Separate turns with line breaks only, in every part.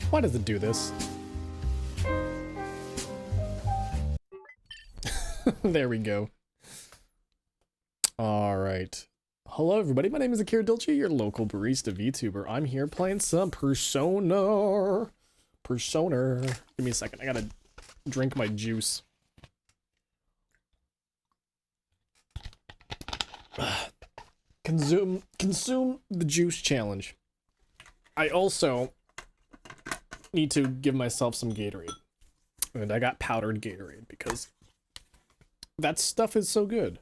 Why does it do this? There we go. All right. Hello, everybody. My name is Akira Dolce, your local barista VTuber. I'm here playing some Persona. Give me a second. I gotta drink my juice. Consume the juice challenge. I also need to give myself some Gatorade. And I got powdered Gatorade because that stuff is so good.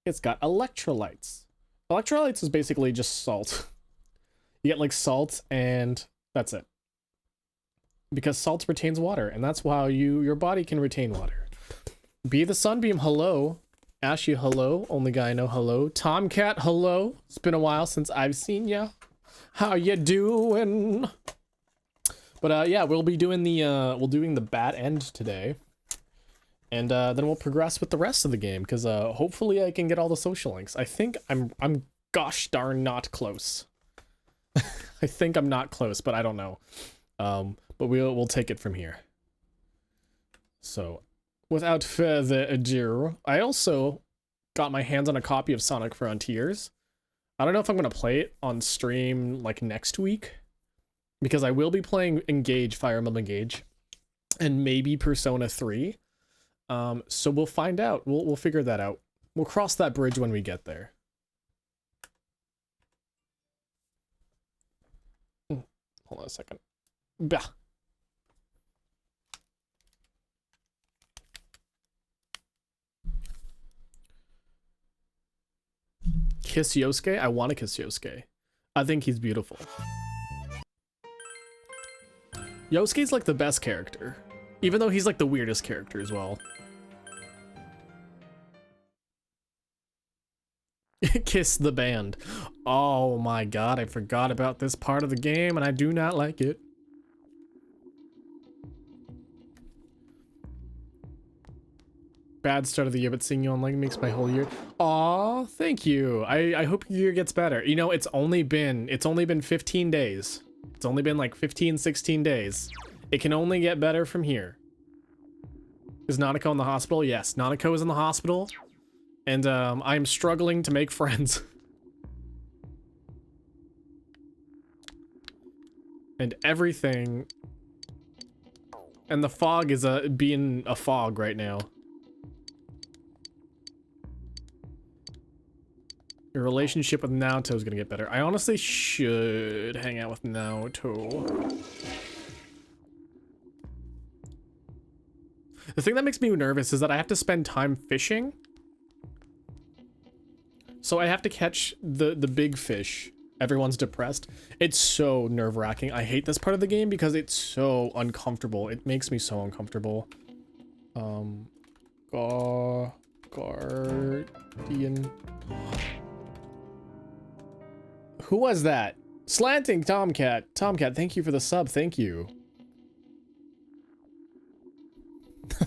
It's got electrolytes. Electrolytes is basically just salt. You get like salt and that's it. Because salt retains water, and that's how your body can retain water. Be the Sunbeam, hello. Ashy, hello. Only guy I know, hello. Tomcat, hello. It's been a while since I've seen ya. How you doing? But yeah, we'll be doing the bad end today. And then we'll progress with the rest of the game, because hopefully I can get all the social links. I think I'm gosh darn not close. I think I'm not close, but I don't know. But we'll take it from here. So, without further ado, I also got my hands on a copy of Sonic Frontiers. I don't know if I'm gonna play it on stream like next week, because I will be playing Engage, Fire Emblem Engage, and maybe Persona 3. So we'll find out. We'll figure that out. We'll cross that bridge when we get there. Hold on a second. Bah. Kiss Yosuke? I want to kiss Yosuke. I think he's beautiful. Yosuke's like the best character. Even though he's like the weirdest character as well. Kiss the band. Oh my god, I forgot about this part of the game and I do not like it. Bad start of the year, but seeing you online makes my whole year. Aw, thank you. I hope your year gets better. You know, it's only been 15 days. It's only been like 15, 16 days. It can only get better from here. Is Nanako in the hospital? Yes, Nanako is in the hospital. And I'm struggling to make friends. And everything. And the fog is being a fog right now. Your relationship with Naoto is gonna get better. I honestly should hang out with Naoto. The thing that makes me nervous is that I have to spend time fishing. So I have to catch the big fish. Everyone's depressed. It's so nerve-wracking. I hate this part of the game because it's so uncomfortable. It makes me so uncomfortable. Guardian. Who was that? Slanting Tomcat. Tomcat, thank you for the sub. Thank you.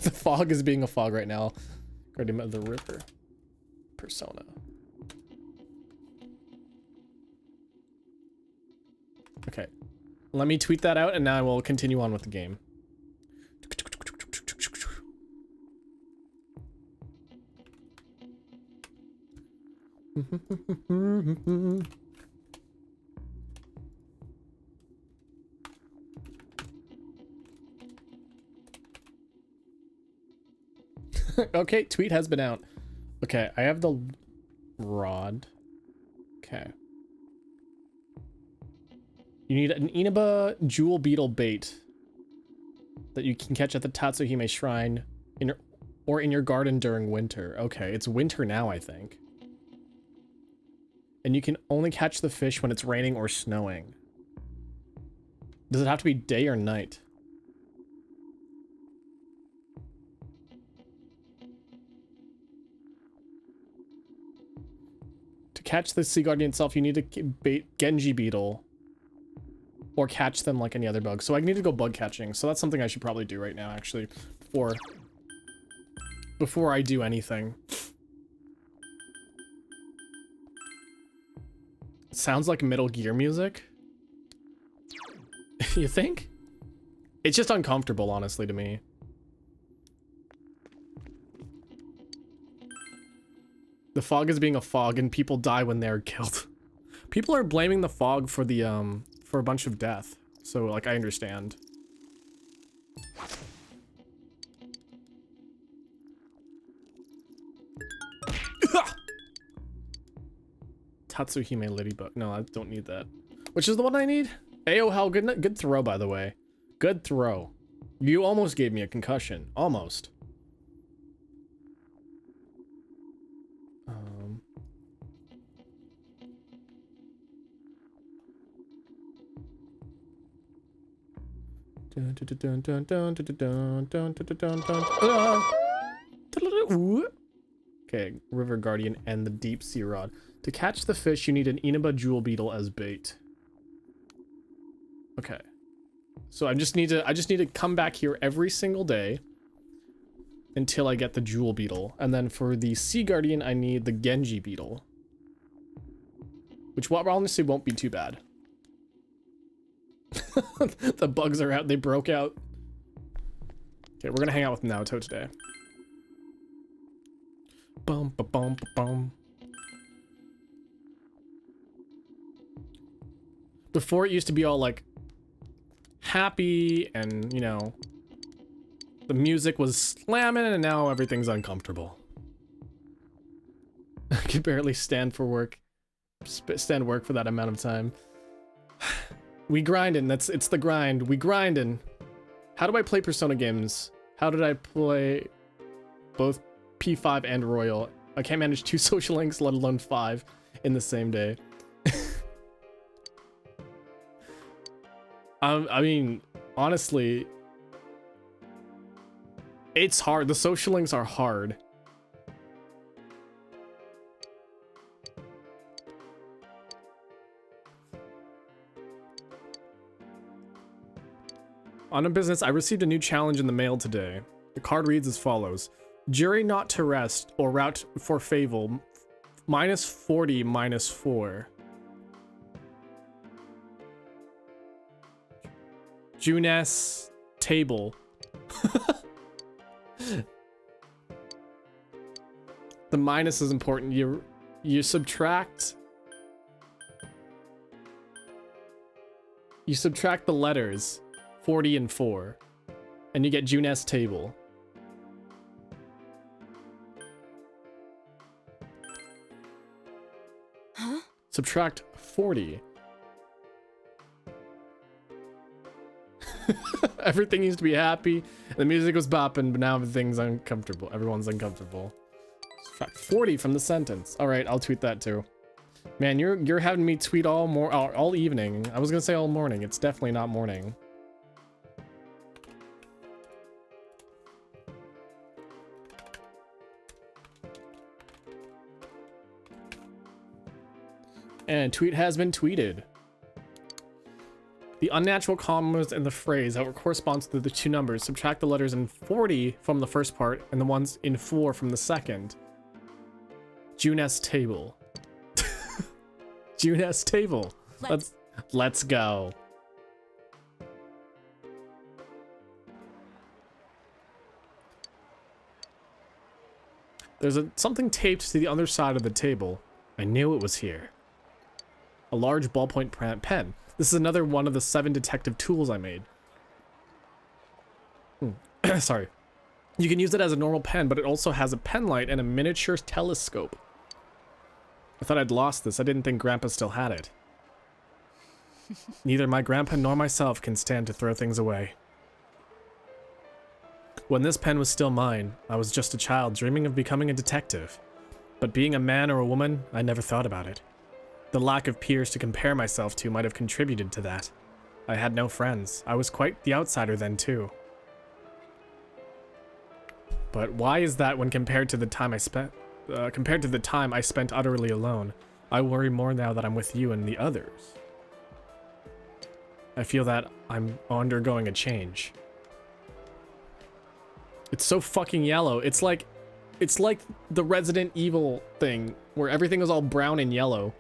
The fog is being a fog right now. Guardian of the River. Persona. Okay. Let me tweet that out and now I will continue on with the game. Okay, tweet has been out. Okay, I have the rod. Okay. You need an Inaba jewel beetle bait that you can catch at the Tatsuhime Shrine or in your garden during winter. Okay, it's winter now, I think. And you can only catch the fish when it's raining or snowing. Does it have to be day or night? To catch the sea guardian itself, you need to bait Genji beetle. Or catch them like any other bug. So I need to go bug catching. So that's something I should probably do right now, actually. Before I do anything. Sounds like Metal Gear music. You think? It's just uncomfortable, honestly, to me. The fog is being a fog and people die when they're killed. People are blaming the fog for the, for a bunch of death. So, like, I understand. Tatsuhime Ladybug. No, I don't need that. Which is the one I need? Ayo, how good throw, by the way. Good throw. You almost gave me a concussion. Almost. Okay, River Guardian and the Deep Sea Rod. To catch the fish, you need an Inaba jewel beetle as bait. Okay. So I just need to come back here every single day until I get the jewel beetle. And then for the Sea Guardian, I need the Genji beetle. Which honestly won't be too bad. The bugs are out. They broke out. Okay, we're gonna hang out with Naoto today. Bum ba bum ba bum. Before it used to be all like happy and, you know, the music was slamming, and now everything's uncomfortable. I can barely stand for work. Stand work for that amount of time. We grindin', it's the grind. We grindin'. How do I play Persona games? How did I play both P5 and Royal? I can't manage 2 social links, let alone 5 in the same day. I mean, honestly, it's hard. The social links are hard. On a business, I received a new challenge in the mail today. The card reads as follows. Jury not to rest or route for Fable. -40, -4. Junes table. The minus is important. You subtract the letters 40 and 4 and you get Junes table.
Huh?
Subtract 40. Everything used to be happy, the music was bopping, but now everything's uncomfortable. Everyone's uncomfortable. Subtract 40 from the sentence. All right, I'll tweet that too. Man, you're having me tweet all evening. I was gonna say all morning. It's definitely not morning. And tweet has been tweeted. The unnatural commas in the phrase that corresponds to the 2 numbers. Subtract the letters in 40 from the first part and the ones in 4 from the second. Junes table. Junes table. Let's go. There's something taped to the other side of the table. I knew it was here. A large ballpoint pen. This is another one of the 7 detective tools I made. Sorry. You can use it as a normal pen, but it also has a pen light and a miniature telescope. I thought I'd lost this. I didn't think Grandpa still had it. Neither my grandpa nor myself can stand to throw things away. When this pen was still mine, I was just a child dreaming of becoming a detective. But being a man or a woman, I never thought about it. The lack of peers to compare myself to might have contributed to that. I had no friends. I was quite the outsider then too. But why is that when compared to the time I spent utterly alone? I worry more now that I'm with you and the others. I feel that I'm undergoing a change. It's so fucking yellow. It's like the Resident Evil thing where everything was all brown and yellow.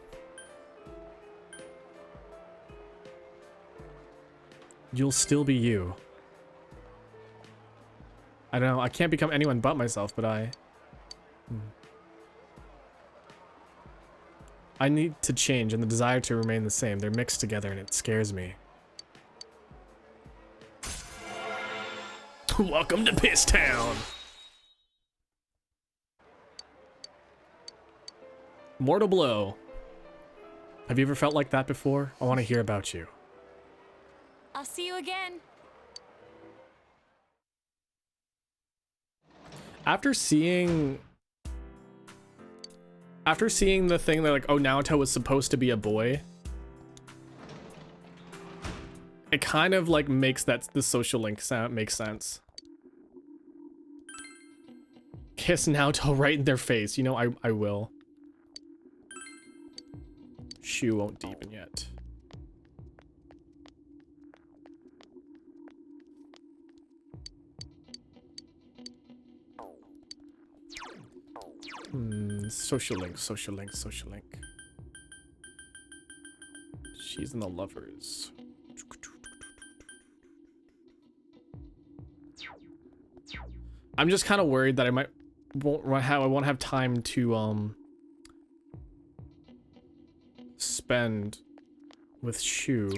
You'll still be you. I don't know, I can't become anyone but myself, but I need to change and the desire to remain the same. They're mixed together and it scares me. Welcome to Piss Town! Mortal blow. Have you ever felt like that before? I want to hear about you.
I'll see you again.
After seeing the thing that like, oh, Naoto was supposed to be a boy, it kind of like makes the social link sound make sense. Kiss Naoto right in their face. You know, I will. Shu won't deepen yet. Social link, social link, social link. She's in the lovers. I'm just kind of worried that I won't have time to spend with Shu.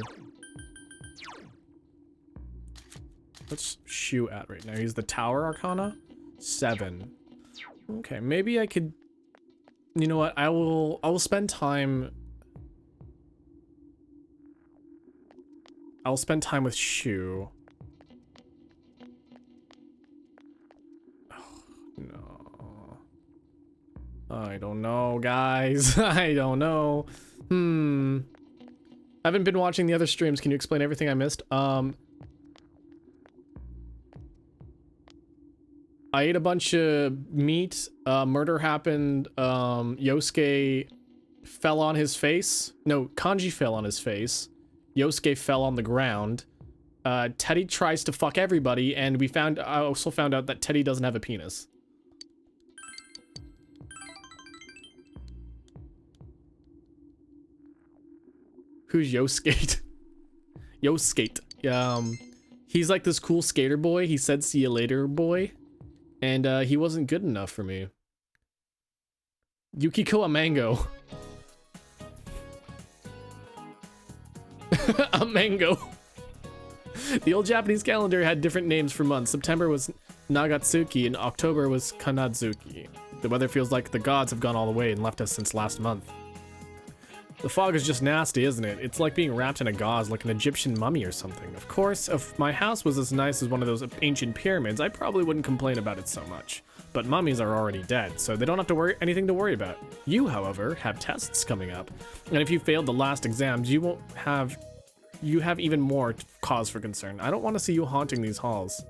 What's Shu at right now? He's the Tower Arcana 7. Okay, maybe I could. You know what? I will spend time. I'll spend time with Shu. Oh, no. I don't know, guys. I don't know. I haven't been watching the other streams. Can you explain everything I missed? I ate a bunch of meat, murder happened, Yosuke fell on his face. No, Kanji fell on his face. Yosuke fell on the ground. Teddy tries to fuck everybody, and I also found out that Teddy doesn't have a penis. Who's Yosuke? Yosuke. He's like this cool skater boy. He said see you later boy. And he wasn't good enough for me. Yukiko a mango. A mango. The old Japanese calendar had different names for months. September was Nagatsuki and October was Kanadzuki. The weather feels like the gods have gone all the way and left us since last month. The fog is just nasty, isn't it? It's like being wrapped in a gauze like an Egyptian mummy or something. Of course, if my house was as nice as one of those ancient pyramids, I probably wouldn't complain about it so much. But mummies are already dead, so they don't have to anything to worry about. You, however, have tests coming up. And if you failed the last exams, you have even more cause for concern. I don't want to see you haunting these halls.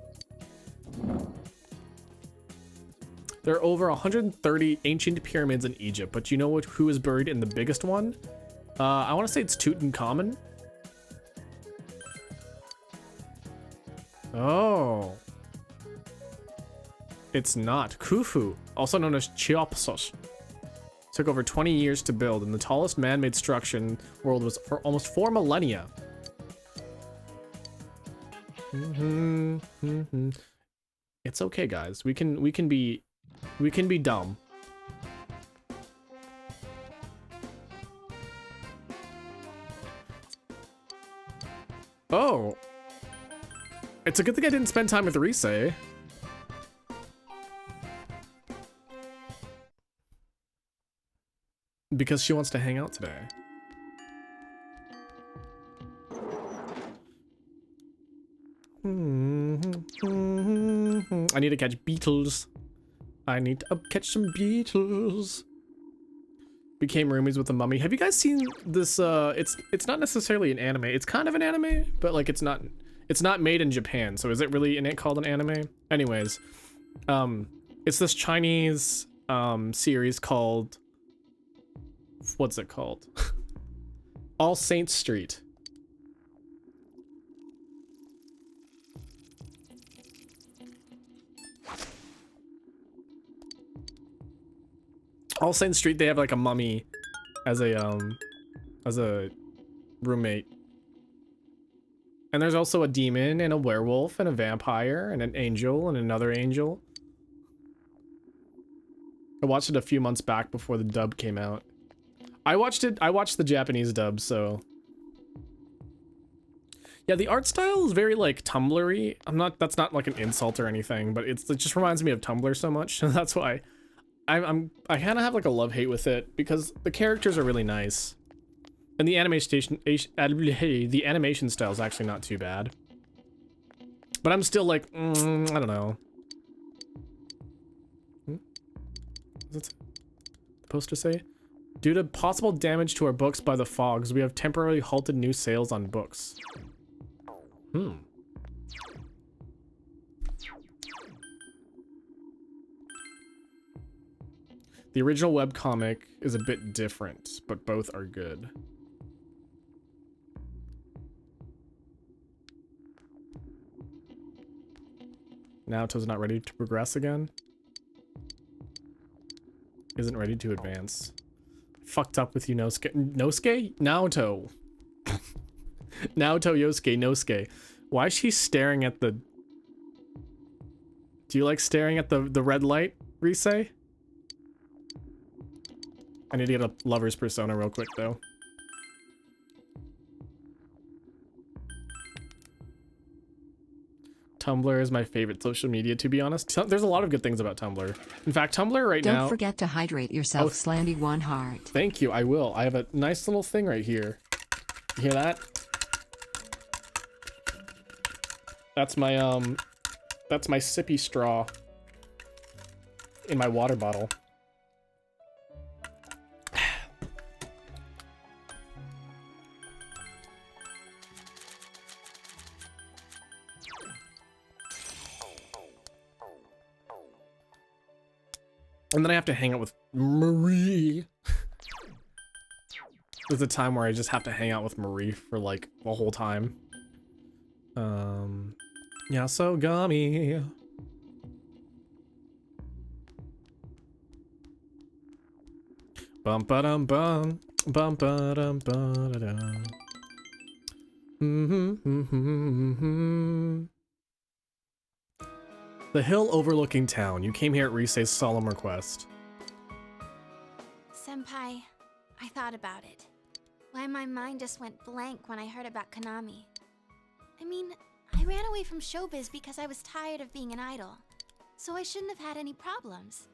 There are over 130 ancient pyramids in Egypt, but you know who is buried in the biggest one? I want to say it's Tutankhamun. Oh. It's not. Khufu, also known as Cheops, took over 20 years to build, and the tallest man-made structure in the world was for almost 4 millennia. It's okay, guys. We can be dumb. Oh. It's a good thing I didn't spend time with Rise. because she wants to hang out today. I need to catch beetles. I need to catch some beetles. Became roomies with a mummy. Have you guys seen this? It's not necessarily an anime. It's kind of an anime, but like it's not made in Japan. So is it really called an anime? Anyways, it's this Chinese series called, what's it called? All Saints Street. All Saints Street, they have like a mummy as a roommate. And there's also a demon and a werewolf and a vampire and an angel and another angel. I watched it a few months back before the dub came out. I watched the Japanese dub, so. Yeah, the art style is very like Tumblr-y. That's not like an insult or anything, but it just reminds me of Tumblr so much. That's why I kind of have like a love-hate with it, because the characters are really nice. And the animation style is actually not too bad. But I'm still like, I don't know. What's it supposed to say? Due to possible damage to our books by the fogs, we have temporarily halted new sales on books. The original webcomic is a bit different, but both are good. Naoto's not ready to progress again. Isn't ready to advance. Fucked up with you, Nosuke. Nosuke? Naoto. Naoto, Yosuke, Nosuke. Why is she staring at the... Do you like staring at the red light, Rise? I need to get a lover's persona real quick, though. Tumblr is my favorite social media, to be honest. There's a lot of good things about Tumblr. In fact, Tumblr right now...
Don't forget to hydrate yourself, Slandy One Heart.
Thank you, I will. I have a nice little thing right here. You hear that? That's my sippy straw in my water bottle. And then I have to hang out with Marie. There's a time where I just have to hang out with Marie for like the whole time. Yasogami. Bum ba dum bum. Bum ba dum ba da dum. The hill overlooking town. You came here at Rise's solemn request.
Senpai, I thought about it. Why my mind just went blank when I heard about Konami. I mean, I ran away from showbiz because I was tired of being an idol. So I shouldn't have had any problems.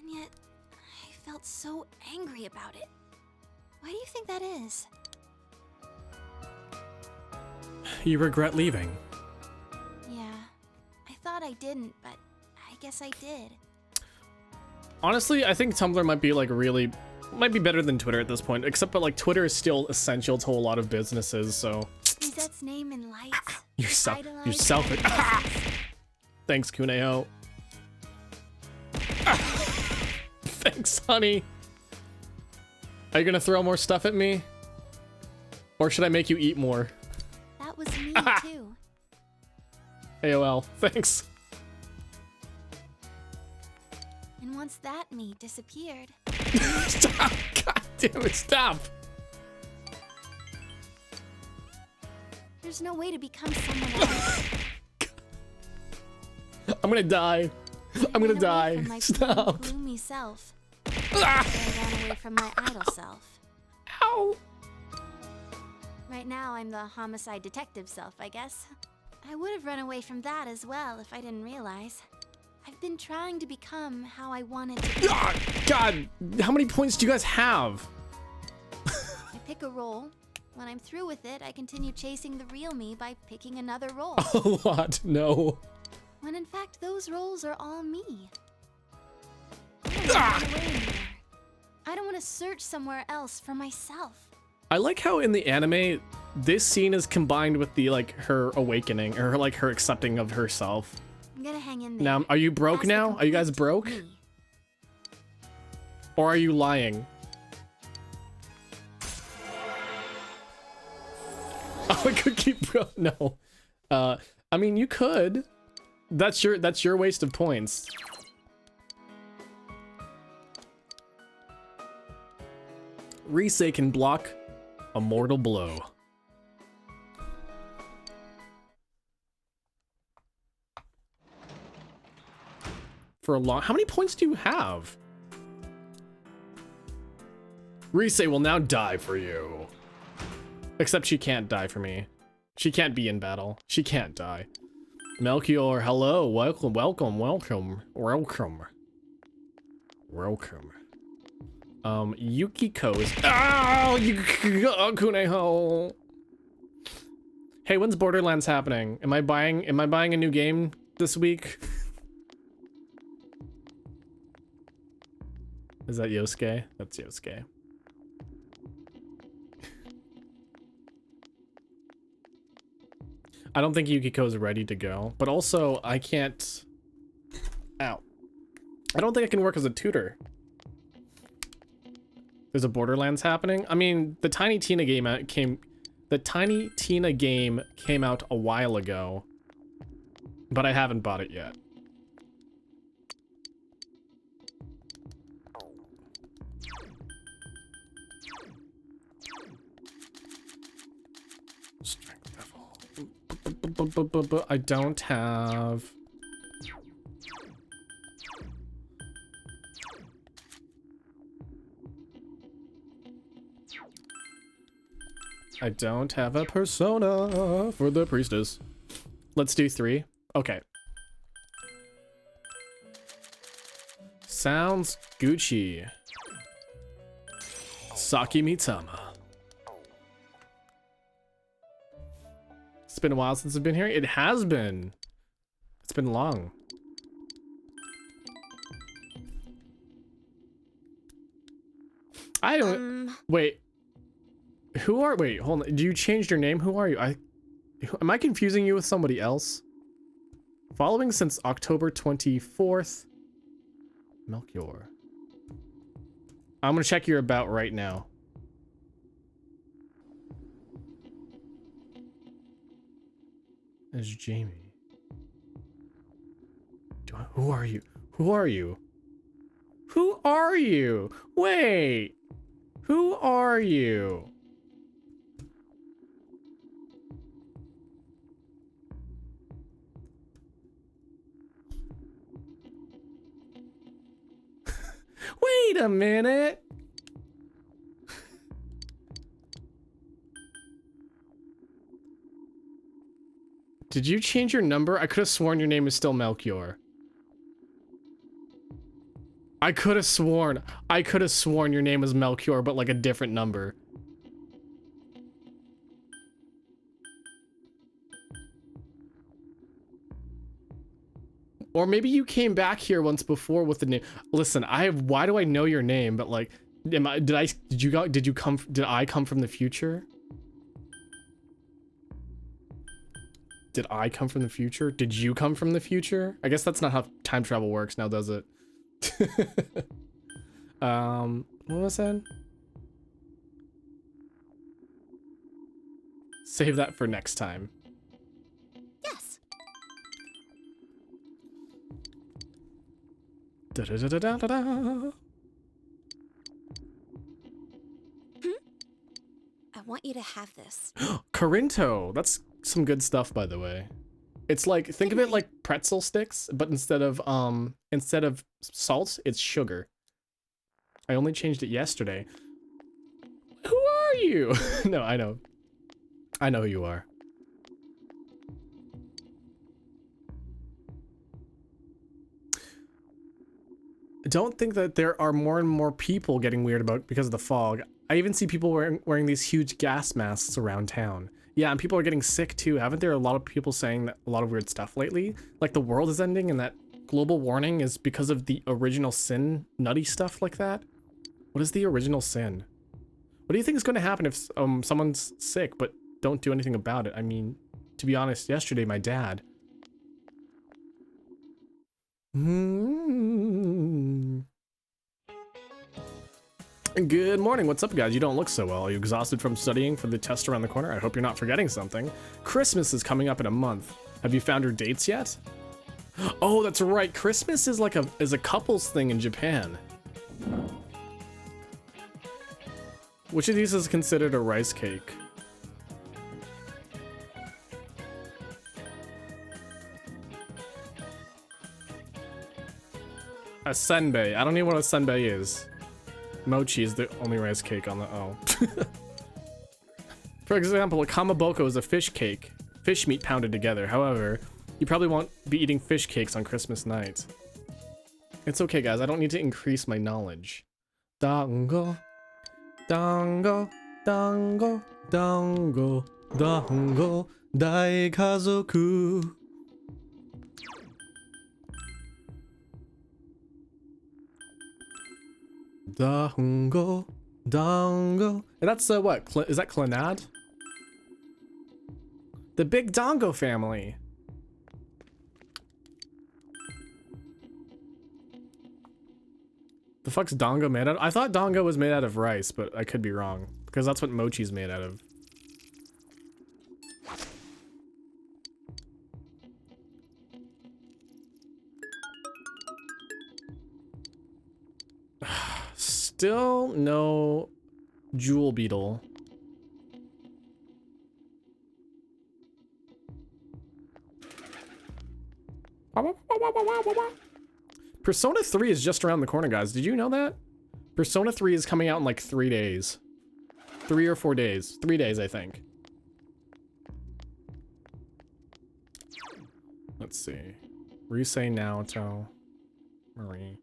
And yet, I felt so angry about it. Why do you think that is?
You regret leaving.
Yeah. I thought I didn't, but I guess I did.
Honestly, I think Tumblr might be like might be better than Twitter at this point, except that like Twitter is still essential to a lot of businesses, so.
Risette's name in lights.
You're selfish. Thanks, Kuneo. Thanks, honey. Are you gonna throw more stuff at me? Or should I make you eat more?
That was me too.
AOL, thanks.
And once that me disappeared.
Stop! God damn it, stop!
There's no way to become someone else.
I'm gonna die. I'm gonna die.
From my
Stop.
gloomy self.
Ah!
I ran away from my idol self.
Ow!
Right now, I'm the homicide detective self, I guess. I would have run away from that as well if I didn't realize. I've been trying to become how I wanted to be.
God, how many points do you guys have?
I pick a role. When I'm through with it, I continue chasing the real me by picking another role.
A lot, no.
When in fact, those roles are all me. I don't want to search somewhere else for myself.
I like how in the anime, this scene is combined with the, like, her awakening, or, like, her accepting of herself.
I'm gonna hang in there.
Now, are you broke
That's the
now? Are you guys
complete
broke?
me.
Or are you lying? Oh, I could keep bro. No. I mean, you could. That's your waste of points. Rise can block a mortal blow. For a long... How many points do you have? Rise will now die for you. Except she can't die for me. She can't be in battle. She can't die. Melchior, hello. Welcome, welcome, welcome, welcome. Welcome. Yukiko's... Oh, Kuneho. Hey, when's Borderlands happening? Am I buying a new game this week? Is that Yosuke? That's Yosuke. I don't think Yukiko's ready to go, but also I can't... Ow. I don't think I can work as a tutor. There's a Borderlands happening? I mean, the Tiny Tina game came out a while ago, but I haven't bought it yet. Strength level. I don't have... I don't have a persona for the priestess. Let's do 3. Okay. Sounds Gucci. Saki Mitama. It's been a while since I've been here. It has been. It's been long. I don't... Wait. Wait, hold on. Do you change your name? Who are you? Am I confusing you with somebody else? Following since October 24th. Melchior. I'm gonna check your about right now. There's Jamie. Who are you? Who are you? Who are you? Wait. Who are you? Wait a minute. Did you change your number? I could have sworn your name is still Melchior. I could have sworn your name was Melchior, but like a different number. Or maybe you came back here once before with the name. Listen, why do I know your name? But like, did I come from the future? Did I come from the future? Did you come from the future? I guess that's not how time travel works now, does it? What was that? Save that for next time.
Yes.
Da da da da da da da.
I want you to have this.
Corinto. That's some good stuff, by the way. It's like, think of it like pretzel sticks, but instead of salt, it's sugar. I only changed it yesterday. Who are you? No, I know. I know who you are. don't think that there are more and more people getting weird about because of the fog. I even see people wearing these huge gas masks around town. Yeah, and people are getting sick too. Haven't there a lot of people saying that a lot of weird stuff lately? Like the world is ending and that global warming is because of the original sin, nutty stuff like that? What is the original sin? What do you think is going to happen if someone's sick but don't do anything about it? I mean, to be honest, yesterday my dad... Good morning, what's up guys? You don't look so well. Are you exhausted from studying for the test around the corner? I hope you're not forgetting something. Christmas is coming up in a month. Have you found your dates yet? Oh, that's right. Christmas is like a couples thing in Japan. Which of these is considered a rice cake? A senbei. I don't even know what a senbei is. Mochi is the only rice cake on the O. For example, a kamaboko is a fish cake. Fish meat pounded together. However, you probably won't be eating fish cakes on Christmas night. It's okay, guys. I don't need to increase my knowledge. Dango. Dango. Dango. Dango. Dango. Daikazoku. Dango, Dango. And that's what? Is that Clannad? The big Dango family. The fuck's Dango made out of? I thought Dango was made out of rice, but I could be wrong. Because that's what mochi's made out of. Still no jewel beetle. Persona 3 is just around the corner, guys. Did you know that? Persona 3 is coming out in like 3 days. 3 or 4 days. 3 days, I think. Let's see. Rise, Naoto, Marie.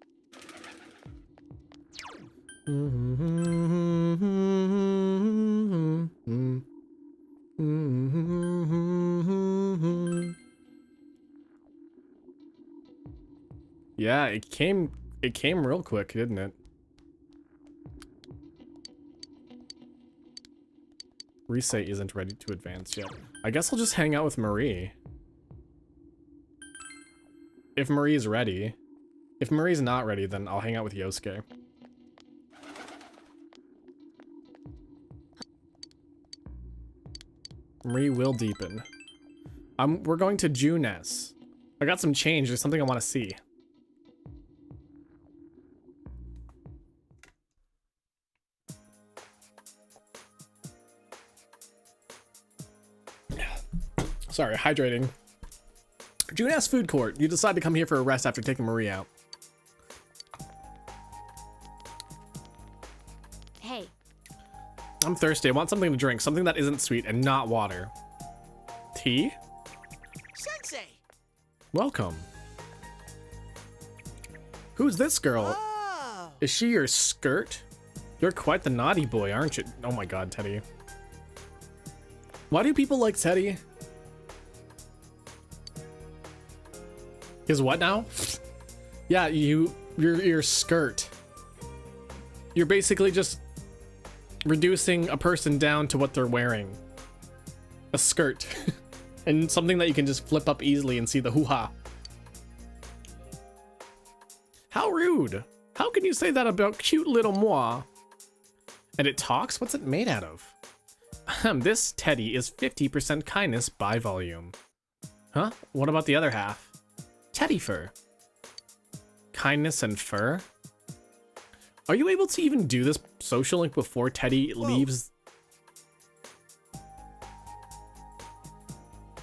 Yeah, it came real quick, didn't it? Rise isn't ready to advance yet. I guess I'll just hang out with Marie. If Marie's ready. If Marie's not ready, then I'll hang out with Yosuke. Marie will deepen. We're going to Junes. I got some change. There's something I want to see. Sorry, hydrating. Junes Food Court. You decide to come here for a rest after taking Marie out.
Hey.
I'm thirsty. I want something to drink. Something that isn't sweet and not water. Tea?
Sensei!
Welcome. Who's this girl?
Oh.
Is she your skirt? You're quite the naughty boy, aren't you? Oh my god, Teddy. Why do people like Teddy? His what now? Yeah, your skirt. You're basically just reducing a person down to what they're wearing. A skirt. And something that you can just flip up easily and see the hoo-ha. How rude. How can you say that about cute little moi? And it talks? What's it made out of? This teddy is 50% kindness by volume. Huh? What about the other half? Teddy fur. Kindness and fur? Are you able to even do this social link before Teddy leaves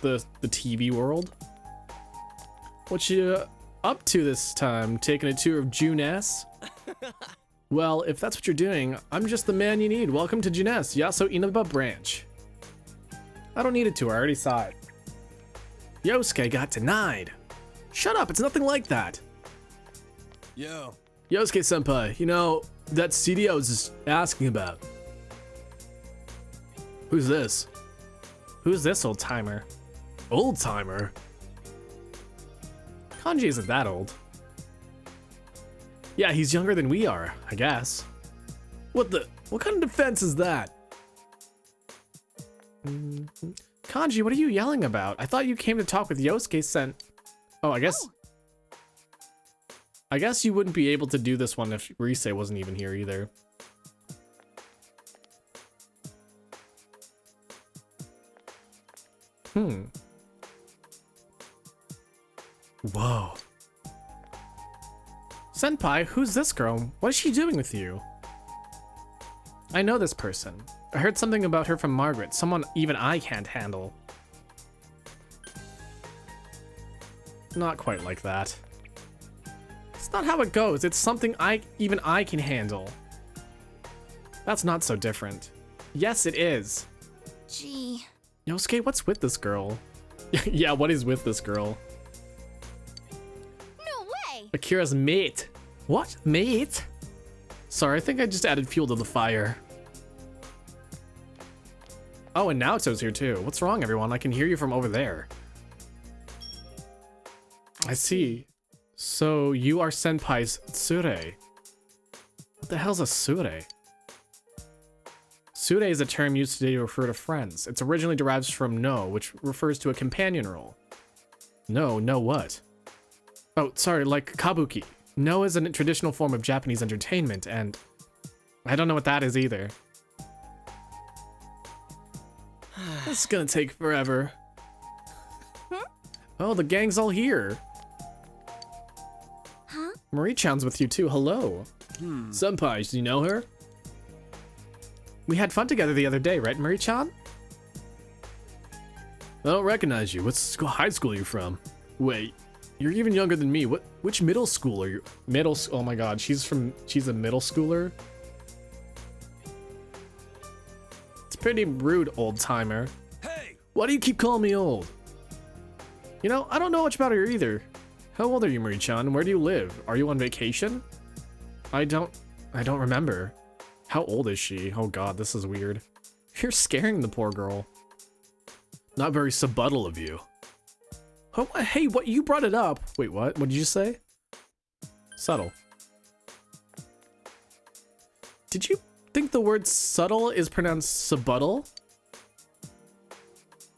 the TV world? What you up to this time? Taking a tour of Junes? Well, if that's what you're doing, I'm just the man you need. Welcome to Junes, Yaso Inaba branch. I don't need a tour, I already saw it. Yosuke got denied. Shut up, it's nothing like that.
Yo,
Yosuke senpai, you know, that CD I was just asking about. Who's this? Who's this old timer? Old timer? Kanji isn't that old. Yeah, he's younger than we are, I guess. What kind of defense is that? Kanji, what are you yelling about? I thought you came to talk with Yosuke-sen. Oh, I guess you wouldn't be able to do this one if Rise wasn't even here either. Whoa. Senpai, who's this girl? What is she doing with you? I know this person. I heard something about her from Margaret, someone even I can't handle. Not quite like that. It's not how it goes. It's something even I can handle. That's not so different. Yes, it is.
Gee.
Yosuke, what's with this girl? Yeah, what is with this girl?
No way!
Akira's mate. What? Mate? Sorry, I think I just added fuel to the fire. Oh, and Naoto's here too. What's wrong, everyone? I can hear you from over there. I see. So, you are Senpai's Tsure. What the hell's a Tsure? Tsure is a term used today to refer to friends. It's originally derives from no, which refers to a companion role. No what? Oh, sorry, like kabuki. No is a traditional form of Japanese entertainment, and I don't know what that is either. This is gonna take forever. Oh, the gang's all here.
Huh?
Marie-chan's with you too. Hello. Senpai, do you know her? We had fun together the other day, right, Marie-chan? I don't recognize you. What high school are you from? Wait, you're even younger than me. Which middle school are you? Oh my god, she's a middle schooler? It's pretty rude, old timer.
Hey!
Why do you keep calling me old? You know, I don't know much about her either. How old are you, Marie-chan? Where do you live? Are you on vacation? I don't remember. How old is she? Oh god, this is weird. You're scaring the poor girl. Not very subtle of you. Oh, hey, what? You brought it up. Wait, what? What did you say? Subtle. Did you think the word subtle is pronounced subuttle?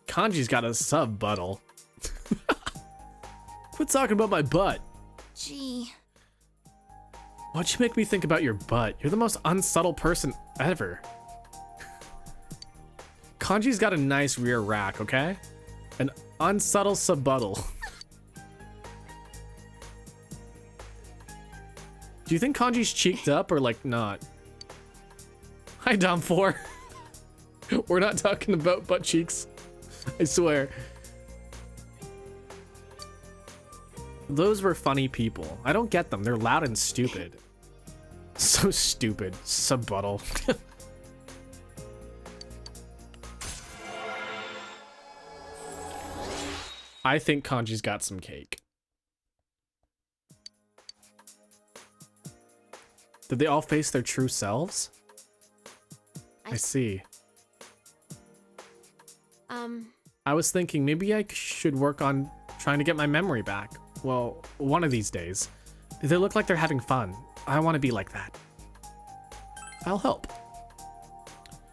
Kanji's got a sub-buttle. Quit talking about my butt.
Gee.
Why'd you make me think about your butt? You're the most unsubtle person ever. Kanji's got a nice rear rack, okay? An unsubtle subuttle. Do you think Kanji's cheeked up or like not? Hi, Dom4. We're not talking about butt cheeks. I swear. Those were funny people. I don't get them. They're loud and stupid. So stupid. Subuttle. I think Kanji's got some cake. Did they all face their true selves? I see. I was thinking maybe I should work on trying to get my memory back. Well, one of these days. They look like they're having fun. I want to be like that. I'll help.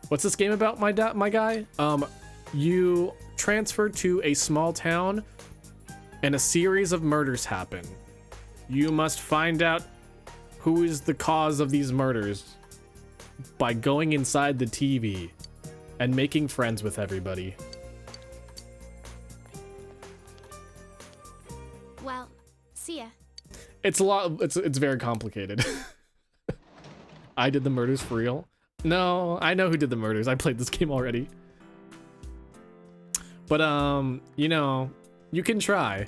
What's this game about, my guy? You transfer to a small town and a series of murders happen. You must find out who is the cause of these murders by going inside the TV and making friends with everybody.
Well, see ya.
It's a lot. It's very complicated. I did the murders for real. No, I know who did the murders. I played this game already. But you know, you can try.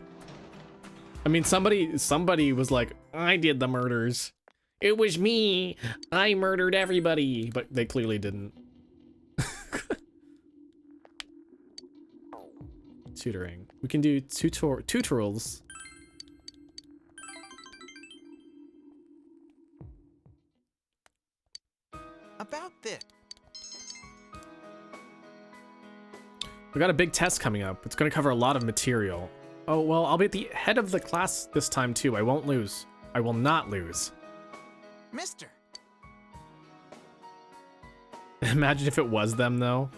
I mean, somebody was like, I did the murders. It was me. I murdered everybody, but they clearly didn't. Tutoring. We can do tutorials. We got a big test coming up. It's gonna cover a lot of material. Oh, well, I'll be at the head of the class this time too. I won't lose. I will not lose.
Mister.
Imagine if it was them, though.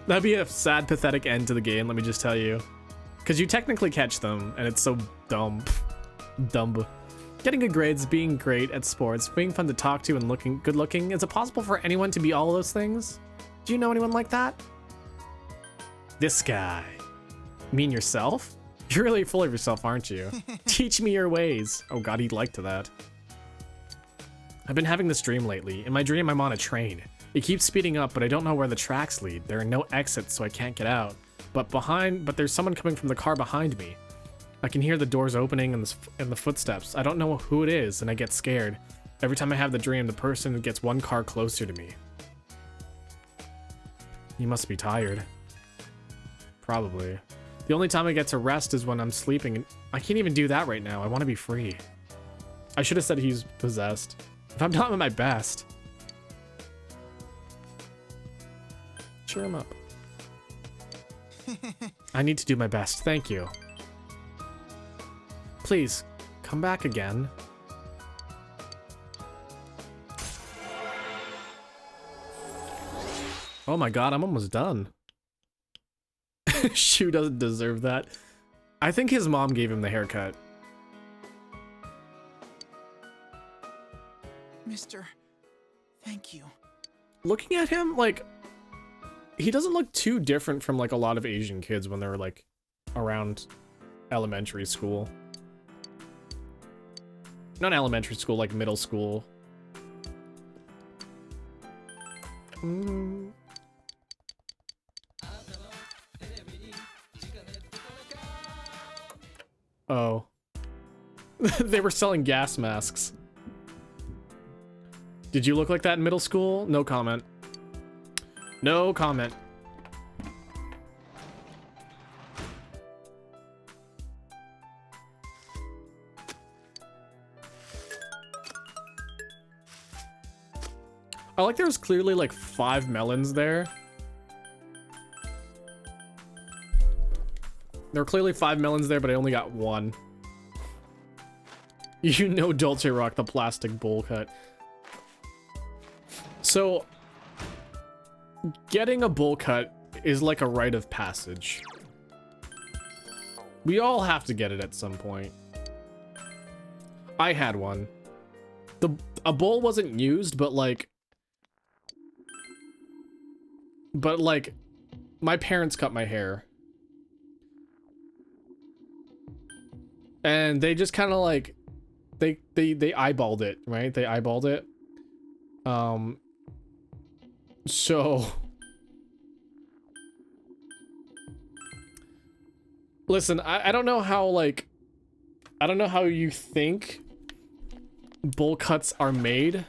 That'd be a sad, pathetic end to the game, let me just tell you. Because you technically catch them, and it's so dumb. Dumb. Getting good grades, being great at sports, being fun to talk to, and looking good looking. Is it possible for anyone to be all those things? Do you know anyone like that? This guy. You mean yourself? You're really full of yourself, aren't you? Teach me your ways. Oh god, he'd like to that. I've been having this dream lately. In my dream, I'm on a train. It keeps speeding up, but I don't know where the tracks lead. There are no exits, so I can't get out. But there's someone coming from the car behind me. I can hear the doors opening and the footsteps. I don't know who it is, and I get scared. Every time I have the dream, the person gets one car closer to me. You must be tired. Probably. The only time I get to rest is when I'm sleeping, and I can't even do that right now. I want to be free. I should have said he's possessed. If I'm not at my best. Cheer him up. I need to do my best, thank you. Please, come back again. Oh my god, I'm almost done. Shu doesn't deserve that. I think his mom gave him the haircut.
Mister, thank you.
Looking at him, like, he doesn't look too different from, like, a lot of Asian kids when they're, like, around elementary school. Not elementary school, like middle school. Oh. They were selling gas masks. Did you look like that in middle school? No comment. No comment. I like there was clearly like 5 melons there. There were clearly 5 melons there, but I only got 1. You know Dolce Rock, the plastic bowl cut. So, getting a bowl cut is like a rite of passage. We all have to get it at some point. I had one. A bowl wasn't used, but like, my parents cut my hair. And they just kind of like, they eyeballed it, right? They eyeballed it. So, listen, I don't know how, like, I don't know how you think bowl cuts are made,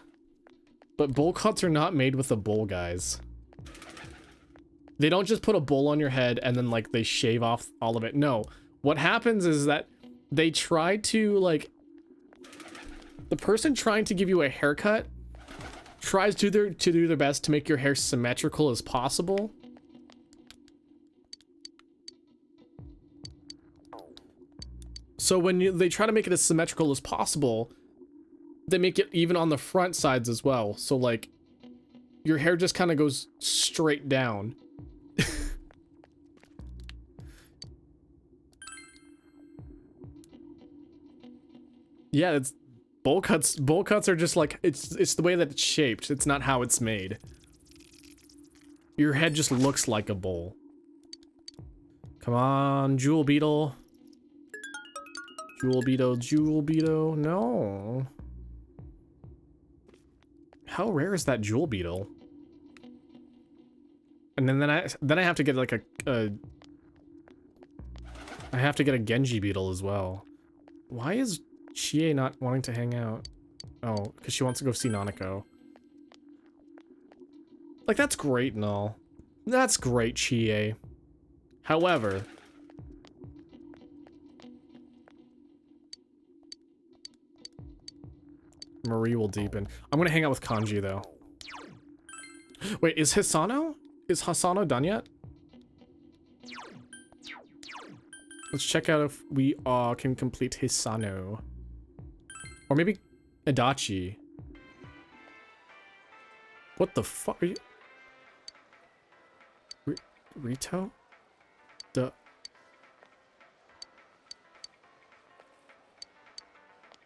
but bowl cuts are not made with a bowl, guys. They don't just put a bowl on your head and then, like, they shave off all of it. No, what happens is that they try to, like, the person trying to give you a haircut tries to do their best to make your hair symmetrical as possible. So when they try to make it as symmetrical as possible, they make it even on the front sides as well. So like, your hair just kind of goes straight down. Yeah, it's bowl cuts. Bowl cuts are just like, it's the way that it's shaped. It's not how it's made. Your head just looks like a bowl. Come on, Jewel Beetle. Jewel Beetle, Jewel Beetle. No. How rare is that Jewel Beetle? And then I have to get like I have to get a Genji Beetle as well. Why is Chie not wanting to hang out? Oh, because she wants to go see Nanako. Like, that's great and all. That's great, Chie. However, Marie will deepen. I'm gonna hang out with Kanji, though. Wait, is Hisano? Is Hasano done yet? Let's check out if we can complete Hisano. Or maybe Adachi. What the fuck are you? Rito?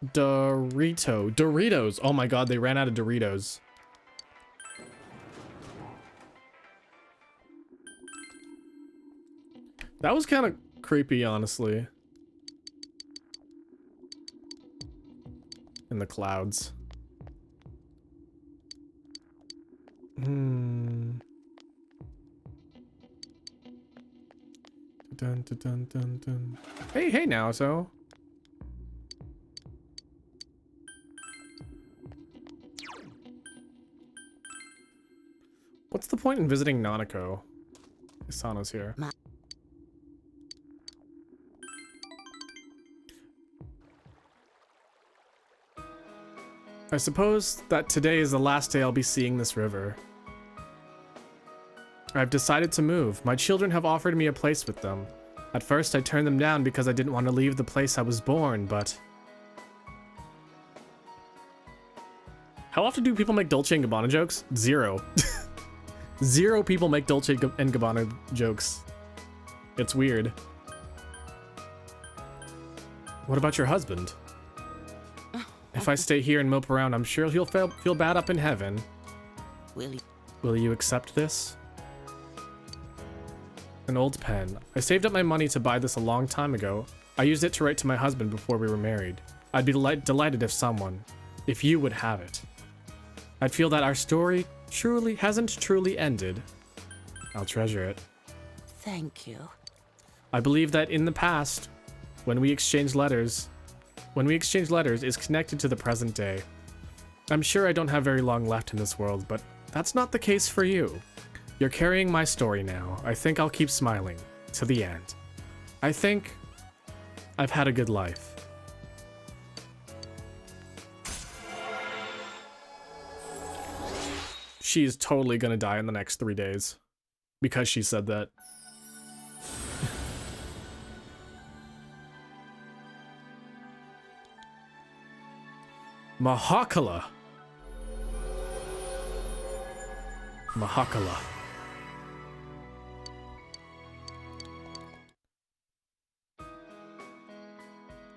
Doritos. Oh my god, they ran out of Doritos. That was kind of creepy, honestly. In the clouds. Dun, dun, dun, dun, dun. Hey, Naoto. What's the point in visiting Nanako? Hisano's here. I suppose that today is the last day I'll be seeing this river. I've decided to move. My children have offered me a place with them. At first, I turned them down because I didn't want to leave the place I was born, but... How often do people make Dolce & Gabbana jokes? Zero. Zero people make Dolce & Gabbana jokes. It's weird. What about your husband? If I stay here and mope around, I'm sure he'll feel bad up in heaven. Will you accept this? An old pen. I saved up my money to buy this a long time ago. I used it to write to my husband before we were married. I'd be delighted if you would have it. I'd feel that our story hasn't truly ended. I'll treasure it.
Thank you.
I believe that in the past, when we exchanged letters is connected to the present day. I'm sure I don't have very long left in this world, but that's not the case for you. You're carrying my story now. I think I'll keep smiling to the end. I think I've had a good life. She's totally gonna die in the next 3 days because she said that. Mahakala. Mahakala.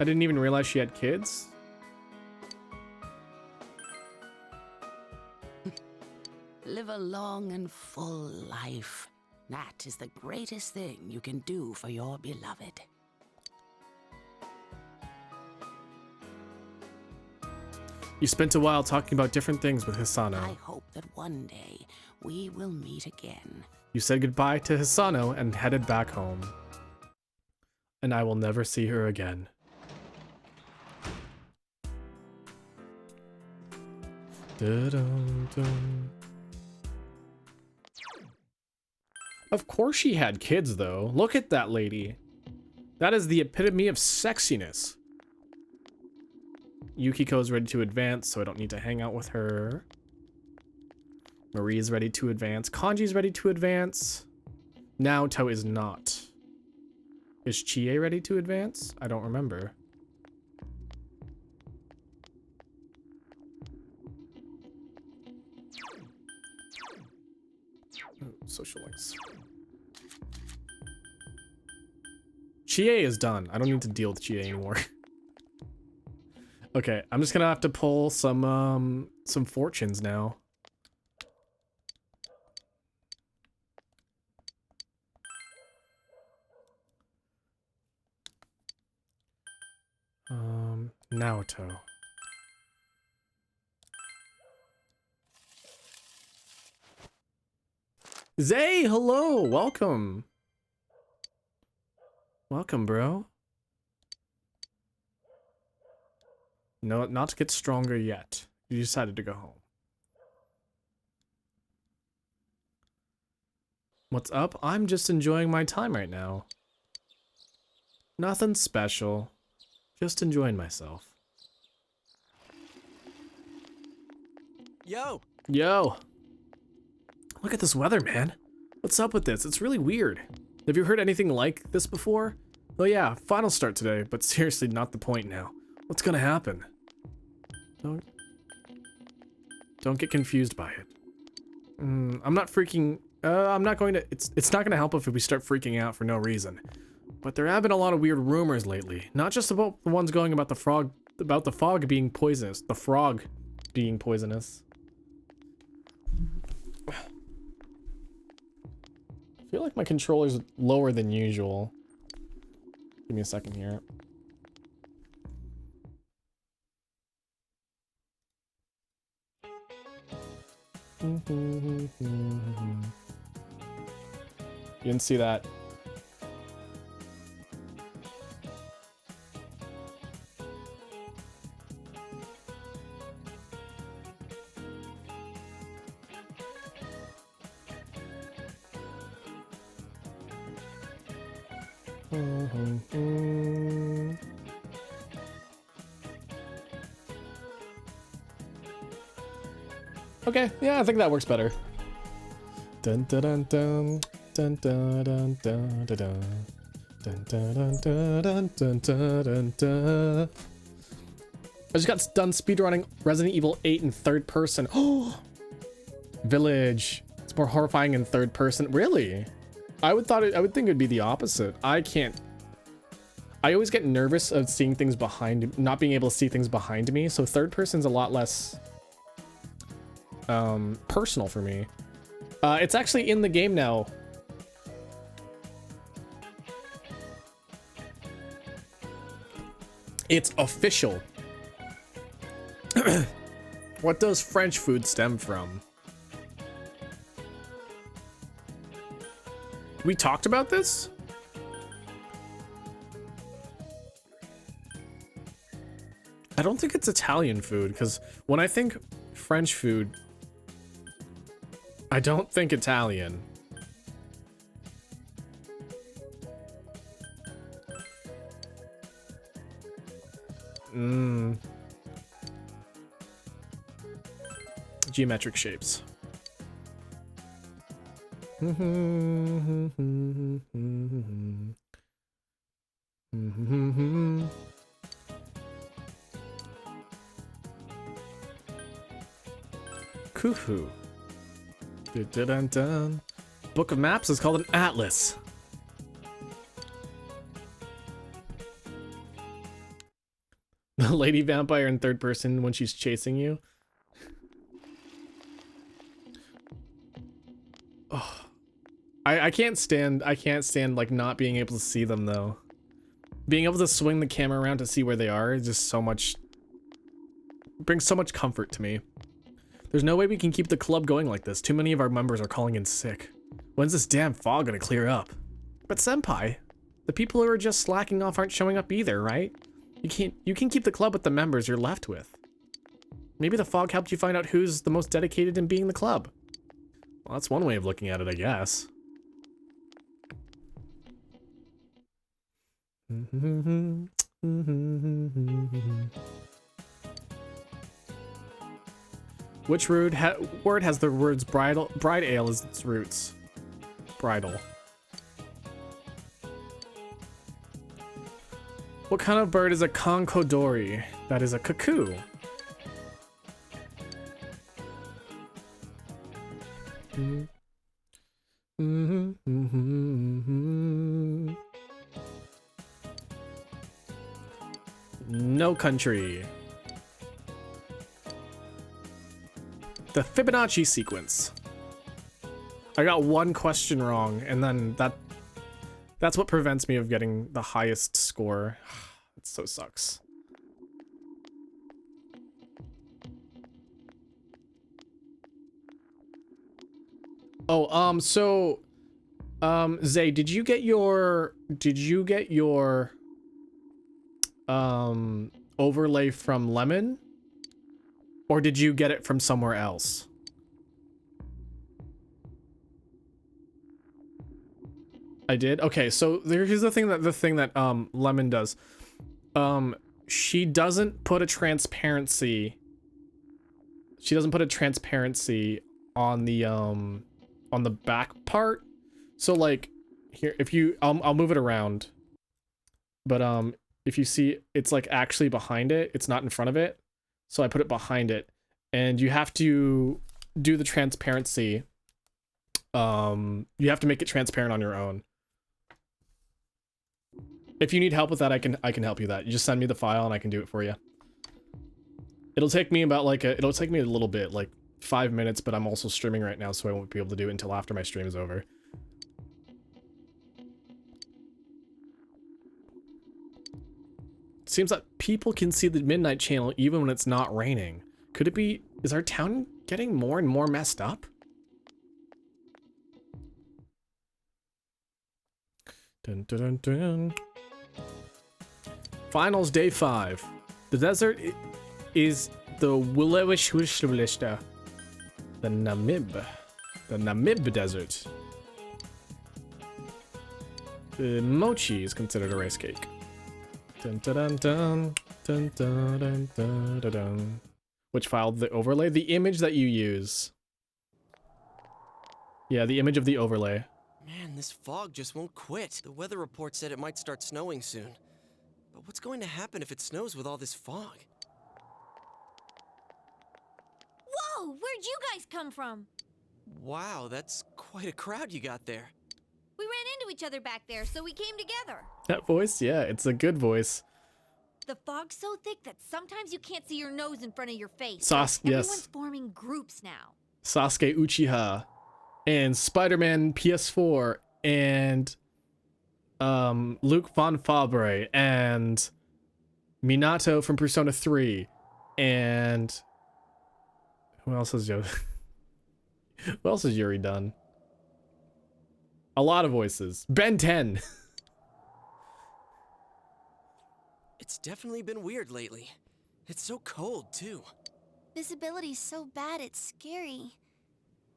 I didn't even realize she had kids.
Live a long and full life. That is the greatest thing you can do for your beloved.
You spent a while talking about different things with
I
Hisano.
hope that one day we will meet again.
You said goodbye to Hisano and headed back home. And I will never see her again. Dun-dun-dun. Of course she had kids, though. Look at that lady. That is the epitome of sexiness. Yukiko's ready to advance, so I don't need to hang out with her. Marie's ready to advance. Kanji's ready to advance. Naoto is not. Is Chie ready to advance? I don't remember. Oh, social links. Chie is done. I don't need to deal with Chie anymore. Okay, I'm just gonna have to pull some fortunes now. Naoto. Zay, hello, welcome. Welcome, bro. No, not to get stronger yet. You decided to go home. What's up? I'm just enjoying my time right now. Nothing special. Just enjoying myself.
Yo!
Yo! Look at this weather, man. What's up with this? It's really weird. Have you heard anything like this before? Oh yeah, final start today, but seriously, not the point now. What's gonna happen? Don't get confused by it. I'm not freaking... I'm not going to... It's not gonna help if we start freaking out for no reason. But there have been a lot of weird rumors lately. Not just about the ones going about the frog... About the fog being poisonous. The frog being poisonous. I feel like my controller's lower than usual. Give me a second here. You didn't see that. Okay, yeah, I think that works better. Dun dun dun dun dun dun dun dun dun dun dun dun dun dun dun dun. I just got done speedrunning Resident Evil 8 in third person. Oh, Village. It's more horrifying in third person. Really? I would think it'd be the opposite. I always get nervous of seeing things behind, not being able to see things behind me. So third person's a lot less personal for me. It's actually in the game now. It's official. What does French food stem from? We talked about this? I don't think it's Italian food, because when I think French food, I don't think Italian. Geometric shapes. Kufu. Dun-dun-dun. Book of Maps is called an atlas. The lady vampire in third person when she's chasing you. Oh, I can't stand like not being able to see them though. Being able to swing the camera around to see where they are is just so much, brings so much comfort to me. There's no way we can keep the club going like this. Too many of our members are calling in sick. When's this damn fog gonna clear up? But senpai, the people who are just slacking off aren't showing up either, right? You can keep the club with the members you're left with. Maybe the fog helped you find out who's the most dedicated in being the club. Well, that's one way of looking at it, I guess. Which word has the words bride ale as its roots? Bridal. What kind of bird is a conchodori? That is a cuckoo. No country. The Fibonacci sequence. I got one question wrong, and then that's what prevents me of getting the highest score. It so sucks. Oh, Zay, did you get your overlay from Lemon? Or did you get it from somewhere else? I did? Okay, so here's the thing that Lemon does. She doesn't put a transparency. She doesn't put a transparency on the back part. So like here, if you I'll move it around. But if you see, it's like actually behind it. It's not in front of it. So I put it behind it. And you have to do the transparency. You have to make it transparent on your own. If you need help with that, I can help you that. You just send me the file and I can do it for you. It'll take me about like it'll take me a little bit, like 5 minutes, but I'm also streaming right now, so I won't be able to do it until after my stream is over. Seems like people can see the Midnight Channel even when it's not raining. Could it be, is our town getting more and more messed up? Dun, dun, dun, dun. Finals day 5. The desert is the Willowishwishlista. The Namib. The Namib Desert. The mochi is considered a rice cake. Dun, dun, dun, dun, dun, dun, dun, dun, dun. Which file? The overlay? The image that you use. Yeah, the image of the overlay.
Man, this fog just won't quit. The weather report said it might start snowing soon. But what's going to happen if it snows with all this fog?
Whoa! Where'd you guys come from?
Wow, that's quite a crowd you got there.
We ran into each other back there, so we came together.
That voice? Yeah, it's a good voice.
The fog's so thick that sometimes you can't see your nose in front of your face.
Yes.
Everyone's forming groups now.
Sasuke Uchiha. And Spider-Man PS4. And Luke Von Fabre. And Minato from Persona 3. And who else has Who else has Yuri done? A lot of voices. Ben 10.
It's definitely been weird lately. It's so cold, too.
Visibility's so bad, it's scary.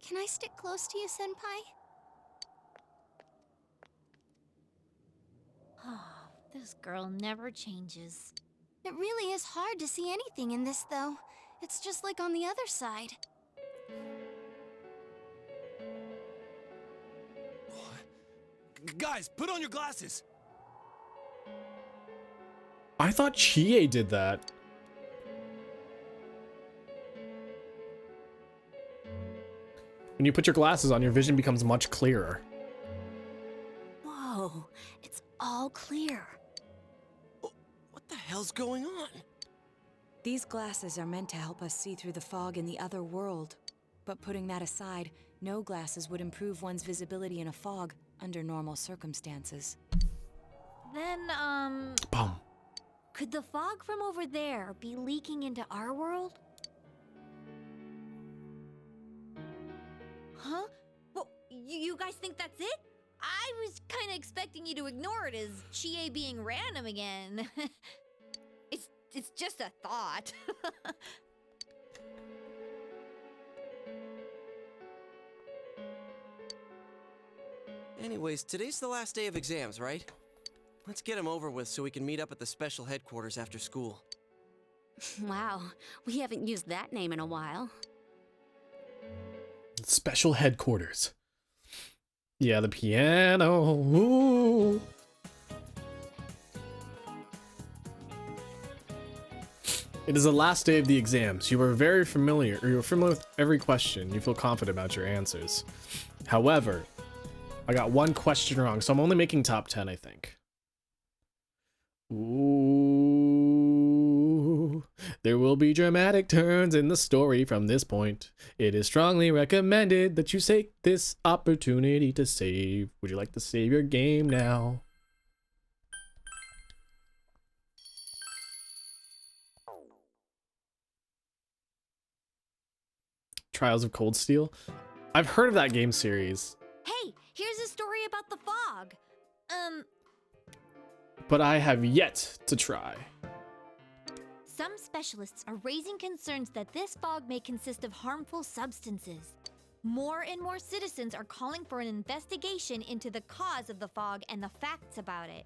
Can I stick close to you, Senpai?
Oh, this girl never changes.
It really is hard to see anything in this, though. It's just like on the other side.
Guys, put on your glasses.
I thought Chie did that. When you put your glasses on, your vision becomes much clearer.
Whoa, it's all clear.
What the hell's going on?
These glasses are meant to help us see through the fog in the other world. But putting that aside, no glasses would improve one's visibility in a fog under normal circumstances.
Then,
Boom.
could the fog from over there be leaking into our world? Huh? Well, you guys think that's it? I was kind of expecting you to ignore it as Chie being random again. It's just a thought.
Anyways, today's the last day of exams, right? Let's get them over with so we can meet up at the special headquarters after school.
Wow, we haven't used that name in a while.
Special headquarters. Yeah, the piano. Ooh. It is the last day of the exams. You are very familiar, or you're familiar with every question. You feel confident about your answers. However, I got one question wrong, so I'm only making top 10, I think. Ooh, there will be dramatic turns in the story from this point. It is strongly recommended that you take this opportunity to save. Would you like to save your game now? Trials of Cold Steel? I've heard of that game series.
Hey, here's a story about the fog.
But I have yet to try.
Some specialists are raising concerns that this fog may consist of harmful substances. More and more citizens are calling for an investigation into the cause of the fog and the facts about it.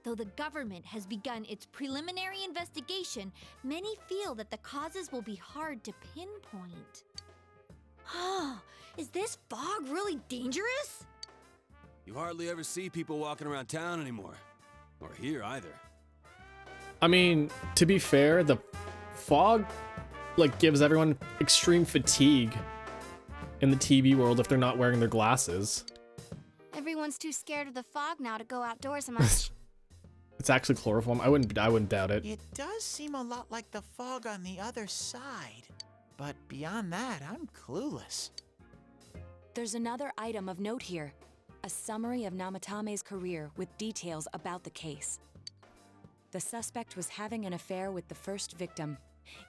Though the government has begun its preliminary investigation, many feel that the causes will be hard to pinpoint. Is this fog really dangerous?
You hardly ever see people walking around town anymore. Or here either.
I mean, to be fair, the fog like gives everyone extreme fatigue in the TV world if they're not wearing their glasses.
Everyone's too scared of the fog now to go outdoors much.
It's actually chloroform. I wouldn't doubt it.
It does seem a lot like the fog on the other side. But beyond that, I'm clueless.
There's another item of note here. A summary of Namatame's career with details about the case. The suspect was having an affair with the first victim.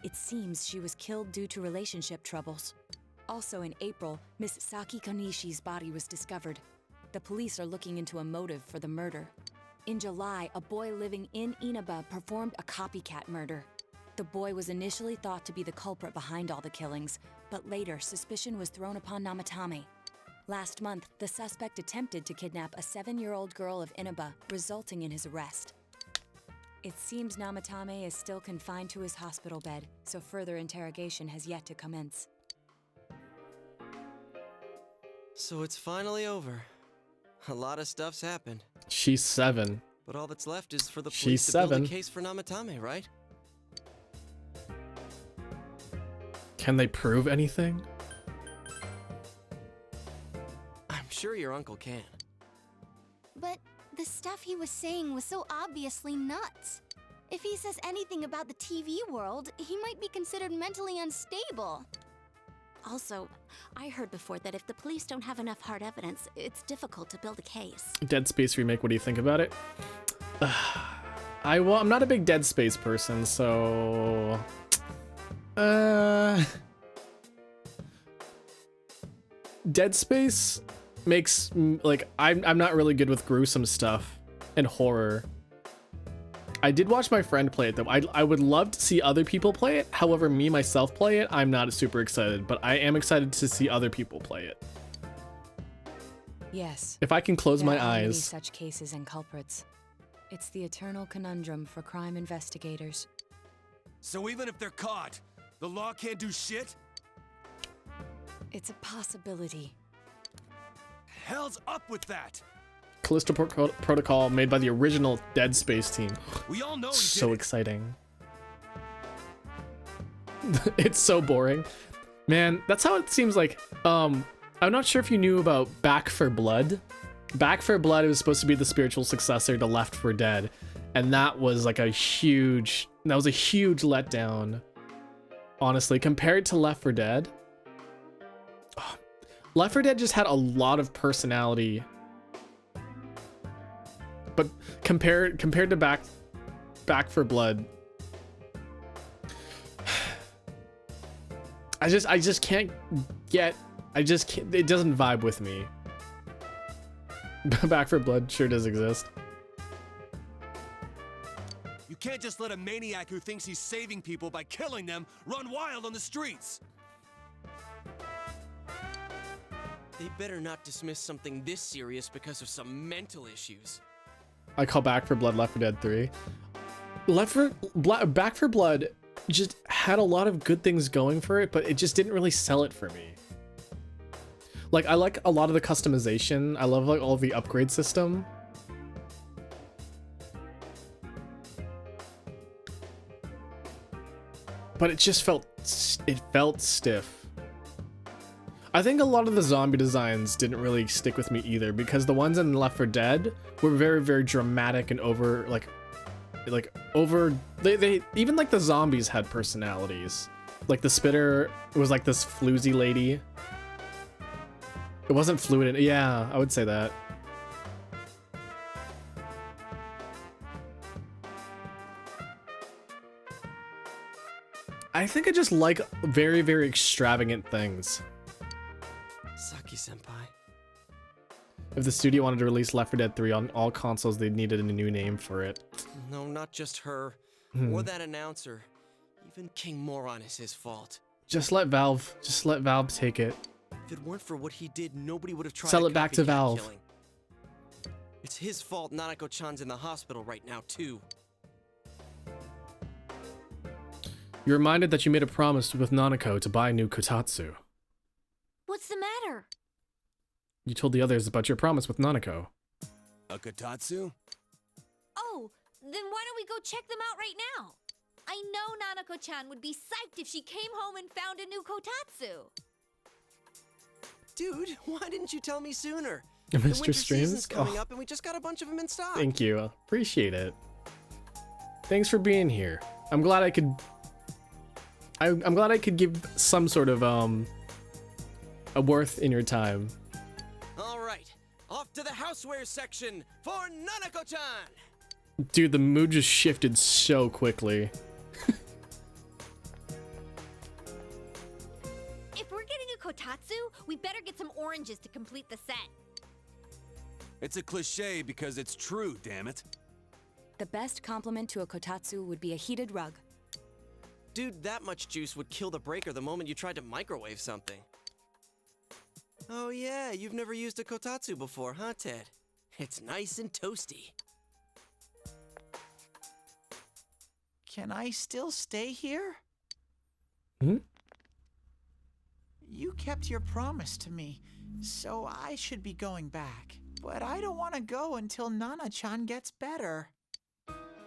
It seems she was killed due to relationship troubles. Also in April, Miss Saki Konishi's body was discovered. The police are looking into a motive for the murder. In July, a boy living in Inaba performed a copycat murder. The boy was initially thought to be the culprit behind all the killings, but later suspicion was thrown upon Namatame. Last month, the suspect attempted to kidnap a 7-year-old girl of Inaba, resulting in his arrest. It seems Namatame is still confined to his hospital bed, so further interrogation has yet to commence.
So it's finally over. A lot of stuff's happened.
She's 7.
But all that's left is for the
She's
police to build
7.
a case for Namatame, right?
Can they prove anything?
I'm sure your uncle can.
But the stuff he was saying was so obviously nuts. If he says anything about the TV world, he might be considered mentally unstable.
Also, I heard before that if the police don't have enough hard evidence, it's difficult to build a case.
Dead Space remake, what do you think about it? I'm not a big Dead Space person, so Dead Space makes like I'm not really good with gruesome stuff and horror. I did watch my friend play it though. I would love to see other people play it. However, me myself play it, I'm not super excited, but I am excited to see other people play it.
Yes.
If I can close my
there are many
eyes.
such cases and culprits. It's the eternal conundrum for crime investigators.
So even if they're caught, the law can't do shit?
It's a possibility.
Hell's up with that!
Callisto Protocol made by the original Dead Space team.
We all know he
So
did it.
exciting. It's so boring. Man, that's how it seems like. I'm not sure if you knew about Back 4 Blood. Back 4 Blood was supposed to be the spiritual successor to Left 4 Dead, and that was like a huge letdown. Honestly, compared to Left 4 Dead, Left 4 Dead just had a lot of personality. But compared to Back 4 Blood, I just can't get. It doesn't vibe with me. Back 4 Blood sure does exist.
You can't just let a maniac who thinks he's saving people by killing them run wild on the streets.
They better not dismiss something this serious because of some mental issues.
I call Back 4 Blood Left 4 Dead 3. Back 4 Blood just had a lot of good things going for it, but it just didn't really sell it for me. Like, I like a lot of the customization. I love like all of the upgrade system. But it just felt stiff. I think a lot of the zombie designs didn't really stick with me either, because the ones in Left 4 Dead were very, very dramatic and over, they even like the zombies had personalities. Like the spitter was like this floozy lady. It wasn't fluid. Yeah, I would say that. I think I just like very, very extravagant things.
Saki-senpai.
If the studio wanted to release Left 4 Dead 3 on all consoles, they needed a new name for it.
No, not just her. Or that announcer. Even King Moron is his fault.
Just let Valve take it.
If it weren't for what he did, nobody would have tried
Sell
a
it back to
copycat
Valve.
killing. It's his fault Nanako-chan's in the hospital right now, too.
You're reminded that you made a promise with Nanako to buy a new Kotatsu.
What's the matter?
You told the others about your promise with Nanako.
A Kotatsu?
Oh, Then why don't we go check them out right now? I know Nanako-chan would be psyched if she came home and found a new kotatsu.
Dude, why didn't you tell me sooner?
Mr.
The winter
Streams?
season's coming
Oh.
up and we just got a bunch of them in stock.
Thank you. Appreciate it. Thanks for being here. I'm glad I could... I'm glad I could give some sort of, a worth in your time.
All right, off to the houseware section for Nanako-chan!
Dude, the mood just shifted so quickly.
If we're getting a kotatsu, we better get some oranges to complete the set.
It's a cliche because it's true, damn it.
The best compliment to a kotatsu would be a heated rug.
Dude, that much juice would kill the breaker the moment you tried to microwave something. Oh yeah, you've never used a kotatsu before, huh, Ted? It's nice and toasty.
Can I still stay here?
Hmm?
You kept your promise to me, so I should be going back. But I don't want to go until Nana-chan gets better.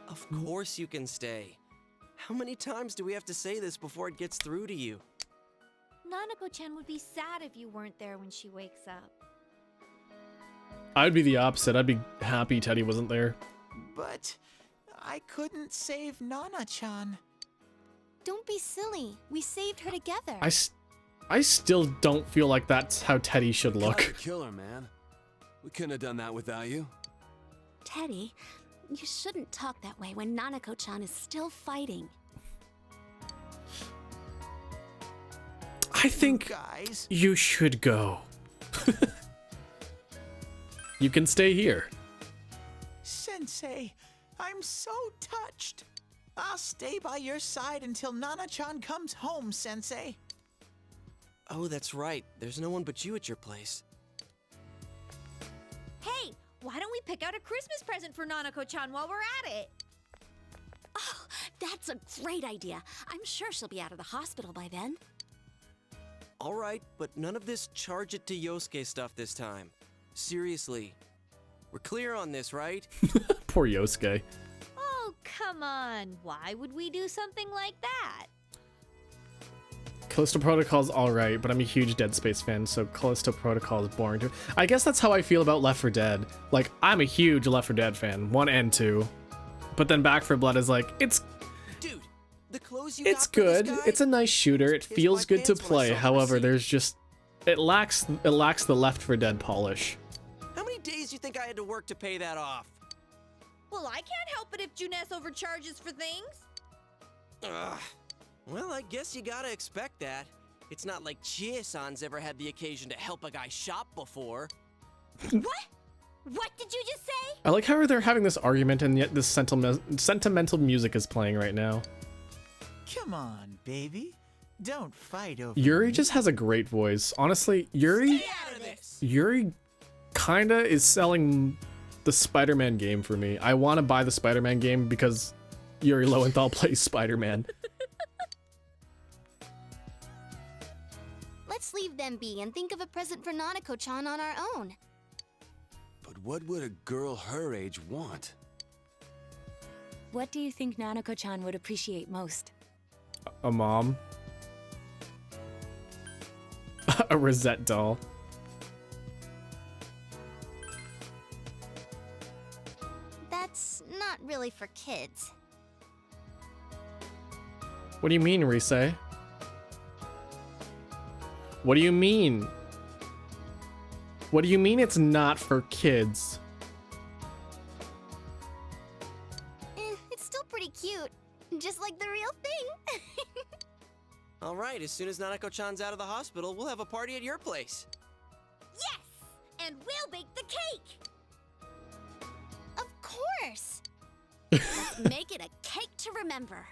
Of course you can stay. How many times do we have to say this before it gets through to you?
Nanako-chan would be sad if you weren't there when she wakes up.
I'd be the opposite. I'd be happy Teddy wasn't there.
But I couldn't save Nana-chan.
Don't be silly. We saved her together.
I still don't feel like that's how Teddy should
Gotta
look.
kill her, man. We couldn't have done that without you.
Teddy, you shouldn't talk that way when Nanako-chan is still fighting.
I think
Guys,
you should go. You can stay here.
Sensei, I'm so touched. I'll stay by your side until Nana-chan comes home, Sensei.
Oh, that's right. There's no one but you at your place.
Hey, why don't we pick out a Christmas present for Nanako-chan while we're at it?
Oh, that's a great idea. I'm sure she'll be out of the hospital by then.
All right, but none of this charge it to Yosuke stuff this time. Seriously. We're clear on this, right?
Poor Yosuke.
Oh, come on. Why would we do something like that?
Callisto Protocol's alright, but I'm a huge Dead Space fan, so Callisto Protocol is boring too. I guess that's how I feel about Left 4 Dead. Like, I'm a huge Left 4 Dead fan, 1 and 2. But then Back 4 Blood is like, it's
Dude, the clothes you
it's
got for this
good.
guy?
It's a nice shooter. It
Hits
feels
my
good to
pants when I
play.
saw the
However,
receipt.
there's just it lacks the Left 4 Dead polish.
How many days do you think I had to work to pay that off?
Well, I can't help it if Junes overcharges for things.
Ugh. Well, I guess you gotta expect that. It's not like Chie-san's ever had the occasion to help a guy shop before.
What? What did you just say?
I like how they're having this argument and yet this sentimental music is playing right now.
Come on, baby. Don't fight over
Yuri
me.
just has a great voice. Honestly, Yuri
Out of this!
kinda is selling the Spider-Man game for me. I want to buy the Spider-Man game because Yuri Lowenthal plays Spider-Man.
Let's leave them be and think of a present for Nanako-chan on our own.
But what would a girl her age want?
What do you think Nanako-chan would appreciate most?
A mom. A Rosette doll.
That's not really for kids.
What do you mean, Rise? What do you mean? What do you mean it's not for kids?
It's still pretty cute. Just like the real thing.
All right, as soon as Nanako-chan's out of the hospital, we'll have a party at your place.
Yes! And we'll bake the cake!
Of course.
Let's make it a cake to remember.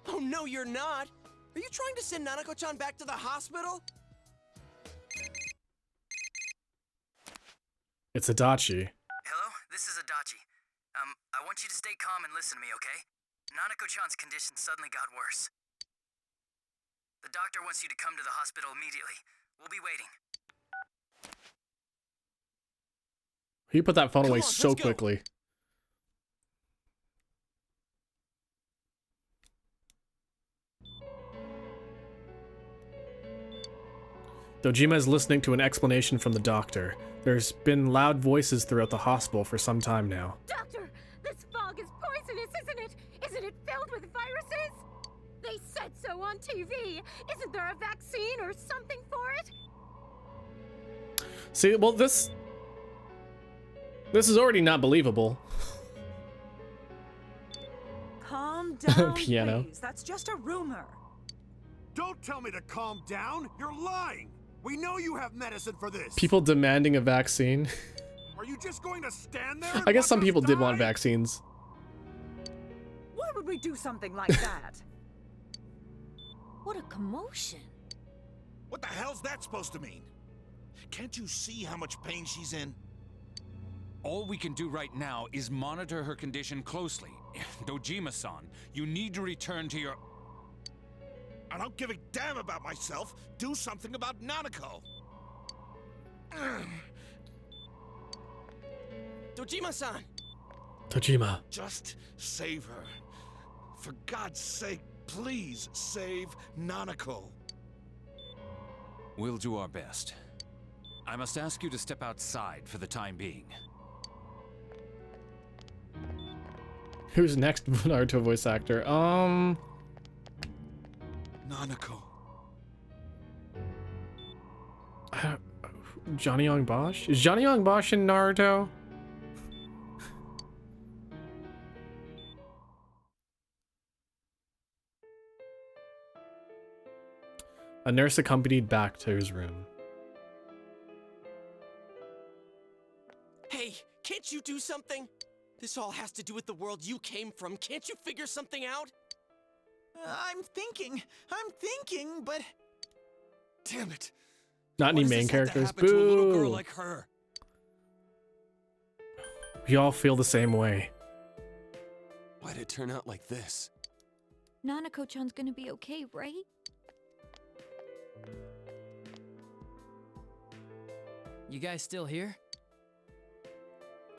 Oh, no, you're not. Are you trying to send Nanako-chan back to the hospital?
It's Adachi.
Hello, this is Adachi. I want you to stay calm and listen to me, okay? Nanako-chan's condition suddenly got worse. The doctor wants you to come to the hospital immediately. We'll be waiting.
He put that phone away
Come on,
so
let's go.
quickly. Dojima is listening to an explanation from the doctor. There's been loud voices throughout the hospital for some time now.
Doctor, this fog is poisonous, isn't it? Isn't it filled with viruses? They said so on TV. Isn't there a vaccine or something for it?
See, well, this is already not believable.
Calm down,
Piano.
please. That's just a rumor.
Don't tell me to calm down. You're lying. We know you have medicine for this.
People demanding a vaccine.
Are you just going to stand there?
I guess some
watch us
people did
die?
want vaccines.
Why would we do something like that?
What a commotion.
What the hell's that supposed to mean? Can't you see how much pain she's in?
All we can do right now is monitor her condition closely. Dojima-san, you need to return to your...
I don't give a damn about myself. Do something about Nanako.
Dojima-san!
Dojima.
Just save her. For God's sake, please save Nanako.
We'll do our best. I must ask you to step outside for the time being.
Who's next Naruto voice actor?
Nanako.
Johnny Young Bosch? Is Johnny Young Bosch in Naruto? A nurse accompanied back to his room.
Hey, can't you do something? This all has to do with the world you came from. Can't you figure something out?
I'm thinking, but...
Damn it.
Not any
Why does
main
this have to
characters.
happen to a little girl
Boo!
like her?
We all feel the same way.
Why'd it turn out like this?
Nanako-chan's gonna be okay, right?
You guys still here?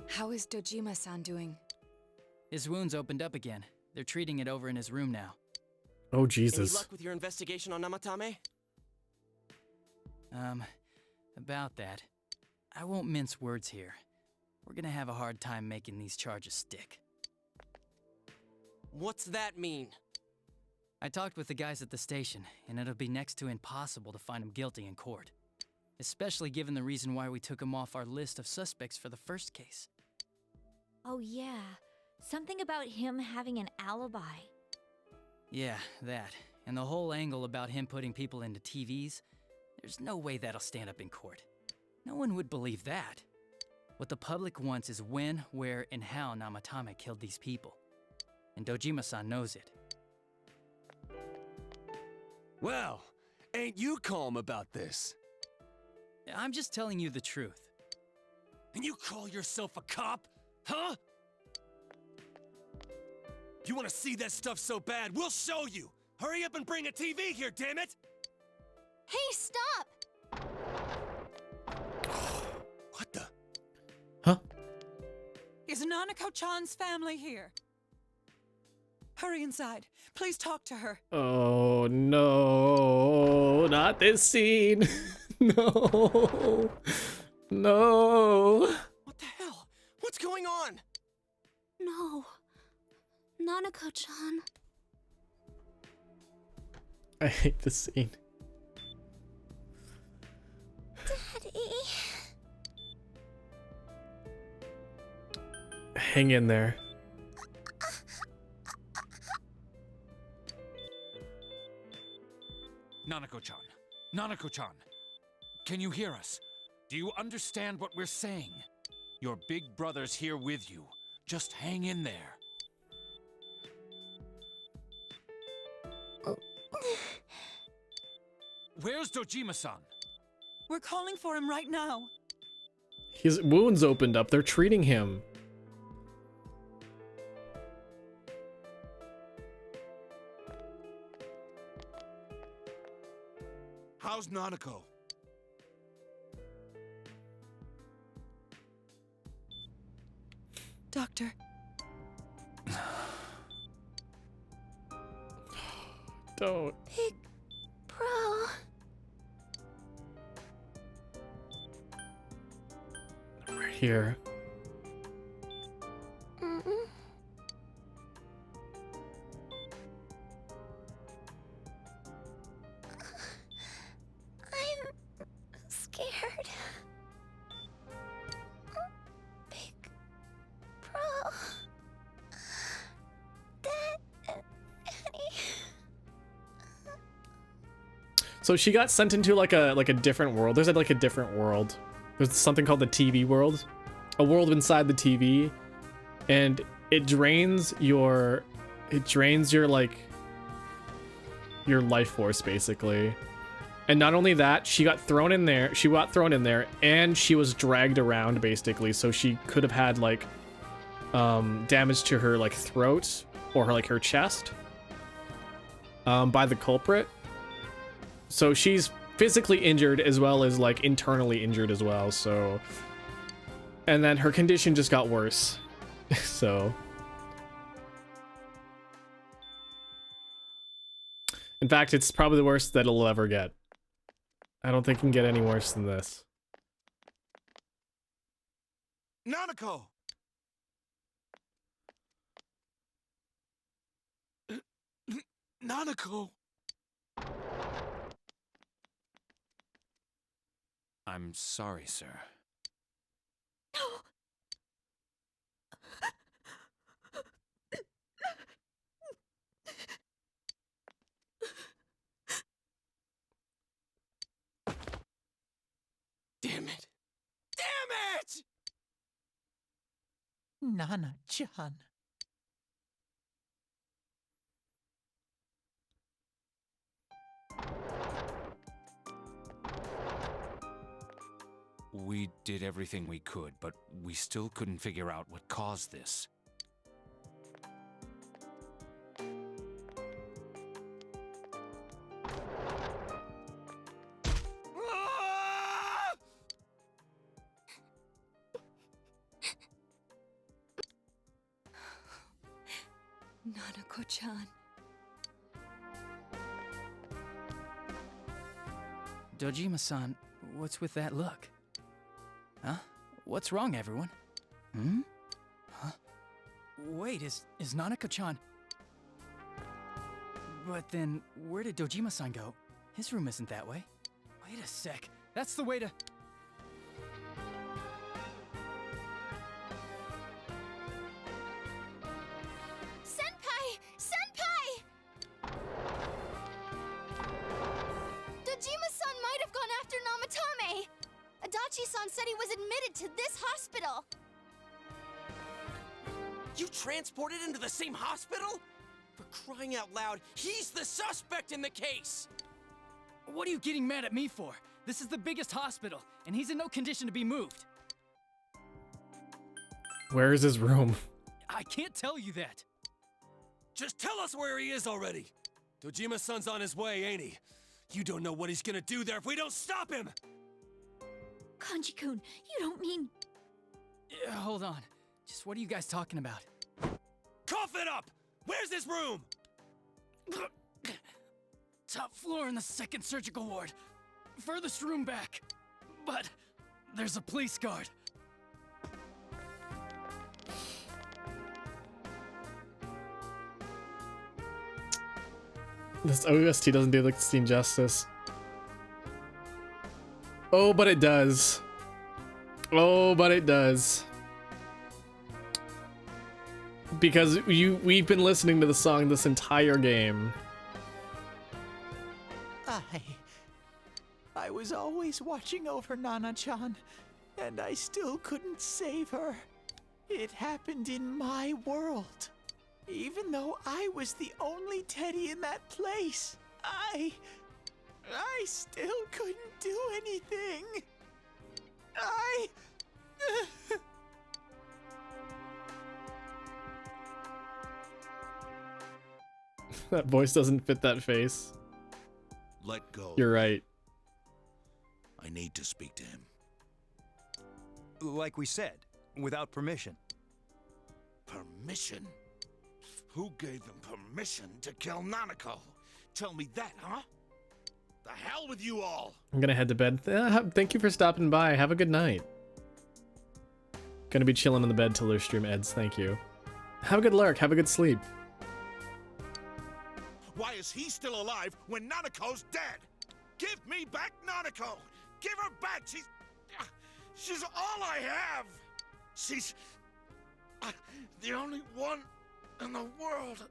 How is Dojima-san doing?
His wounds opened up again. They're treating it over in his room now.
Oh, Jesus.
Any luck with your investigation on Namatame?
About that. I won't mince words here. We're gonna have a hard time making these charges stick.
What's that mean?
I talked with the guys at the station, and it'll be next to impossible to find him guilty in court. Especially given the reason why we took him off our list of suspects for the first case.
Oh yeah, something about him having an alibi.
Yeah, that. And the whole angle about him putting people into TVs. There's no way that'll stand up in court. No one would believe that. What the public wants is when, where, and how Namatame killed these people. And Dojima-san knows it.
Well, ain't you calm about this?
I'm just telling you the truth.
And you call yourself a cop? Huh? You want to see that stuff so bad? We'll show you! Hurry up and bring a TV here, damn it!
Hey, stop!
What the?
Huh?
Is Nanako-chan's family here? Hurry inside. Please talk to her.
Oh no, not this scene. No. No.
What the hell? What's going on?
No. Nanako-chan.
I hate this scene.
Daddy.
Hang in there.
Nanako-chan. Nanako-chan. Can you hear us? Do you understand what we're saying? Your big brother's here with you. Just hang in there. Where's Dojima-san?
We're calling for him right now.
His wounds opened up. They're treating him.
How's Nanako?
Doctor.
Don't.
Big bro.
here.
I'm scared. Big Bro. Dad and Annie.
So she got sent into like a different world. There's like a different world. There's something called the TV world, a world inside the TV, and it drains your like your life force basically. And not only that, she got thrown in there. She got thrown in there, and she was dragged around basically. So she could have had like damage to her like throat or her chest by the culprit. So she's physically injured as well as like internally injured as well. So, and then her condition just got worse. So, in fact, it's probably the worst that it'll ever get. I don't think it can get any worse than this.
Nanako! Nanako!
I'm sorry, sir.
Damn it! Damn it!
Nana-chan.
We did everything we could, but we still couldn't figure out what caused this.
Nanako-chan.
Dojima-san, what's with that look? Huh? What's wrong, everyone? Hmm? Huh? Wait, is Nanako-chan... But then, where did Dojima-san go? His room isn't that way. Wait a sec. That's the way to...
Senpai! Senpai! Dojima-san might have gone after Namatame! Adachi-san said he was admitted to this hospital!
You transported him to the same hospital? For crying out loud, he's the suspect in the case!
What are you getting mad at me for? This is the biggest hospital, and he's in no condition to be moved.
Where is his room?
I can't tell you that.
Just tell us where he is already! Dojima-san's on his way, ain't he? You don't know what he's gonna do there if we don't stop him!
Kanji-kun, you don't mean...
Hold on. Just what are you guys talking about?
Cough it up! Where's his room?
Top floor in the second surgical ward. Furthest room back. But there's a police guard.
This OST doesn't do the scene justice. Oh, but it does. Oh, but it does. Because we've been listening to the song this entire game.
I was always watching over Nana-chan, and I still couldn't save her. It happened in my world. Even though I was the only Teddy in that place, I still couldn't do anything.
That voice doesn't fit that face.
Let go.
You're right.
I need to speak to him.
Like we said, without permission.
Permission? Who gave them permission to kill Nanako? Tell me that, huh? The hell with you all!
I'm gonna head to bed. Thank you for stopping by. Have a good night. Gonna be chilling in the bed till their stream ends. Thank you. Have a good lurk. Have a good sleep.
Why is he still alive when Nanako's dead? Give me back Nanako! Give her back! She's all I have! She's the only one in the world.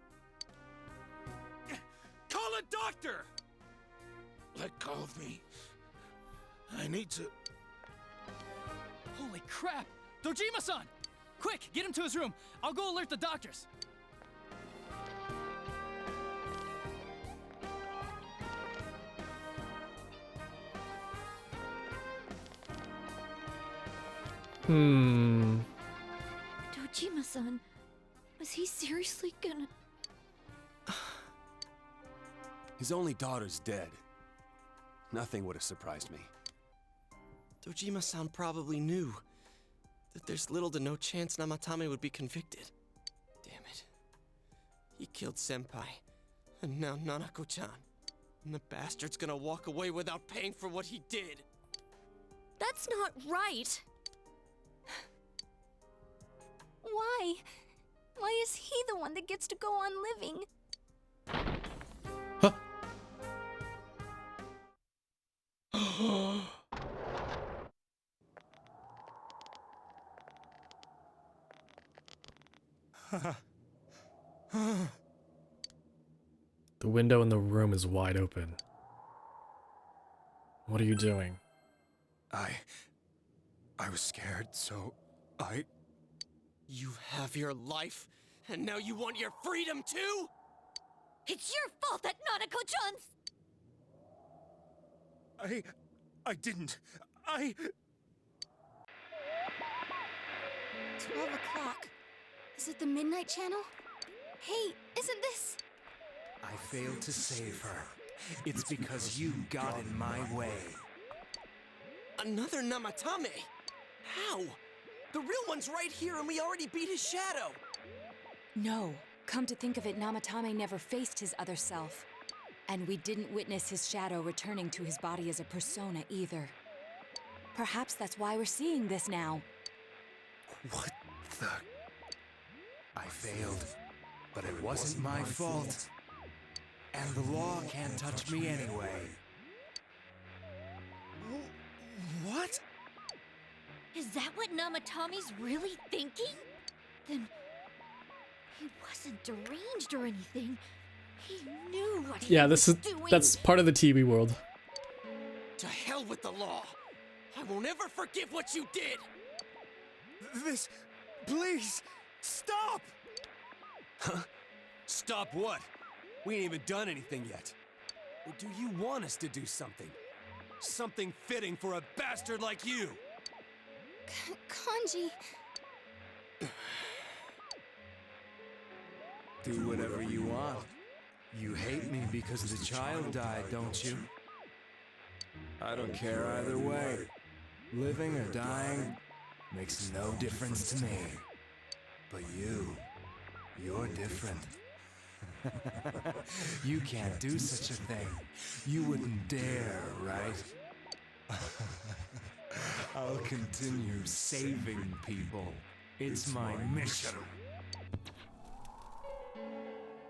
Call a doctor!
Let go of me. I need to...
Holy crap! Dojima-san! Quick, get him to his room. I'll go alert the doctors.
Dojima-san, was he seriously gonna...
His only daughter's dead. Nothing would have surprised me.
Dojima-san probably knew that there's little to no chance Namatame would be convicted. Damn it. He killed Senpai, and now Nanako-chan. And the bastard's gonna walk away without paying for what he did.
That's not right.
Why? Why is he the one that gets to go on living?
The window in the room is wide open. What are you doing?
I was scared, so I...
You have your life, and now you want your freedom too?
It's your fault that Nanako-chan's...
I didn't.
12 o'clock. Is it the Midnight Channel? Hey, isn't this...
I failed to save her. It's because you got in my way.
Another Namatame? How? The real one's right here and we already beat his shadow!
No. Come to think of it, Namatame never faced his other self. And we didn't witness his shadow returning to his body as a persona either. Perhaps that's why we're seeing this now.
What the... I failed, but it wasn't my fault. And the law can't touch me anyway.
What?
Is that what Namatame's really thinking? Then... he wasn't deranged or anything. He knew what he was doing.
That's part of the TV world.
To hell with the law! I won't ever forgive what you did!
This... Please! Stop!
Huh? Stop what? We ain't even done anything yet. Or do you want us to do something? Something fitting for a bastard like you!
Kanji...
Do whatever you want. You hate me because the child died, don't you? I don't care either way. Living or dying makes no difference to me. But you're different. You can't do such a thing. You wouldn't dare, right? I'll continue saving people. It's my mission.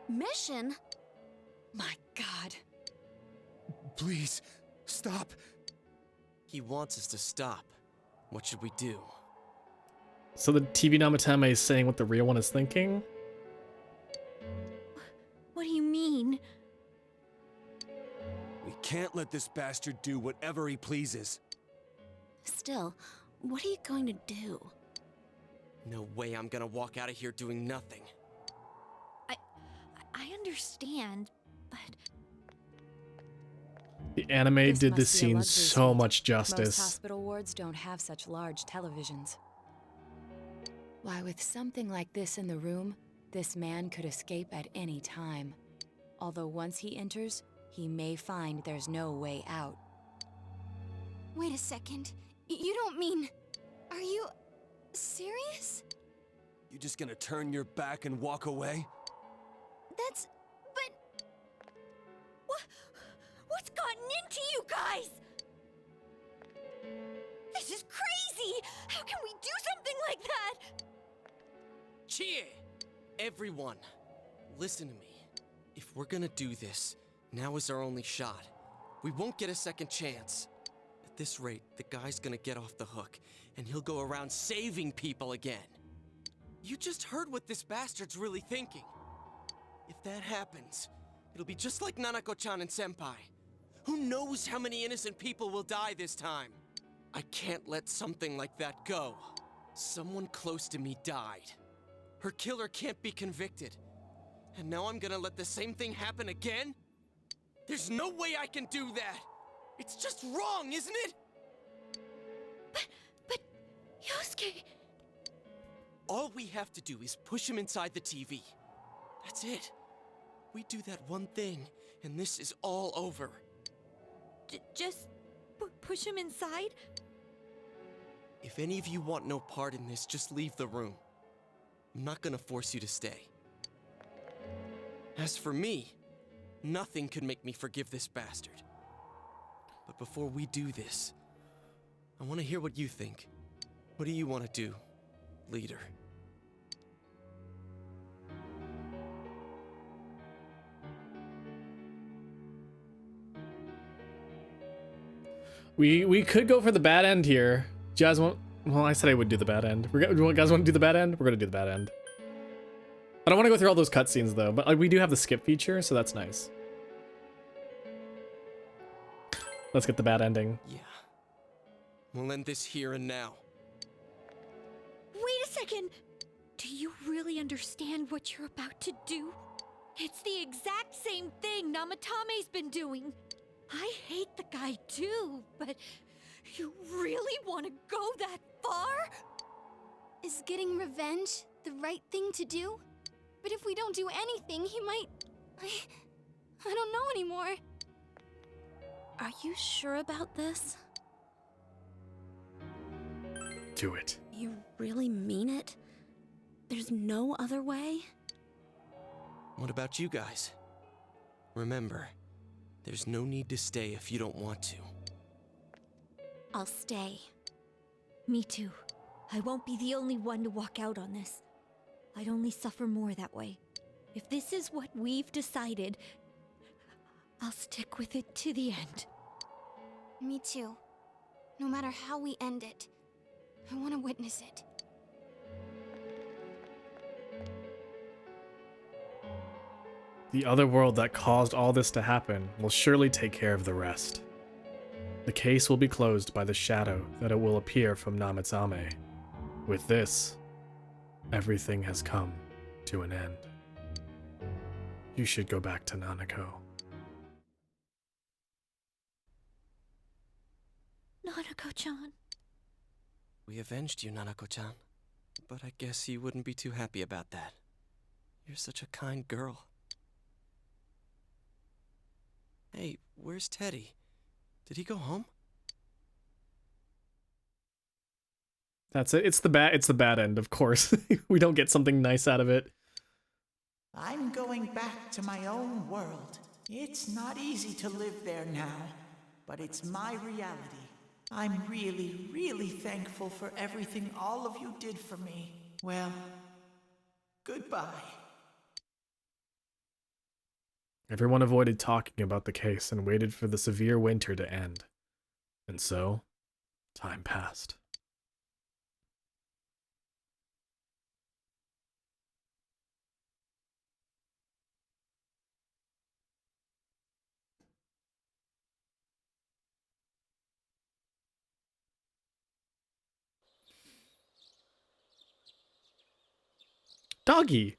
Mission?
My God.
Please, stop.
He wants us to stop. What should we do?
So the TV Namatame is saying what the real one is thinking?
What do you mean?
We can't let this bastard do whatever he pleases.
Still, what are you going to do?
No way I'm gonna walk out of here doing nothing.
I understand, but...
The anime did this scene so much
Most
justice.
hospital wards don't have such large televisions. Why, with something like this in the room, this man could escape at any time. Although once he enters, he may find there's no way out.
Wait a second. You don't mean... Are you... serious?
You just gonna turn your back and walk away?
But...
What's gotten into you guys? This is crazy! How can we do something like that?
Chie! Everyone, listen to me. If we're gonna do this, now is our only shot. We won't get a second chance. At this rate, the guy's gonna get off the hook, and he'll go around saving people again. You just heard what this bastard's really thinking. If that happens, it'll be just like Nanako-chan and Senpai. Who knows how many innocent people will die this time? I can't let something like that go. Someone close to me died. Her killer can't be convicted. And now I'm gonna let the same thing happen again? There's no way I can do that! It's just wrong, isn't it?
But Yosuke...
All we have to do is push him inside the TV. That's it. We do that one thing, and this is all over.
Just push him inside?
If any of you want no part in this, just leave the room. I'm not gonna force you to stay. As for me, nothing could make me forgive this bastard. But before we do this, I want to hear what you think. What do you want to do, leader?
We could go for the bad end here. Do you guys want... Well, I said I would do the bad end. Do you guys want to do the bad end? We're going to do the bad end. I don't want to go through all those cutscenes, though. But like, we do have the skip feature, so that's nice. Let's get the bad ending.
Yeah. We'll end this here and now.
Wait a second! Do you really understand what you're about to do? It's the exact same thing Namatame's been doing. I hate the guy too, but you really want to go that far?
Is getting revenge the right thing to do? But if we don't do anything, he might... I don't know anymore.
Are you sure about this?
Do it.
You really mean it? There's no other way?
What about you guys? Remember, there's no need to stay if you don't want to.
I'll stay.
Me too. I won't be the only one to walk out on this. I'd only suffer more that way. If this is what we've decided, I'll stick with it to the end.
Me too. No matter how we end it, I want to witness it.
The other world that caused all this to happen will surely take care of the rest. The case will be closed by the shadow that it will appear from Namatame. With this, everything has come to an end. You should go back to Nanako.
Nanako-chan.
We avenged you, Nanako-chan. But I guess you wouldn't be too happy about that. You're such a kind girl. Hey, where's Teddy? Did he go home?
That's it. It's the bad end, of course. We don't get something nice out of it.
I'm going back to my own world. It's not easy to live there now, but it's my reality. I'm really, really thankful for everything all of you did for me. Well, goodbye.
Everyone avoided talking about the case and waited for the severe winter to end. And so, time passed. Doggy!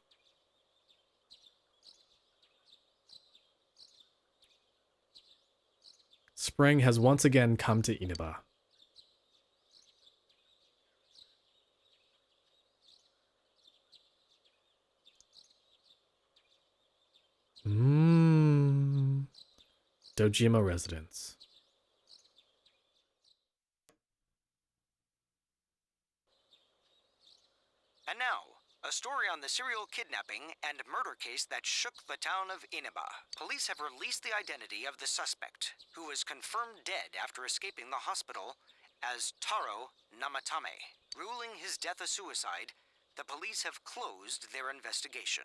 Spring has once again come to Inaba. Dojima residence.
And now, a story on the serial kidnapping and murder case that shook the town of Inaba. Police have released the identity of the suspect, who was confirmed dead after escaping the hospital as Taro Namatame. Ruling his death a suicide, the police have closed their investigation.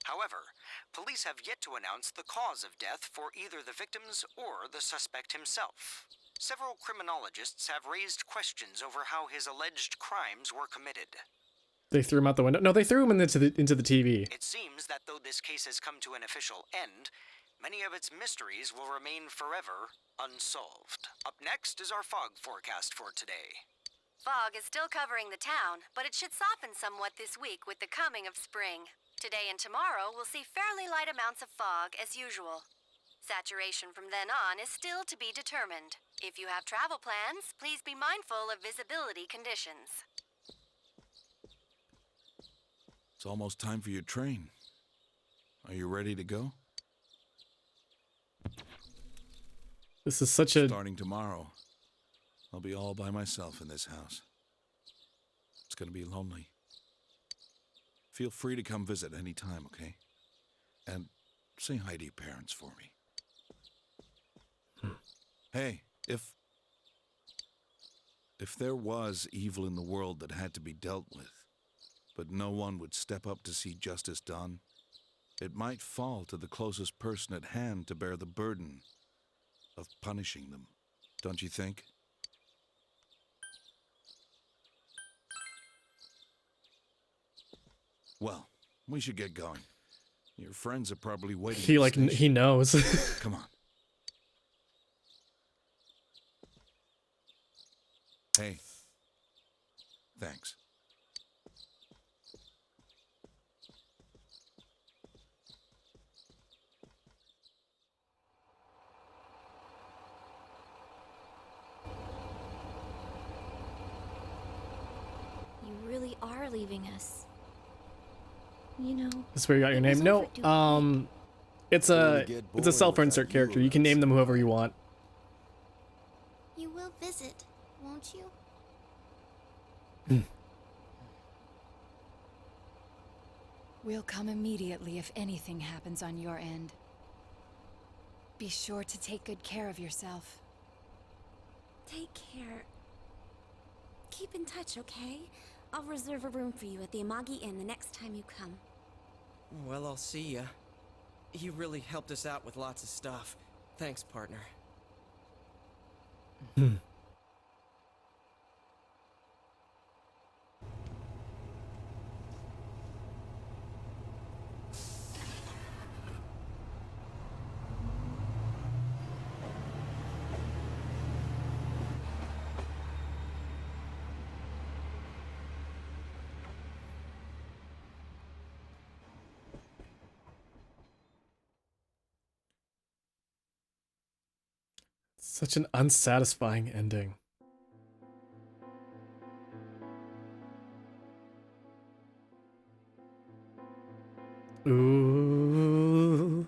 However, police have yet to announce the cause of death for either the victims or the suspect himself. Several criminologists have raised questions over how his alleged crimes were committed.
They threw him out the window. No, they threw him into the TV.
It seems that though this case has come to an official end, many of its mysteries will remain forever unsolved. Up next is our fog forecast for today.
Fog is still covering the town, but it should soften somewhat this week with the coming of spring. Today and tomorrow we'll see fairly light amounts of fog as usual. Saturation from then on is still to be determined. If you have travel plans, please be mindful of visibility conditions.
It's almost time for your train. Are you ready to go?
This is such a...
Starting tomorrow, I'll be all by myself in this house. It's gonna be lonely. Feel free to come visit any time, okay? And say hi to your parents for me. Hey, if there was evil in the world that had to be dealt with, but no one would step up to see justice done, it might fall to the closest person at hand to bear the burden of punishing them, don't you think? Well, we should get going. Your friends are probably waiting.
He knows.
Come on. Hey. Thanks.
You really are leaving us. You know.
This is where you got your name. No, it's a self-insert character. You can name them whoever you want.
You will visit, won't you?
We'll come immediately if anything happens on your end. Be sure to take good care of yourself.
Take care. Keep in touch, okay? I'll reserve a room for you at the Amagi Inn the next time you come.
Well, I'll see ya. You really helped us out with lots of stuff. Thanks, partner.
Such an unsatisfying ending. Ooh.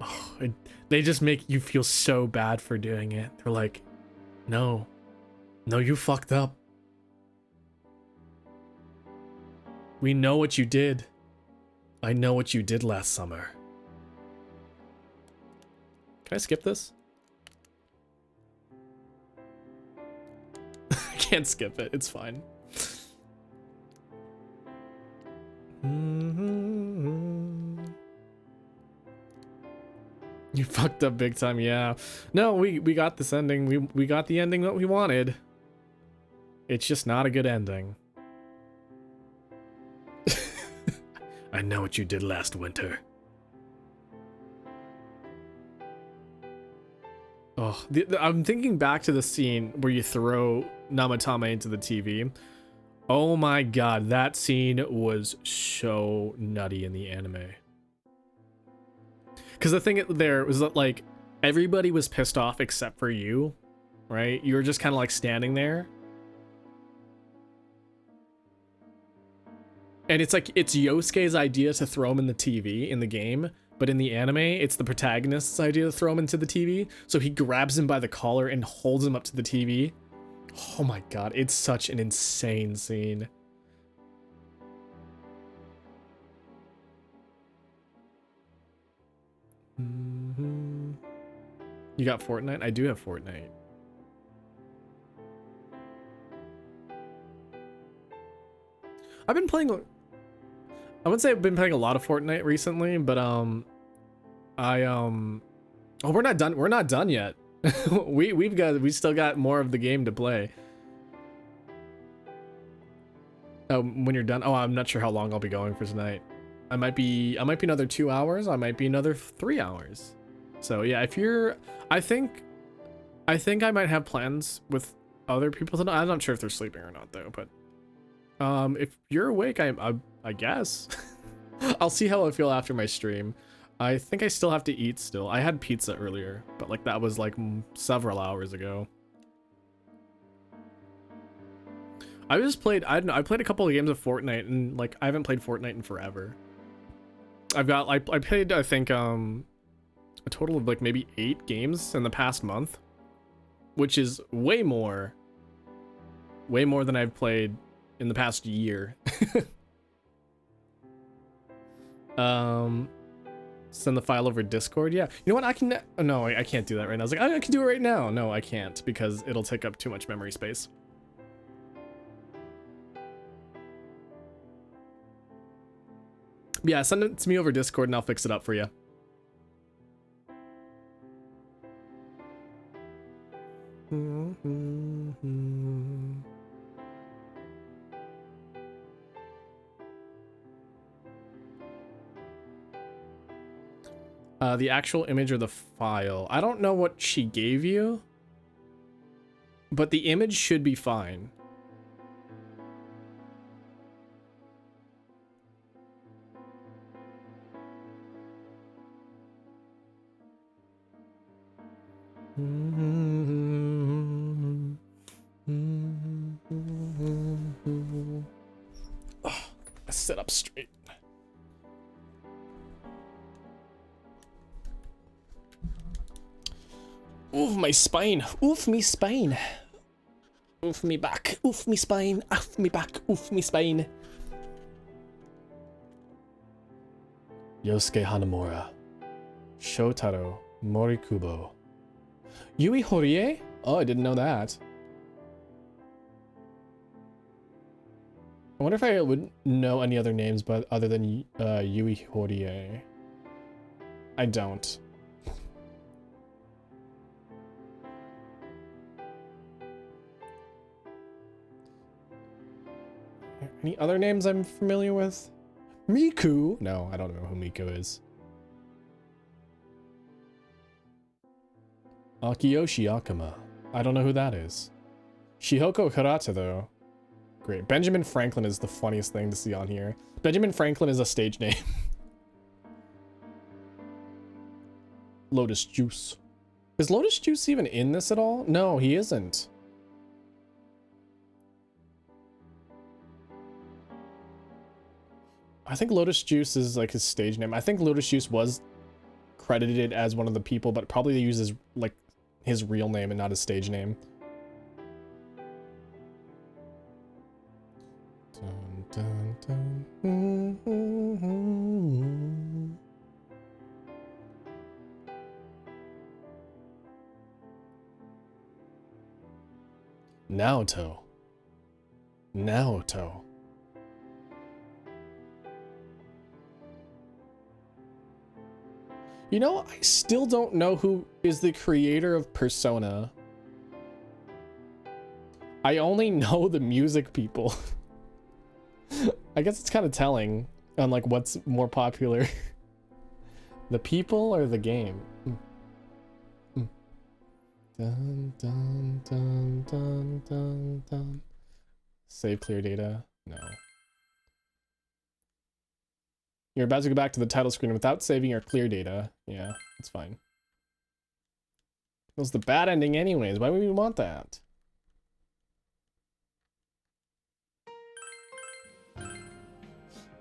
Oh, they just make you feel so bad for doing it. They're like, no, you fucked up. We know what you did. I know what you did last summer. Can I skip this? I can't skip it. It's fine. You fucked up big time, yeah. No, we got this ending. We got the ending that we wanted. It's just not a good ending. I know what you did last winter. Oh, I'm thinking back to the scene where you throw Namatame into the TV. Oh my god, that scene was so nutty in the anime. Because the thing there was that, like, everybody was pissed off except for you, right? You were just kind of like standing there. And it's like, it's Yosuke's idea to throw him in the TV in the game. But in the anime, it's the protagonist's idea to throw him into the TV. So he grabs him by the collar and holds him up to the TV. Oh my god, it's such an insane scene. You got Fortnite? I do have Fortnite. I've been playing. I wouldn't say I've been playing a lot of Fortnite recently, but oh, we're not done. We're not done yet. we still got more of the game to play. When you're done, oh, I'm not sure how long I'll be going for tonight. I might be another 2 hours. I might be another 3 hours. So yeah, if you're, I think I might have plans with other people tonight. I'm not sure if they're sleeping or not though, but if you're awake, I guess. I'll see how I feel after my stream. I think I still have to eat still. I had pizza earlier, but like that was like several hours ago. I just played, I don't know, I played a couple of games of Fortnite and like I haven't played Fortnite in forever. I played I think a total of like maybe 8 games in the past month, which is way more than I've played in the past year. Send the file over Discord. Yeah, you know what, I can, no, I can't do that right now. I was like, I can do it right now. No, I can't, because it'll take up too much memory space. Yeah, send it to me over Discord and I'll fix it up for you. The actual image or the file. I don't know what she gave you, but the image should be fine. Oh, sit up straight. Oof, my spine. Oof, me spine. Oof, me back. Oof, me spine. Oof, me back. Oof, me spine. Yosuke Hanamura. Shotaro Morikubo. Yui Horie? Oh, I didn't know that. I wonder if I would know any other names but other than Yui Horie. I don't. Any other names I'm familiar with? Miku? No, I don't know who Miku is. Akiyoshi Akama. I don't know who that is. Shihoko Karata, though. Great. Benjamin Franklin is the funniest thing to see on here. Benjamin Franklin is a stage name. Lotus Juice. Is Lotus Juice even in this at all? No, he isn't. I think Lotus Juice is like his stage name. I think Lotus Juice was credited as one of the people, but probably uses like his real name and not his stage name. Dun, dun, dun. Naoto. Naoto. You know, I still don't know who is the creator of Persona. I only know the music people. I guess it's kind of telling on like what's more popular. The people or the game? Dun, dun, dun, dun, dun, dun. Save clear data? No. You're about to go back to the title screen without saving your clear data. Yeah, it's fine. It was the bad ending anyways. Why would we want that?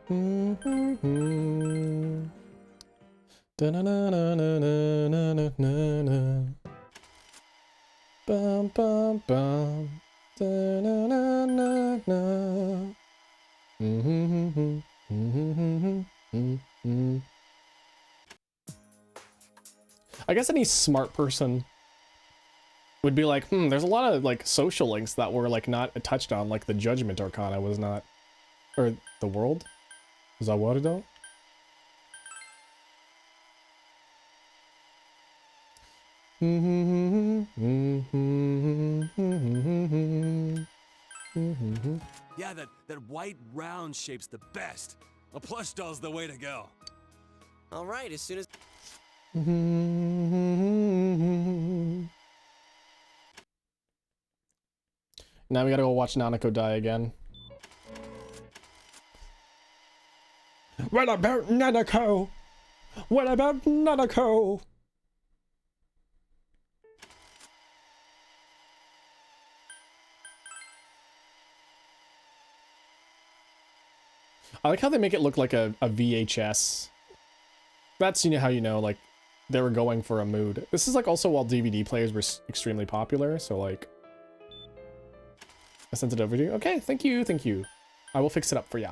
Bum bum bum. I guess any smart person would be like, there's a lot of like social links that were like not touched on, like the Judgment Arcana was not. Or the world? Zawardo?
Yeah, that white round shape's the best. A plush doll's the way to go.
All right, as soon as...
Now we gotta go watch Nanako die again. What about Nanako? What about Nanako? I like how they make it look like a VHS. That's, you know, how you know, like, they were going for a mood. This is, like, also while DVD players were extremely popular, so, like... I sent it over to you. Okay, thank you, thank you. I will fix it up for ya.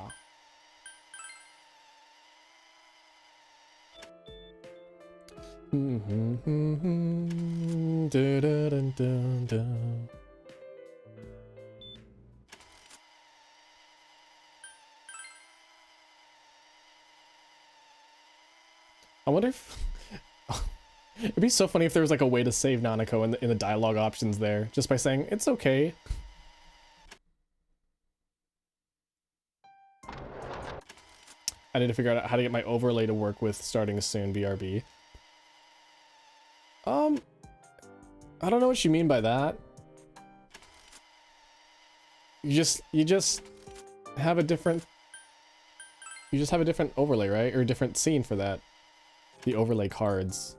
I wonder if... It'd be so funny if there was like a way to save Nanako in the dialogue options there, just by saying, it's okay. I need to figure out how to get my overlay to work with starting soon, BRB. I don't know what you mean by that. You just have a different... You just have a different overlay, right? Or a different scene for that. The overlay cards.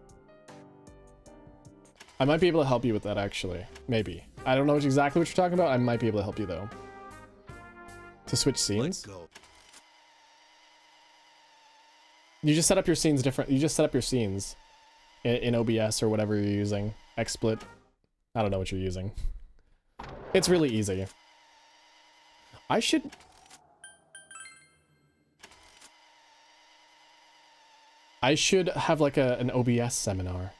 I might be able to help you with that, actually. Maybe. I don't know exactly what you're talking about. I might be able to help you, though. To switch scenes? You just set up your scenes different. You just set up your scenes in OBS or whatever you're using. XSplit. I don't know what you're using. It's really easy. I should... have like an OBS seminar.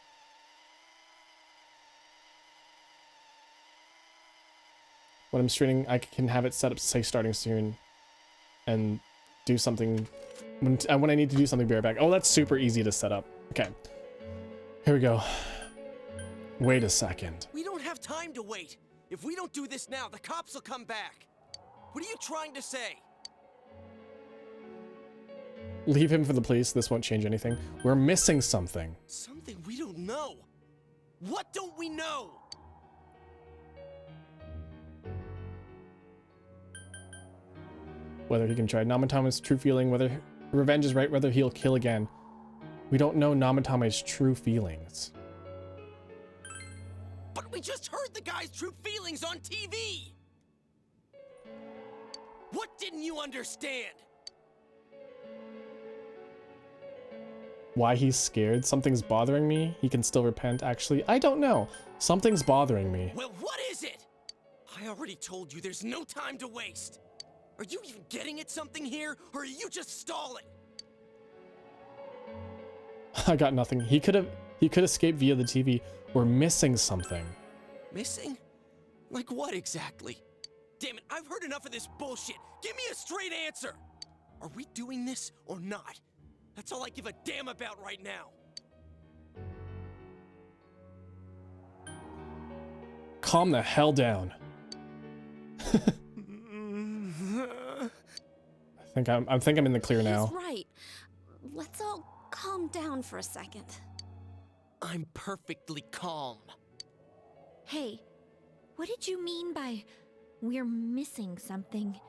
When I'm streaming, I can have it set up to say starting soon and do something when I need to do something, be right back. Oh, that's super easy to set up. Okay. Here we go. Wait a second.
We don't have time to wait. If we don't do this now, the cops will come back. What are you trying to say?
Leave him for the police. This won't change anything. We're missing something.
Something we don't know. What don't we know?
Whether he can try Namatama's true feeling, whether revenge is right, whether he'll kill again. We don't know Namatama's true feelings.
But we just heard the guy's true feelings on TV! What didn't you understand?
Why he's scared? Something's bothering me? He can still repent, actually? I don't know. Something's bothering me.
Well, what is it? I already told you there's no time to waste. Are you even getting at something here, or are you just stalling?
I got nothing. He could escape via the TV. We're missing something.
Missing? Like what exactly? Damn it, I've heard enough of this bullshit. Give me a straight answer. Are we doing this or not? That's all I give a damn about right now.
Calm the hell down. I think I'm in the clear now.
He's right. Let's all calm down for a second.
I'm perfectly calm.
Hey, what did you mean by we're missing something?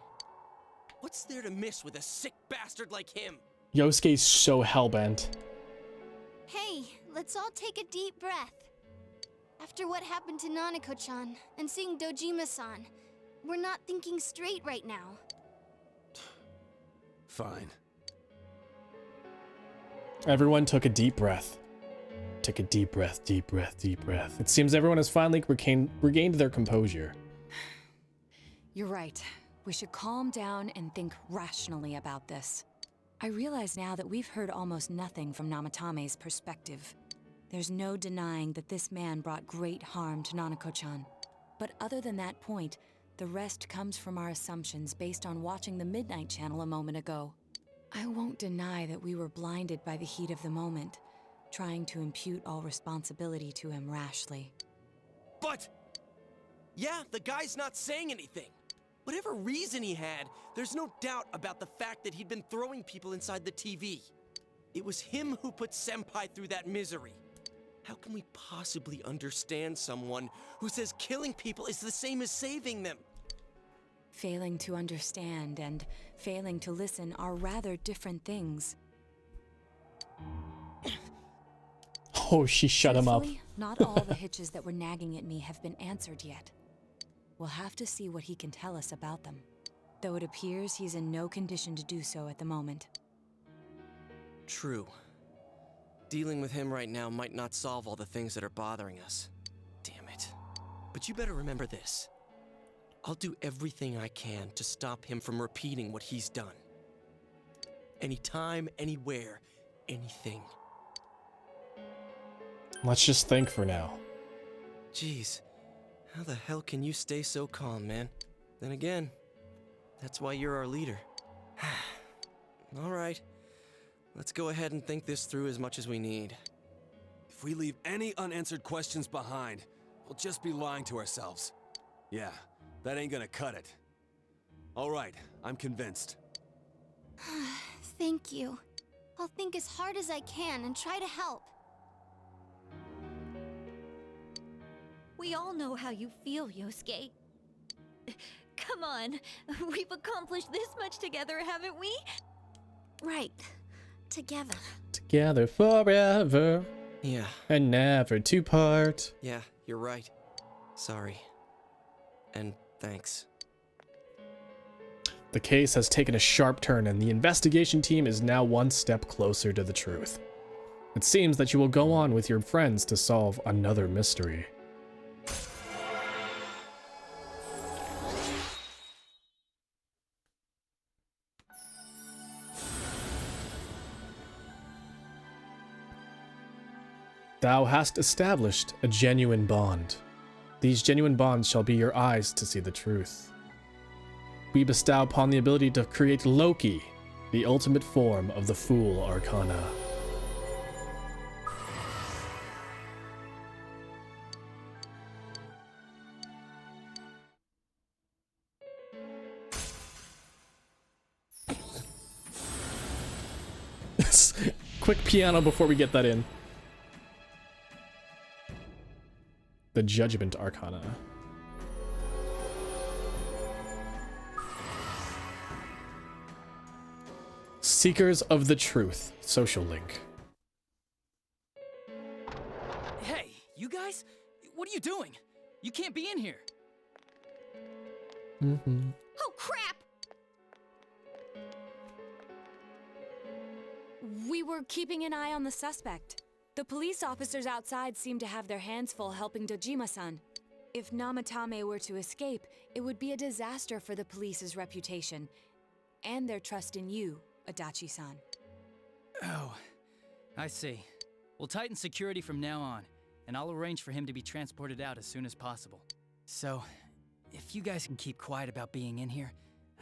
What's there to miss with a sick bastard like him?
Yosuke's so hellbent.
Hey, let's all take a deep breath. After what happened to Nanako-chan and seeing Dojima-san, we're not thinking straight right now.
Fine.
Everyone took a deep breath. Took a deep breath, deep breath, deep breath. It seems everyone has finally regained their composure.
You're right. We should calm down and think rationally about this. I realize now that we've heard almost nothing from Namatame's perspective. There's no denying that this man brought great harm to Nanako-chan. But other than that point, The rest comes from our assumptions based on watching the Midnight Channel a moment ago. I won't deny that we were blinded by the heat of the moment, trying to impute all responsibility to him rashly.
But... yeah, the guy's not saying anything. Whatever reason he had, there's no doubt about the fact that he'd been throwing people inside the TV. It was him who put Senpai through that misery. How can we possibly understand someone who says killing people is the same as saving them?
Failing to understand and failing to listen are rather different things.
Oh, she shut him up.
Truthfully, not all the hitches that were nagging at me have been answered yet. We'll have to see what he can tell us about them, though it appears he's in no condition to do so at the moment.
True. Dealing with him right now might not solve all the things that are bothering us. Damn it. But you better remember this. I'll do everything I can to stop him from repeating what he's done. Anytime, anywhere, anything.
Let's just think for now.
Jeez, how the hell can you stay so calm, man? Then again, that's why you're our leader. All right, let's go ahead and think this through as much as we need.
If we leave any unanswered questions behind, we'll just be lying to ourselves. Yeah, that ain't gonna cut it. All right, I'm convinced.
Thank you. I'll think as hard as I can and try to help.
We all know how you feel, Yosuke. Come on, we've accomplished this much together, haven't we?
Right. Together.
Together forever.
Yeah.
And never to part.
Yeah, you're right. Sorry. And thanks.
The case has taken a sharp turn and the investigation team is now one step closer to the truth. It seems that you will go on with your friends to solve another mystery. Thou hast established a genuine bond. These genuine bonds shall be your eyes to see the truth. We bestow upon the ability to create Loki, the ultimate form of the Fool Arcana. Quick piano before we get that in. The Judgment Arcana. Seekers of the Truth. Social link.
Hey, you guys? What are you doing? You can't be in here.
Oh, crap!
We were keeping an eye on the suspect. The police officers outside seem to have their hands full helping Dojima-san. If Namatame were to escape, it would be a disaster for the police's reputation and their trust in you, Adachi-san.
Oh, I see. We'll tighten security from now on, and I'll arrange for him to be transported out as soon as possible. So, if you guys can keep quiet about being in here,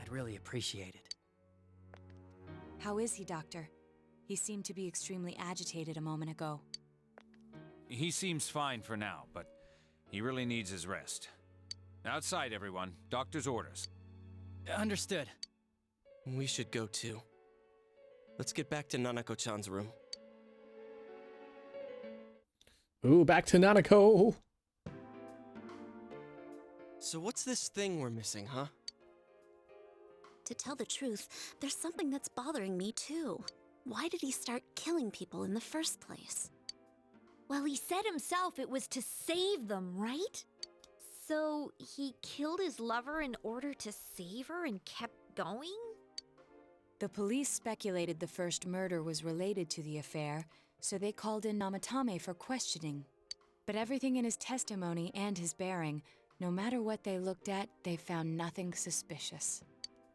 I'd really appreciate it.
How is he, Doctor? He seemed to be extremely agitated a moment ago.
He seems fine for now, but he really needs his rest. Outside, everyone. Doctor's orders.
Understood.
We should go too. Let's get back to Nanako-chan's room.
Ooh, back to Nanako!
So what's this thing we're missing, huh?
To tell the truth, there's something that's bothering me too. Why did he start killing people in the first place?
Well, he said himself it was to save them, right? So he killed his lover in order to save her and kept going?
The police speculated the first murder was related to the affair, so they called in Namatame for questioning. But everything in his testimony and his bearing, no matter what they looked at, they found nothing suspicious.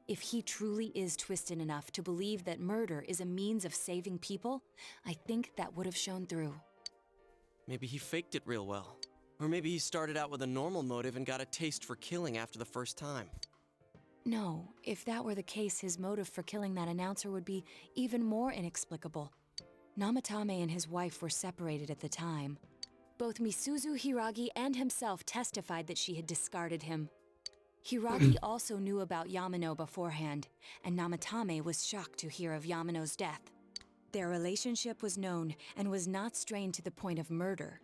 If he truly is twisted enough to believe that murder is a means of saving people, I think that would have shown through.
Maybe he faked it real well. Or maybe he started out with a normal motive and got a taste for killing after the first time.
No, if that were the case, his motive for killing that announcer would be even more inexplicable. Namatame and his wife were separated at the time. Both Misuzu Hiragi and himself testified that she had discarded him. Hiragi also knew about Yamano beforehand, and Namatame was shocked to hear of Yamano's death. Their relationship was known and was not strained to the point of murder.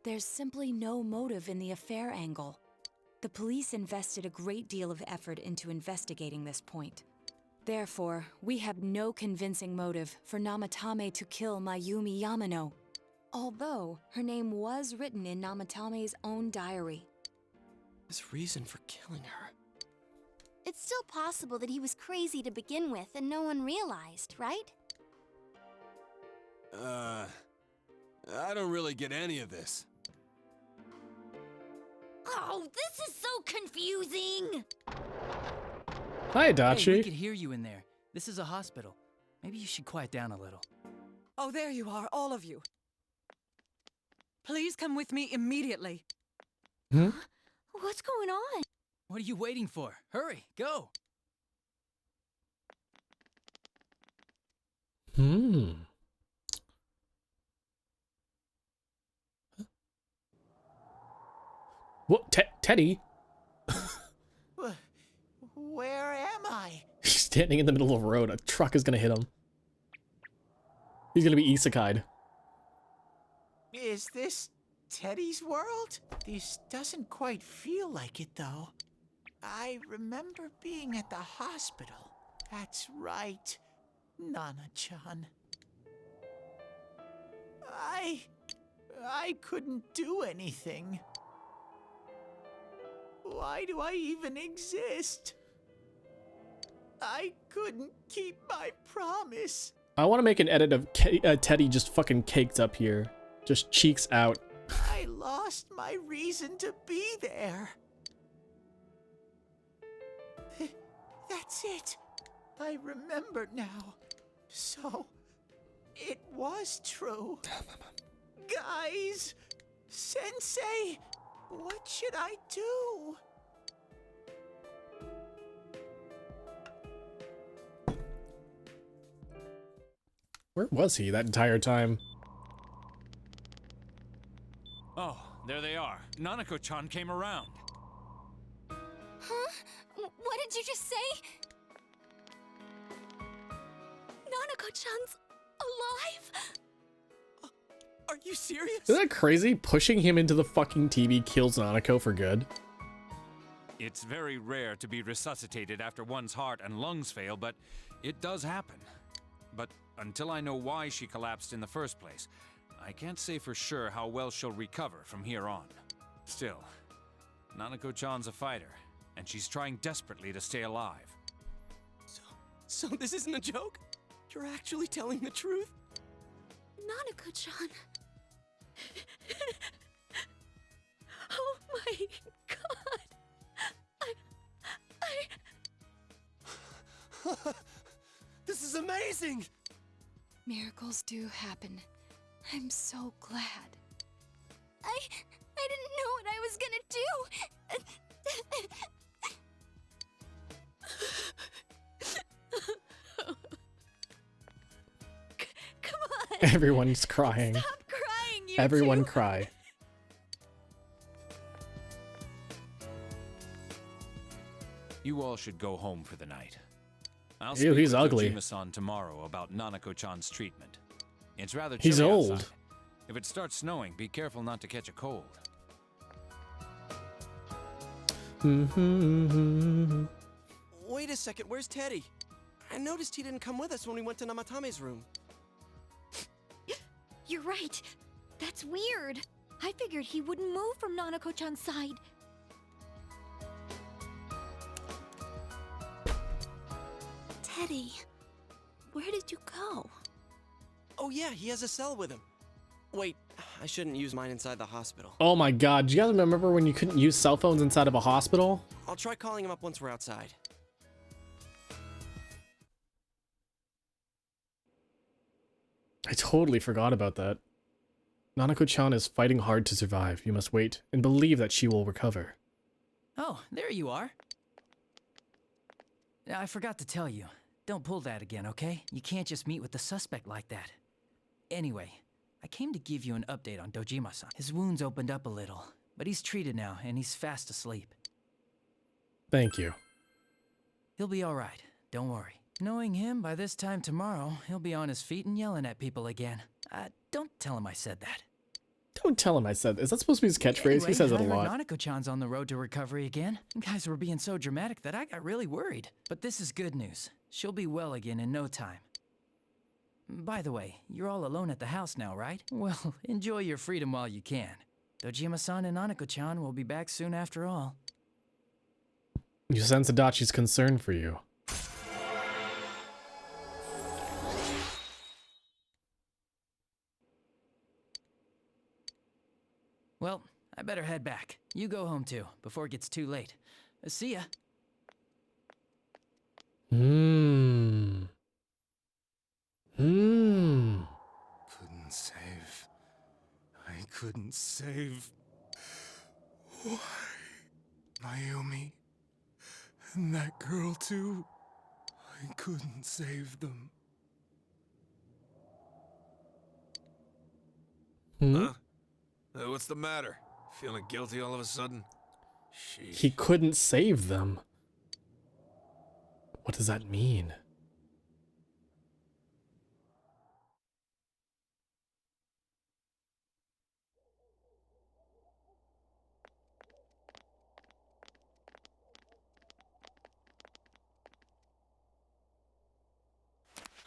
There's simply no motive in the affair angle. The police invested a great deal of effort into investigating this point. Therefore, we have no convincing motive for Namatame to kill Mayumi Yamano, although her name was written in Namatame's own diary.
His reason for killing her.
It's still possible that he was crazy to begin with and no one realized, right?
I don't really get any of this.
Oh, this is so confusing!
Hi, Adachi.
Hey, we can hear you in there. This is a hospital. Maybe you should quiet down a little.
Oh, there you are, all of you. Please come with me immediately.
Hmm?
What's going on?
What are you waiting for? Hurry, go!
What? Teddy?
Where am I?
He's standing in the middle of a road. A truck is gonna hit him. He's gonna be isekai'd.
Is this Teddy's world? This doesn't quite feel like it, though. I remember being at the hospital. That's right, Nana-chan. I couldn't do anything. Why do I even exist? I couldn't keep my promise.
I want to make an edit of Teddy just fucking caked up here. Just cheeks out.
I lost my reason to be there. That's it. I remember now. So, it was true. Guys, Sensei, what should I do?
Where was he that entire time?
Oh, there they are. Nanako-chan came around.
Huh? What did you just say? Nanako-chan's alive?
Are you serious?
Isn't that crazy? Pushing him into the fucking TV kills Nanako for good.
It's very rare to be resuscitated after one's heart and lungs fail, but it does happen. But until I know why she collapsed in the first place, I can't say for sure how well she'll recover from here on. Still, Nanako-chan's a fighter, and she's trying desperately to stay alive.
So this isn't a joke? You're actually telling the truth?
Nanako-chan. Oh my god.
This is amazing!
Miracles do happen. I'm so glad.
I didn't know what I was gonna do. Come on.
Everyone's crying.
Stop crying, you
Everyone
two.
cry.
You all should go home for the night. I'll
Ew,
speak
he's
with
ugly.
Yojima-san tomorrow about Nanako-chan's treatment. It's rather
He's
chilly
old.
outside. If it starts snowing, be careful not to catch a cold.
Wait a second, where's Teddy? I noticed he didn't come with us when we went to Namatame's room.
You're right. That's weird. I figured he wouldn't move from Nanako-chan's side.
Teddy, where did you go?
Oh yeah, he has a cell with him. Wait, I shouldn't use mine inside the hospital.
Oh my god, do you guys remember when you couldn't use cell phones inside of a hospital?
I'll try calling him up once we're outside.
I totally forgot about that. Nanako-chan is fighting hard to survive. You must wait and believe that she will recover.
Oh, there you are. I forgot to tell you. Don't pull that again, okay? You can't just meet with the suspect like that. Anyway, I came to give you an update on Dojima-san. His wounds opened up a little, but he's treated now, and he's fast asleep.
Thank you.
He'll be alright, don't worry. Knowing him, by this time tomorrow, he'll be on his feet and yelling at people again. Don't tell him I said that.
Don't tell him I said that. Is that supposed to be his catchphrase?
Anyway,
He says it a
I heard
lot.
Nanako-chan's on the road to recovery again. You guys were being so dramatic that I got really worried. But this is good news. She'll be well again in no time. By the way, you're all alone at the house now, right? Well, enjoy your freedom while you can. Dojima-san and Nanako-chan will be back soon after all.
You sense Adachi's concern for you.
Well, I better head back. You go home too, before it gets too late. See ya.
Couldn't
save. I couldn't save. Why? Mayumi. And that girl too. I couldn't save them.
Huh? What's the matter? Feeling guilty all of a sudden?
He couldn't save them. What does that mean?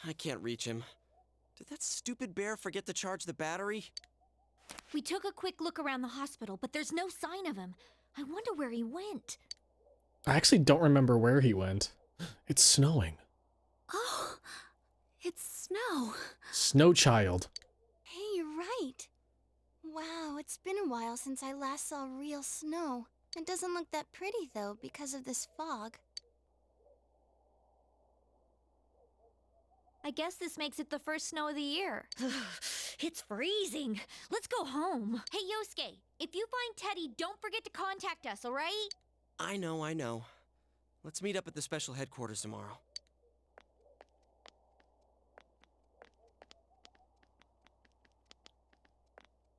I can't reach him. Did that stupid bear forget to charge the battery?
We took a quick look around the hospital, but there's no sign of him. I wonder where he went.
I actually don't remember where he went. It's snowing.
Oh, it's snow.
Snow child.
Hey, you're right. Wow, it's been a while since I last saw real snow. It doesn't look that pretty, though, because of this fog.
I guess this makes it the first snow of the year. It's freezing. Let's go home. Hey, Yosuke, if you find Teddy, don't forget to contact us, all right?
I know. Let's meet up at the special headquarters tomorrow.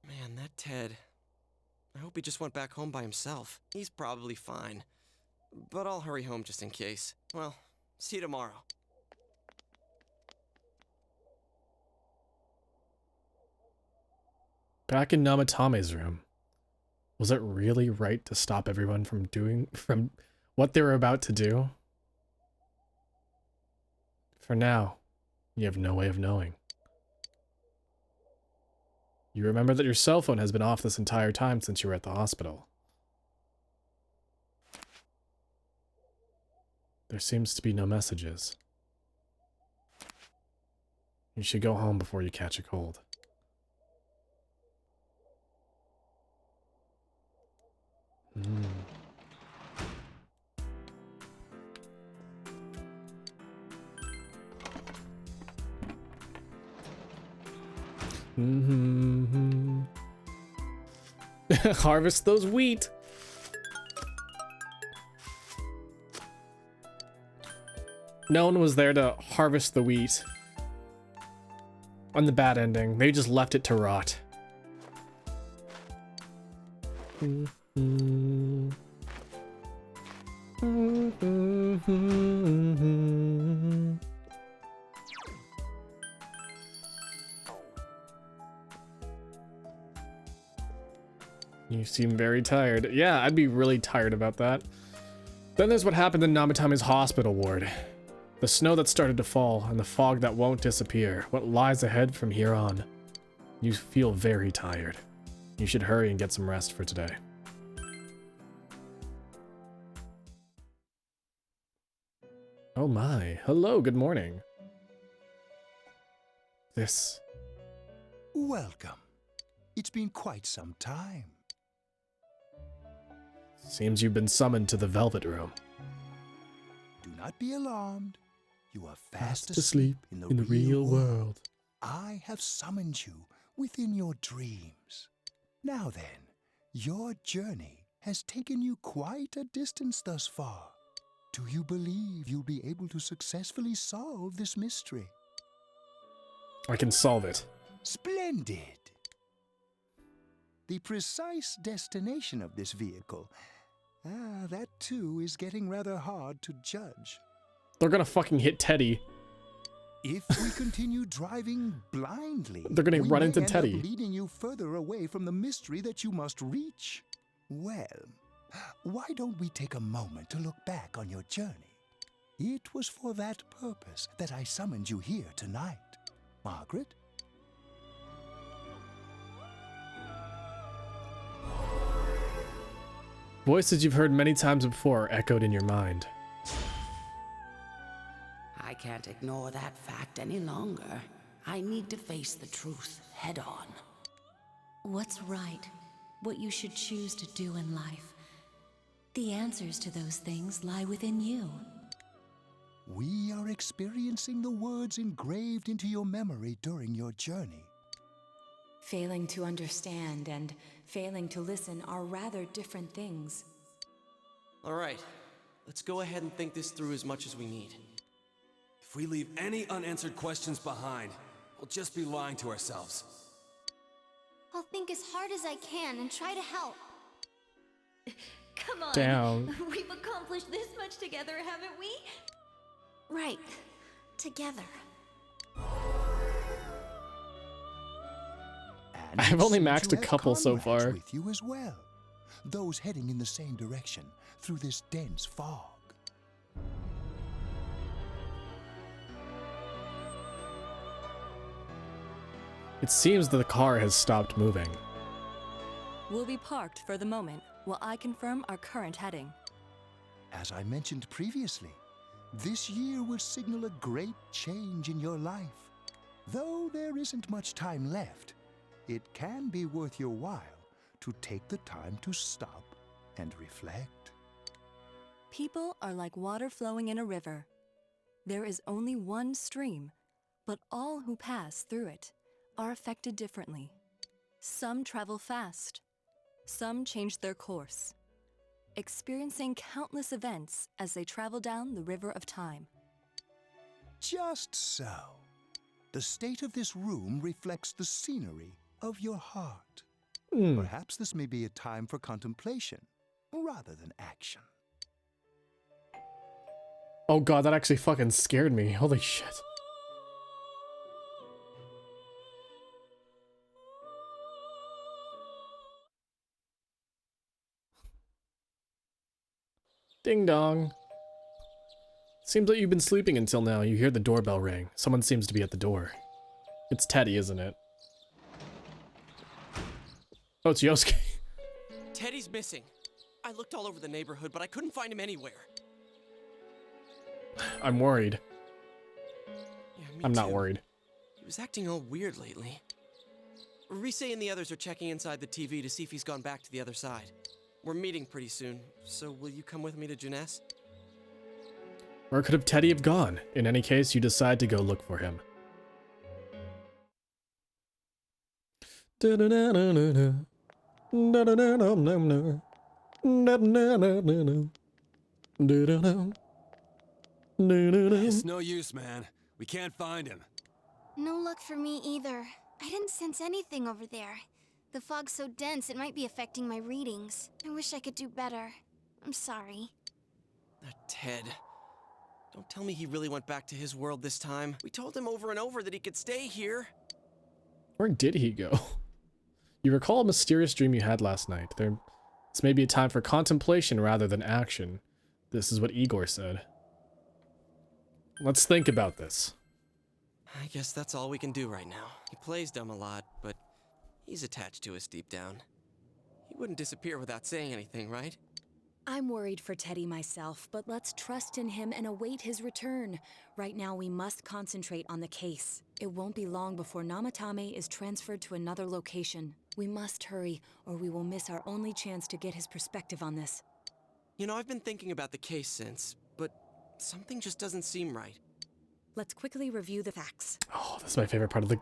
Man, that Ted. I hope he just went back home by himself. He's probably fine. But I'll hurry home just in case. Well, see you tomorrow.
Back in Namatame's room. Was it really right to stop everyone from what they were about to do? For now, you have no way of knowing. You remember that your cell phone has been off this entire time since you were at the hospital. There seems to be no messages. You should go home before you catch a cold. Harvest those wheat. No one was there to harvest the wheat. On the bad ending, they just left it to rot. You seem very tired. Yeah, I'd be really tired about that. Then there's what happened in Namatame's hospital ward. The snow that started to fall, and the fog that won't disappear. What lies ahead from here on. You feel very tired. You should hurry and get some rest for today. Oh my. Hello, good morning. This...
Welcome. It's been quite some time.
Seems you've been summoned to the Velvet Room.
Do not be alarmed. You are fast
asleep in the real world.
I have summoned you within your dreams. Now then, your journey has taken you quite a distance thus far. Do you believe you'll be able to successfully solve this mystery?
I can solve it.
Splendid! The precise destination of this vehicle, that too is getting rather hard to judge.
They're gonna fucking hit Teddy.
If we continue driving blindly,
They're gonna run into
end
Teddy.
up leading you further away from the mystery that you must reach. Well, why don't we take a moment to look back on your journey? It was for that purpose that I summoned you here tonight. Margaret?
Voices you've heard many times before echoed in your mind.
I can't ignore that fact any longer. I need to face the truth head on.
What's right? What you should choose to do in life? The answers to those things lie within you.
We are experiencing the words engraved into your memory during your journey.
Failing to understand and failing to listen are rather different things.
All right, let's go ahead and think this through as much as we need.
If we leave any unanswered questions behind, we'll just be lying to ourselves.
I'll think as hard as I can and try to help.
Come on.
Damn.
We've accomplished this much together, haven't we?
Right. Together.
I've only
seem
maxed
to
a
have
couple so
comrades
far.
with you as well. Those heading in the same direction through this dense fog.
It seems that the car has stopped moving.
We'll be parked for the moment while I confirm our current heading.
As I mentioned previously, this year will signal a great change in your life. Though there isn't much time left, it can be worth your while to take the time to stop and reflect.
People are like water flowing in a river. There is only one stream, but all who pass through it are affected differently. Some travel fast, some change their course, experiencing countless events as they travel down the river of time.
Just so. The state of this room reflects the scenery of your heart. Perhaps this may be a time for contemplation rather than action.
Oh god, that actually fucking scared me. Holy shit. Ding dong. Seems like you've been sleeping until now. You hear the doorbell ring. Someone seems to be at the door. It's Teddy, isn't it? Oh, it's Yosuke.
Teddy's missing. I looked all over the neighborhood, but I couldn't find him anywhere.
I'm worried.
Yeah, me
I'm not
too.
worried.
He was acting all weird lately. Rise and the others are checking inside the TV to see if he's gone back to the other side. We're meeting pretty soon, so will you come with me to Jeunesse?
Where could have Teddy have gone? In any case, you decide to go look for him.
It's no use, man. We can't find him.
No luck for me either. I didn't sense anything over there. The fog's so dense it might be affecting my readings. I wish I could do better. I'm sorry.
Ted. Don't tell me he really went back to his world this time. We told him over and over that he could stay here.
Where did he go? You recall a mysterious dream you had last night. This may be a time for contemplation rather than action. This is what Igor said. Let's think about this.
I guess that's all we can do right now. He plays dumb a lot, but he's attached to us deep down. He wouldn't disappear without saying anything, right?
I'm worried for Teddy myself, but let's trust in him and await his return. Right now, we must concentrate on the case. It won't be long before Namatame is transferred to another location. We must hurry, or we will miss our only chance to get his perspective on this.
You know, I've been thinking about the case since, but something just doesn't seem right.
Let's quickly review the facts.
Oh, that's my favorite part of the...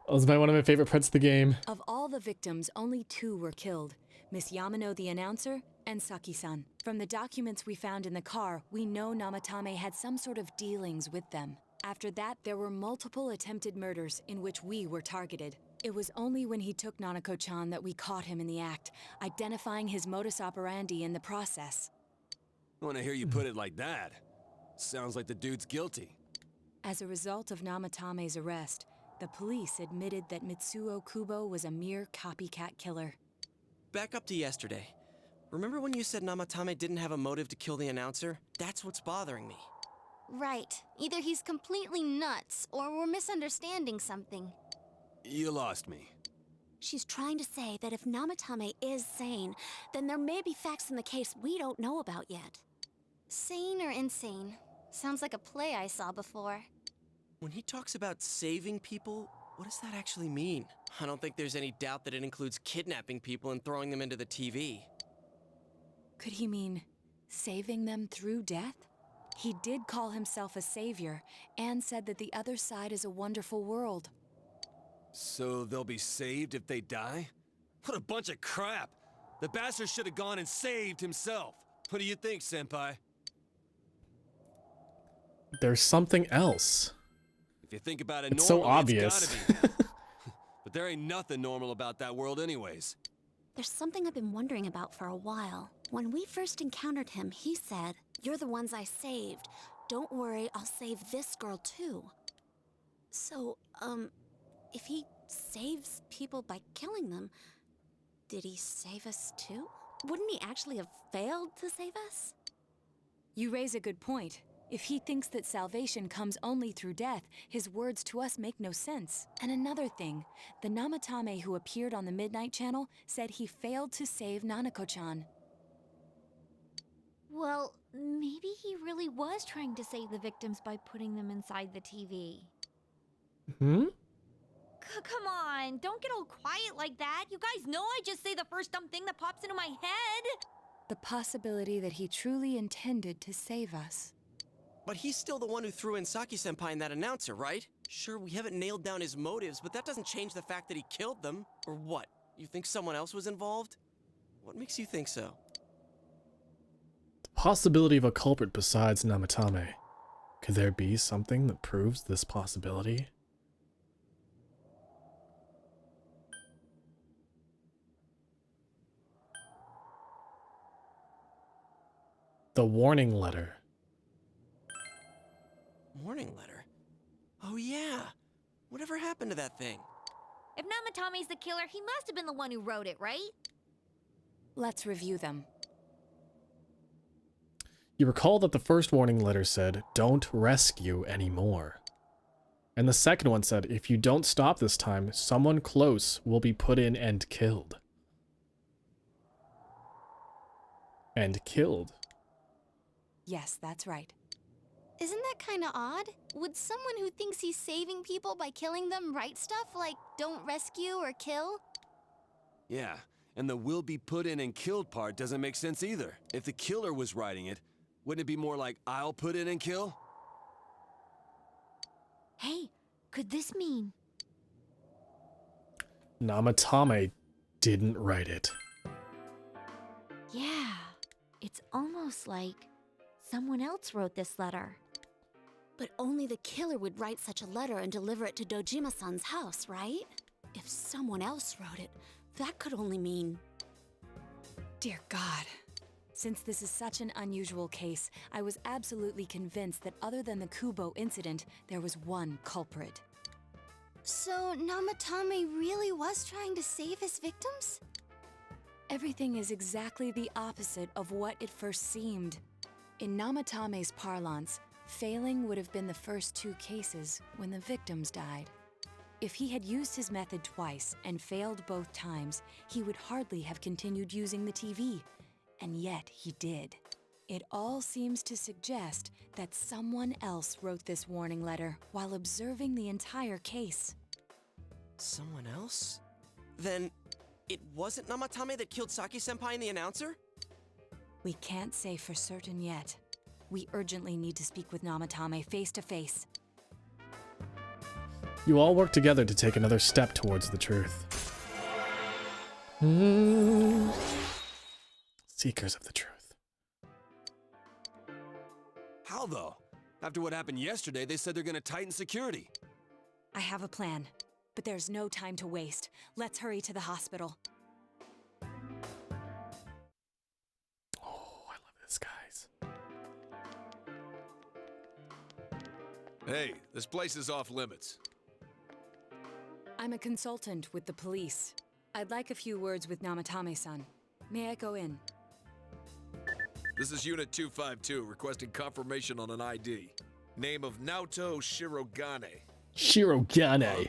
That's one of my favorite parts of the game.
Of all the victims, only 2 were killed. Miss Yamano the announcer, and Saki-san. From the documents we found in the car, we know Namatame had some sort of dealings with them. After that, there were multiple attempted murders in which we were targeted. It was only when he took Nanako-chan that we caught him in the act, identifying his modus operandi in the process.
When I hear you put it like that, sounds like the dude's guilty.
As a result of Namatame's arrest, the police admitted that Mitsuo Kubo was a mere copycat killer.
Back up to yesterday. Remember when you said Namatame didn't have a motive to kill the announcer? That's what's bothering me.
Right. Either he's completely nuts, or we're misunderstanding something.
You lost me.
She's trying to say that if Namatame is sane, then there may be facts in the case we don't know about yet.
Sane or insane? Sounds like a play I saw before.
When he talks about saving people, what does that actually mean? I don't think there's any doubt that it includes kidnapping people and throwing them into the TV.
Could he mean saving them through death? He did call himself a savior and said that the other side is a wonderful world.
So they'll be saved if they die? What a bunch of crap! The bastard should have gone and saved himself. What do you think, Senpai?
There's something else.
If you think about it
It's
normally,
so obvious.
It's gotta be. But there ain't nothing normal about that world anyways.
There's something I've been wondering about for a while. When we first encountered him, he said, "You're the ones I saved. Don't worry, I'll save this girl too." So, if he saves people by killing them, did he save us too? Wouldn't he actually have failed to save us?
You raise a good point. If he thinks that salvation comes only through death, his words to us make no sense. And another thing, the Namatame who appeared on the Midnight Channel said he failed to save Nanako-chan.
Well, maybe he really was trying to save the victims by putting them inside the TV.
Hmm?
Come on, don't get all quiet like that. You guys know I just say the first dumb thing that pops into my head.
The possibility that he truly intended to save us.
But he's still the one who threw in Saki-senpai and that announcer, right? Sure, we haven't nailed down his motives, but that doesn't change the fact that he killed them. Or what? You think someone else was involved? What makes you think so?
The possibility of a culprit besides Namatame. Could there be something that proves this possibility? The warning letter.
Warning letter? Oh yeah! Whatever happened to that thing?
If Namatame's the killer, he must have been the one who wrote it, right?
Let's review them.
You recall that the first warning letter said, "Don't rescue anymore." And the second one said, "If you don't stop this time, someone close will be put in and killed." And killed.
Yes, that's right.
Isn't that kinda odd? Would someone who thinks he's saving people by killing them write stuff like, "Don't rescue or kill"?
Yeah, and the will be put in and killed part doesn't make sense either. If the killer was writing it, wouldn't it be more like, "I'll put in and kill"?
Hey, could this mean...
Namatame didn't write it.
Yeah, it's almost like someone else wrote this letter.
But only the killer would write such a letter and deliver it to Dojima-san's house, right? If someone else wrote it, that could only mean...
Dear God. Since this is such an unusual case, I was absolutely convinced that other than the Kubo incident, there was one culprit.
So Namatame really was trying to save his victims?
Everything is exactly the opposite of what it first seemed. In Namatame's parlance, failing would have been the first 2 cases when the victims died. If he had used his method twice and failed both times, he would hardly have continued using the TV. And yet he did. It all seems to suggest that someone else wrote this warning letter while observing the entire case.
Someone else? Then, it wasn't Namatame that killed Saki-senpai and the announcer?
We can't say for certain yet. We urgently need to speak with Namatame face to face.
You all work together to take another step towards the truth. Seekers of the truth.
How though? After what happened yesterday, they said they're gonna tighten security.
I have a plan, but there's no time to waste. Let's hurry to the hospital.
Oh, I love this, guys.
Hey, this place is off limits.
I'm a consultant with the police. I'd like a few words with Namatame-san. May I go in?
This is Unit 252, requesting confirmation on an ID. Name of Naoto Shirogane.
Shirogane.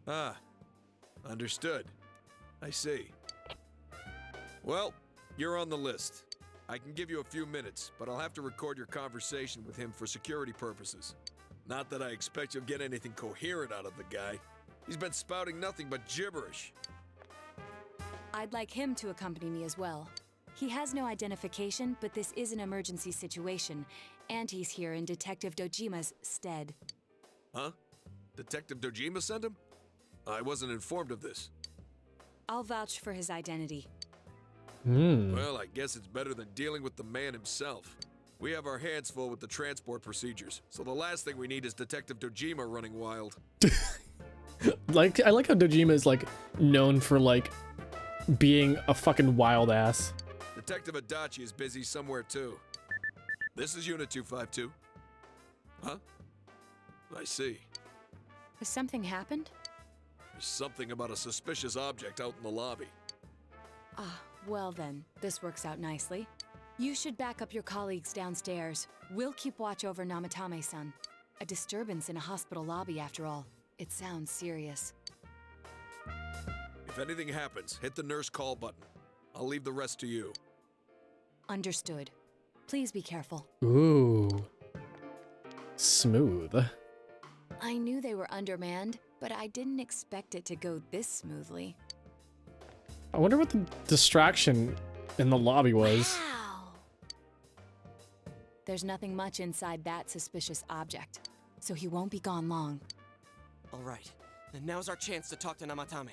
Ah, understood. I see. Well, you're on the list. I can give you a few minutes, but I'll have to record your conversation with him for security purposes. Not that I expect you'll get anything coherent out of the guy. He's been spouting nothing but gibberish.
I'd like him to accompany me as well. He has no identification, but this is an emergency situation, and he's here in Detective Dojima's stead.
Huh? Detective Dojima sent him? I wasn't informed of this.
I'll vouch for his identity.
Well, I guess it's better than dealing with the man himself. We have our hands full with the transport procedures, so the last thing we need is Detective Dojima running wild.
I like how Dojima is like known for like being a fucking wild ass.
Detective Adachi is busy somewhere too. This is Unit 252. Huh? I see.
Has something happened?
There's something about a suspicious object out in the lobby.
Ah, well then, this works out nicely. You should back up your colleagues downstairs. We'll keep watch over Namatame-san. A disturbance in a hospital lobby, after all. It sounds serious.
If anything happens, hit the nurse call button. I'll leave the rest to you.
Understood. Please be careful.
Ooh. Smooth.
I knew they were undermanned, but I didn't expect it to go this smoothly.
I wonder what the distraction in the lobby was.
Wow. There's nothing much inside that suspicious object, so he won't be gone long.
All right, then now's our chance to talk to Namatame.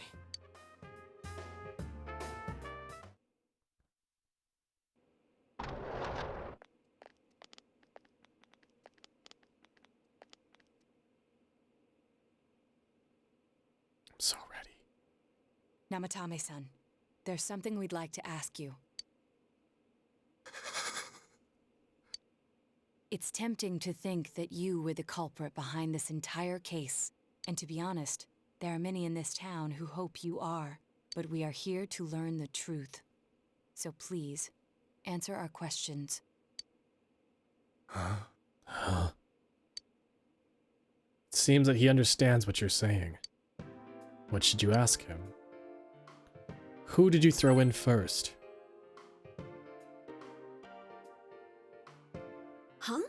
I'm so ready.
Namatame-san, there's something we'd like to ask you. It's tempting to think that you were the culprit behind this entire case. And to be honest, there are many in this town who hope you are. But we are here to learn the truth. So please, answer our questions.
Huh? It seems that he understands what you're saying. What should you ask him? Who did you throw in first?
Huh?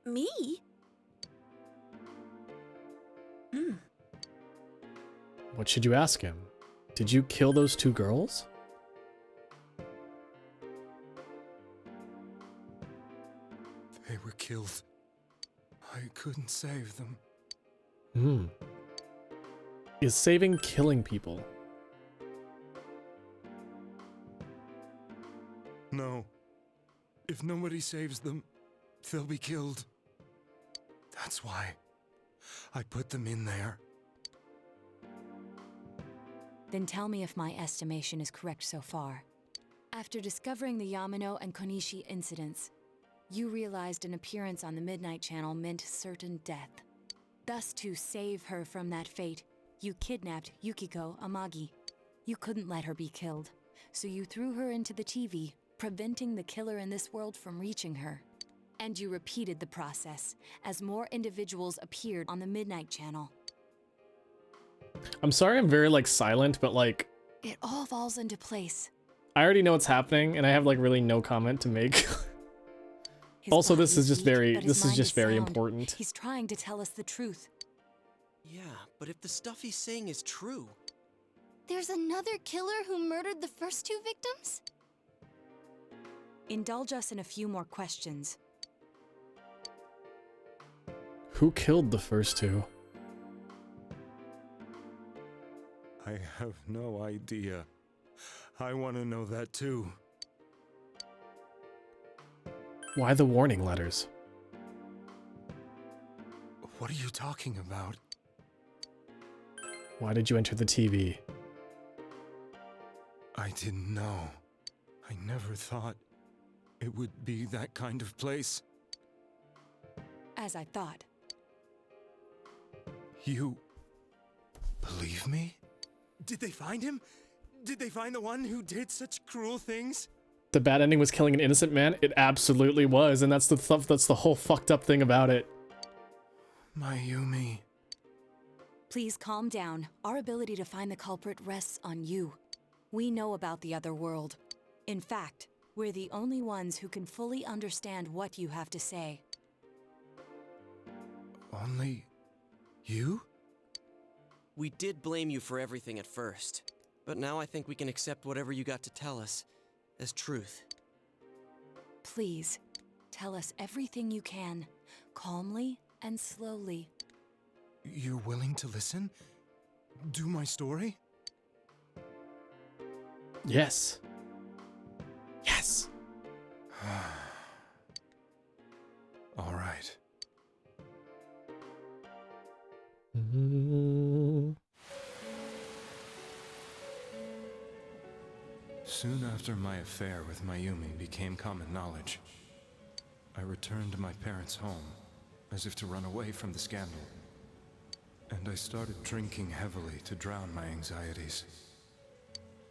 Me?
What should you ask him? Did you kill those two girls?
They were killed. I couldn't save them.
Is saving killing people?
No. If nobody saves them, they'll be killed. That's why I put them in there.
Then tell me if my estimation is correct so far. After discovering the Yamano and Konishi incidents, you realized an appearance on the Midnight Channel meant certain death. Thus, to save her from that fate, you kidnapped Yukiko Amagi. You couldn't let her be killed, so you threw her into the TV, preventing the killer in this world from reaching her. And you repeated the process, as more individuals appeared on the Midnight Channel.
I'm sorry I'm very, like, silent, but, like...
It all falls into place.
I already know what's happening, and I have, like, really no comment to make. Also, this is just very important.
He's trying to tell us the truth.
Yeah, but if the stuff he's saying is true...
There's another killer who murdered the first two victims?
Indulge us in a few more questions.
Who killed the first two?
I have no idea. I want to know that too.
Why the warning letters?
What are you talking about?
Why did you enter the TV?
I didn't know. I never thought it would be that kind of place.
As I thought.
You believe me? Did they find him? Did they find the one who did such cruel things?
The bad ending was killing an innocent man? It absolutely was, and that's the whole fucked up thing about it.
Mayumi.
Please calm down. Our ability to find the culprit rests on you. We know about the other world. In fact, we're the only ones who can fully understand what you have to say.
Only you?
We did blame you for everything at first, but now I think we can accept whatever you got to tell us as truth.
Please, tell us everything you can, calmly and slowly.
You're willing to listen? Do my story?
Yes. Yes.
All right. Soon after my affair with Mayumi became common knowledge, I returned to my parents' home, as if to run away from the scandal. And I started drinking heavily to drown my anxieties.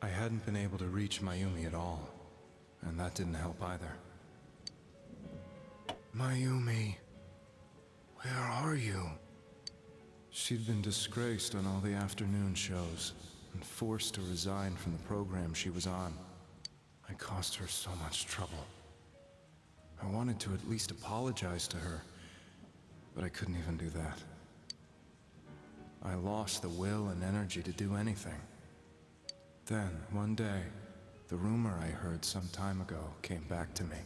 I hadn't been able to reach Mayumi at all, and that didn't help either. Mayumi, where are you? She'd been disgraced on all the afternoon shows, and forced to resign from the program she was on. I caused her so much trouble. I wanted to at least apologize to her, but I couldn't even do that. I lost the will and energy to do anything. Then, one day, the rumor I heard some time ago came back to me.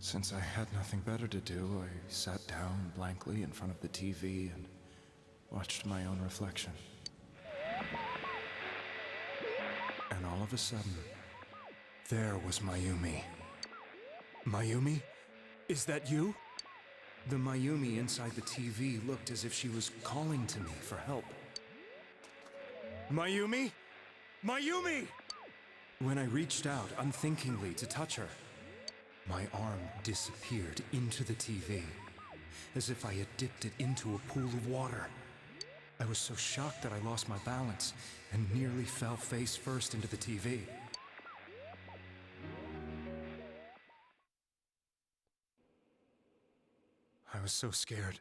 Since I had nothing better to do, I sat down blankly in front of the TV and watched my own reflection. And all of a sudden, there was Mayumi. Mayumi? Is that you? The Mayumi inside the TV looked as if she was calling to me for help. Mayumi? Mayumi! When I reached out unthinkingly to touch her, my arm disappeared into the TV, as if I had dipped it into a pool of water. I was so shocked that I lost my balance and nearly fell face first into the TV. I was so scared.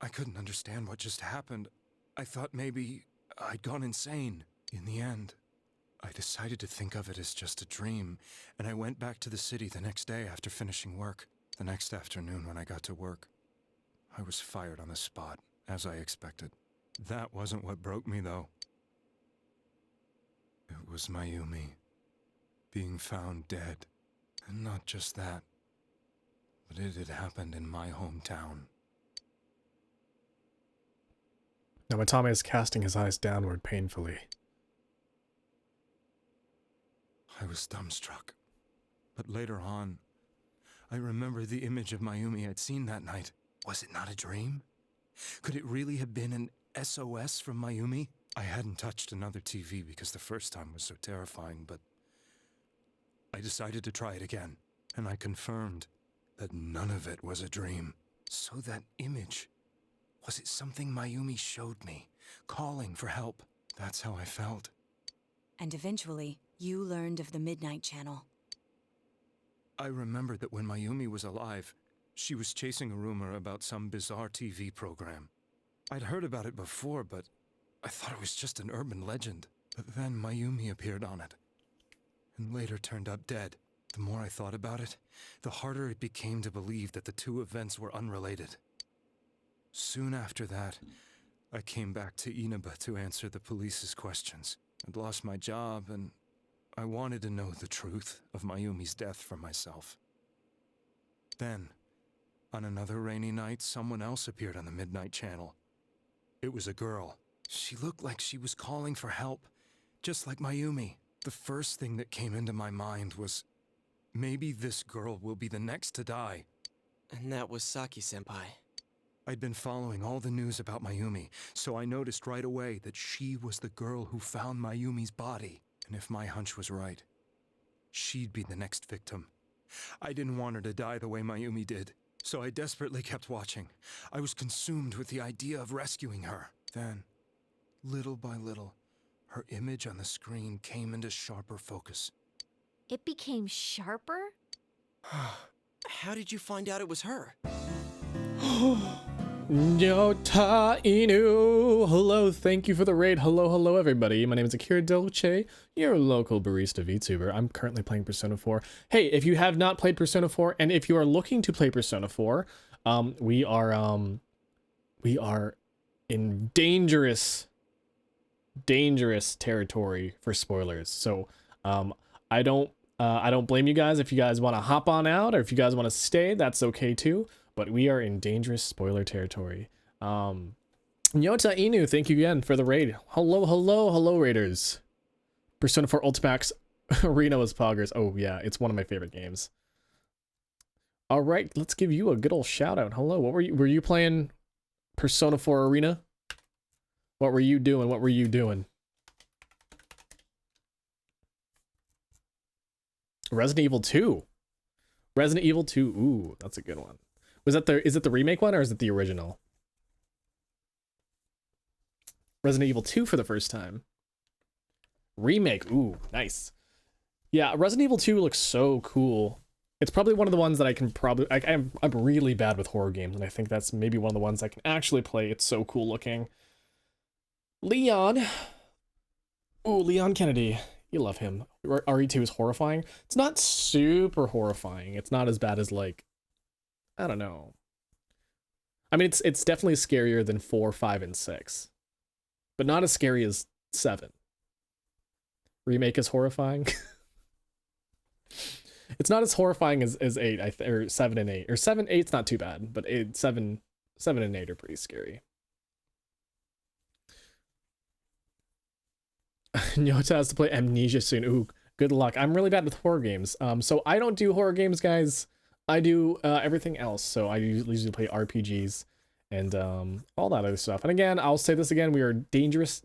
I couldn't understand what just happened. I thought maybe I'd gone insane. In the end, I decided to think of it as just a dream, and I went back to the city the next day after finishing work. The next afternoon when I got to work, I was fired on the spot, as I expected. That wasn't what broke me, though. It was Mayumi being found dead. And not just that, but it had happened in my hometown.
Namatame is casting his eyes downward painfully.
I was dumbstruck. But later on, I remembered the image of Mayumi I'd seen that night. Was it not a dream? Could it really have been an SOS from Mayumi? I hadn't touched another TV because the first time was so terrifying, but I decided to try it again, and I confirmed that none of it was a dream. So that image, was it something Mayumi showed me, calling for help? That's how I felt.
And eventually, you learned of the Midnight Channel.
I remembered that when Mayumi was alive, she was chasing a rumor about some bizarre TV program. I'd heard about it before, but I thought it was just an urban legend. But then Mayumi appeared on it, and later turned up dead. The more I thought about it, the harder it became to believe that the two events were unrelated. Soon after that, I came back to Inaba to answer the police's questions. I'd lost my job, and I wanted to know the truth of Mayumi's death for myself. Then, on another rainy night, someone else appeared on the Midnight Channel. It was a girl, She looked like she was calling for help, just like Mayumi. The first thing that came into my mind was, maybe this girl will be the next to die.
And that was Saki-senpai.
I'd been following all the news about Mayumi, so I noticed right away that she was the girl who found Mayumi's body. And if my hunch was right, she'd be the next victim. I didn't want her to die the way Mayumi did, so I desperately kept watching. I was consumed with the idea of rescuing her. Then, little by little, her image on the screen came into sharper focus.
It became sharper?
How did you find out it was her?
Nyota Inu! Hello, thank you for the raid. Hello, everybody. My name is Akira Dolce, your local barista VTuber. I'm currently playing Persona 4. Hey, if you have not played Persona 4, and if you are looking to play Persona 4, we are in dangerous territory for spoilers. So, I don't blame you guys if you guys want to hop on out, or if you guys want to stay, that's okay too. But we are in dangerous spoiler territory. Nyota Inu, thank you again for the raid. Hello, raiders. Persona 4 Ultimax Arena was poggers. Oh yeah, it's one of my favorite games. All right, let's give you a good old shout out. Hello, were you playing Persona 4 Arena? What were you doing? Resident Evil 2. Resident Evil 2. Ooh, that's a good one. Is it the remake one, or is it the original? Resident Evil 2 for the first time. Remake. Ooh, nice. Yeah, Resident Evil 2 looks so cool. It's probably one of the ones that I can I'm really bad with horror games, and I think that's maybe one of the ones I can actually play. It's so cool looking. Leon. Ooh, Leon Kennedy. You love him. RE2 is horrifying. It's not super horrifying. It's not as bad as, like, I don't know. I mean, it's definitely scarier than 4, 5, and 6. But not as scary as 7. Remake is horrifying. It's not as horrifying as 8, or 7 and 8. Or 7, 8's not too bad, but 7 and 8 are pretty scary. Nyota has to play Amnesia soon. Ooh, good luck. I'm really bad with horror games. So I don't do horror games, guys. I do everything else. So I usually play RPGs and all that other stuff. And again, I'll say this again, we are dangerous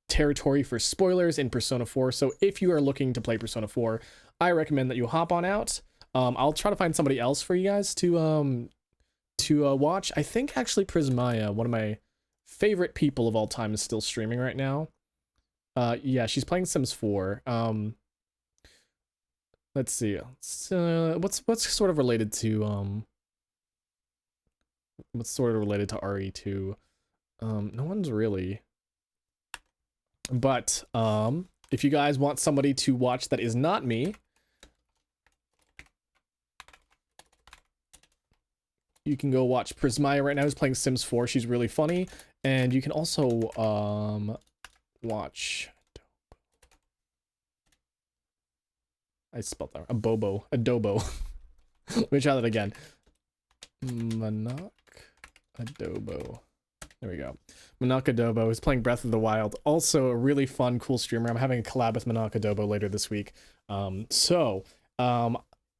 territory for spoilers in Persona 4. So if you are looking to play Persona 4, I recommend that you hop on out. I'll try to find somebody else for you guys to watch. I think actually Prismaya, one of my favorite people of all time, is still streaming right now. Yeah, she's playing Sims 4. Let's see. What's sort of related to RE2? No one's really. But if you guys want somebody to watch that is not me, you can go watch Prismaya right now, who's playing Sims 4. She's really funny. And you can also watch. I spelled that wrong. Adobo. Let me try that again. Monok Adobo. There we go. Monok Adobo is playing Breath of the Wild. Also a really fun, cool streamer. I'm having a collab with Monok Adobo later this week.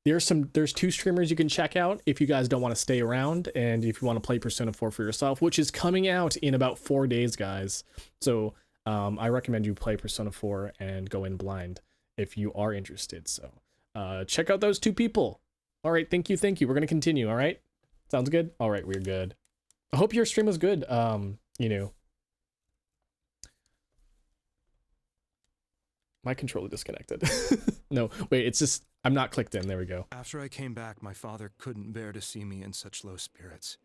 There's 2 streamers you can check out if you guys don't want to stay around, and if you want to play Persona 4 for yourself, which is coming out in about 4 days, guys. So I recommend you play Persona 4 and go in blind if you are interested. So check out those 2 people. All right, thank you. We're gonna continue. All right, sounds good. All right, we're good. I hope your stream was good. My controller disconnected. No, wait, it's just I'm not clicked in. There we go.
After I came back, my father couldn't bear to see me in such low spirits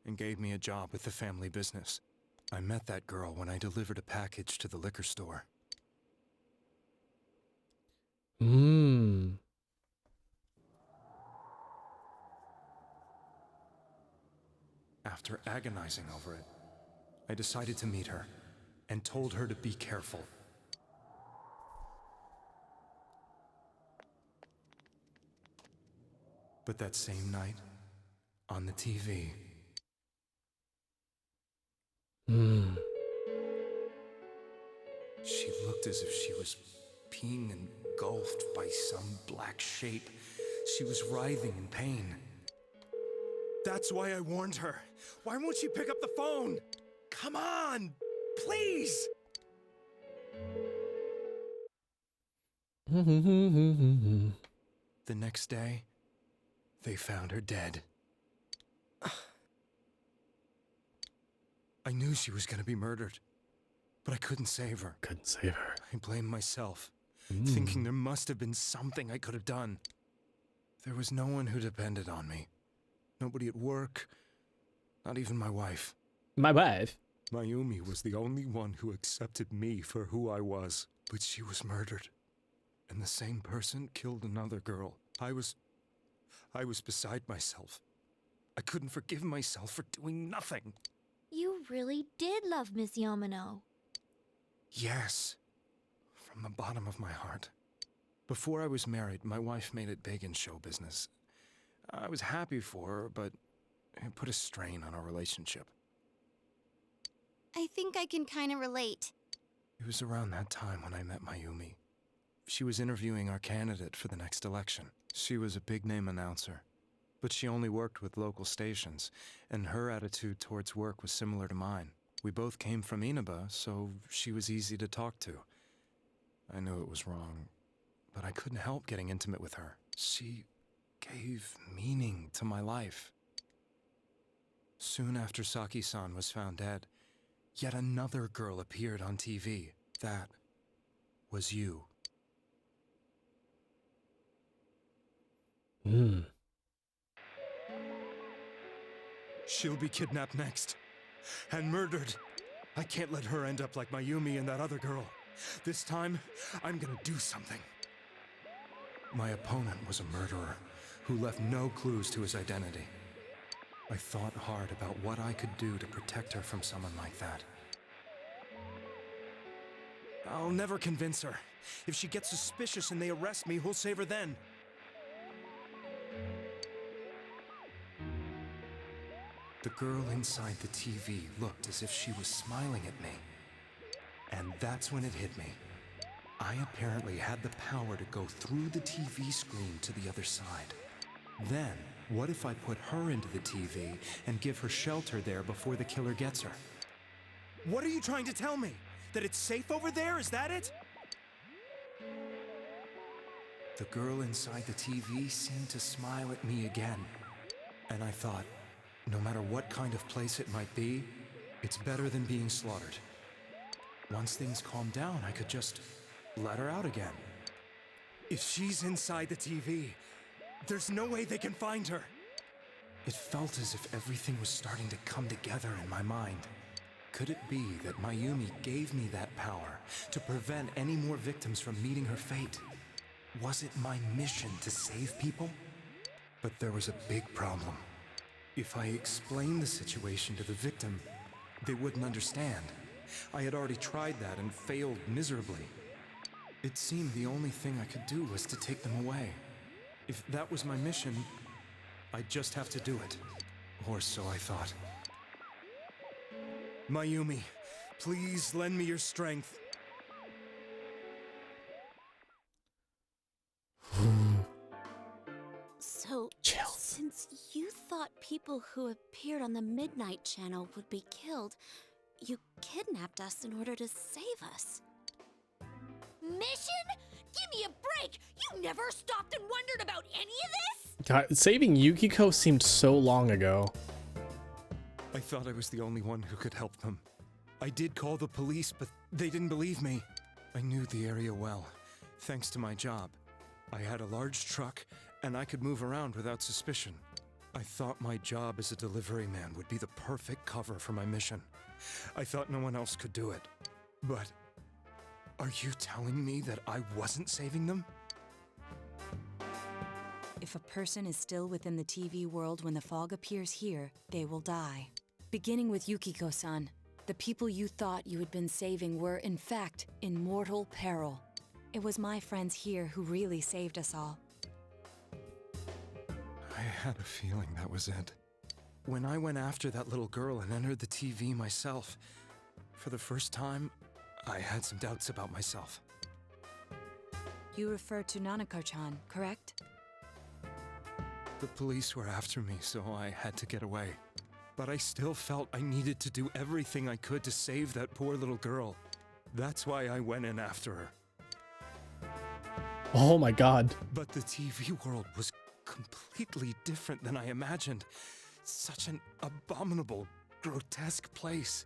and gave me a job with the family business. I met that girl when I delivered a package to the liquor store. After agonizing over it, I decided to meet her and told her to be careful. But that same night, on the TV... She looked as if she was being engulfed by some black shape. She was writhing in pain. That's why I warned her. Why won't she pick up the phone? Come on! Please! The next day, they found her dead. I knew she was gonna be murdered, but I couldn't save her.
Couldn't save her.
I blamed myself, thinking there must have been something I could have done. There was no one who depended on me. Nobody at work, not even my wife.
My wife?
Mayumi was the only one who accepted me for who I was, but she was murdered. And the same person killed another girl. I was beside myself. I couldn't forgive myself for doing nothing.
You really did love Miss Yamano.
Yes, from the bottom of my heart. Before I was married, my wife made it big in show business. I was happy for her, but it put a strain on our relationship.
I think I can kind of relate.
It was around that time when I met Mayumi. She was interviewing our candidate for the next election. She was a big-name announcer, but she only worked with local stations, and her attitude towards work was similar to mine. We both came from Inaba, so she was easy to talk to. I knew it was wrong, but I couldn't help getting intimate with her. She gave meaning to my life. Soon after Saki-san was found dead, yet another girl appeared on TV. That was you. She'll be kidnapped next. And murdered. I can't let her end up like Mayumi and that other girl. This time, I'm gonna do something. My opponent was a murderer who left no clues to his identity. I thought hard about what I could do to protect her from someone like that. I'll never convince her. If she gets suspicious and they arrest me, who'll save her then? The girl inside the TV looked as if she was smiling at me. And that's when it hit me. I apparently had the power to go through the TV screen to the other side. Then, what if I put her into the TV and give her shelter there before the killer gets her? What are you trying to tell me? That it's safe over there? Is that it? The girl inside the TV seemed to smile at me again. And I thought, no matter what kind of place it might be, it's better than being slaughtered. Once things calmed down, I could just let her out again. If she's inside the TV, there's no way they can find her. It felt as if everything was starting to come together in my mind. Could it be that Mayumi gave me that power to prevent any more victims from meeting her fate? Was it my mission to save people? But there was a big problem. If I explained the situation to the victim, they wouldn't understand. I had already tried that and failed miserably. It seemed the only thing I could do was to take them away. If that was my mission, I'd just have to do it. Or so I thought. Mayumi, please lend me your strength.
So, since you thought people who appeared on the Midnight Channel would be killed, you kidnapped us in order to save us.
Mission? Give me a break! You never stopped and wondered about any of this?
God, saving Yukiko seemed so long ago.
I thought I was the only one who could help them. I did call the police, but they didn't believe me. I knew the area well, thanks to my job. I had a large truck, and I could move around without suspicion. I thought my job as a delivery man would be the perfect cover for my mission. I thought no one else could do it. But are you telling me that I wasn't saving them?
If a person is still within the TV world when the fog appears here, they will die. Beginning with Yukiko-san, the people you thought you had been saving were, in fact, in mortal peril. It was my friends here who really saved us all.
I had a feeling that was it. when I went after that little girl and entered the TV myself, for the first time, I had some doubts about myself.
You refer to Nanako-chan, correct?
The police were after me, so I had to get away. But I still felt I needed to do everything I could to save that poor little girl. That's why I went in after her.
Oh my god.
But the TV world was completely different than I imagined. Such an abominable, grotesque place.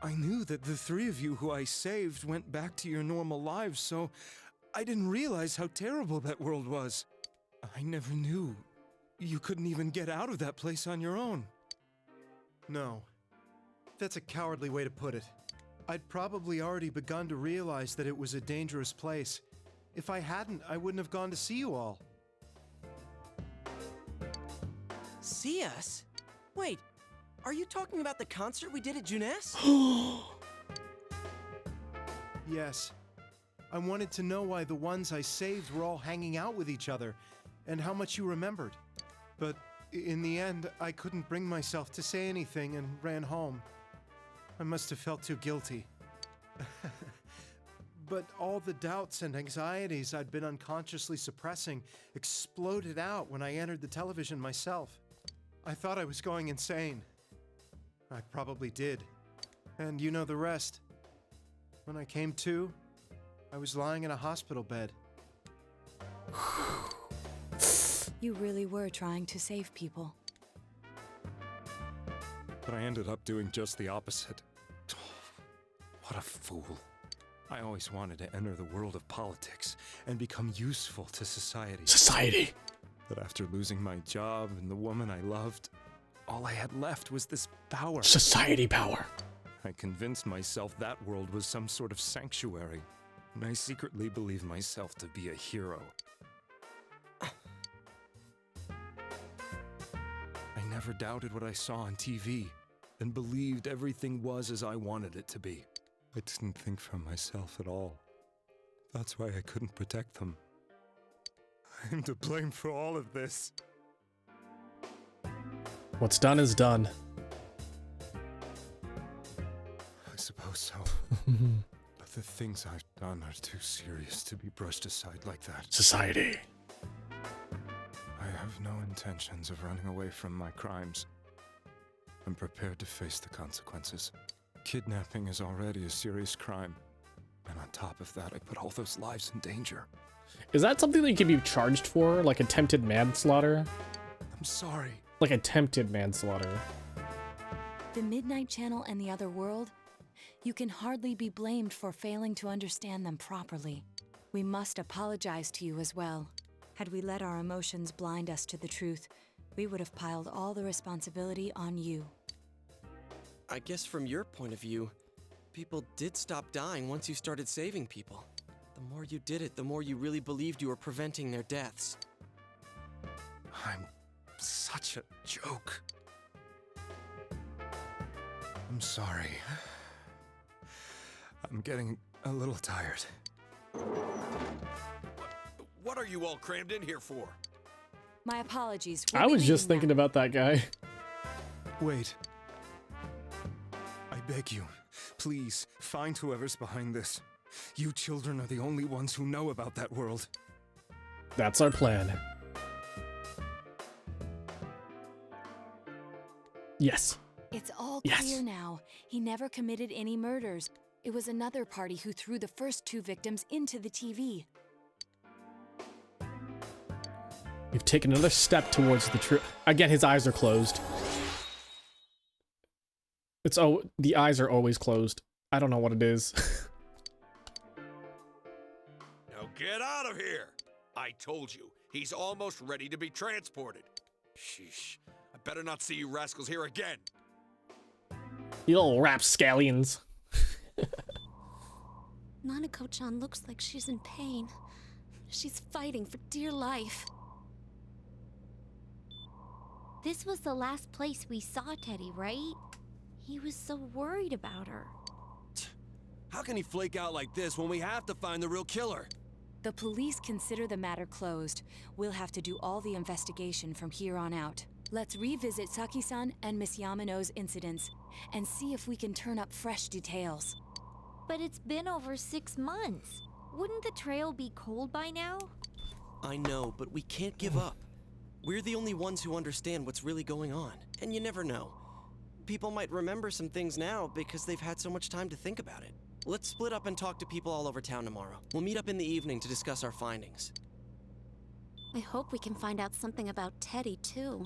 I knew that the three of you who I saved went back to your normal lives, so I didn't realize how terrible that world was. I never knew you couldn't even get out of that place on your own.
No. That's a cowardly way to put it. I'd probably already begun to realize that it was a dangerous place. If I hadn't, I wouldn't have gone to see you all.
See us? Wait, are you talking about the concert we did at Junes?
Yes. I wanted to know why the ones I saved were all hanging out with each other, and how much you remembered. But in the end, I couldn't bring myself to say anything and ran home. I must have felt too guilty. But all the doubts and anxieties I'd been unconsciously suppressing exploded out when I entered the television myself. I thought I was going insane. I probably did. And you know the rest. When I came to, I was lying in a hospital bed.
You really were trying to save people.
But I ended up doing just the opposite. What a fool. I always wanted to enter the world of politics and become useful to society.
Society!
But after losing my job and the woman I loved, all I had left was this power.
Society power.
I convinced myself that world was some sort of sanctuary, and I secretly believed myself to be a hero. I never doubted what I saw on TV, and believed everything was as I wanted it to be. I didn't think for myself at all. That's why I couldn't protect them. I'm to blame for all of this.
What's done is done.
I suppose so. But the things I've done are too serious to be brushed aside like that.
Society.
I have no intentions of running away from my crimes. I'm prepared to face the consequences. Kidnapping is already a serious crime. And on top of that, I put all those lives in danger.
Is that something that you can be charged for? Like attempted manslaughter?
I'm sorry.
Like attempted manslaughter.
The Midnight Channel and the other world? You can hardly be blamed for failing to understand them properly. We must apologize to you as well. Had we let our emotions blind us to the truth, we would have piled all the responsibility on you.
I guess from your point of view, people did stop dying once you started saving people. The more you did it, the more you really believed you were preventing their deaths.
I'm such a joke. I'm sorry. I'm getting a little tired.
What are you all crammed in here for?
My apologies.
I was just thinking about that guy.
Wait. I beg you, please, find whoever's behind this. You children are the only ones who know about that world.
That's our plan. Yes.
It's all
Yes.
clear now. He never committed any murders. It was another party who threw the first two victims into the TV.
We've taken another step towards the truth. Again, his eyes are closed. The eyes are always closed. I don't know what it is.
Now get out of here! I told you, he's almost ready to be transported. Sheesh. I better not see you rascals here again.
You little rapscallions.
Nanako-chan looks like she's in pain. She's fighting for dear life.
This was the last place we saw Teddy, right? He was so worried about her.
How can he flake out like this when we have to find the real killer?
The police consider the matter closed. We'll have to do all the investigation from here on out. Let's revisit Saki-san and Miss Yamano's incidents and see if we can turn up fresh details.
But it's been over 6 months. Wouldn't the trail be cold by now?
I know, but we can't give up. We're the only ones who understand what's really going on, and you never know. People might remember some things now because they've had so much time to think about it. Let's split up and talk to people all over town tomorrow. We'll meet up in the evening to discuss our findings.
I hope we can find out something about Teddy, too.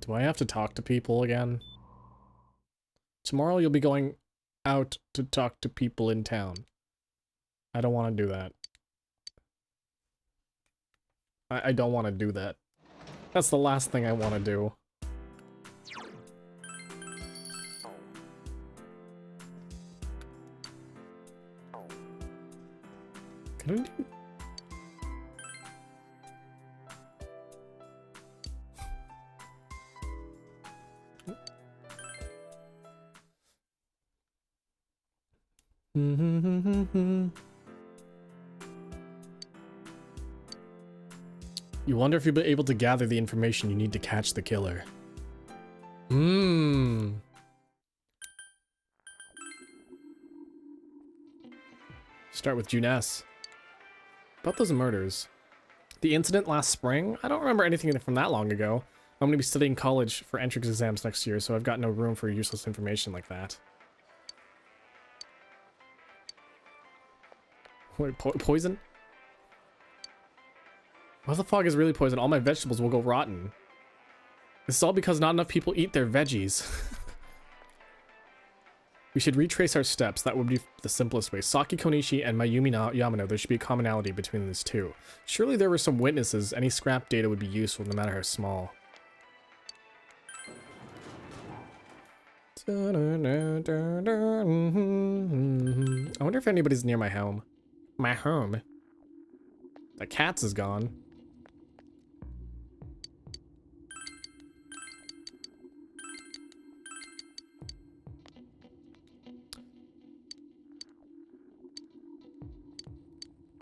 Do I have to talk to people again? Tomorrow you'll be going out to talk to people in town. I don't want to do that. I don't want to do that. That's the last thing I want to do. Can I do... You wonder if you'll be able to gather the information you need to catch the killer. Start with June S. About those murders. The incident last spring? I don't remember anything from that long ago. I'm going to be studying college for entrance exams next year, so I've got no room for useless information like that. Wait, poison? Well, the fog is really poison. All my vegetables will go rotten. This is all because not enough people eat their veggies. We should retrace our steps. That would be the simplest way. Saki Konishi and Mayumi Yamano, there should be a commonality between these two. Surely there were some witnesses. Any scrap data would be useful, no matter how small. I wonder if anybody's near my home. My home. The cat's is gone.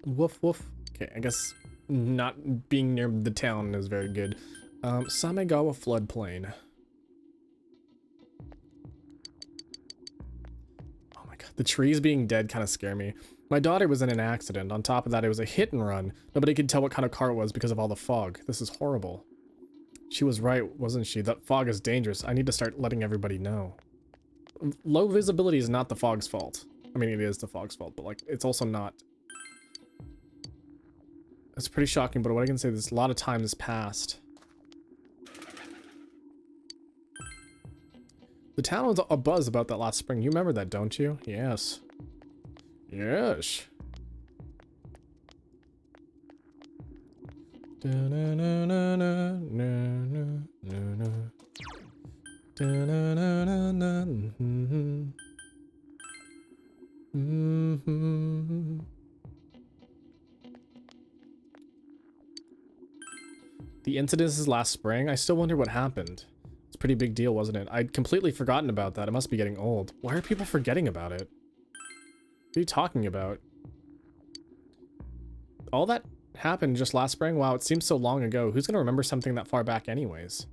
Woof woof. Okay, I guess not being near the town is very good. Samegawa floodplain. Oh my god, the trees being dead kind of scare me. My daughter was in an accident. On top of that, it was a hit and run. Nobody could tell what kind of car it was because of all the fog. This is horrible. She was right, wasn't she? That fog is dangerous. I need to start letting everybody know. Low visibility is not the fog's fault. I mean, it is the fog's fault, but like, it's also not. It's pretty shocking, but what I can say is a lot of time has passed. The town was abuzz about that last spring. You remember that, don't you? Yes. Yes. The incidences last spring, I still wonder what happened. It's a pretty big deal, wasn't it? I'd completely forgotten about that. It must be getting old. Why are people forgetting about it? What are you talking about? All that happened just last spring? Wow, it seems so long ago. Who's gonna remember something that far back anyways?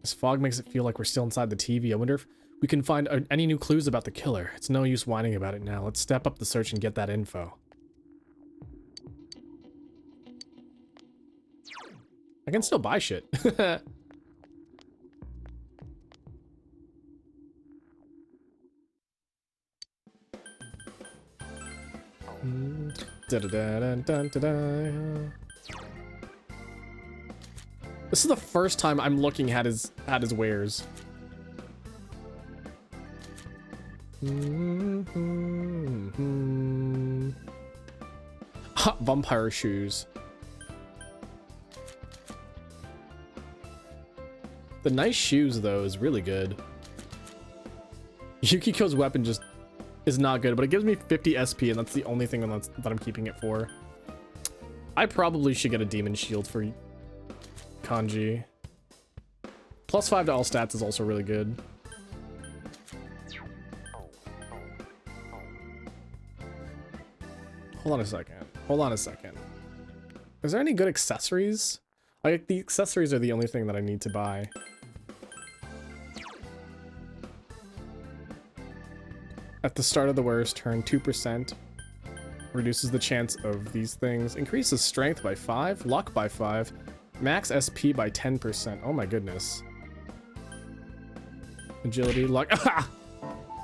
This fog makes it feel like we're still inside the TV. I wonder if we can find any new clues about the killer. It's no use whining about it now. Let's step up the search and get that info. I can still buy shit. This is the first time I'm looking at his wares. Hot vampire shoes. The nice shoes though is really good. Yukiko's weapon just is not good, but it gives me 50 SP, and that's the only thing that I'm keeping it for. I probably should get a demon shield for Kanji. +5 to all stats is also really good. Hold on a second. Hold on a second. Is there any good accessories? Like, the accessories are the only thing that I need to buy. At the start of the wearer's turn, 2%. Reduces the chance of these things. Increases strength by 5, luck by 5, max SP by 10%. Oh my goodness. Agility, luck. Ah!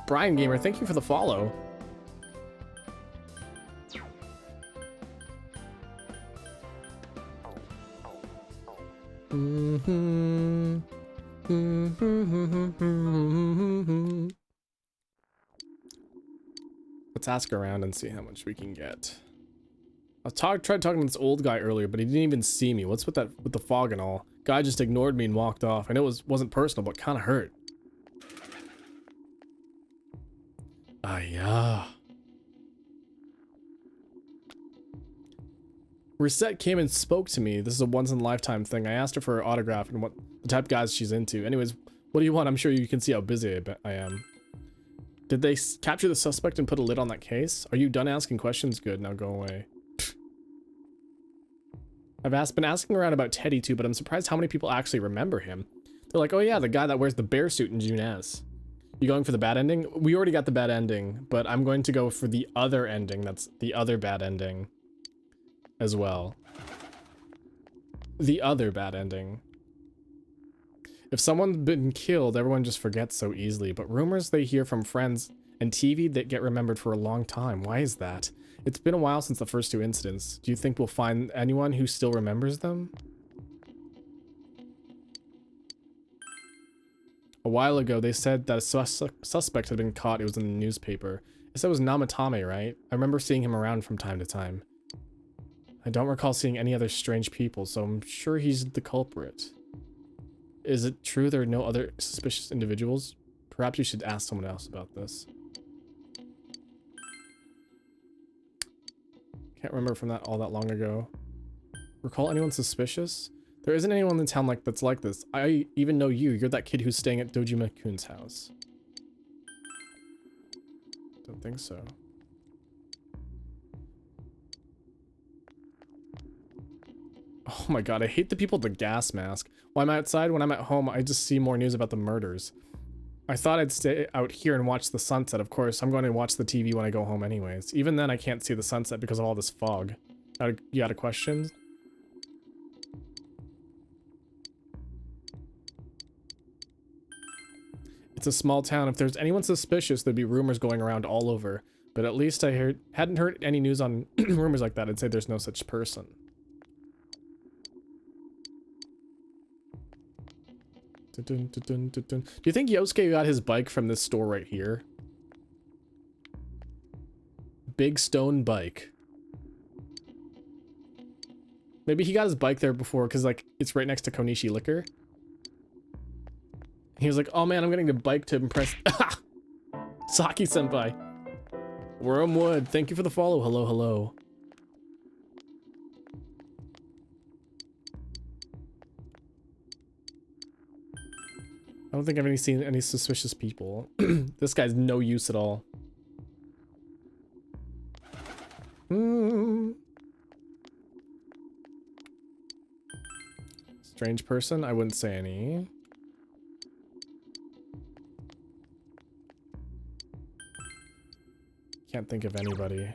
Brian Gamer, thank you for the follow. Let's ask around and see how much we can get. I tried talking to this old guy earlier, but he didn't even see me. What's with that, with the fog and all? Guy just ignored me and walked off. I know it wasn't personal, but kind of hurt. Ah, yeah. Reset came and spoke to me. This is a once-in-a-lifetime thing. I asked her for her autograph and what the type of guys she's into. Anyways, what do you want? I'm sure you can see how busy I am. Did they capture the suspect and put a lid on that case? Are you done asking questions? Good, now go away. I've been asking around about Teddy too, but I'm surprised how many people actually remember him. They're like, oh yeah, the guy that wears the bear suit in Junes. You going for the bad ending? We already got the bad ending, but I'm going to go for the other ending. That's the other bad ending as well. The other bad ending. If someone's been killed, everyone just forgets so easily, but rumors they hear from friends and TV that get remembered for a long time. Why is that? It's been a while since the first 2 incidents. Do you think we'll find anyone who still remembers them? A while ago, they said that a suspect had been caught. It was in the newspaper. It said it was Namatame, right? I remember seeing him around from time to time. I don't recall seeing any other strange people, so I'm sure he's the culprit. Is it true there are no other suspicious individuals? Perhaps you should ask someone else about this. Can't remember from all that long ago. Recall anyone suspicious? There isn't anyone in the town that's like this. I even know you. You're that kid who's staying at Dojima-kun's house. Don't think so. Oh my god, I hate the people with the gas mask. When I'm outside, when I'm at home, I just see more news about the murders. I thought I'd stay out here and watch the sunset. Of course, I'm going to watch the TV when I go home anyways. Even then, I can't see the sunset because of all this fog. You had a question? It's a small town. If there's anyone suspicious, there'd be rumors going around all over. But at least I hadn't heard any news on rumors like that. I'd say there's no such person. Dun, dun, dun, dun, dun. Do you think Yosuke got his bike from this store right here? Big stone bike. Maybe he got his bike there before because like it's right next to Konishi Liquor. He was like, oh man, I'm getting the bike to impress Saki senpai. Wormwood, thank you for the follow. Hello, hello. I don't think I've seen any suspicious people. This guy's no use at all. Strange person? I wouldn't say any. Can't think of anybody.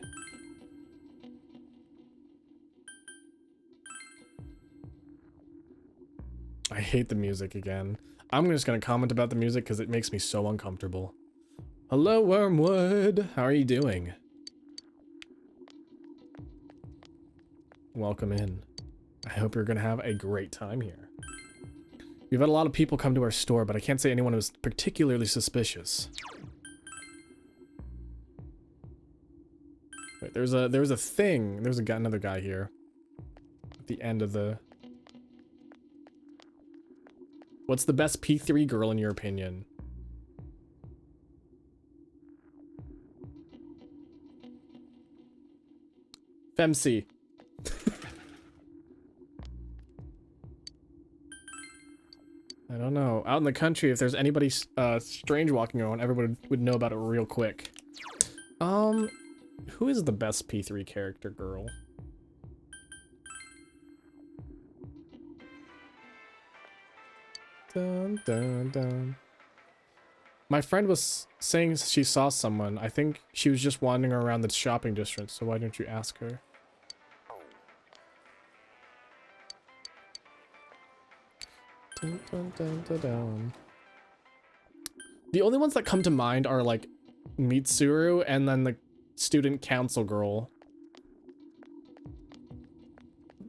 I hate the music again. I'm just gonna comment about the music because it makes me so uncomfortable. Hello, Wormwood. How are you doing? Welcome in. I hope you're gonna have a great time here. We've had a lot of people come to our store, but I can't say anyone was particularly suspicious. Wait, there's a thing. There's another guy here. At the end of the... What's the best P3 girl in your opinion? Femc. I don't know. Out in the country, if there's anybody strange walking around, everybody would know about it real quick. Who is the best P3 character girl? Dun, dun, dun. My friend was saying she saw someone. I think she was just wandering around the shopping district, so why don't you ask her? Dun, dun, dun, dun, dun. The only ones that come to mind are like Mitsuru and then the student council girl.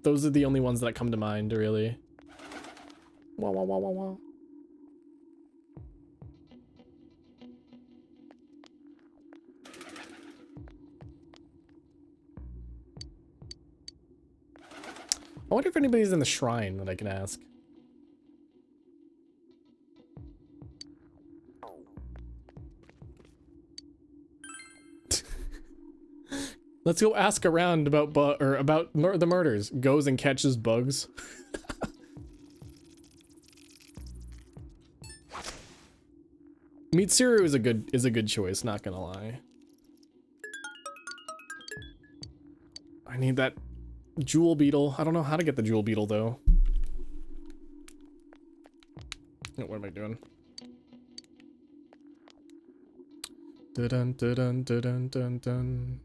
Those are the only ones that come to mind, really. Wah, wah, wah, wah, wah. I wonder if anybody's in the shrine that I can ask. Let's go ask around about the murders. Goes and catches bugs. Mitsuru is a good choice, not gonna lie. I need that jewel beetle. I don't know how to get the jewel beetle though. Oh, what am I doing? Dun dun dun dun dun dun.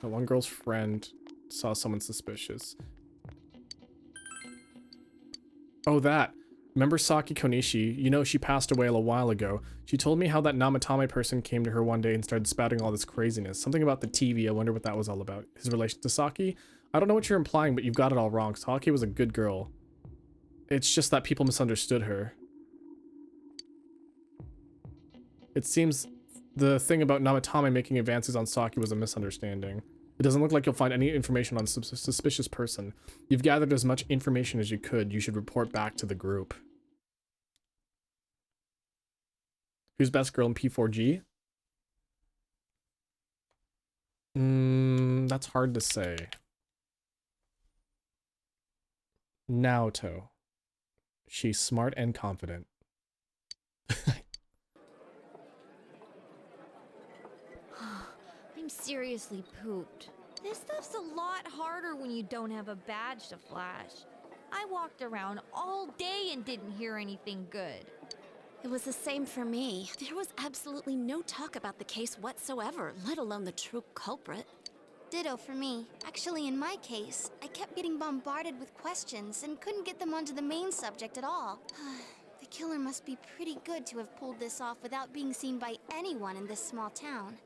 One girl's friend saw someone suspicious. Oh, that. Remember Saki Konishi? You know, she passed away a while ago. She told me how that Namatame person came to her one day and started spouting all this craziness. Something about the TV. I wonder what that was all about. His relation to Saki? I don't know what you're implying, but you've got it all wrong. Saki was a good girl. It's just that people misunderstood her. It seems the thing about Namatame making advances on Saki was a misunderstanding. It doesn't look like you'll find any information on a suspicious person. You've gathered as much information as you could. You should report back to the group. Who's best girl in P4G? That's hard to say. Naoto. She's smart and confident.
I'm seriously pooped. This stuff's a lot harder when you don't have a badge to flash. I walked around all day and didn't hear anything good.
It was the same for me. There was absolutely no talk about the case whatsoever, let alone the true culprit.
Ditto for me. Actually, in my case, I kept getting bombarded with questions and couldn't get them onto the main subject at all. The killer must be pretty good to have pulled this off without being seen by anyone in this small town.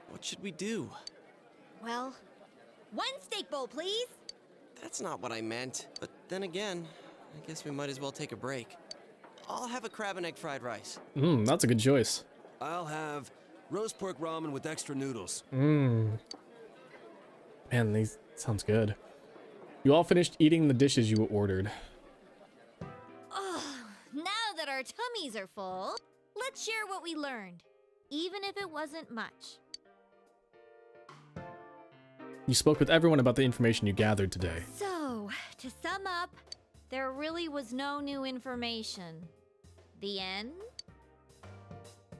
What should we do?
Well, one steak bowl, please.
That's not what I meant. But then again, I guess we might as well take a break. I'll have a crab and egg fried rice.
That's a good choice.
I'll have roast pork ramen with extra noodles.
Man, these sounds good. You all finished eating the dishes you ordered.
Ugh, now that our tummies are full, let's share what we learned, even if it wasn't much.
You spoke with everyone about the information you gathered today.
So, to sum up, there really was no new information. The end?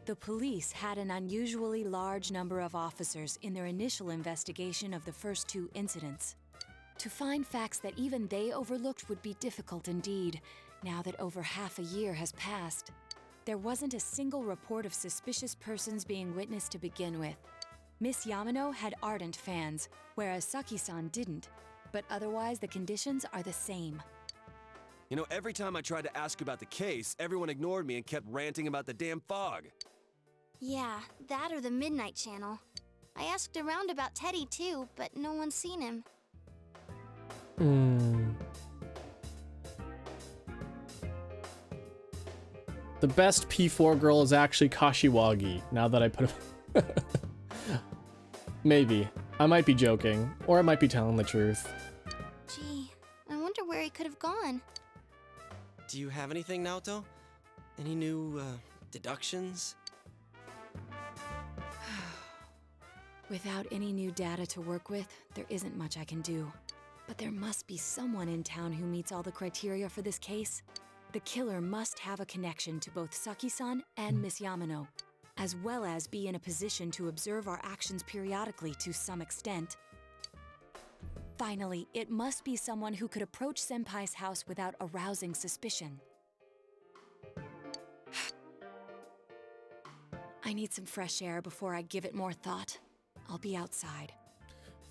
The police had an unusually large number of officers in their initial investigation of the first two incidents. To find facts that even they overlooked would be difficult indeed, now that over half a year has passed. There wasn't a single report of suspicious persons being witnessed to begin with. Miss Yamano had ardent fans, whereas Saki-san didn't, but otherwise the conditions are the same.
You know, every time I tried to ask about the case, everyone ignored me and kept ranting about the damn fog.
Yeah, that or the Midnight Channel. I asked around about Teddy too, but no one's seen him.
The best P4 girl is actually Kashiwagi, now that I put it... Maybe. I might be joking, or I might be telling the truth.
Gee, I wonder where he could have gone.
Do you have anything, Naoto? Any new, deductions?
Without any new data to work with, there isn't much I can do. But there must be someone in town who meets all the criteria for this case. The killer must have a connection to both Saki-san and Miss Yamano, as well as be in a position to observe our actions periodically to some extent. Finally, it must be someone who could approach Senpai's house without arousing suspicion. I need some fresh air before I give it more thought. I'll be outside.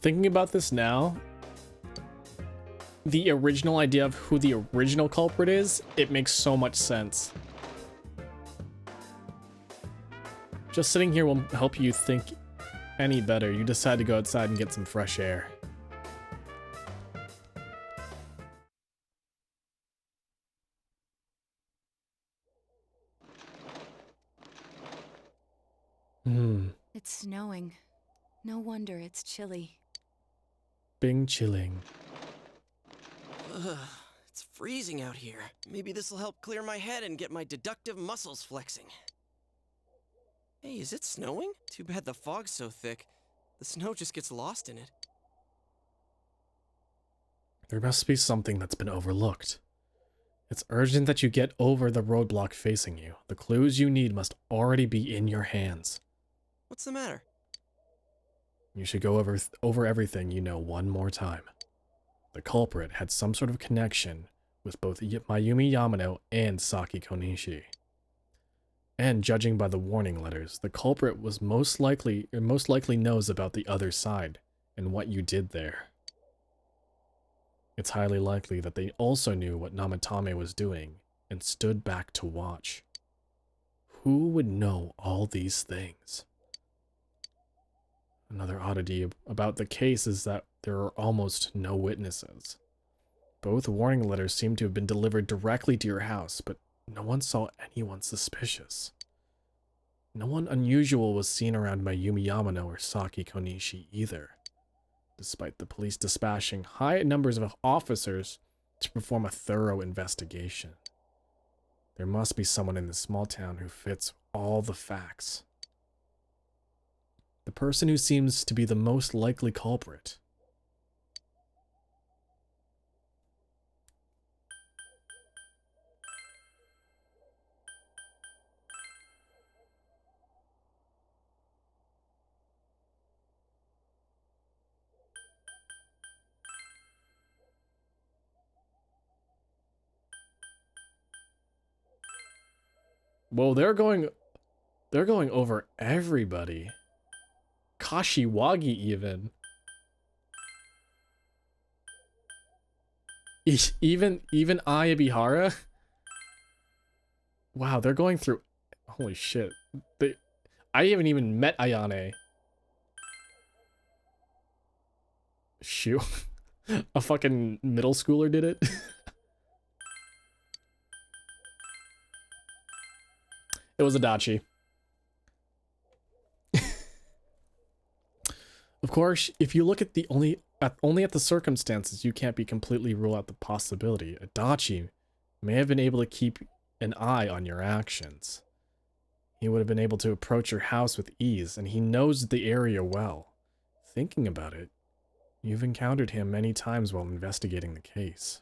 Thinking about this now, the original idea of who the original culprit is, it makes so much sense. Just sitting here will help you think any better. You decide to go outside and get some fresh air.
It's snowing. No wonder it's chilly.
Bing chilling.
Ugh, it's freezing out here. Maybe this'll help clear my head and get my deductive muscles flexing. Hey, is it snowing? Too bad the fog's so thick. The snow just gets lost in it.
There must be something that's been overlooked. It's urgent that you get over the roadblock facing you. The clues you need must already be in your hands.
What's the matter?
You should go over everything you know one more time. The culprit had some sort of connection with both Mayumi Yamano and Saki Konishi. And judging by the warning letters, the culprit was most likely knows about the other side and what you did there. It's highly likely that they also knew what Namatame was doing and stood back to watch. Who would know all these things? Another oddity about the case is that there are almost no witnesses. Both warning letters seem to have been delivered directly to your house, but no one saw anyone suspicious. No one unusual was seen around Mayumi Yamano or Saki Konishi either, despite the police dispatching high numbers of officers to perform a thorough investigation. There must be someone in this small town who fits all the facts. The person who seems to be the most likely culprit. Well, they're going over everybody. Kashiwagi even. Even Ayabihara? Wow, they're going through... Holy shit. I haven't even met Ayane. Shoot. A fucking middle schooler did it? It was Adachi. Of course, if you look at only at the circumstances, you can't be completely rule out the possibility. Adachi may have been able to keep an eye on your actions. He would have been able to approach your house with ease, and he knows the area well. Thinking about it, you've encountered him many times while investigating the case.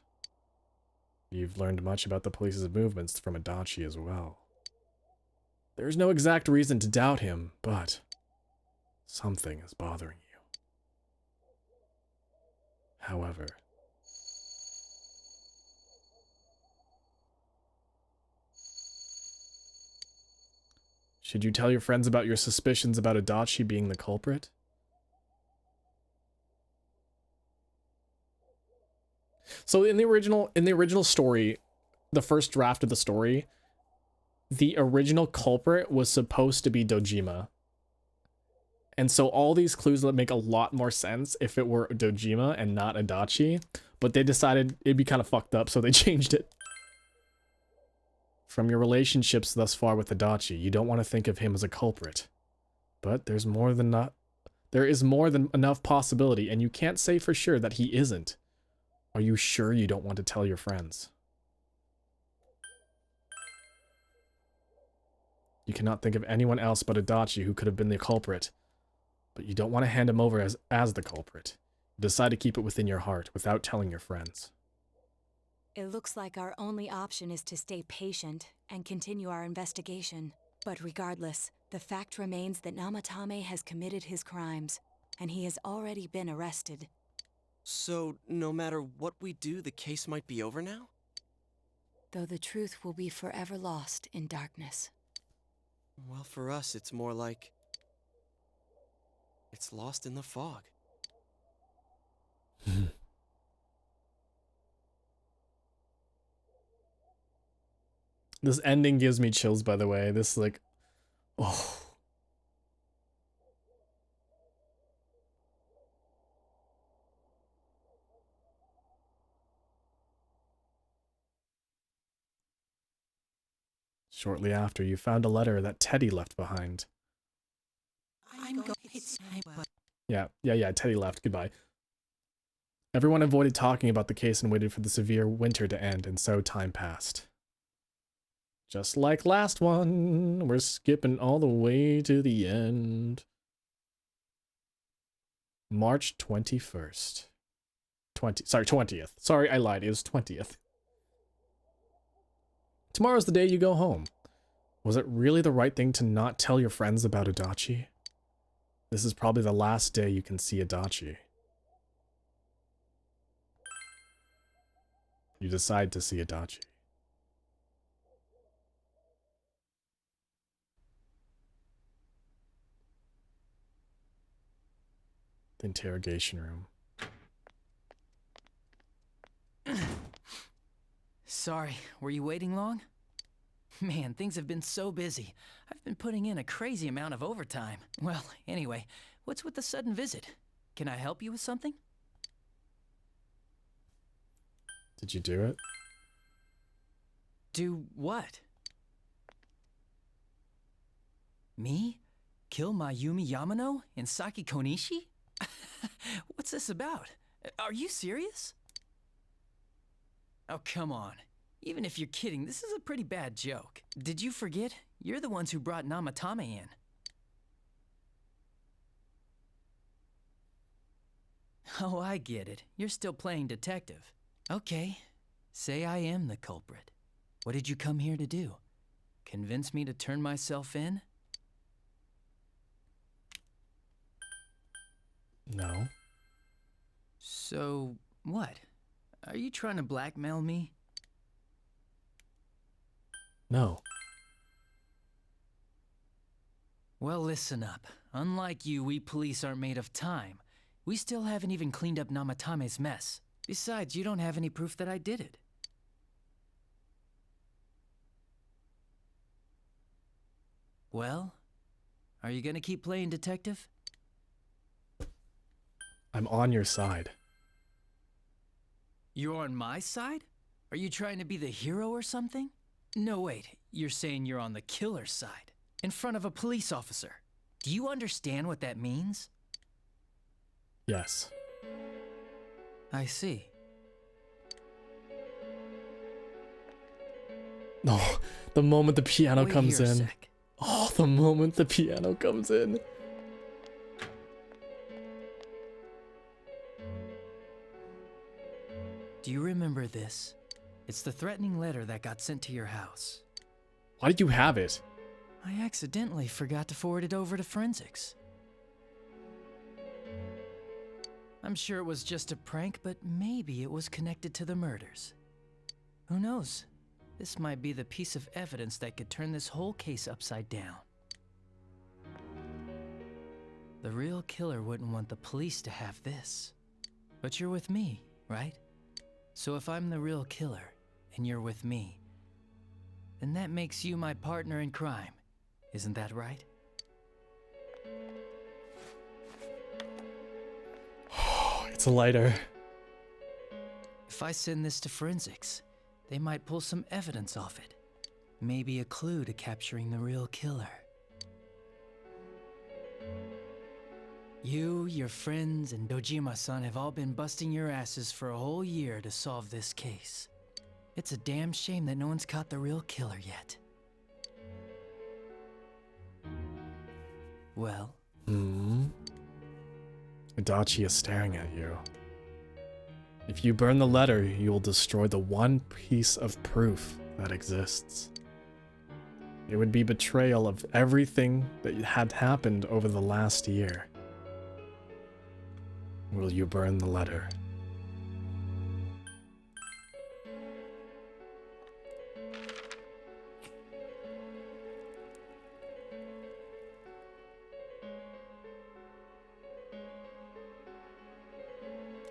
You've learned much about the police's movements from Adachi as well. There's no exact reason to doubt him, but something is bothering you. However, should you tell your friends about your suspicions about Adachi being the culprit? So in the original story, the first draft of the story, the original culprit was supposed to be Dojima. And so all these clues would make a lot more sense if it were Dojima and not Adachi, but they decided it'd be kind of fucked up, so they changed it. From your relationships thus far with Adachi, you don't want to think of him as a culprit. But there is more than enough possibility, and you can't say for sure that he isn't. Are you sure you don't want to tell your friends? You cannot think of anyone else but Adachi who could have been the culprit. But you don't want to hand him over as the culprit. You decide to keep it within your heart without telling your friends.
It looks like our only option is to stay patient and continue our investigation. But regardless, the fact remains that Namatame has committed his crimes, and he has already been arrested.
So, no matter what we do, the case might be over now?
Though the truth will be forever lost in darkness.
Well, for us, it's more like... it's lost in the fog.
This ending gives me chills, by the way. This, like... oh... Shortly after, you found a letter that Teddy left behind.
I'm going to say, but
Yeah, Teddy left. Goodbye. Everyone avoided talking about the case and waited for the severe winter to end, and so time passed. Just like last one, we're skipping all the way to the end. March 21st. 20th. Sorry, I lied. It was 20th. Tomorrow's the day you go home. Was it really the right thing to not tell your friends about Adachi? This is probably the last day you can see Adachi. You decide to see Adachi. The interrogation room.
Sorry, were you waiting long? Man, things have been so busy. I've been putting in a crazy amount of overtime. Well, anyway, what's with the sudden visit? Can I help you with something?
Did you do it?
Do what? Me? Kill Mayumi Yamano and Saki Konishi? What's this about? Are you serious? Oh, come on. Even if you're kidding, this is a pretty bad joke. Did you forget? You're the ones who brought Namatame in. Oh, I get it. You're still playing detective. Okay. Say I am the culprit. What did you come here to do? Convince me to turn myself in?
No.
So, what? Are you trying to blackmail me?
No.
Well, listen up. Unlike you, we police aren't made of time. We still haven't even cleaned up Namatame's mess. Besides, you don't have any proof that I did it. Well, are you gonna keep playing detective?
I'm on your side.
You're on my side? Are you trying to be the hero or something? No, wait. You're saying you're on the killer's side, in front of a police officer. Do you understand what that means?
Yes.
I see.
No, the moment the piano
Wait
comes
here a
in.
sec.
Oh, the moment the piano comes in.
Do you remember this? It's the threatening letter that got sent to your house.
Why did you have it?
I accidentally forgot to forward it over to forensics. I'm sure it was just a prank, but maybe it was connected to the murders. Who knows? This might be the piece of evidence that could turn this whole case upside down. The real killer wouldn't want the police to have this. But you're with me, right? So if I'm the real killer, and you're with me, then that makes you my partner in crime. Isn't that right?
It's a lighter.
If I send this to forensics, they might pull some evidence off it. Maybe a clue to capturing the real killer. You, your friends, and Dojima-san have all been busting your asses for a whole year to solve this case. It's a damn shame that no one's caught the real killer yet. Well?
Adachi is staring at you. If you burn the letter, you will destroy the one piece of proof that exists. It would be betrayal of everything that had happened over the last year. Will you burn the letter?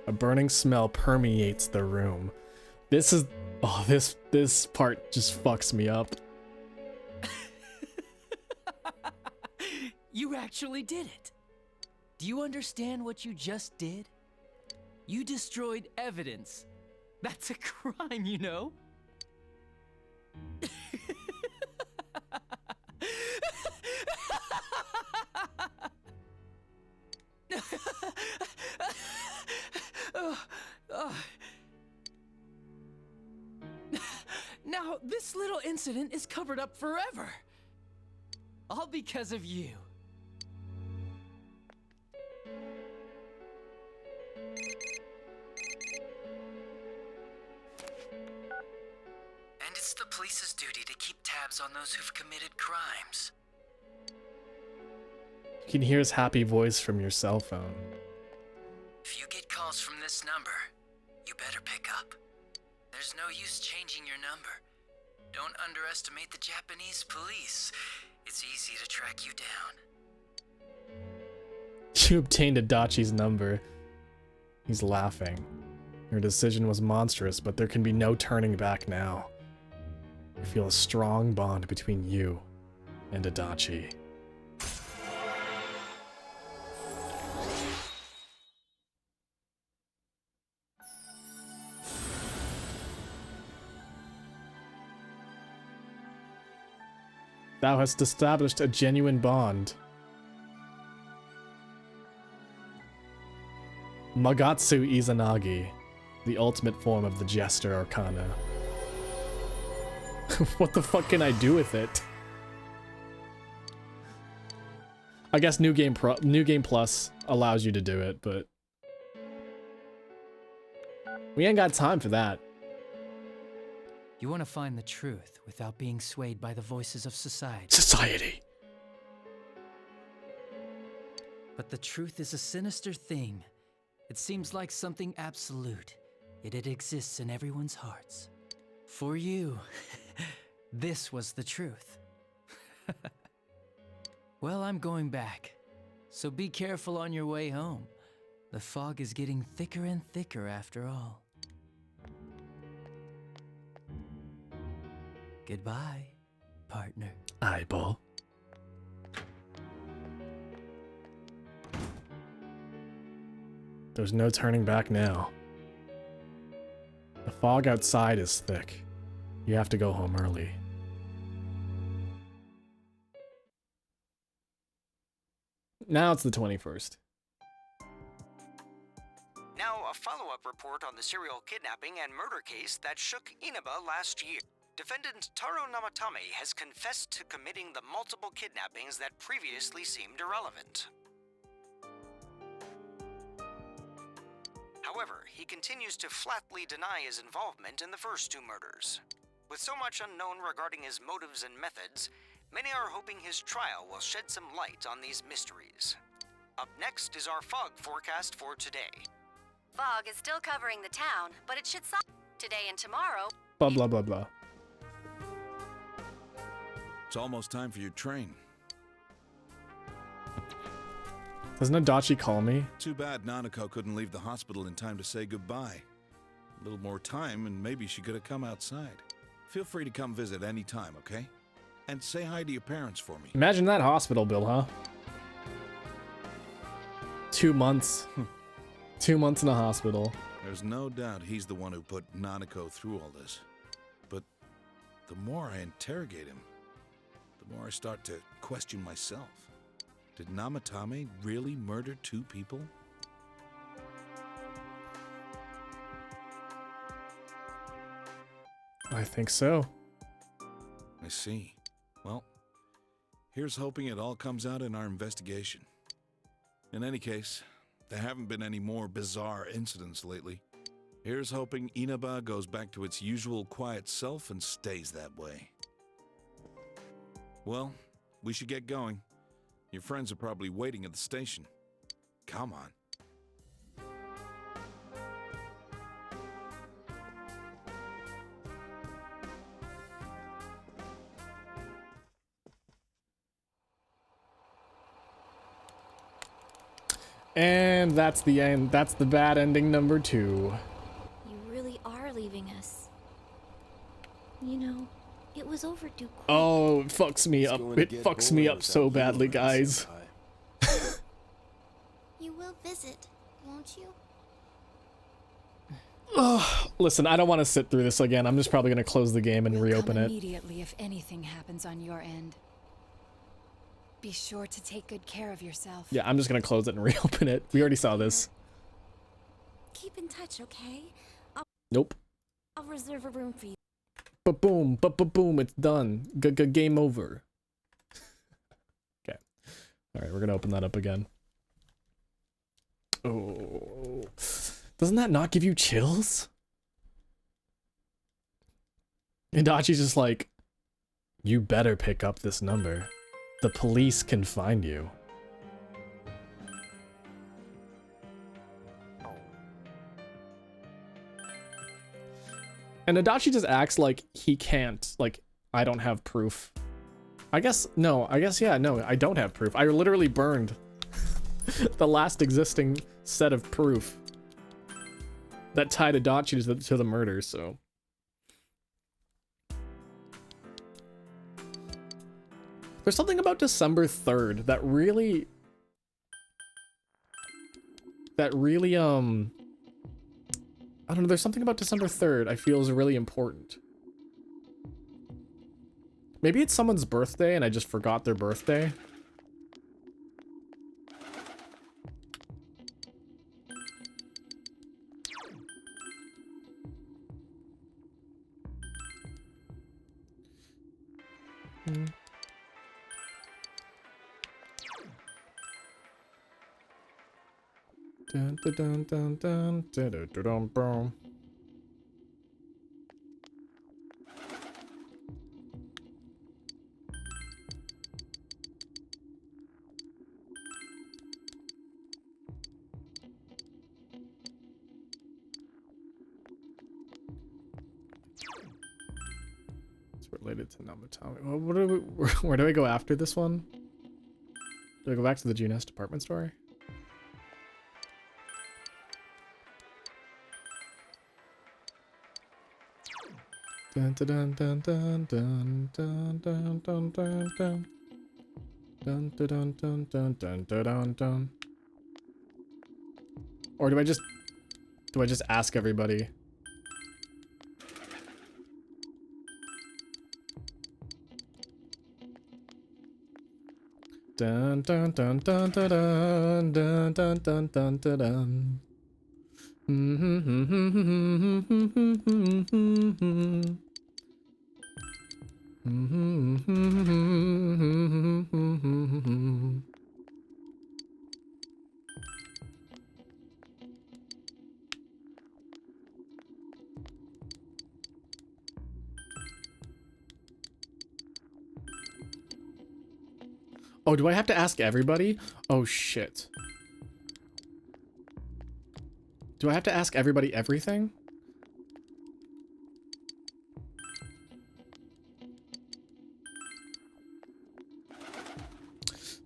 A burning smell permeates the room. This is... oh, this part just fucks me up.
You actually did it. Do you understand what you just did? You destroyed evidence. That's a crime, you know? Now, this little incident is covered up forever. All because of you.
And it's the police's duty to keep tabs on those who've committed crimes.
You can hear his happy voice from your cell phone.
If you get calls from this number, you better pick up. There's no use changing your number. Don't underestimate the Japanese police. It's easy to track you down.
You obtained Adachi's number. He's laughing. Your decision was monstrous, but there can be no turning back now. I feel a strong bond between you and Adachi. Thou hast established a genuine bond. Magatsu Izanagi, the ultimate form of the Jester Arcana. What the fuck can I do with it? I guess New Game Plus allows you to do it, but we ain't got time for that.
You want to find the truth without being swayed by the voices of society.
Society!
But the truth is a sinister thing. It seems like something absolute, yet it exists in everyone's hearts. For you, this was the truth. Well, I'm going back, so be careful on your way home. The fog is getting thicker and thicker after all. Goodbye, partner.
Eyeball. There's no turning back now. The fog outside is thick. You have to go home early. Now it's the 21st.
Now, a follow-up report on the serial kidnapping and murder case that shook Inaba last year. Defendant Taro Namatame has confessed to committing the multiple kidnappings that previously seemed irrelevant. However, he continues to flatly deny his involvement in the first two murders. With so much unknown regarding his motives and methods, many are hoping his trial will shed some light on these mysteries. Up next is our fog forecast for today.
Fog is still covering the town, but it should stop today and tomorrow.
Blah, blah, blah, blah.
It's almost time for your train.
Doesn't Adachi call me?
Too bad Nanako couldn't leave the hospital in time to say goodbye. A little more time and maybe she could have come outside. Feel free to come visit any time, okay? And say hi to your parents for me.
Imagine that hospital bill, huh? 2 months. 2 months in a hospital.
There's no doubt he's the one who put Nanako through all this. But the more I interrogate him, the more I start to question myself. Did Namatame really murder 2 people?
I think so.
I see. Well, here's hoping it all comes out in our investigation. In any case, there haven't been any more bizarre incidents lately. Here's hoping Inaba goes back to its usual quiet self and stays that way. Well, we should get going. Your friends are probably waiting at the station. Come on.
And that's the end. That's the bad ending number 2.
You really are leaving us. You know, it was overdue.
Oh, it fucks me up. It fucks me up so badly, guys.
You will visit, won't you?
Ugh. Listen, I don't want to sit through this again. I'm just probably going to close the game and reopen
Come
it.
immediately if anything happens on your end. Be sure to take good care of yourself.
Yeah, I'm just going to close it and reopen it. We already saw this.
Keep in touch, okay?
Nope.
I'll reserve a room for you.
Ba-boom, ba-ba-boom, it's done. Game over. Okay. Alright, we're going to open that up again. Oh. Doesn't that not give you chills? Itachi's just like, you better pick up this number. The police can find you. And Adachi just acts like he can't, like, I don't have proof. I guess, yeah, no, I don't have proof. I literally burned the last existing set of proof that tied Adachi to the murder, so. There's something about December 3rd that really, I don't know, there's something about December 3rd I feel is really important. Maybe it's someone's birthday and I just forgot their birthday. Dun, dun, dun, dun, dun, dun, dun, dun, dun, dun. It's related to Namatame. Well, where do I go after this one? Do I go back to the Junes department store? Dun dun dun dun dun dun dun dun dun dun dun dun dun dun dun dun dun dun. Or do I just ask everybody? Dun dun dun dun dun dun dun dun dun dun dun dun. Oh, do I have to ask everybody? Oh, shit. Do I have to ask everybody everything?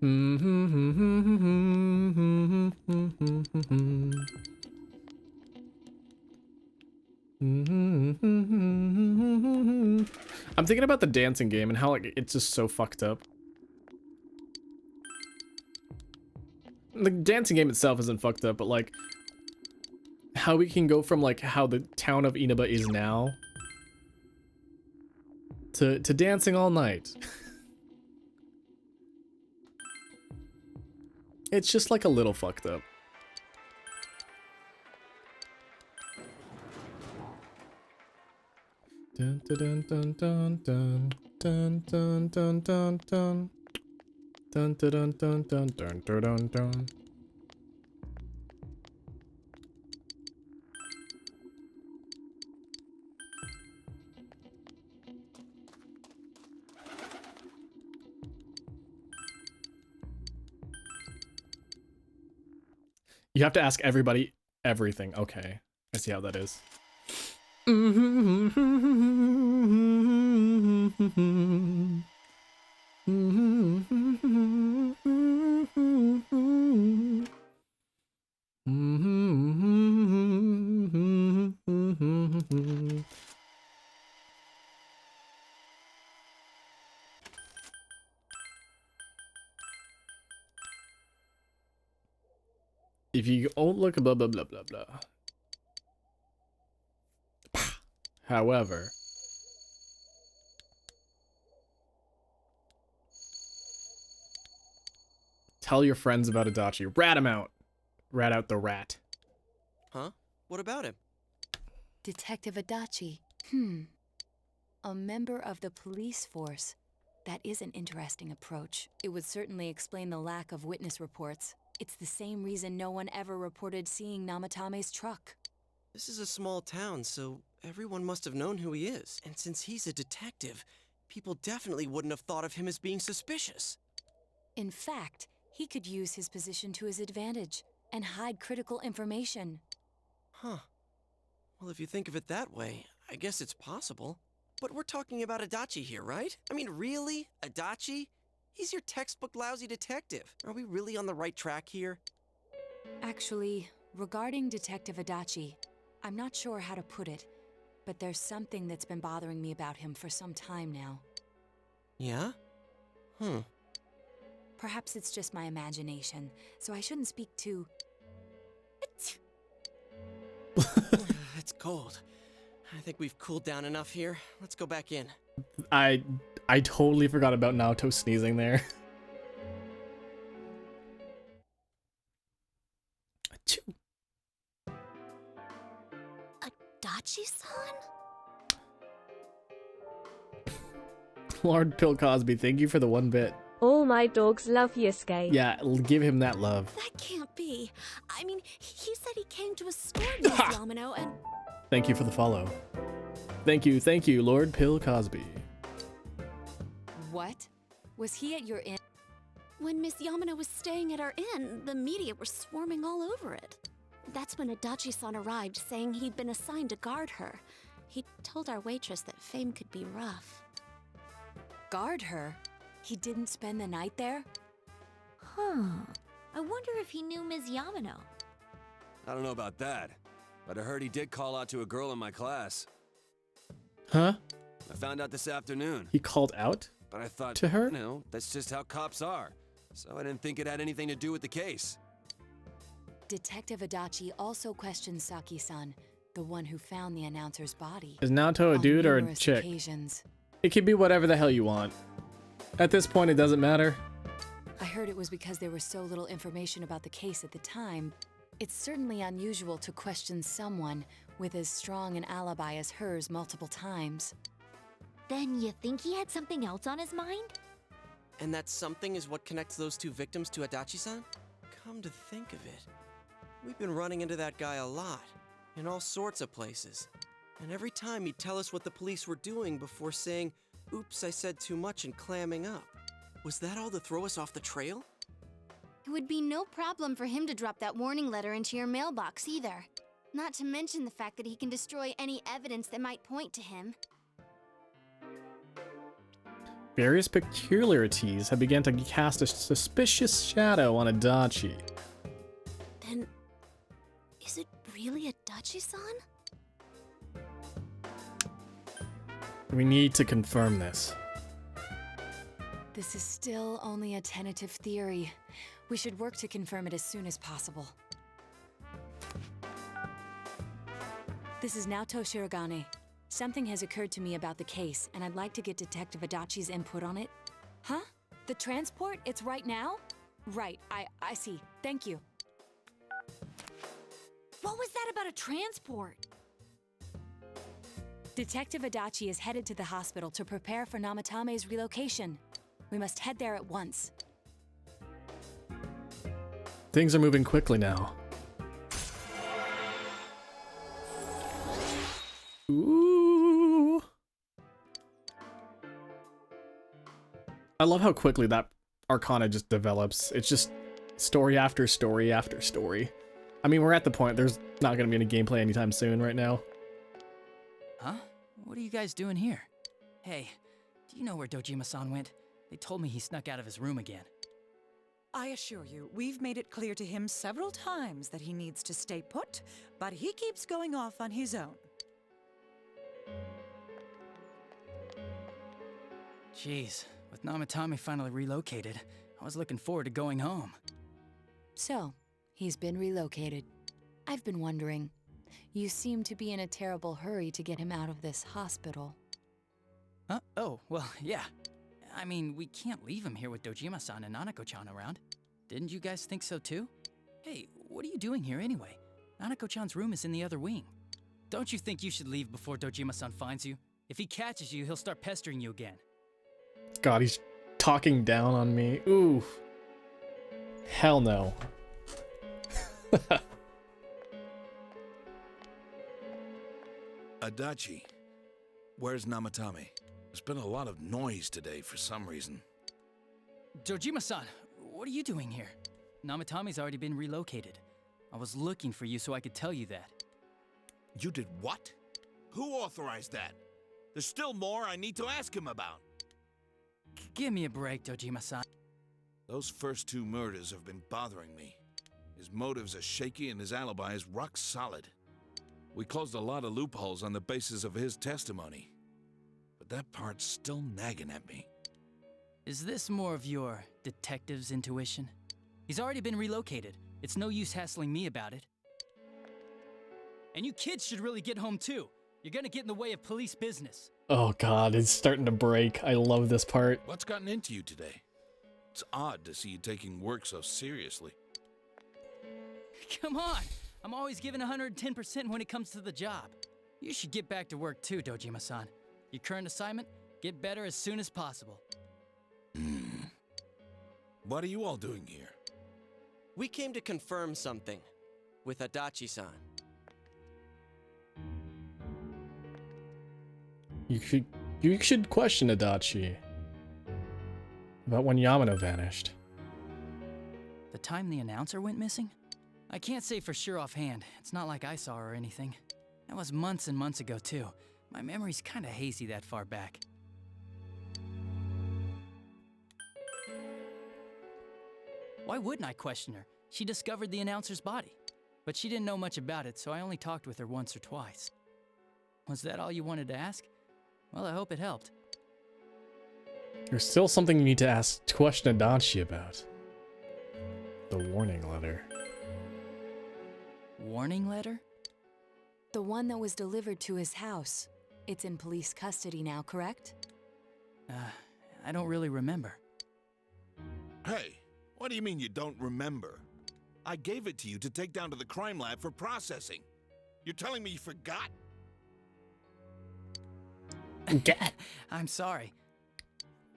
I'm thinking about the dancing game and how, like, it's just so fucked up. The dancing game itself isn't fucked up, but, like, how we can go from, like, how the town of Inaba is now to dancing all night. It's just, like, a little fucked up. Dun dun dun dun dun dun dun dun dun dun dun dun dun dun dun dun dun dun. You have to ask everybody everything. Okay, I see how that is. If you don't look blah blah blah blah blah. However, tell your friends about Adachi. Rat him out. Rat out the rat.
Huh? What about him?
Detective Adachi. A member of the police force. That is an interesting approach. It would certainly explain the lack of witness reports. It's the same reason no one ever reported seeing Namatame's truck.
This is a small town, so everyone must have known who he is. And since he's a detective, people definitely wouldn't have thought of him as being suspicious.
In fact, he could use his position to his advantage and hide critical information.
Huh. Well, if you think of it that way, I guess it's possible. But we're talking about Adachi here, right? I mean, really? Adachi? He's your textbook lousy detective. Are we really on the right track here?
Actually, regarding Detective Adachi, I'm not sure how to put it, but there's something that's been bothering me about him for some time now.
Yeah?
Perhaps it's just my imagination, so I shouldn't speak too...
It's cold. I think we've cooled down enough here. Let's go back in.
I totally forgot about Naoto sneezing there.
Adachi-san?
Lord Bill Cosby, thank you for the 1 bit.
All my dogs love Yusuke.
Yeah, give him that love.
That can't be. I mean, he said he came to a store near Yamano and...
Thank you for the follow. Thank you, Lord Bill Cosby.
What? Was he at your inn?
When Miss Yamano was staying at our inn, the media were swarming all over it. That's when Adachi-san arrived, saying he'd been assigned to guard her. He told our waitress that fame could be rough.
Guard her? He didn't spend the night there?
Huh. I wonder if he knew Ms. Yamano.
I don't know about that, but I heard he did call out to a girl in my class.
Huh?
I found out this afternoon.
He called out?
But I thought,
to her?
You know, that's just how cops are. So I didn't think it had anything to do with the case.
Detective Adachi also questioned Saki-san, the one who found the announcer's body.
Is Naoto a dude or a chick?
Occasions.
It could be whatever the hell you want. At this point, it doesn't matter.
I heard it was because there was so little information about the case at the time. It's certainly unusual to question someone with as strong an alibi as hers multiple times.
Then you think he had something else on his mind?
And that something is what connects those 2 victims to Adachi-san? Come to think of it, we've been running into that guy a lot, in all sorts of places. And every time he'd tell us what the police were doing before saying, "Oops, I said too much," and clamming up. Was that all to throw us off the trail?
It would be no problem for him to drop that warning letter into your mailbox either. Not to mention the fact that he can destroy any evidence that might point to him.
Various peculiarities have begun to cast a suspicious shadow on Adachi.
Then, is it really Adachi-san?
We need to confirm this.
This is still only a tentative theory. We should work to confirm it as soon as possible. This is Naoto Shirogane. Something has occurred to me about the case, and I'd like to get Detective Adachi's input on it. Huh? The transport? It's right now? Right, I see. Thank you.
What was that about a transport?
Detective Adachi is headed to the hospital to prepare for Namatame's relocation. We must head there at once.
Things are moving quickly now. Ooh. I love how quickly that Arcana just develops. It's just story after story after story. I mean, we're at the point, there's not gonna be any gameplay anytime soon right now.
Huh? What are you guys doing here? Hey, do you know where Dojima-san went? They told me he snuck out of his room again.
I assure you, we've made it clear to him several times that he needs to stay put, but he keeps going off on his own.
Jeez, with Namatame finally relocated, I was looking forward to going home.
So, he's been relocated. I've been wondering. You seem to be in a terrible hurry to get him out of this hospital.
Huh? Oh, well, yeah. I mean, we can't leave him here with Dojima-san and Nanako-chan around. Didn't you guys think so too? Hey, what are you doing here anyway? Nanako-chan's room is in the other wing. Don't you think you should leave before Dojima-san finds you? If he catches you, he'll start pestering you again.
God, he's talking down on me. Ooh. Hell no.
Adachi, where's Namatame? There's been a lot of noise today for some reason.
Dojima-san, what are you doing here? Namatame's already been relocated. I was looking for you so I could tell you that.
You did what? Who authorized that? There's still more I need to ask him about.
Give me a break, Dojima-san.
Those first two murders have been bothering me. His motives are shaky and his alibi is rock solid. We closed a lot of loopholes on the basis of his testimony. But that part's still nagging at me.
Is this more of your detective's intuition? He's already been relocated. It's no use hassling me about it. And you kids should really get home too. You're gonna get in the way of police business.
Oh God, it's starting to break. I love this part.
What's gotten into you today? It's odd to see you taking work so seriously.
Come on! I'm always giving 110% when it comes to the job. You should get back to work too, Dojima-san. Your current assignment? Get better as soon as possible.
What are you all doing here?
We came to confirm something with Adachi-san.
You should question Adachi about when Yamano vanished.
The time the announcer went missing? I can't say for sure offhand. It's not like I saw her or anything. That was months and months ago too. My memory's kinda hazy that far back. Why wouldn't I question her? She discovered the announcer's body. But she didn't know much about it, so I only talked with her once or twice. Was that all you wanted to ask? Well, I hope it helped.
There's still something you need to ask to question Adachi about. The warning letter.
Warning letter?
The one that was delivered to his house. It's in police custody now, correct?
I don't really remember.
Hey, what do you mean you don't remember? I gave it to you to take down to the crime lab for processing. You're telling me you forgot?
I'm sorry.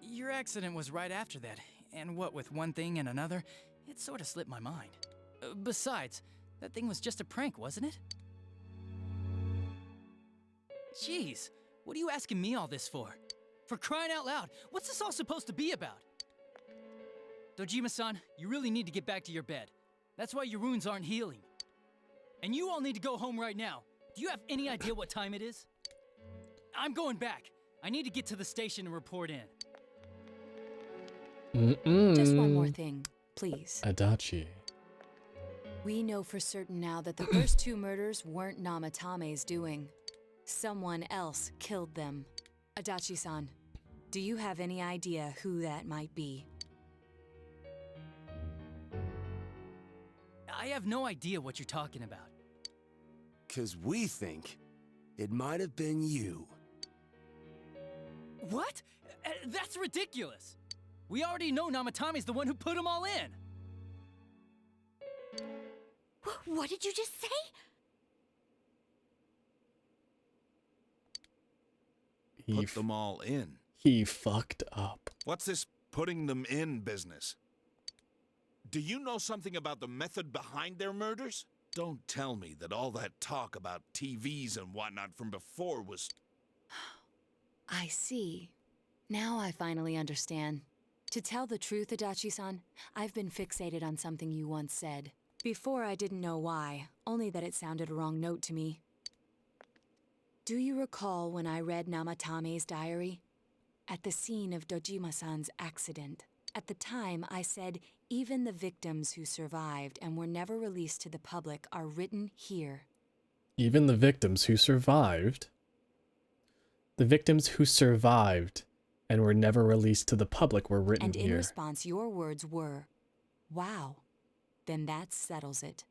Your accident was right after that, and what with one thing and another, it sort of slipped my mind. Besides, that thing was just a prank, wasn't it? Jeez, what are you asking me all this for? For crying out loud, what's this all supposed to be about? Dojima-san, you really need to get back to your bed. That's why your wounds aren't healing. And you all need to go home right now. Do you have any idea what time it is? I'm going back. I need to get to the station and report in.
Just one more thing, please.
Adachi.
We know for certain now that the first two murders weren't Namatame's doing. Someone else killed them. Adachi-san, do you have any idea who that might be?
I have no idea what you're talking about.
'Cause we think it might have been you.
What? That's ridiculous! We already know Namatame's the one who put them all in!
What did you just say?
Put them all in.
He fucked up.
What's this putting them in business? Do you know something about the method behind their murders? Don't tell me that all that talk about TVs and whatnot from before was...
I see. Now I finally understand. To tell the truth, Adachi-san, I've been fixated on something you once said. Before I didn't know why, only that it sounded a wrong note to me. Do you recall when I read Namatame's diary? At the scene of Dojima-san's accident. At the time, I said, even the victims who survived and were never released to the public are written here.
Even the victims who survived? The victims who survived and were never released to the public were written
And in
here.
response, your words were, wow, then that settles it.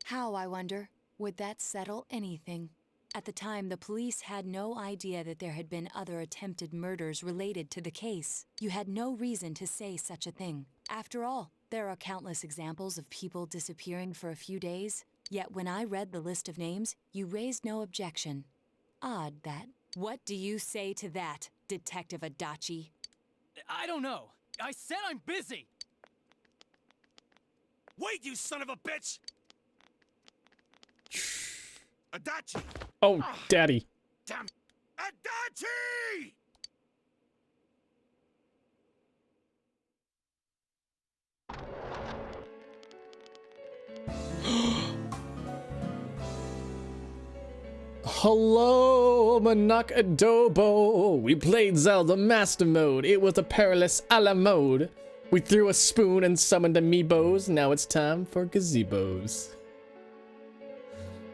How, I wonder, would that settle anything? At the time, the police had no idea that there had been other attempted murders related to the case. You had no reason to say such a thing. After all, there are countless examples of people disappearing for a few days. Yet when I read the list of names, you raised no objection. Odd that. What do you say to that, Detective Adachi?
I don't know. I said I'm busy.
Wait, you son of a bitch! Adachi!
Oh, Daddy.
Damn. Adachi!
Hello, Manak Adobo. We played Zelda Master Mode. It was a perilous a la mode. We threw a spoon and summoned amiibos. Now it's time for gazebos.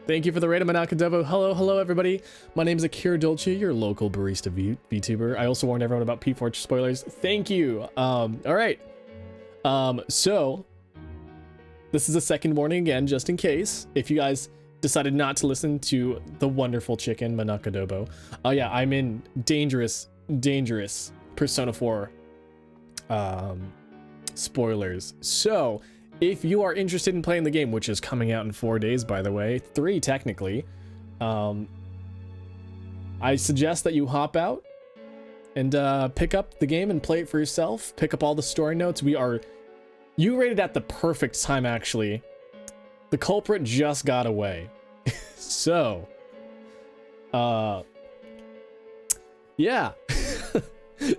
Thank you for the raid, Manak Adobo. Hello, everybody. My name is Akira Dolce, your local barista VTuber. I also warned everyone about P4 spoilers. Thank you. All right. So this is a second warning again, just in case. If you guys decided not to listen to the wonderful chicken, Manak Adobo. Oh yeah, I'm in dangerous Persona 4 spoilers. So if you are interested in playing the game, which is coming out in 4 days, by the way, 3 technically, I suggest that you hop out and pick up the game and play it for yourself. Pick up all the story notes. You rated at the perfect time, actually. The culprit just got away. So, yeah.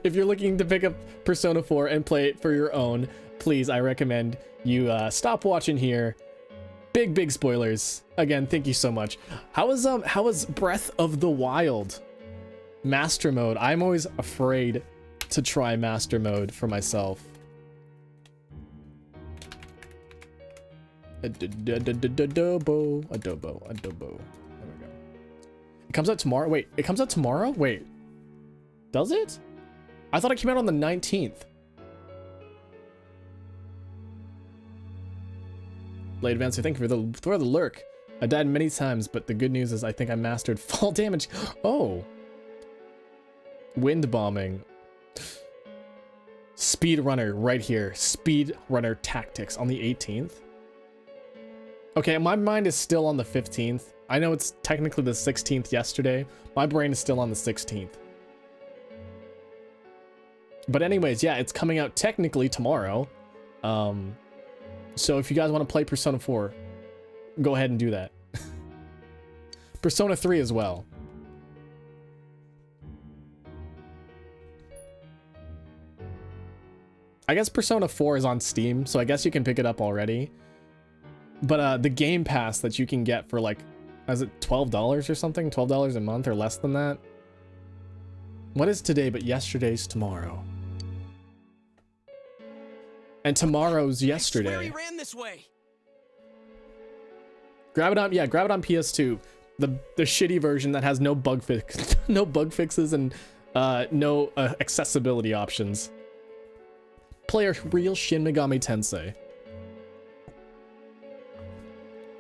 If you're looking to pick up Persona 4 and play it for your own, please, I recommend you stop watching here. Big spoilers. Again, thank you so much. How was Breath of the Wild Master Mode? I'm always afraid to try Master Mode for myself. Adobo. There we go. It comes out tomorrow. Wait, it comes out tomorrow? Wait. Does it? I thought it came out on the 19th. Blade Advancer, thank you for the lurk. I died many times, but the good news is I think I mastered fall damage. Oh. Wind bombing. Speedrunner right here. Speedrunner tactics on the 18th. Okay, my mind is still on the 15th. I know it's technically the 16th yesterday. My brain is still on the 16th. But anyways, yeah, it's coming out technically tomorrow. So if you guys want to play Persona 4, go ahead and do that. Persona 3 as well. I guess Persona 4 is on Steam, so I guess you can pick it up already. But the Game Pass that you can get for like, is it $12 or something? $12 a month or less than that? What is today but yesterday's tomorrow? And tomorrow's yesterday.
I swear he ran this way.
Grab it on PS2. The shitty version that has no bug fixes and no accessibility options. Play a real Shin Megami Tensei.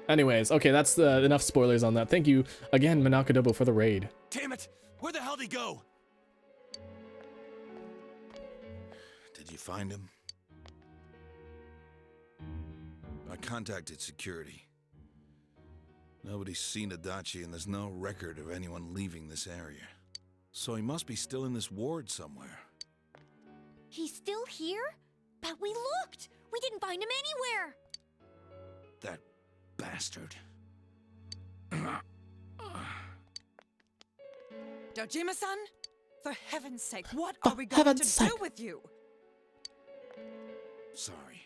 Anyways, okay, that's enough spoilers on that. Thank you again, Manakadobo, for the raid.
Damn it! Where the hell'd he go?
Did you find him? I contacted security. Nobody's seen Adachi, and there's no record of anyone leaving this area. So he must be still in this ward somewhere.
He's still here? But we looked! We didn't find him anywhere!
That bastard.
Dojima-san? For heaven's sake, what are we going to do with you?
Sorry.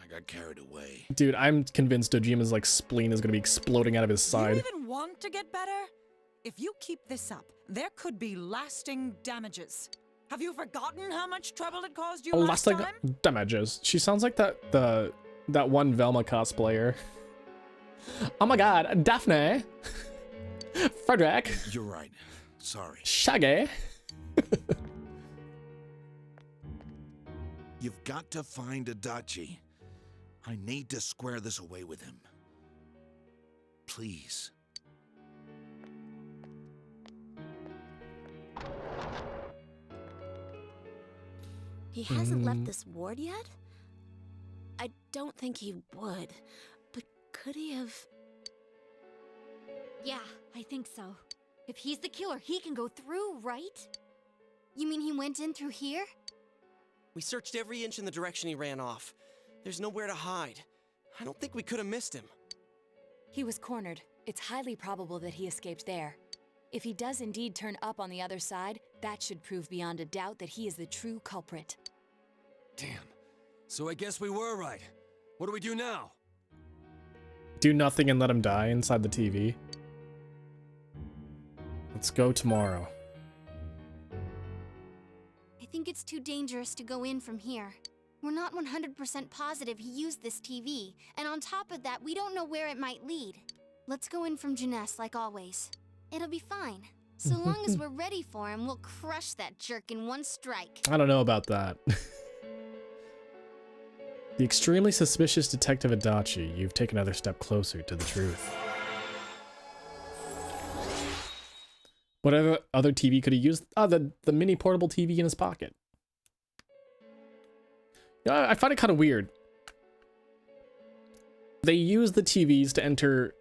I got carried away.
Dude, I'm convinced Dojima's like spleen is gonna be exploding out of his side.
You even want to get better? If you keep this up, there could be lasting damages. Have you forgotten how much trouble it caused you last time?
Damages. She sounds like that one Velma cosplayer. Oh my god, Daphne! Frederick!
You're right. Sorry.
Shaggy!
You've got to find Adachi. I need to square this away with him. Please.
He hasn't left this ward yet? I don't think he would. But could he have...
Yeah, I think so. If he's the killer, he can go through, right?
You mean he went in through here?
We searched every inch in the direction he ran off. There's nowhere to hide. I don't think we could have missed him.
He was cornered. It's highly probable that he escaped there. If he does indeed turn up on the other side, that should prove beyond a doubt that he is the true culprit.
Damn. So I guess we were right. What do we do now?
Do nothing and let him die inside the TV. Let's go tomorrow.
I think it's too dangerous to go in from here. We're not 100% positive he used this TV, and on top of that, we don't know where it might lead. Let's go in from Jeunesse like always. It'll be fine. So long as we're ready for him, we'll crush that jerk in one strike.
I don't know about that. The extremely suspicious Detective Adachi, you've taken another step closer to the truth. What other TV could he use? Ah, the mini portable TV in his pocket. Yeah, I find it kind of weird. They use the TVs to enter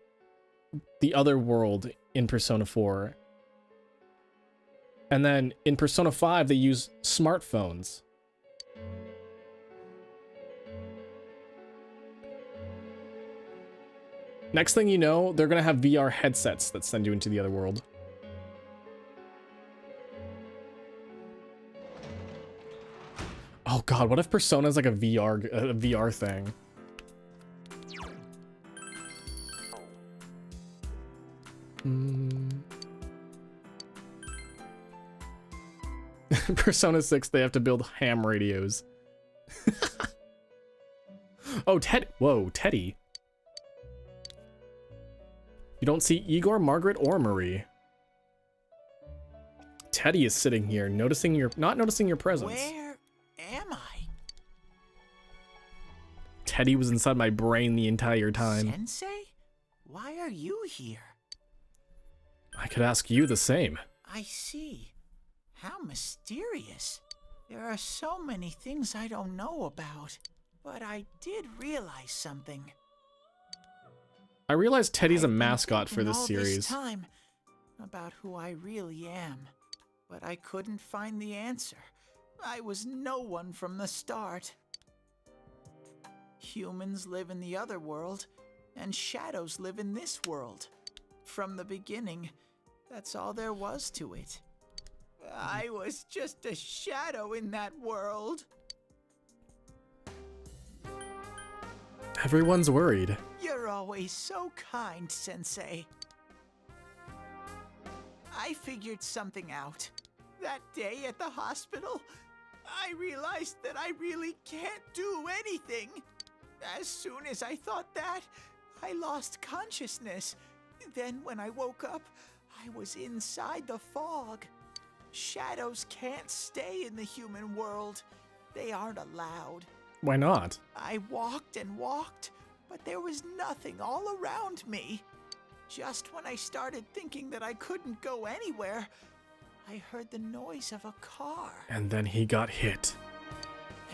the other world in Persona 4. And then in Persona 5, they use smartphones. Next thing you know, they're gonna have VR headsets that send you into the other world. Oh god, what if Persona's like a VR thing? Persona 6, they have to build ham radios. Oh, whoa, Teddy. You don't see Igor, Margaret, or Marie. Teddy is sitting here, not noticing your presence.
Where am I?
Teddy was inside my brain the entire time.
Sensei? Why are you here?
I could ask you the same.
I see. How mysterious. There are so many things I don't know about, but I did realize something.
I realized Teddy's a mascot for this
all
series.
This time about who I really am, but I couldn't find the answer. I was no one from the start. Humans live in the other world, and shadows live in this world. From the beginning, that's all there was to it. I was just a shadow in that world.
Everyone's worried.
You're always so kind, Sensei. I figured something out. That day at the hospital, I realized that I really can't do anything. As soon as I thought that, I lost consciousness. Then when I woke up, I was inside the fog. Shadows can't stay in the human world. They aren't allowed.
Why not?
I walked and walked, but there was nothing all around me. Just when I started thinking that I couldn't go anywhere, I heard the noise of a car.
And then he got hit.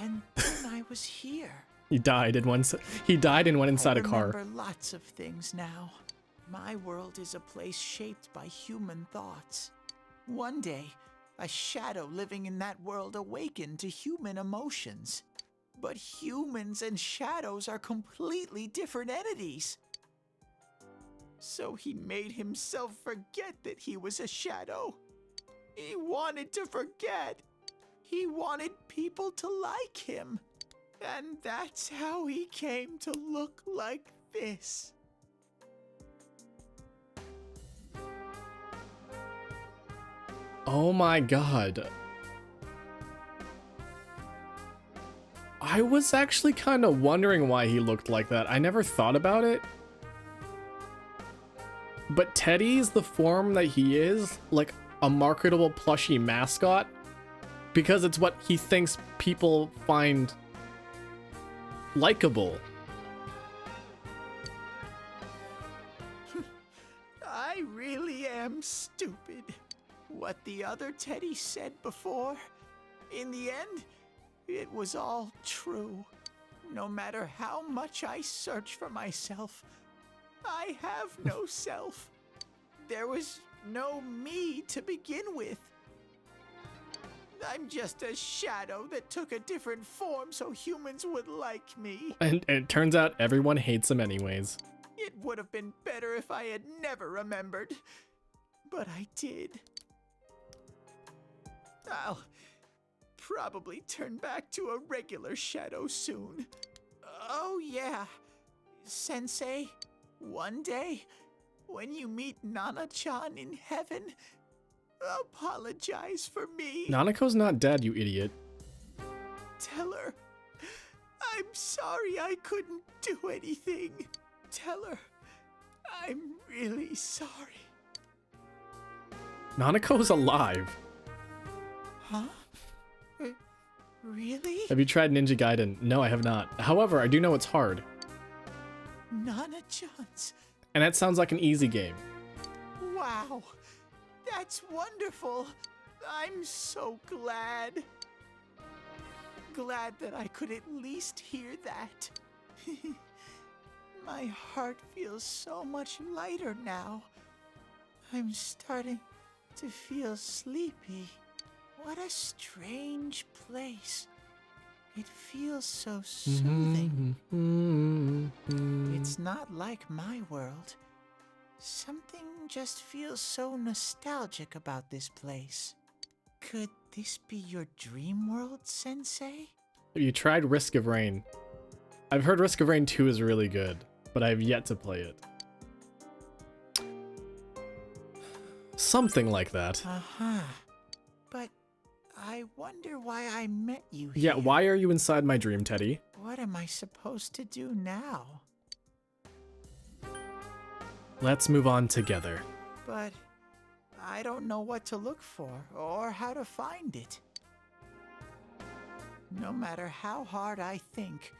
And then I was here.
He died and went inside a car.
I remember lots of things now. My world is a place shaped by human thoughts. One day, a shadow living in that world awakened to human emotions. But humans and shadows are completely different entities. So he made himself forget that he was a shadow. He wanted to forget. He wanted people to like him. And that's how he came to look like this.
Oh my god. I was actually kind of wondering why he looked like that. I never thought about it. But Teddy's the form that he is, like a marketable plushie mascot, because it's what he thinks people find likable.
I really am stupid. What the other Teddy said before, in the end, it was all true. No matter how much I search for myself, I have no self. There was no me to begin with. I'm just a shadow that took a different form so humans would like me.
And it turns out everyone hates him anyways.
It would have been better if I had never remembered, but I did. I'll probably turn back to a regular shadow soon. Oh yeah, Sensei, one day, when you meet Nana-chan in heaven, apologize for me.
Nanako's not dead, you idiot.
Tell her, I'm sorry I couldn't do anything. Tell her, I'm really sorry.
Nanako's alive.
Huh? Really?
Have you tried Ninja Gaiden? No, I have not. However, I do know it's hard.
Nana-chan's.
And that sounds like an easy game.
Wow, that's wonderful. I'm so glad. Glad that I could at least hear that. My heart feels so much lighter now. I'm starting to feel sleepy. What a strange place. It feels so soothing. It's not like my world. Something just feels so nostalgic about this place. Could this be your dream world, Sensei?
Have you tried Risk of Rain? I've heard Risk of Rain 2 is really good, but I have yet to play it. Something like that.
Uh-huh. But I wonder why I met you
Yeah,
here.
why are you inside my dream, Teddy?
What am I supposed to do now?
Let's move on together.
But I don't know what to look for or how to find it. No matter how hard I think,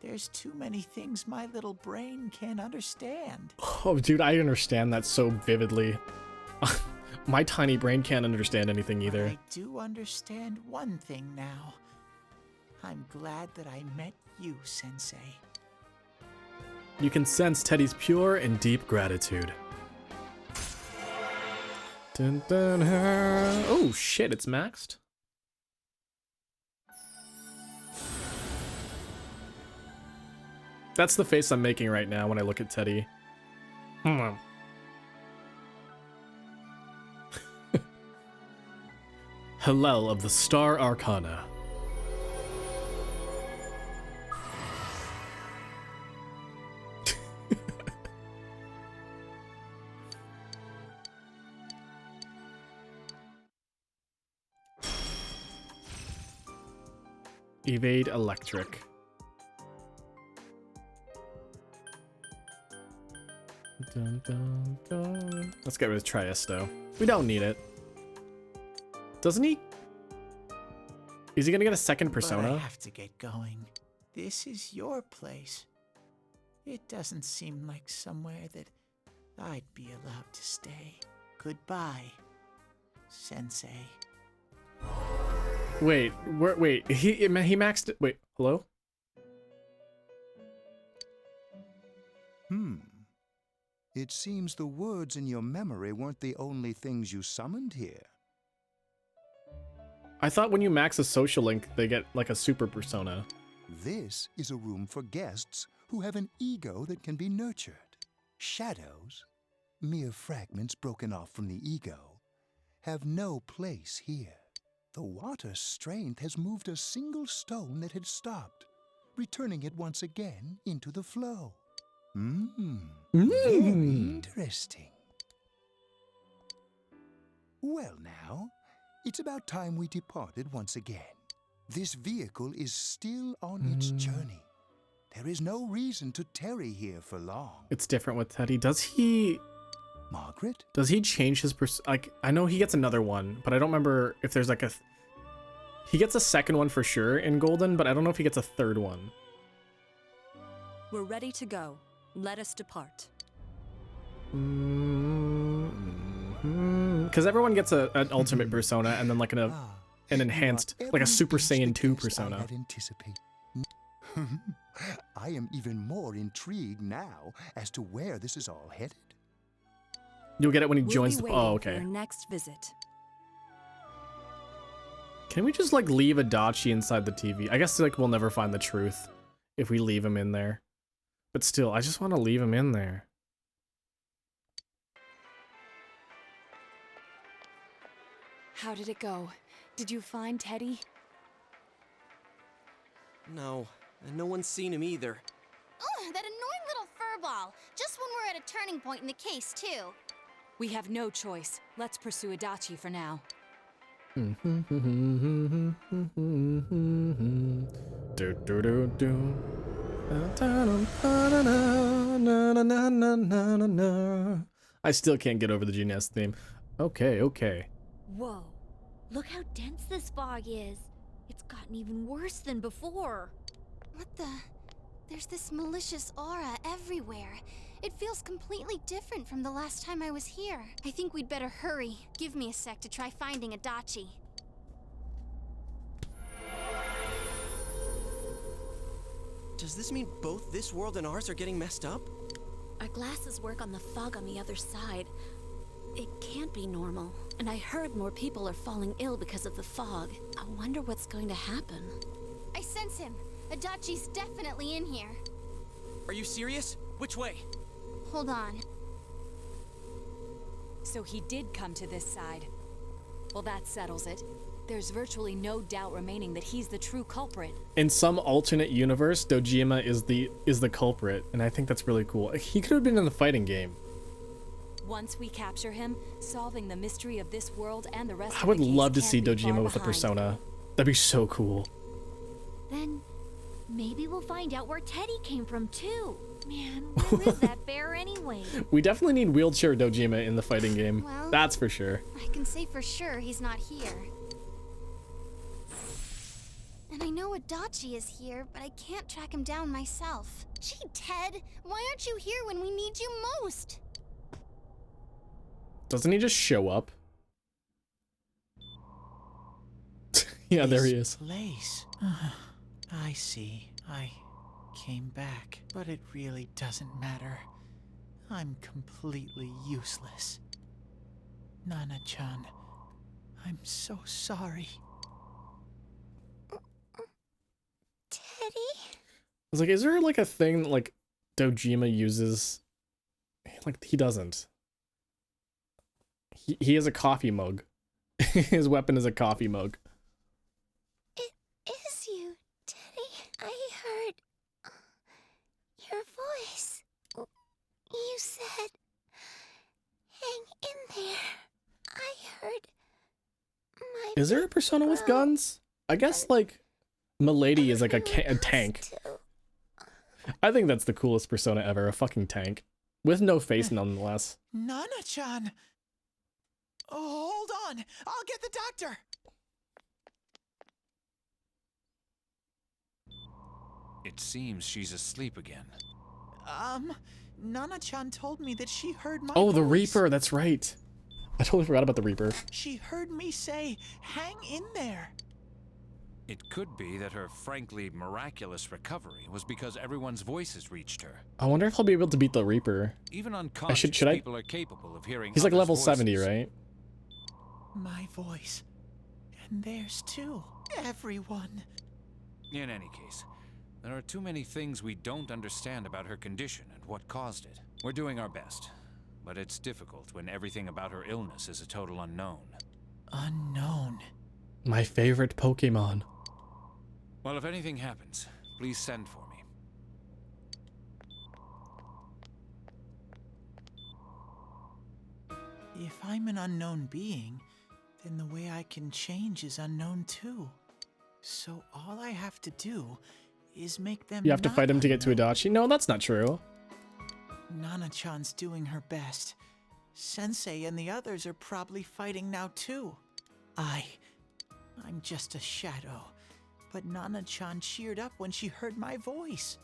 there's too many things my little brain can't understand.
Oh, dude, I understand that so vividly. My tiny brain can't understand anything either.
I do understand one thing now. I'm glad that I met you, Sensei.
You can sense Teddy's pure and deep gratitude. Dun, dun, dun. Oh shit, it's maxed? That's the face I'm making right now when I look at Teddy. Hallel of the Star Arcana. Evade electric. Dun, dun, dun. Let's get rid of Triesto. We don't need it. Doesn't he? Is he gonna get a second
But
persona?
I have to get going. This is your place. It doesn't seem like somewhere that I'd be allowed to stay. Goodbye, Sensei.
Wait, wait, he maxed it. Wait, hello?
It seems the words in your memory weren't the only things you summoned here.
I thought when you max a social link, they get like a super persona.
This is a room for guests who have an ego that can be nurtured. Shadows, mere fragments broken off from the ego, have no place here. The water's strength has moved a single stone that had stopped. returning it once again into the flow. Very interesting. Well now, it's about time we departed once again. This vehicle is still on its journey. There is no reason to tarry here for long.
It's different with Teddy. Does he...
Margaret?
Does he change his like, I know he gets another one, but I don't remember if there's like a... He gets a second one for sure in Golden, but I don't know if he gets a third one.
We're ready to go. Let us depart.
Because everyone gets an ultimate persona and then like an enhanced, like a Super Saiyan 2 persona.
I am even more intrigued now as to where this is all headed.
You'll get it when he joins the... Oh, okay.
For your next visit.
Can we just like leave Adachi inside the TV? I guess like we'll never find the truth if we leave him in there. But still, I just want to leave him in there.
How did it go? Did you find Teddy?
No, and no one's seen him either.
Ugh, that annoying little furball. Just when we're at a turning point in the case, too.
We have no choice. Let's pursue Adachi for now.
Do do do do. I still can't get over the GNES theme. Okay, okay.
Whoa. Look how dense this fog is. It's gotten even worse than before.
What the? There's this malicious aura everywhere. It feels completely different from the last time I was here. I think we'd better hurry. Give me a sec to try finding Adachi.
Does this mean both this world and ours are getting messed up?
Our glasses work on the fog on the other side. It can't be normal. And I heard more people are falling ill because of the fog. I wonder what's going to happen.
I sense him. Adachi's definitely in here.
Are you serious? Which way?
Hold on.
So he did come to this side. Well, that settles it. There's virtually no doubt remaining that he's the true culprit.
In some alternate universe, Dojima is the culprit, and I think that's really cool. He could have been in the fighting game.
Once we capture him, solving the mystery of this world and the rest of
I would
the case
love to
can't
see
be
Dojima
far
with a
behind.
persona. That'd be so cool.
Then maybe we'll find out where Teddy came from too. Man, where is that bear anyway?
We definitely need wheelchair Dojima in the fighting game.
Well,
That's for sure.
I can say for sure he's not here. And I know Adachi is here, but I can't track him down myself. Gee, Ted, why aren't you here when we need you most?
Doesn't he just show up? Yeah, there he is.
Place. I see. I came back, but it really doesn't matter. I'm completely useless. Nana-chan, I'm so sorry.
Teddy?
I was like, is there like a thing like Dojima uses? Like, he doesn't. He has a coffee mug. His weapon is a coffee mug.
It is you, Teddy. I heard your voice. You said, hang in there. I heard my...
Is there a persona with guns? I guess like Milady is like a tank. I think that's the coolest persona ever, a fucking tank. With no face nonetheless.
Nana-chan! Oh, hold on! I'll get the doctor!
It seems she's asleep again.
Nana-chan told me that she heard my
Oh, the
voice.
Reaper, that's right. I totally forgot about the Reaper.
She heard me say, hang in there.
It could be that her frankly miraculous recovery was because everyone's voices reached her.
I wonder if I'll be able to beat the Reaper.
Even unconscious
should I?
people are capable of hearing
He's like
others'
level
voices.
70, right?
My voice. And theirs too. Everyone.
In any case, there are too many things we don't understand about her condition and what caused it. We're doing our best, but it's difficult when everything about her illness is a total unknown.
Unknown.
My favorite Pokemon.
Well, if anything happens, please send for me.
If I'm an unknown being, then the way I can change is unknown too. So all I have to do is make them.
You have to fight him to get to Adachi? No, that's not true.
Nana-chan's doing her best. Sensei and the others are probably fighting now too. I'm just a shadow. But Nana-chan cheered up when she heard my voice.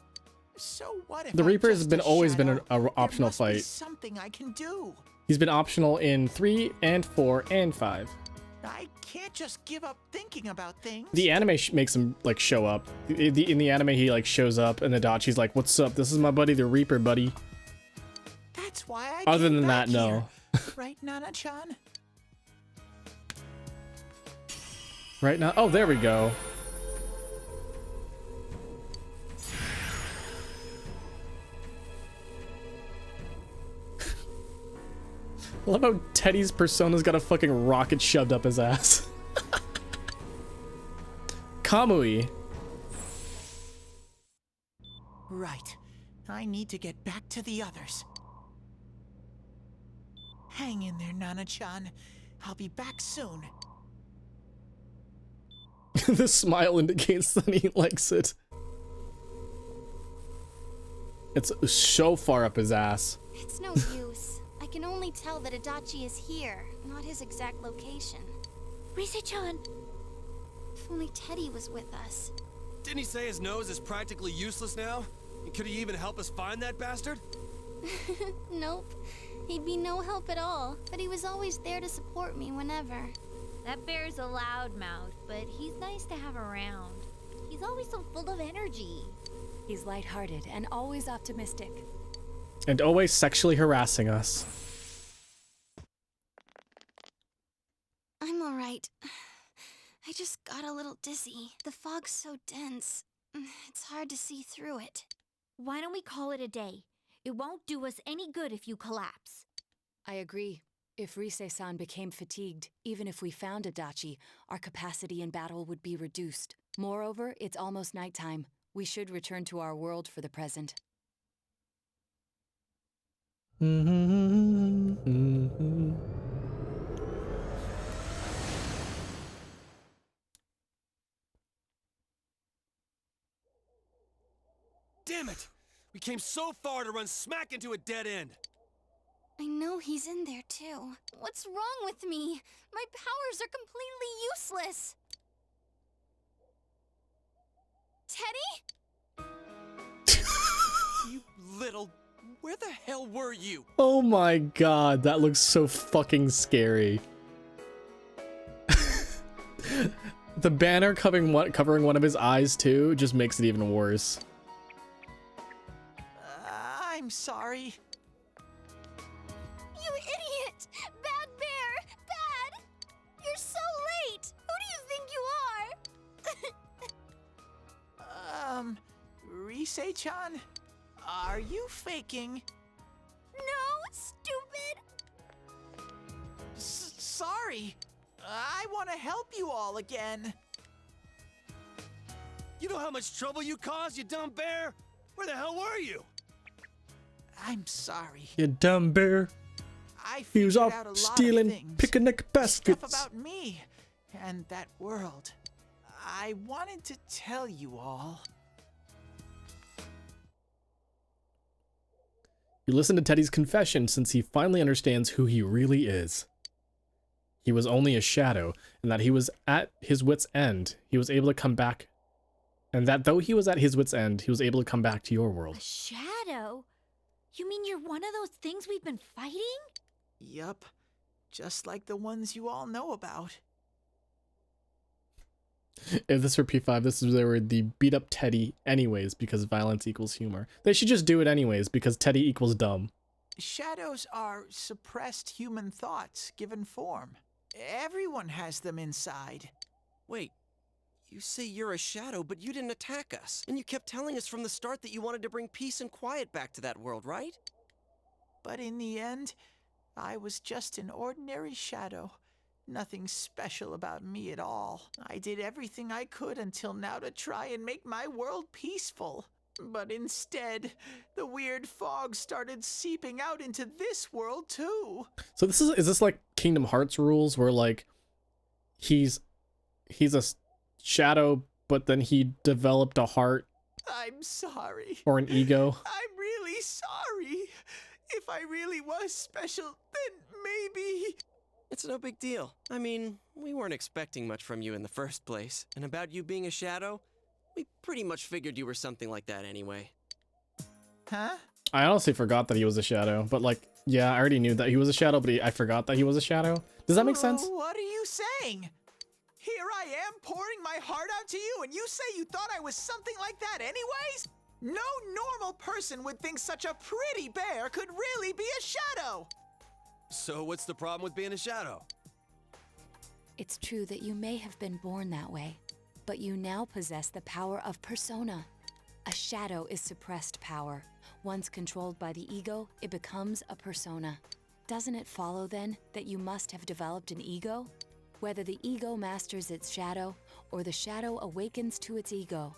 So what if
The Reaper has been always been
shadow?
an optional
There must be
fight.
something I can do.
He's been optional in 3 and 4 and 5.
I can't just give up thinking about things.
The anime makes him like show up. In the anime, he like shows up, and Adachi's like, "What's up? This is my buddy, the Reaper, buddy."
That's why I
Other
came
than
back
that, no.
here. Right, Nana-chan?
Right now, oh, there we go. I love how Teddy's persona's got a fucking rocket shoved up his ass. Kamui.
Right. I need to get back to the others. Hang in there, Nana-chan. I'll be back soon.
The smile indicates that he likes it. It's so far up his ass.
It's no use. I can only tell that Adachi is here, not his exact location.
Rise-chan!
If only Teddy was with us.
Didn't he say his nose is practically useless now? And could he even help us find that bastard?
Nope. He'd be no help at all, but he was always there to support me whenever.
That bear's a loudmouth, but he's nice to have around. He's always so full of energy.
He's lighthearted and always optimistic.
And always sexually harassing us.
I'm alright. I just got a little dizzy. The fog's so dense. It's hard to see through it.
Why don't we call it a day? It won't do us any good if you collapse.
I agree. If Rise-san became fatigued, even if we found Adachi, our capacity in battle would be reduced. Moreover, it's almost nighttime. We should return to our world for the present.
Damn it! We came so far to run smack into a dead end.
I know he's in there too. What's wrong with me? My powers are completely useless. Teddy?
You little... Where the hell were you?
Oh my god, that looks so fucking scary. The banner covering one of his eyes too just makes it even worse.
I'm sorry.
You idiot! Bad bear! Bad! You're so late! Who do you think you are?
Rise-chan? Are you faking?
No, stupid!
Sorry. I want to help you all again.
You know how much trouble you caused, you dumb bear? Where the hell were you?
I'm sorry.
You dumb bear.
I
He was
figured
off
out a lot of
stealing
things.
picnic
Stuff
baskets.
about me and that world. I wanted to tell you all.
You listen to Teddy's confession since he finally understands who he really is. He was only a shadow, and that he was at his wit's end. He was able to come back, and that though he was at his wit's end, he was able to come back to your world.
A shadow? You mean you're one of those things we've been fighting?
Yup. Just like the ones you all know about.
If this were P5, this is where they beat up Teddy anyways because violence equals humor. They should just do it anyways because Teddy equals dumb.
Shadows are suppressed human thoughts given form. Everyone has them inside.
Wait, you say you're a shadow, but you didn't attack us. And you kept telling us from the start that you wanted to bring peace and quiet back to that world, right?
But in the end, I was just an ordinary shadow. Nothing special about me at all. I did everything I could until now to try and make my world peaceful. But instead, the weird fog started seeping out into this world too.
So is this like Kingdom Hearts rules where like he's a shadow, but then he developed a heart
I'm sorry.
or an ego?
I'm really sorry. If I really was special, then maybe...
It's no big deal. I mean, we weren't expecting much from you in the first place. And about you being a shadow, we pretty much figured you were something like that anyway.
Huh?
I honestly forgot that he was a shadow, but like, yeah, I already knew that he was a shadow, but I forgot that he was a shadow. Does that make sense?
What are you saying? Here I am pouring my heart out to you, and you say you thought I was something like that anyways? No normal person would think such a pretty bear could really be a shadow.
So what's the problem with being a shadow?
It's true that you may have been born that way, but you now possess the power of persona. A shadow is suppressed power. Once controlled by the ego, it becomes a persona. Doesn't it follow then that you must have developed an ego? Whether the ego masters its shadow or the shadow awakens to its ego.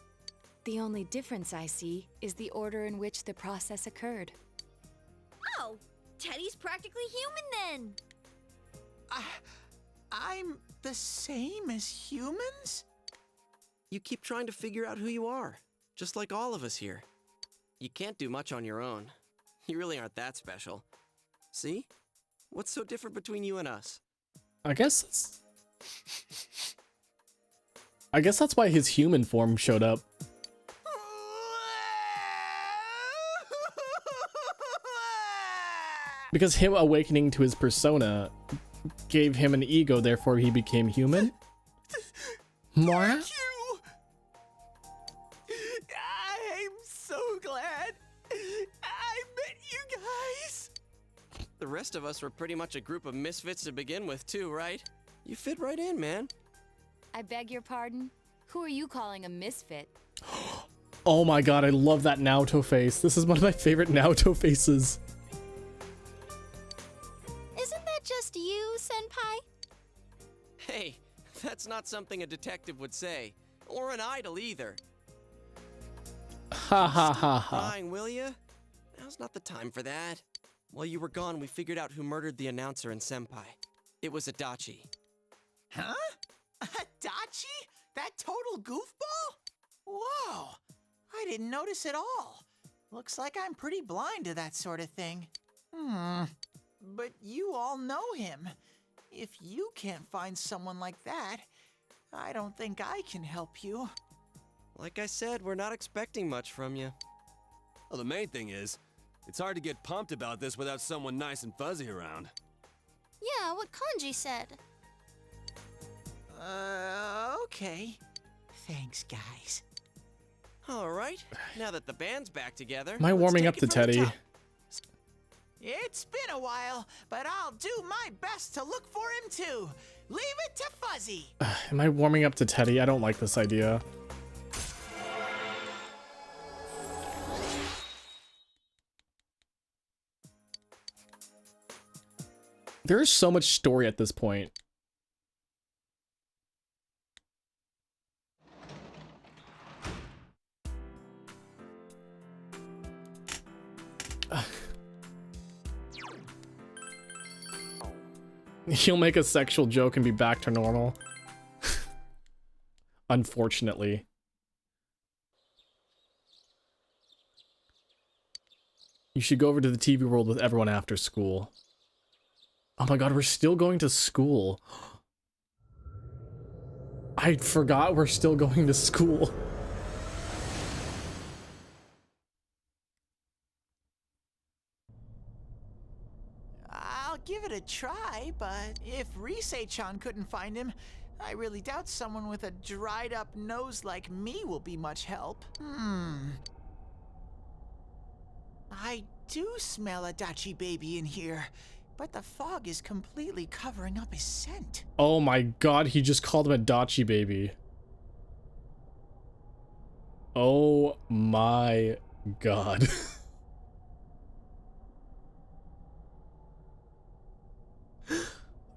The only difference I see is the order in which the process occurred.
Oh, Teddy's practically human then.
I'm the same as humans?
You keep trying to figure out who you are, just like all of us here. You can't do much on your own. You really aren't that special. See? What's so different between you and us?
I guess that's why his human form showed up. Because him awakening to his persona gave him an ego, therefore he became human? More?
Thank you! I'm so glad I met you guys!
The rest of us were pretty much a group of misfits to begin with, too, right? You fit right in, man.
I beg your pardon? Who are you calling a misfit?
Oh my god, I love that Naoto face. This is one of my favorite Naoto faces.
Isn't that just you, Senpai?
Hey, that's not something a detective would say. Or an idol, either.
Ha ha ha ha.
Crying, will ya? Now's not the time for that. While you were gone, we figured out who murdered the announcer and Senpai. It was Adachi.
Huh? Adachi? That total goofball? Whoa! I didn't notice at all. Looks like I'm pretty blind to that sort of thing. But you all know him. If you can't find someone like that, I don't think I can help you.
Like I said, we're not expecting much from you.
Well, the main thing is, it's hard to get pumped about this without someone nice and fuzzy around.
Yeah, what Kanji said.
Okay. Thanks, guys.
All right, now that the band's back together.
Am I warming up to Teddy?
It's been a while, but I'll do my best to look for him too. Leave it to Fuzzy.
Am I warming up to Teddy? I don't like this idea. There's so much story at this point. He'll make a sexual joke and be back to normal. Unfortunately. You should go over to the TV world with everyone after school. Oh my god, we're still going to school. I forgot we're still going to school.
I'll give it a try, but if Rise-chan couldn't find him, I really doubt someone with a dried up nose like me will be much help. I do smell Adachi baby in here, but the fog is completely covering up his scent.
Oh my god, he just called him a Dachi baby. Oh my god.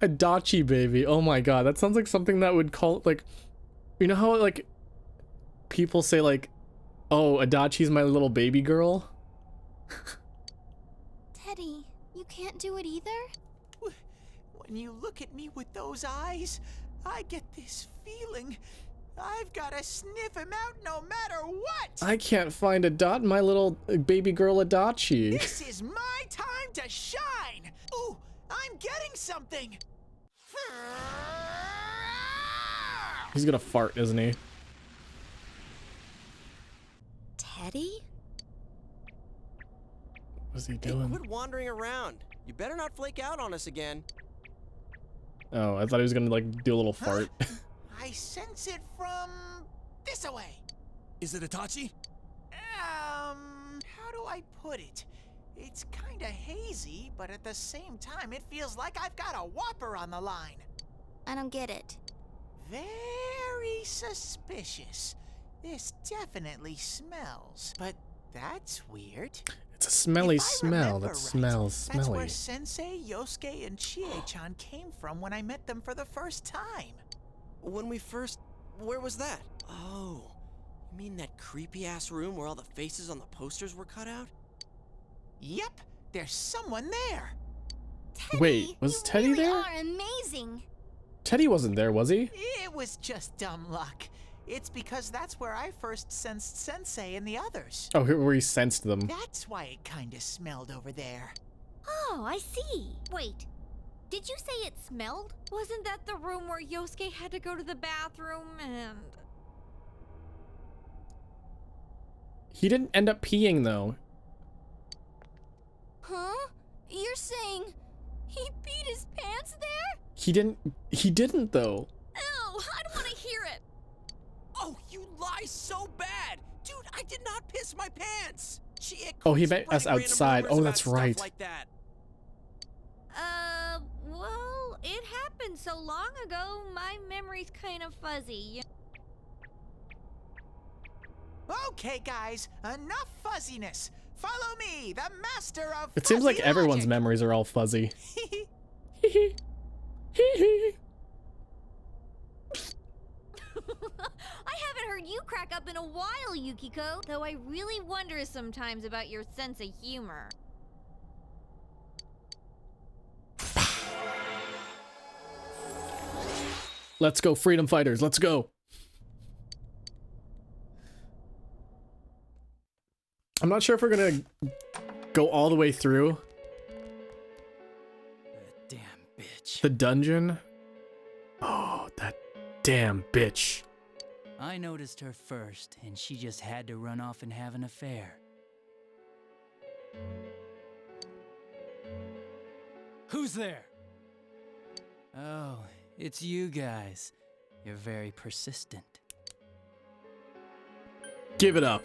Adachi baby. Oh my god, that sounds like something that would call, like, you know how like people say like, oh, Adachi's my little baby girl?
Teddy, you can't do it either?
When you look at me with those eyes, I get this feeling. I've got to sniff him out no matter what!
I can't find my little baby girl Adachi.
This is my time to shine! Ooh, I'm getting something!
He's gonna fart, isn't he?
Teddy?
What's he
Hey,
doing?
quit wandering around. You better not flake out on us again.
Oh, I thought he was gonna like do a little fart.
I sense it from this away.
Is it Itachi?
How do I put it? It's kinda hazy, but at the same time, it feels like I've got a whopper on the line.
I don't get it.
Very suspicious. This definitely smells, but that's weird.
It's a smelly
If I
smell
remember
that smells
That's
smelly.
where Sensei, Yosuke, and Chie-chan came from when I met them for the first time.
When we first... Where was that? Oh, you mean that creepy-ass room where all the faces on the posters were cut out?
Yep, there's someone there.
Teddy,
Wait, was Teddy
really
there?
are amazing.
Teddy wasn't there, was he?
It was just dumb luck. It's because that's where I first sensed Sensei and the others.
Oh, where he sensed them.
That's why it kinda smelled over there.
Oh, I see. Wait, did you say it smelled? Wasn't that the room where Yosuke had to go to the bathroom and...
He didn't end up peeing though.
Huh? You're saying he peed his pants there?
He didn't though.
Ew, I don't want to hear it.
Oh, you lie so bad! Dude, I did not piss my pants!
Oh, he meant us outside. Oh, that's right.
Like that.
Well, it happened so long ago, my memory's kind of fuzzy.
Okay, guys, enough fuzziness. Follow me, the master of
It seems like
fuzzy
everyone's
logic.
memories are all fuzzy.
I haven't heard you crack up in a while, Yukiko. Though I really wonder sometimes about your sense of humor.
Let's go, freedom fighters. Let's go. I'm not sure if we're gonna go all the way through
Damn bitch.
the dungeon. Oh, that damn bitch.
I noticed her first, and she just had to run off and have an affair. Who's there? Oh, it's you guys. You're very persistent.
Give it up.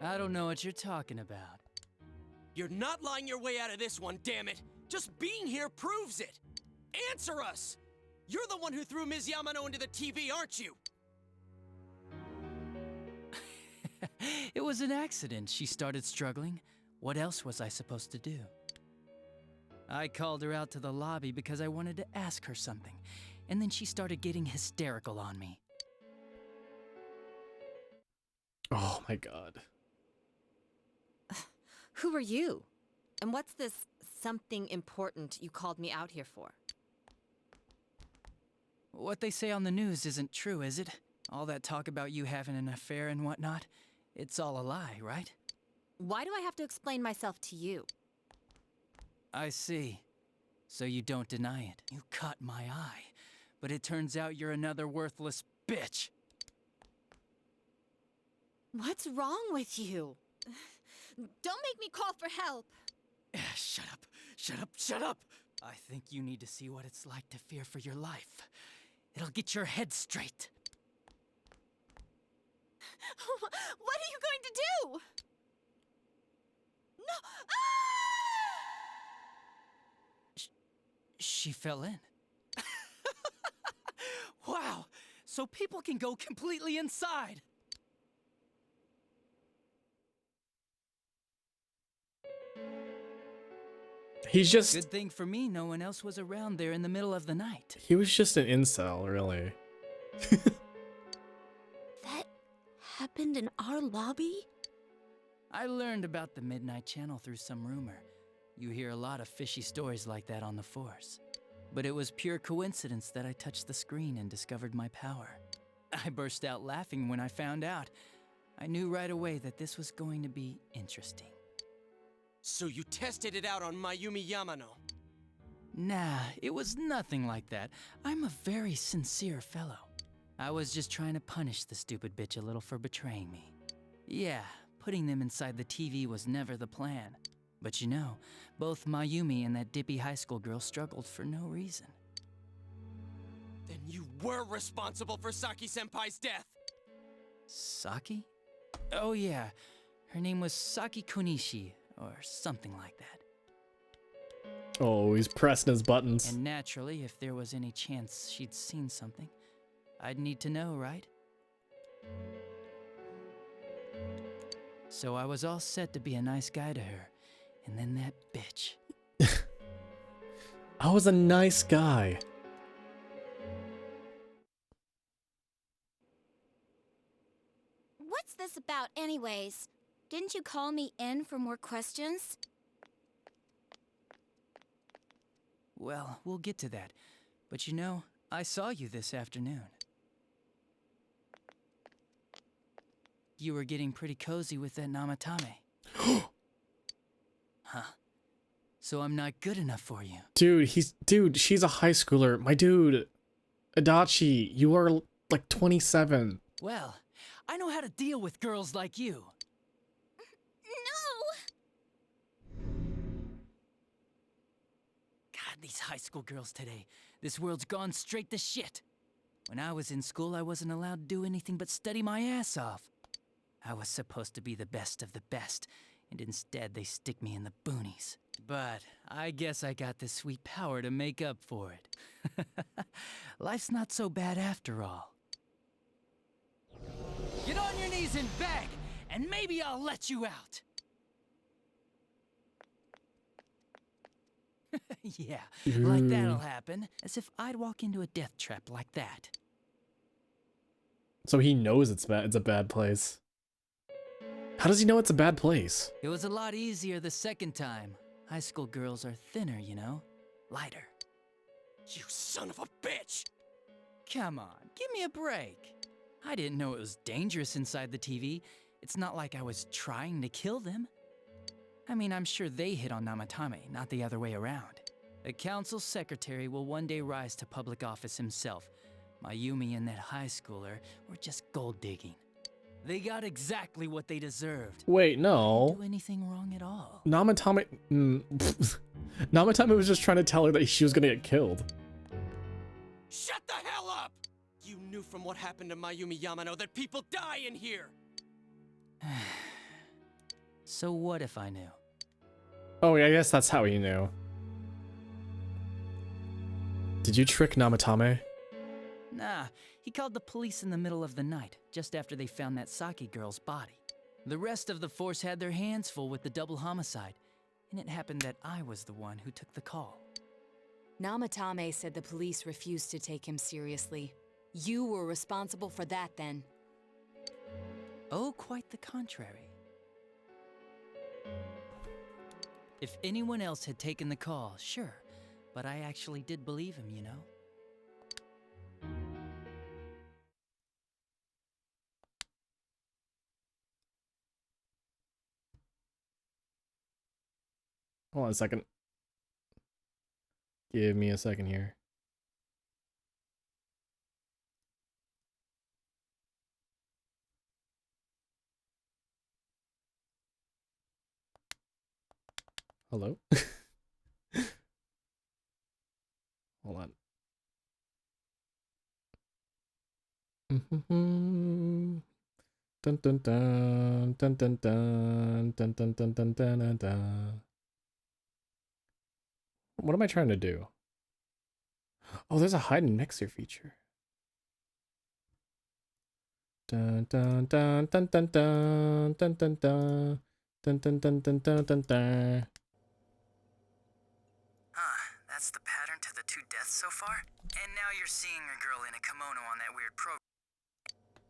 I don't know what you're talking about.
You're not lying your way out of this one, damn it! Just being here proves it! Answer us! You're the one who threw Ms. Yamano into the TV, aren't you?
It was an accident. She started struggling. What else was I supposed to do? I called her out to the lobby because I wanted to ask her something, and then she started getting hysterical on me.
Oh my god.
Who are you? And what's this something important you called me out here for?
What they say on the news isn't true, is it? All that talk about you having an affair and whatnot? It's all a lie, right?
Why do I have to explain myself to you?
I see. So you don't deny it. You caught my eye. But it turns out you're another worthless bitch.
What's wrong with you? Don't make me call for help.
Shut up. Shut up. Shut up. I think you need to see what it's like to fear for your life. It'll get your head straight.
What are you going to do? No!
She fell in. Wow! So people can go completely inside.
He's just...
Good thing for me, no one else was around there in the middle of the night.
He was just an incel, really.
That happened in our lobby?
I learned about the Midnight Channel through some rumor. You hear a lot of fishy stories like that on the Force. But it was pure coincidence that I touched the screen and discovered my power. I burst out laughing when I found out. I knew right away that this was going to be interesting.
So you tested it out on Mayumi Yamano?
Nah, it was nothing like that. I'm a very sincere fellow. I was just trying to punish the stupid bitch a little for betraying me. Yeah, putting them inside the TV was never the plan. But you know, both Mayumi and that dippy high school girl struggled for no reason.
Then you were responsible for Saki-senpai's death!
Saki? Oh yeah, her name was Saki Konishi, or something like that.
Oh, he's pressing his buttons.
And naturally, if there was any chance she'd seen something, I'd need to know, right? So I was all set to be a nice guy to her, and then that bitch.
I was a nice guy.
What's this about anyways? Didn't you call me in for more questions?
Well, we'll get to that. But you know, I saw you this afternoon. You were getting pretty cozy with that Namatame. Huh? So I'm not good enough for you.
Dude, she's a high schooler. My dude, Adachi, you are like 27.
Well, I know how to deal with girls like you. God, these high school girls today. This world's gone straight to shit. When I was in school, I wasn't allowed to do anything but study my ass off. I was supposed to be the best of the best, and instead they stick me in the boonies. But I guess I got the sweet power to make up for it. Life's not so bad after all. Get on your knees and beg, and maybe I'll let you out. Yeah, like that'll happen. As if I'd walk into a death trap like that.
So he knows it's bad. It's a bad place. How does he know it's a bad place?
It was a lot easier the second time. High school girls are thinner, you know? Lighter.
You son of a bitch!
Come on, give me a break. I didn't know it was dangerous inside the TV. It's not like I was trying to kill them. I mean, I'm sure they hit on Namatame, not the other way around. The council secretary will one day rise to public office himself. Mayumi and that high schooler were just gold digging. They got exactly what they deserved.
Wait, no.
Didn't do anything wrong at all.
Namatame... Namatame was just trying to tell her that she was gonna get killed.
Shut the hell up! You knew from what happened to Mayumi Yamano that people die in here!
So what if I knew?
Oh, yeah, I guess that's how he knew. Did you trick Namatame?
Nah, he called the police in the middle of the night, just after they found that Saki girl's body. The rest of the force had their hands full with the double homicide, and it happened that I was the one who took the call.
Namatame said the police refused to take him seriously. You were responsible for that then.
Oh, quite the contrary. If anyone else had taken the call, sure, but I actually did believe him, you know?
Hold on a second. Give me a second here. Hello? Hold on. Dun dun dun dun dun dun dun dun dun dun dun dun. What am I trying to do? Oh, there's a hide and mixer feature. Dun dun dun dun dun dun dun dun dun dun dun dun dun dun dun.
2 deaths so far, and now you're seeing a girl in a kimono on that weird program.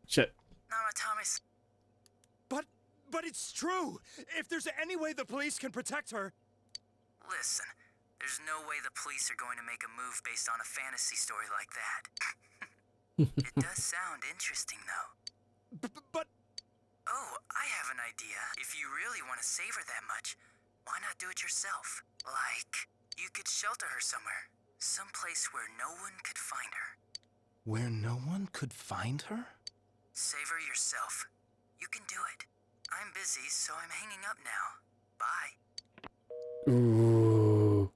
Shit.
Namatame.
But it's true! If there's any way the police can protect her...
Listen, there's no way the police are going to make a move based on a fantasy story like that. It does sound interesting, though.
But...
Oh, I have an idea. If you really want to save her that much, why not do it yourself? Like, you could shelter her somewhere. Someplace where no one could find her.
Where no one could find her?
Save her yourself. You can do it. I'm busy, so I'm hanging up now. Bye.
Ooh.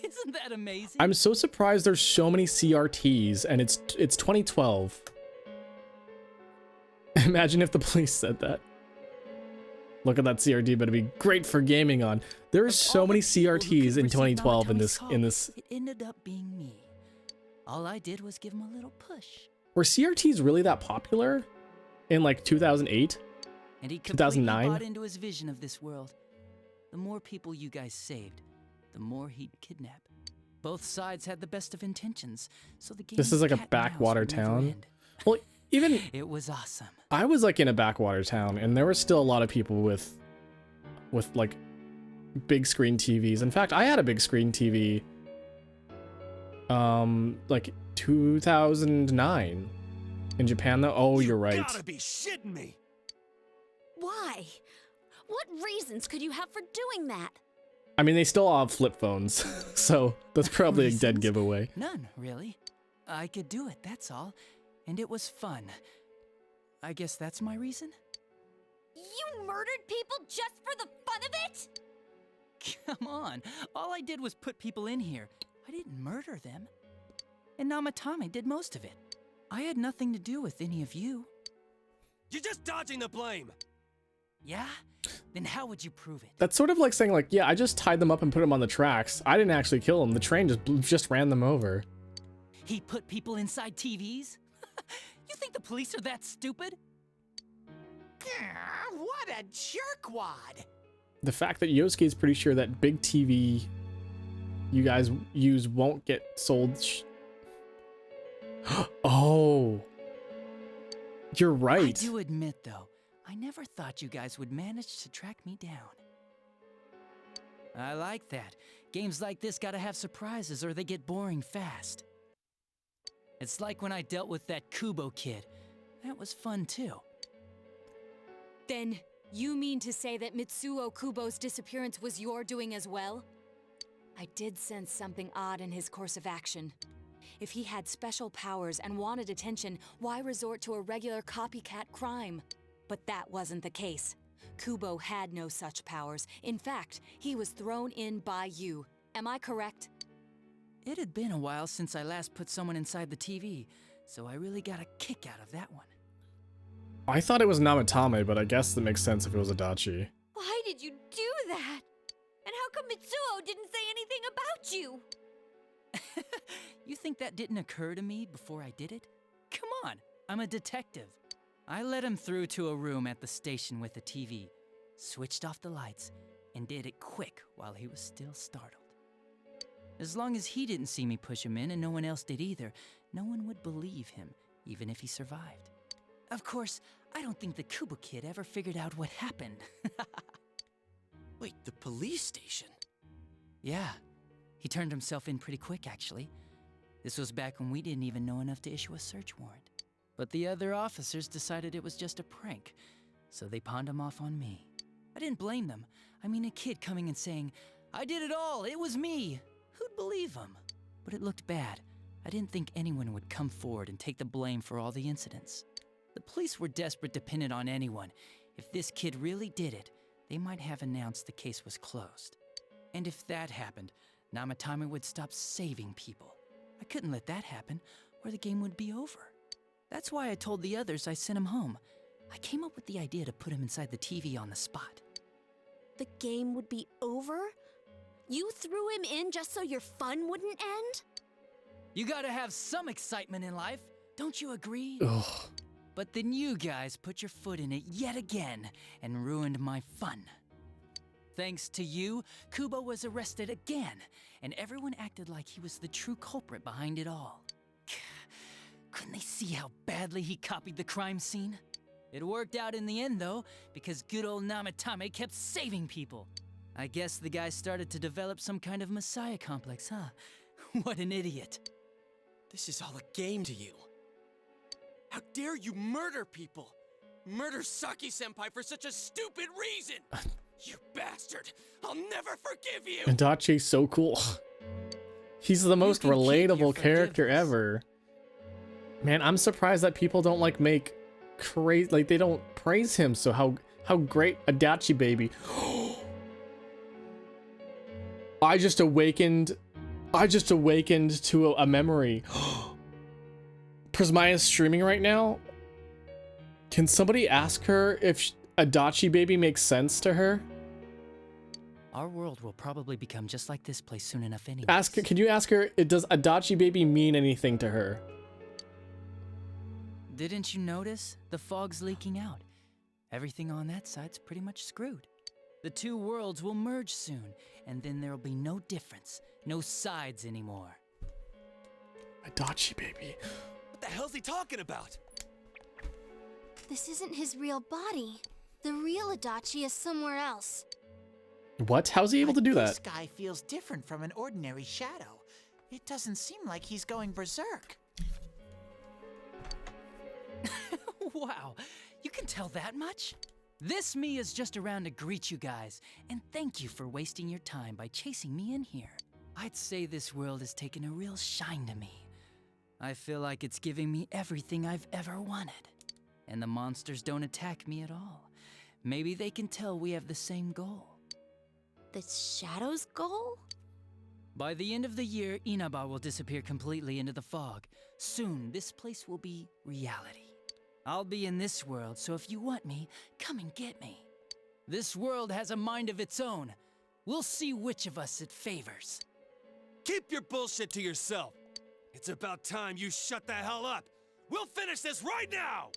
Isn't that amazing?
I'm so surprised there's so many CRTs and it's 2012. Imagine if the police said that. Look at that CRT, but it'd be great for gaming on. There's so many CRTs in 2012 in this
It ended up being me. All I did was give him a little push.
Were CRTs really that popular in like 2008?
And he completely
2009?
bought into his vision of this world. The more people you guys saved, the more he'd kidnap. Both sides had the best of intentions, so the game
This is like a
cat and mouse
backwater
would never
town.
end.
Well, even
It was awesome.
I was like in a backwater town and there were still a lot of people with like big screen TVs. In fact, I had a big screen TV like 2009 in Japan though. Oh, you're right.
Gotta be shitting me!
Why? What reasons could you have for doing that?
I mean, they still all have flip phones, so that's probably a dead giveaway.
None, really. I could do it, that's all. And it was fun. I guess that's my reason?
You murdered people just for the fun of it?
Come on. All I did was put people in here. I didn't murder them. And Namatame did most of it. I had nothing to do with any of you.
You're just dodging the blame!
Yeah? Then how would you prove it?
That's sort of like saying like, yeah, I just tied them up and put them on the tracks. I didn't actually kill them. The train just ran them over.
He put people inside TVs? You think the police are that stupid?
What a jerkwad!
The fact that Yosuke's pretty sure that big TV you guys use won't get sold. Oh, you're right.
I do admit, though, I never thought you guys would manage to track me down. I like that. Games like this gotta have surprises or they get boring fast. It's like when I dealt with that Kubo kid. That was fun, too.
Then, you mean to say that Mitsuo Kubo's disappearance was your doing as well? I did sense something odd in his course of action. If he had special powers and wanted attention, why resort to a regular copycat crime? But that wasn't the case. Kubo had no such powers. In fact, he was thrown in by you. Am I correct?
It had been a while since I last put someone inside the TV, so I really got a kick out of that one.
I thought it was Namatame, but I guess that makes sense if it was Adachi.
Why did you do that? And how come Mitsuo didn't say anything about you?
You think that didn't occur to me before I did it? Come on, I'm a detective. I led him through to a room at the station with a TV, switched off the lights, and did it quick while he was still startled. As long as he didn't see me push him in and no one else did either, no one would believe him, even if he survived. Of course, I don't think the Kubo kid ever figured out what happened.
Wait, the police station?
Yeah, he turned himself in pretty quick, actually. This was back when we didn't even know enough to issue a search warrant. But the other officers decided it was just a prank, so they pawned him off on me. I didn't blame them. I mean, a kid coming and saying, "I did it all, it was me." Who'd believe him? But it looked bad. I didn't think anyone would come forward and take the blame for all the incidents. The police were desperate to pin it on anyone. If this kid really did it, they might have announced the case was closed. And if that happened, Namatame would stop saving people. I couldn't let that happen, or the game would be over. That's why I told the others I sent him home. I came up with the idea to put him inside the TV on the spot.
The game would be over? You threw him in just so your fun wouldn't end?
You gotta have some excitement in life, don't you agree?
Ugh.
But then you guys put your foot in it yet again and ruined my fun. Thanks to you, Kubo was arrested again, and everyone acted like he was the true culprit behind it all. Couldn't they see how badly he copied the crime scene? It worked out in the end, though, because good old Namatame kept saving people. I guess the guy started to develop some kind of messiah complex, huh? What an idiot.
This is all a game to you. How dare you murder people? Murder Saki-senpai for such a stupid reason! You bastard! I'll never forgive you!
Adachi's so cool. He's the most relatable character ever. Man, I'm surprised that people don't like make crazy, like they don't praise him. So how great Adachi baby. I just awakened to a memory. Prismaya's streaming right now. Can somebody ask her if Adachi baby makes sense to her?
Our world will probably become just like this place soon enough anyway.
Can you ask her, does Adachi baby mean anything to her?
Didn't you notice? The fog's leaking out. Everything on that side's pretty much screwed. The two worlds will merge soon, and then there'll be no difference, no sides anymore.
Adachi baby.
What the hell's he talking about?
This isn't his real body. The real Adachi is somewhere else.
What? How's he able to do
This
that?
guy feels different from an ordinary shadow. It doesn't seem like he's going berserk.
Wow, you can tell that much? This me is just around to greet you guys, and thank you for wasting your time by chasing me in here. I'd say this world has taken a real shine to me. I feel like it's giving me everything I've ever wanted. And the monsters don't attack me at all. Maybe they can tell we have the same goal.
The Shadow's goal?
By the end of the year, Inaba will disappear completely into the fog. Soon, this place will be reality. I'll be in this world, so if you want me, come and get me. This world has a mind of its own. We'll see which of us it favors.
Keep your bullshit to yourself. It's about time you shut the hell up. We'll finish this right now!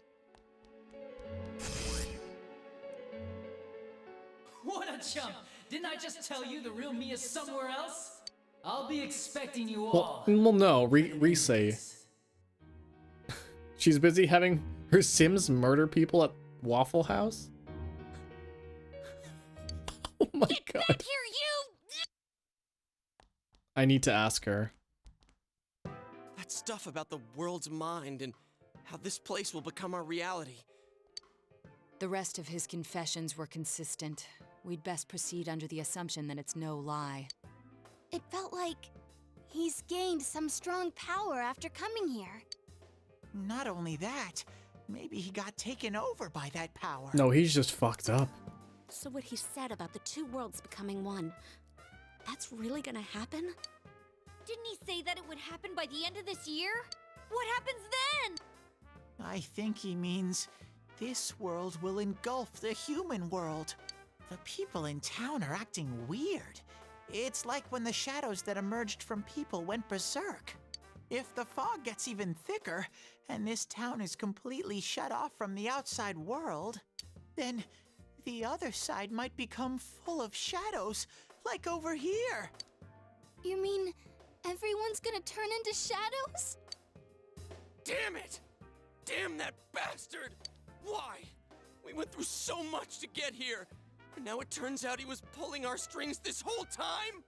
What a chump! Didn't I just tell you the real me is somewhere else? I'll be expecting you all.
Well, no, Risei. She's busy having her Sims murder people at Waffle House? Oh my god.
Back here, you!
I need to ask her.
That stuff about the world's mind and how this place will become our reality.
The rest of his confessions were consistent. We'd best proceed under the assumption that it's no lie.
It felt like he's gained some strong power after coming here.
Not only that, maybe he got taken over by that power.
No, he's just fucked up.
So what he said about the two worlds becoming one, that's really gonna happen?
Didn't he say that it would happen by the end of this year? What happens then?
I think he means this world will engulf the human world. The people in town are acting weird. It's like when the shadows that emerged from people went berserk. If the fog gets even thicker, and this town is completely shut off from the outside world, then the other side might become full of shadows, like over here.
You mean everyone's gonna turn into shadows?
Damn it! Damn that bastard! Why? We went through so much to get here, and now it turns out he was pulling our strings this whole time?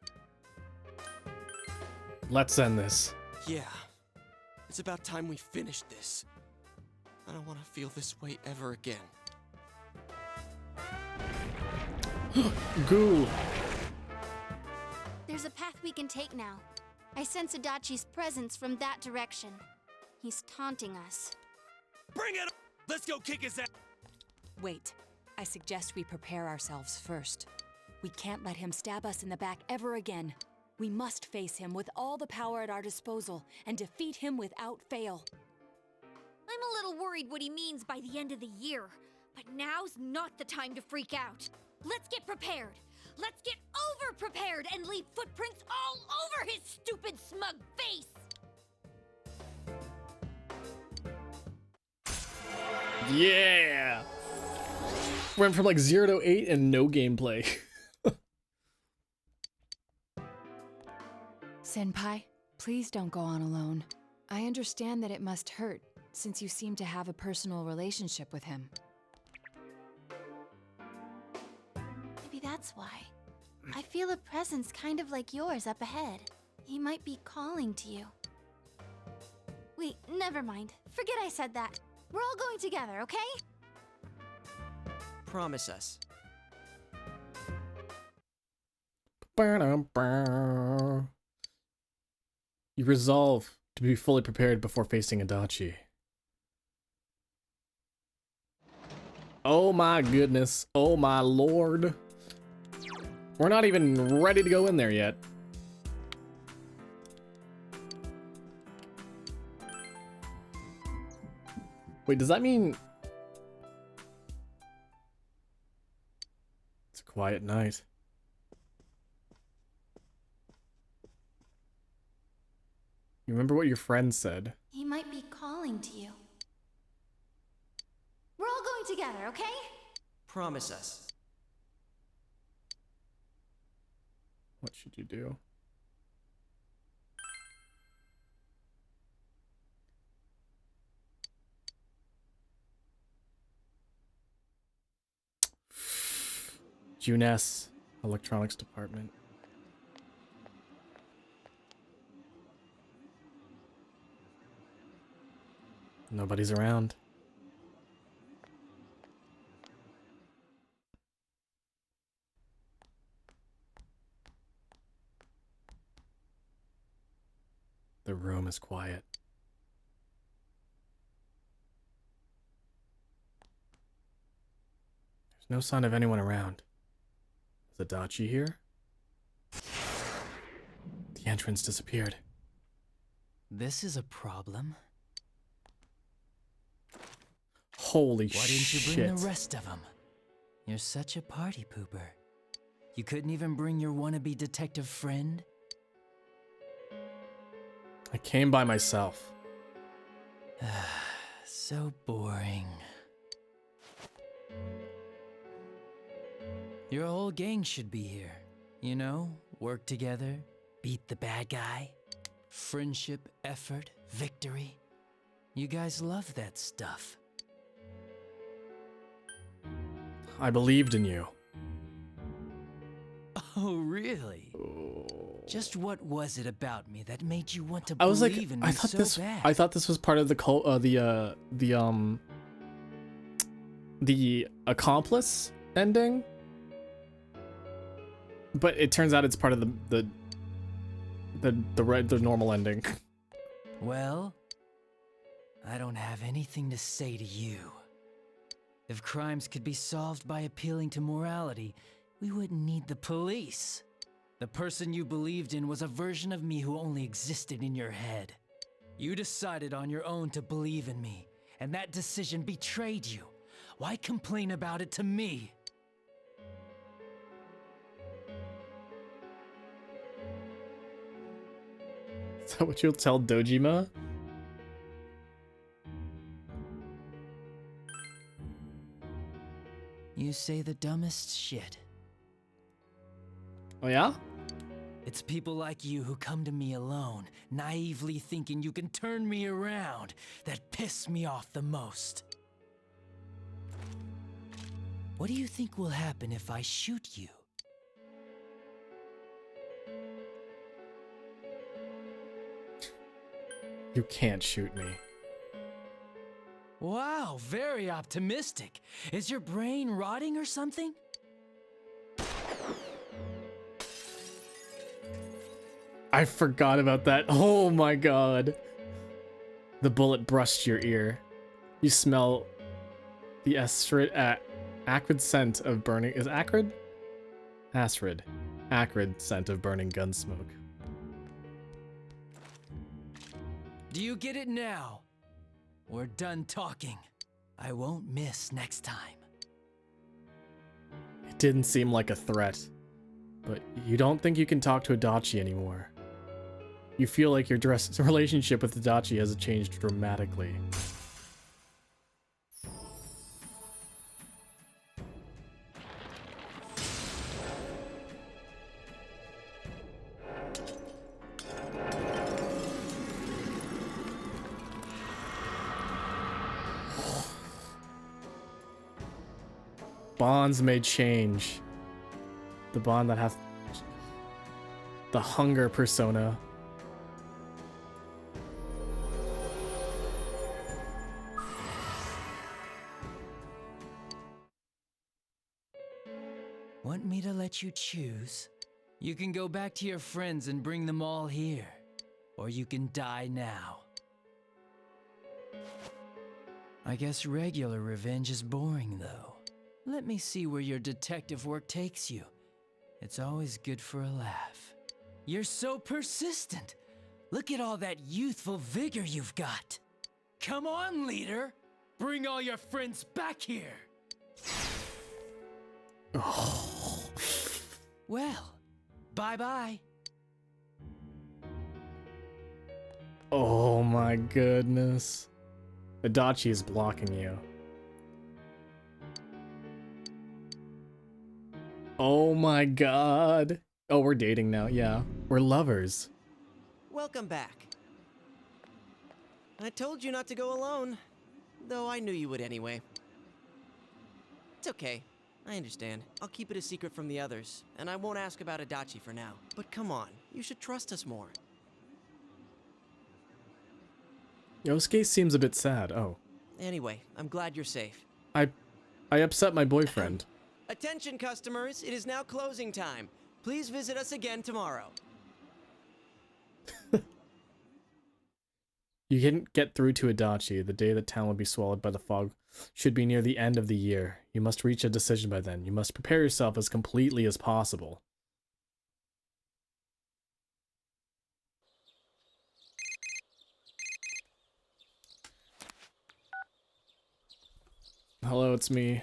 Let's end this.
Yeah. It's about time we finished this. I don't want to feel this way ever again.
Goo.
There's a path we can take now. I sense Adachi's presence from that direction. He's taunting us.
Bring it up! Let's go kick his ass!
Wait, I suggest we prepare ourselves first. We can't let him stab us in the back ever again. We must face him with all the power at our disposal and defeat him without fail.
I'm a little worried what he means by the end of the year, but now's not the time to freak out. Let's get prepared. Let's get over-prepared and leave footprints all over his stupid, smug face!
Yeah! Went from like 0 to 8 and no gameplay.
Senpai, please don't go on alone. I understand that it must hurt, since you seem to have a personal relationship with him.
Maybe that's why. I feel a presence kind of like yours up ahead. He might be calling to you. Wait, never mind. Forget I said that. We're all going together, okay?
Promise us.
You resolve to be fully prepared before facing Adachi. Oh my goodness. Oh my lord. We're not even ready to go in there yet. Wait, does that mean it's a quiet night? You remember what your friend said?
He might be calling to you. We're all going together, okay?
Promise us.
What should you do? June S. Electronics Department. Nobody's around. The room is quiet. There's no sign of anyone around. Is Adachi here? The entrance disappeared.
This is a problem.
Holy shit.
Why didn't you bring the rest of them? You're such a party pooper. You couldn't even bring your wannabe detective friend?
I came by myself.
So boring. Your whole gang should be here. You know, work together, beat the bad guy. Friendship, effort, victory. You guys love that stuff.
I believed in you.
Oh, really? Just what was it about me that made you want to
I was like,
believe in me
I thought
so
this.
bad?
I thought this was part of the the accomplice ending, but it turns out it's part of the normal ending.
Well, I don't have anything to say to you. If crimes could be solved by appealing to morality, we wouldn't need the police. The person you believed in was a version of me who only existed in your head. You decided on your own to believe in me, and that decision betrayed you. Why complain about it to me?
Is that what you'll tell Dojima?
You say the dumbest shit.
Oh yeah?
It's people like you who come to me alone, naively thinking you can turn me around, that piss me off the most. What do you think will happen if I shoot you?
You can't shoot me.
Wow, very optimistic. Is your brain rotting or something?
I forgot about that. Oh my god. The bullet brushed your ear. You smell the acrid scent of burning. Is acrid? Acrid. Acrid scent of burning gun smoke.
Do you get it now? We're done talking. I won't miss next time.
It didn't seem like a threat, but you don't think you can talk to Adachi anymore. You feel like your relationship with Adachi has changed dramatically. bonds may change. The bond that hath the hunger persona.
Want me to let you choose? You can go back to your friends and bring them all here. Or you can die now. I guess regular revenge is boring, though. Let me see where your detective work takes you. It's always good for a laugh. You're so persistent. Look at all that youthful vigor you've got. Come on, leader. Bring all your friends back here. Well, bye-bye.
Oh my goodness. Adachi is blocking you. Oh my god. Oh, we're dating now. Yeah, we're lovers.
Welcome back. I told you not to go alone, though I knew you would anyway. It's okay. I understand. I'll keep it a secret from the others, and I won't ask about Adachi for now. But come on, you should trust us more.
Yosuke seems a bit sad. Oh.
Anyway, I'm glad you're safe.
I upset my boyfriend.
Attention customers, it is now closing time. Please visit us again tomorrow.
You didn't get through to Adachi. The day the town will be swallowed by the fog should be near the end of the year. You must reach a decision by then. You must prepare yourself as completely as possible. Hello, it's me.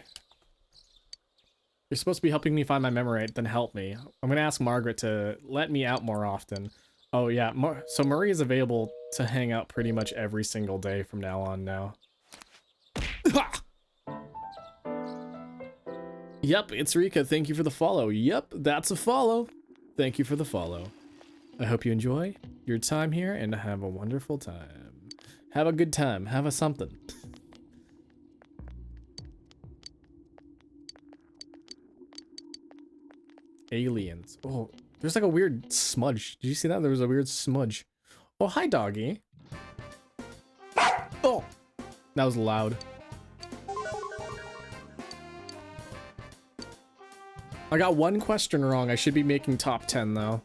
You're supposed to be helping me find my Memorite, then help me. I'm gonna ask Margaret to let me out more often. Oh yeah, so Marie is available to hang out pretty much every single day from now on now. Yep, it's Rika. Thank you for the follow. Yep, that's a follow. Thank you for the follow. I hope you enjoy your time here and have a wonderful time. Have a good time. Have a something. Aliens. Oh, there's like a weird smudge. Did you see that? There was a weird smudge. Oh, hi, doggy. Oh, that was loud. I got one question wrong. I should be making top 10 though.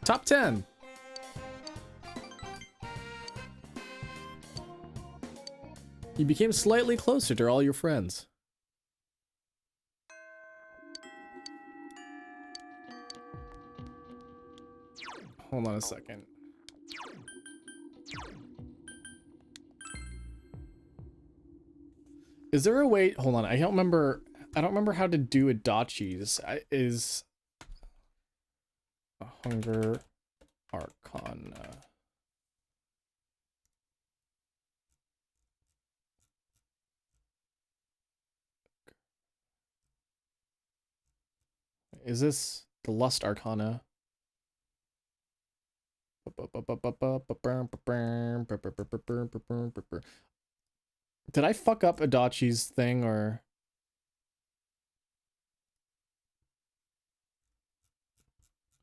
Top 10. You became slightly closer to all your friends. Hold on a second. Is there a way? Hold on. I don't remember how to do Adachi's. Is a Hunger Arcana. Is this the Lust Arcana? Did I fuck up Adachi's thing or?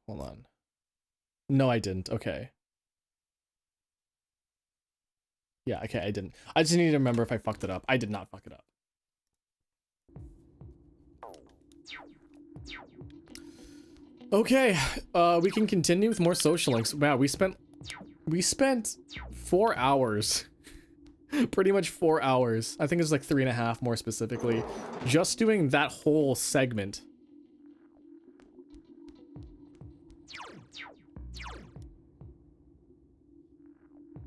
Hold on. No, I didn't. Okay. Yeah, okay, I didn't. I just need to remember if I fucked it up. I did not fuck it up. Okay, we can continue with more social links. Wow, we spent 4 hours. Pretty much 4 hours. I think it's like 3.5 more specifically. Just doing that whole segment.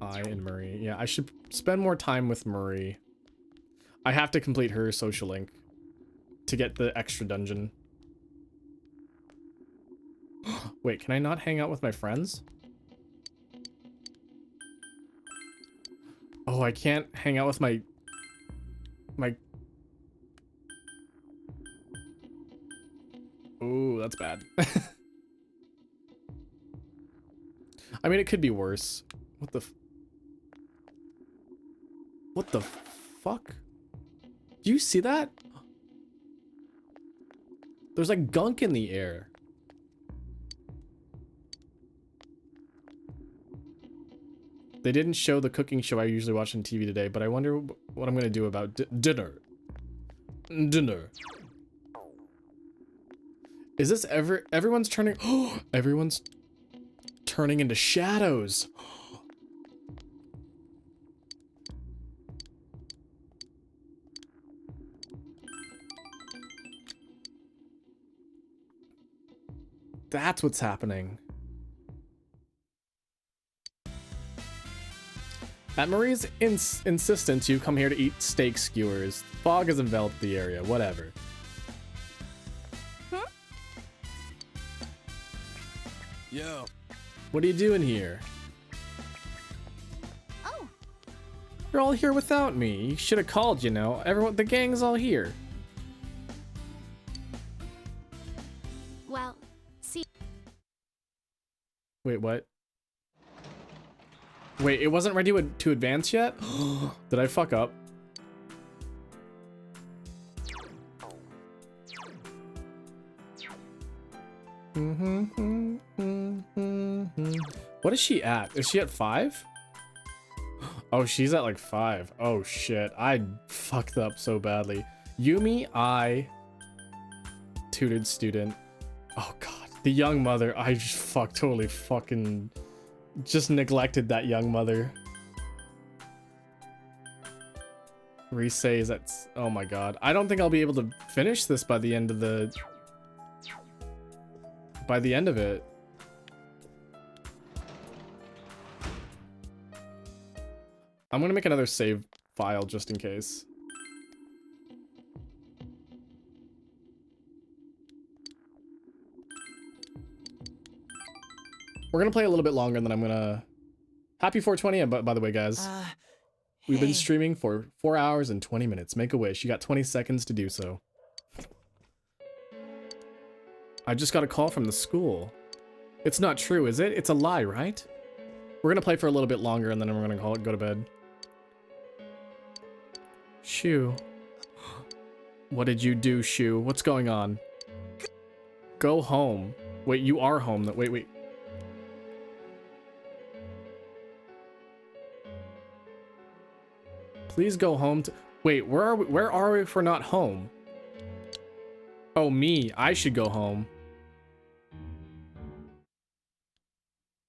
I and Marie. Yeah, I should spend more time with Marie. I have to complete her social link to get the extra dungeon. Wait, can I not hang out with my friends? Oh, I can't hang out with my... Ooh, that's bad. I mean, it could be worse. What the what the fuck? Do you see that? There's like gunk in the air. They didn't show the cooking show I usually watch on TV today, but I wonder what I'm gonna do about dinner. Dinner. Is this everyone's turning? Everyone's turning into shadows. That's what's happening. At Marie's insistence, you come here to eat steak skewers. Fog has enveloped the area. Whatever.
Yo.
What are you doing here?
Oh.
You're all here without me. You should have called, you know. Everyone, the gang's all here.
Well, see.
Wait, what? Wait, it wasn't ready to advance yet? Did I fuck up? What is she at? Is she at 5? Oh, she's at like 5. Oh shit, I fucked up so badly. Yumi, I tutored student. Oh god, the young mother. I just totally fucking just neglected that young mother. Rise is at, oh my god. I don't think I'll be able to finish this by the end of the it. I'm gonna make another save file just in case. We're gonna play a little bit longer and then I'm gonna... Happy 420, by the way, guys. We've been streaming for 4 hours and 20 minutes. Make a wish. You got 20 seconds to do so. I just got a call from the school. It's not true, is it? It's a lie, right? We're gonna play for a little bit longer and then we're gonna go to bed. Shu. What did you do, Shu? What's going on? Go home. Wait, you are home. Wait. Please go home to... Wait, where are we if we're not home? Oh, me. I should go home.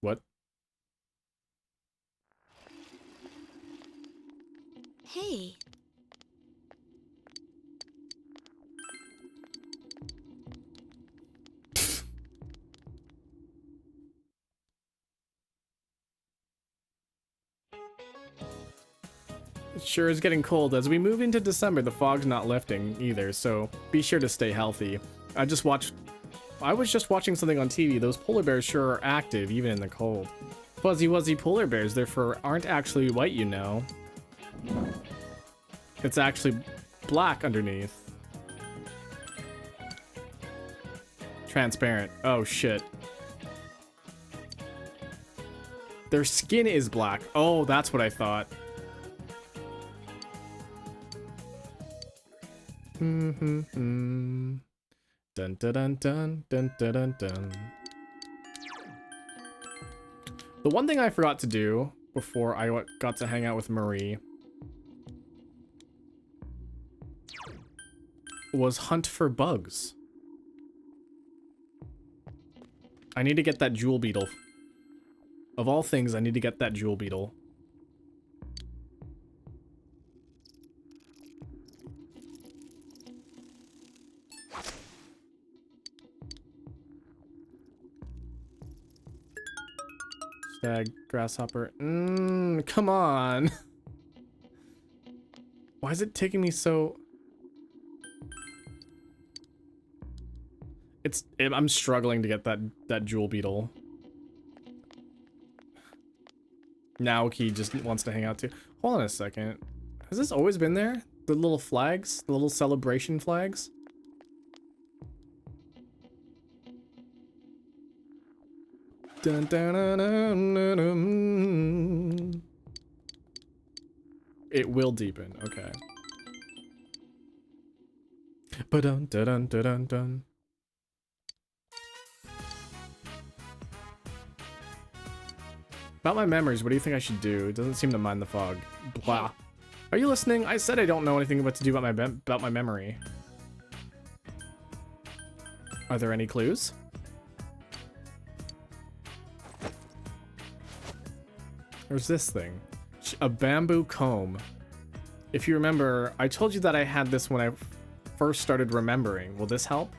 What?
Hey.
It sure is getting cold. As we move into December, the fog's not lifting either, so be sure to stay healthy. I was just watching something on TV. Those polar bears sure are active, even in the cold. Fuzzy wuzzy polar bears, their fur aren't actually white, you know. It's actually black underneath. Transparent. Oh, shit. Their skin is black. Oh, that's what I thought. Dun dun dun dun dun dun dun. The one thing I forgot to do before I got to hang out with Marie was hunt for bugs. I need to get that jewel beetle. Of all things, I need to get that jewel beetle. Stag, grasshopper. Come on. Why is it taking me so... I'm struggling to get that jewel beetle. Now he just wants to hang out too. Hold on a second. Has this always been there? The little flags? The little celebration flags? Dun, dun, dun, dun, dun, dun. It will deepen. Okay. Ba-dun, dun, dun, dun, dun. About my memories, what do you think I should do? It doesn't seem to mind the fog. Blah. Are you listening? I said I don't know anything what to do about my memory. Are there any clues? There's this thing. A bamboo comb. If you remember, I told you that I had this when I first started remembering. Will this help?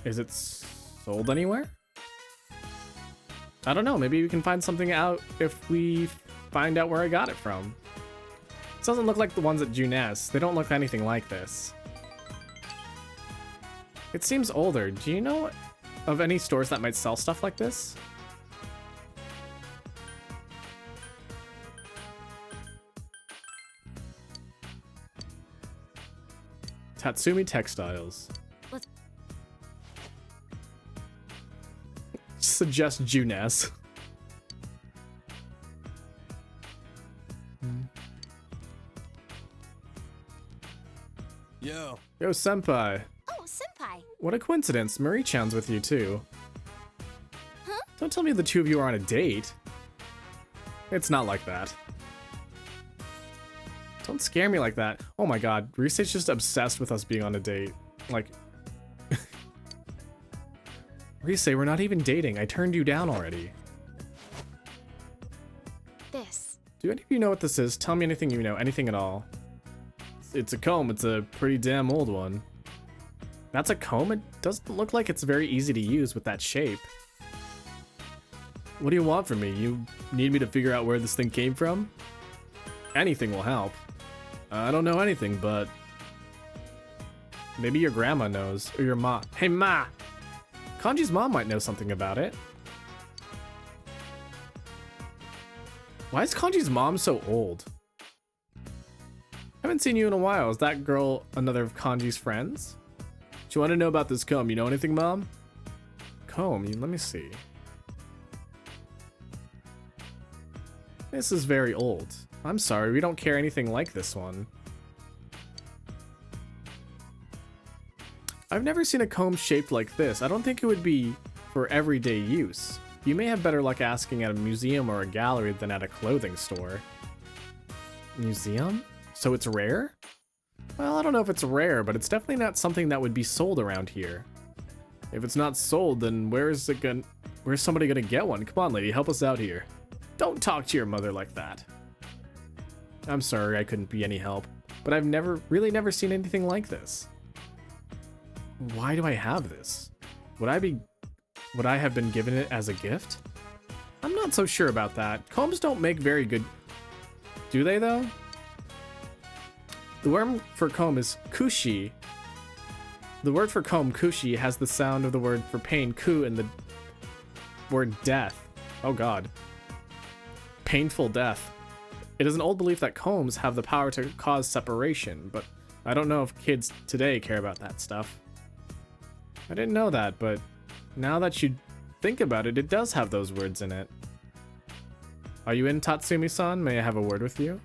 Is it sold anywhere? I don't know. Maybe we can find something out if we find out where I got it from. This doesn't look like the ones at Junes. They don't look anything like this. It seems older. Do you know of any stores that might sell stuff like this? Tatsumi Textiles.
Let's...
Suggest Junes.
Yo.
Yo, senpai.
Oh, senpai.
What a coincidence. Marie-chan's with you, too.
Huh?
Don't tell me the two of you are on a date. It's not like that. Don't scare me like that. Oh my god, Rise's just obsessed with us being on a date. Like... Rise, we're not even dating. I turned you down already.
This.
Do any of you know what this is? Tell me anything you know, anything at all. It's a comb. It's a pretty damn old one. That's a comb? It doesn't look like it's very easy to use with that shape. What do you want from me? You need me to figure out where this thing came from? Anything will help. I don't know anything, but... maybe your grandma knows, or your ma. Hey, ma! Kanji's mom might know something about it. Why is Kanji's mom so old? Haven't seen you in a while. Is that girl another of Kanji's friends? Do you want to know about this comb? You know anything, Mom? Comb? Let me see. This is very old. I'm sorry, we don't carry anything like this one. I've never seen a comb shaped like this. I don't think it would be for everyday use. You may have better luck asking at a museum or a gallery than at a clothing store. Museum? So it's rare? Well, I don't know if it's rare, but it's definitely not something that would be sold around here. If it's not sold, then where's somebody gonna get one? Come on, lady, help us out here. Don't talk to your mother like that. I'm sorry I couldn't be any help, but I've really never seen anything like this. Why do I have this? Would I have been given it as a gift? I'm not so sure about that. Combs don't make very good... Do they, though? The word for comb is kushi. The word for comb, kushi, has the sound of the word for pain, ku, and the word death. Oh god. Painful death. It is an old belief that combs have the power to cause separation, but I don't know if kids today care about that stuff. I didn't know that, but now that you think about it, it does have those words in it. Are you in, Tatsumi-san? May I have a word with you?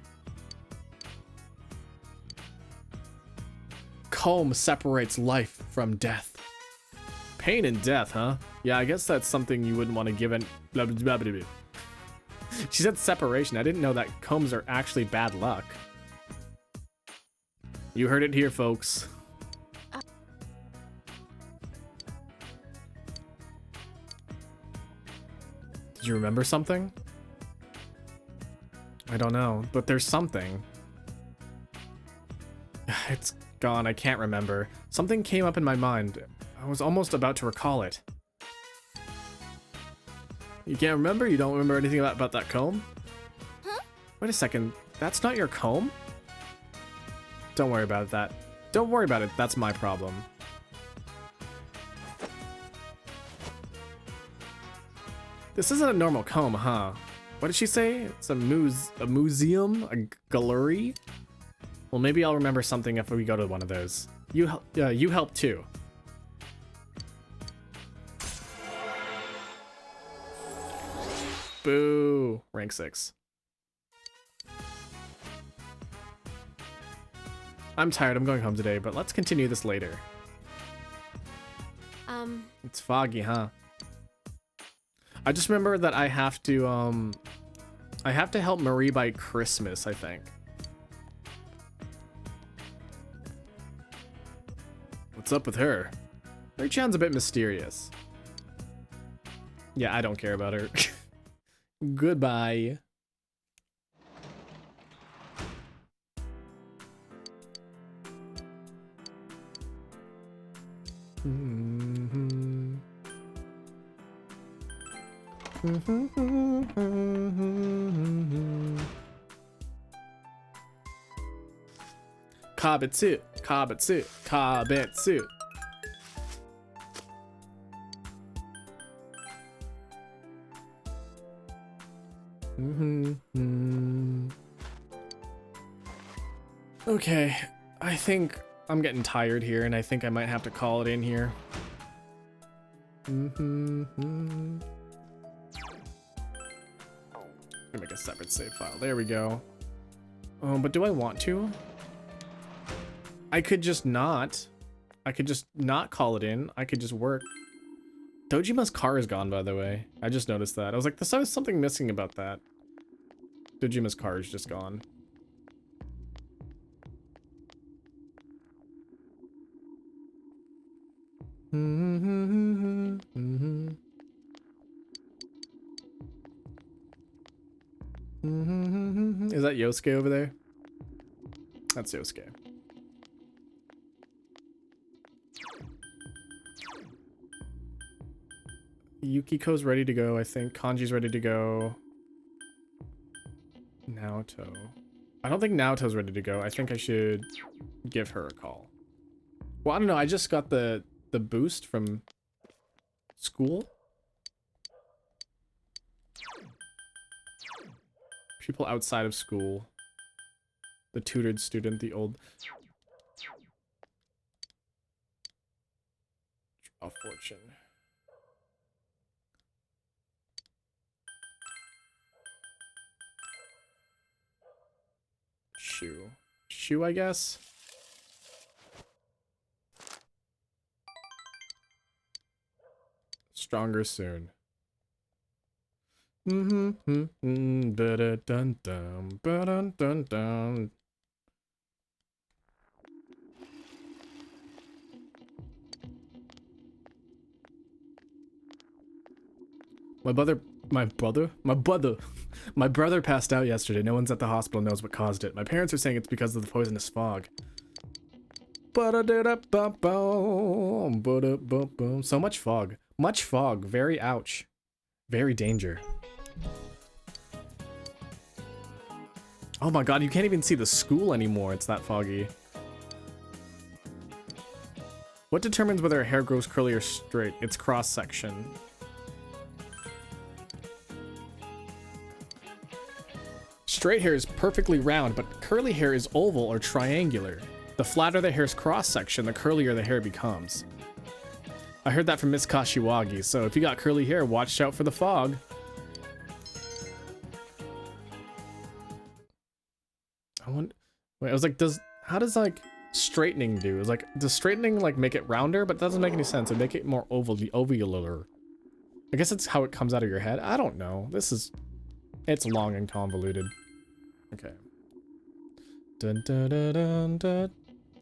Comb separates life from death. Pain and death, huh? Yeah, I guess that's something you wouldn't want to give in. Blah, blah, blah, blah, blah. She said separation. I didn't know that combs are actually bad luck. You heard it here, folks. Did you remember something? I don't know, but there's something. It's gone. I can't remember. Something came up in my mind. I was almost about to recall it. You can't remember? You don't remember anything about that comb?
Huh?
Wait a second. That's not your comb? Don't worry about that. Don't worry about it. That's my problem. This isn't a normal comb, huh? What did she say? It's a museum? A gallery? Well, maybe I'll remember something if we go to one of those. You help too. Boo. Rank 6. I'm tired. I'm going home today, but let's continue this later. It's foggy, huh? I just remember that I have to help Marie by Christmas, I think. What's up with her? Mary-chan's a bit mysterious. Yeah, I don't care about her. Goodbye. Kabetsu, kabetsu, kabetsu. Okay, I think I'm getting tired here, and I think I might have to call it in here. Make a separate save file. There we go. But do I want to? I could just not. I could just not call it in. I could just work. Dojima's car is gone, by the way. I just noticed that. I was like, there's something missing about that. Dojima's car is just gone. Is that Yosuke over there? That's Yosuke. Yukiko's ready to go, I think. Kanji's ready to go. Naoto. I don't think Naoto's ready to go. I think I should give her a call. Well, I don't know. I just got the boost from school. People outside of school. The tutored student, the old... Draw fortune. Shoe, I guess? Stronger soon. Ba-da-dun-dum, ba-dun-dun-dun. My brother passed out yesterday. No one's at the hospital knows what caused it. My parents are saying it's because of the poisonous fog. So much fog. Much fog. Very ouch. Very danger. Oh my god, you can't even see the school anymore. It's that foggy. What determines whether a hair grows curly or straight? Its cross-section. Straight hair is perfectly round, but curly hair is oval or triangular. The flatter the hair's cross-section, the curlier the hair becomes. I heard that from Miss Kashiwagi, so if you got curly hair, watch out for the fog. Wait, I was like, how does like straightening do? It's like, does straightening like make it rounder? But it doesn't make any sense. It'd make it more ovular. I guess it's how it comes out of your head. I don't know. It's long and convoluted. Okay. Dun dun dun dun dun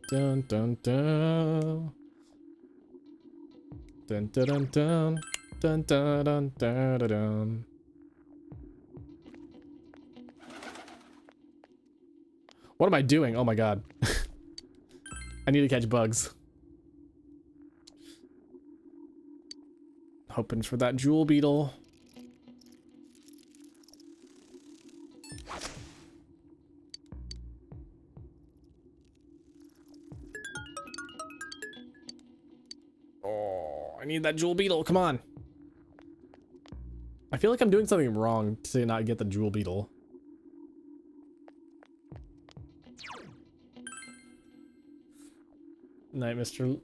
dun dun dun. Dun dun dun dun dun dun dun dun dun. What am I doing? Oh my god. I need to catch bugs. Hoping for that jewel beetle. Oh, I need that jewel beetle. Come on. I feel like I'm doing something wrong to not get the jewel beetle. Night, Mr.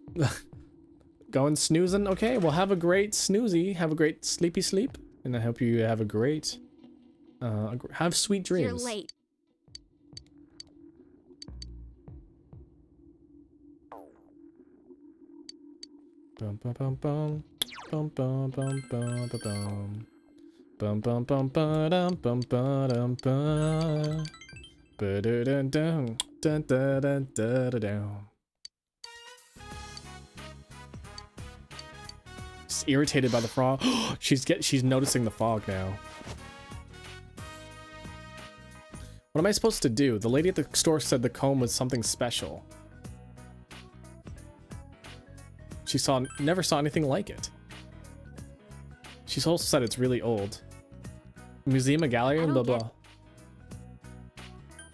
Going snoozing? Okay, well have a great snoozy. Have a great sleepy sleep. And I hope you have a great Have sweet dreams.
You're late.
Bum bum bum bum bum bum bum bum bum bum bum bum ba-dum bum ba-dum ba ba-da-dum dum dun dun dun dun dun. She's irritated by the frog. She's noticing the fog now. What am I supposed to do? The lady at the store said the comb was something special. She never saw anything like it. She's also said it's really old. Museum, a gallery, and blah blah.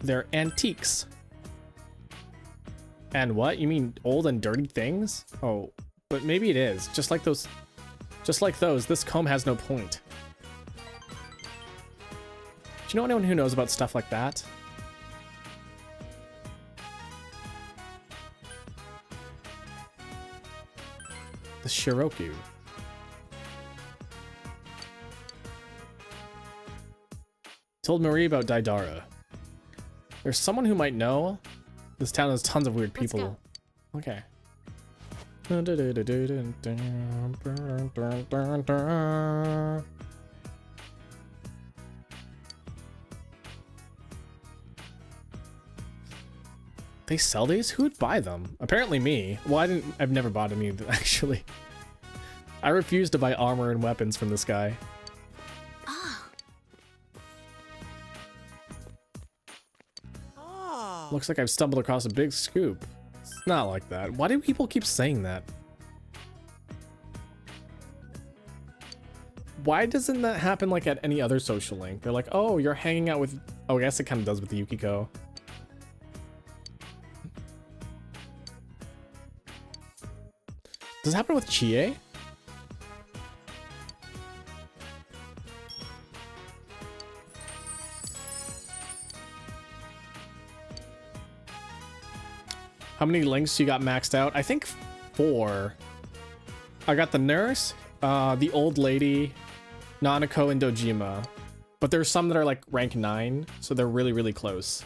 They're antiques. And what? You mean old and dirty things? Oh, but maybe it is. Just like those, this comb has no point. Do you know anyone who knows about stuff like that? The Shiroku. Told Marie about Daidara. There's someone who might know. This town has tons of weird people. Okay. They sell these? Who would buy them? Apparently me. Well, I've never bought any, actually. I refuse to buy armor and weapons from this guy. Looks like I've stumbled across a big scoop. It's not like that. Why do people keep saying that? Why doesn't that happen like at any other social link? They're like, oh, you're hanging out with... Oh, I guess it kind of does with the Yukiko. Does it happen with Chie? How many links you got maxed out? I think 4. I got the nurse, the old lady, Nanako, and Dojima. But there's some that are like rank 9, so they're really, really close.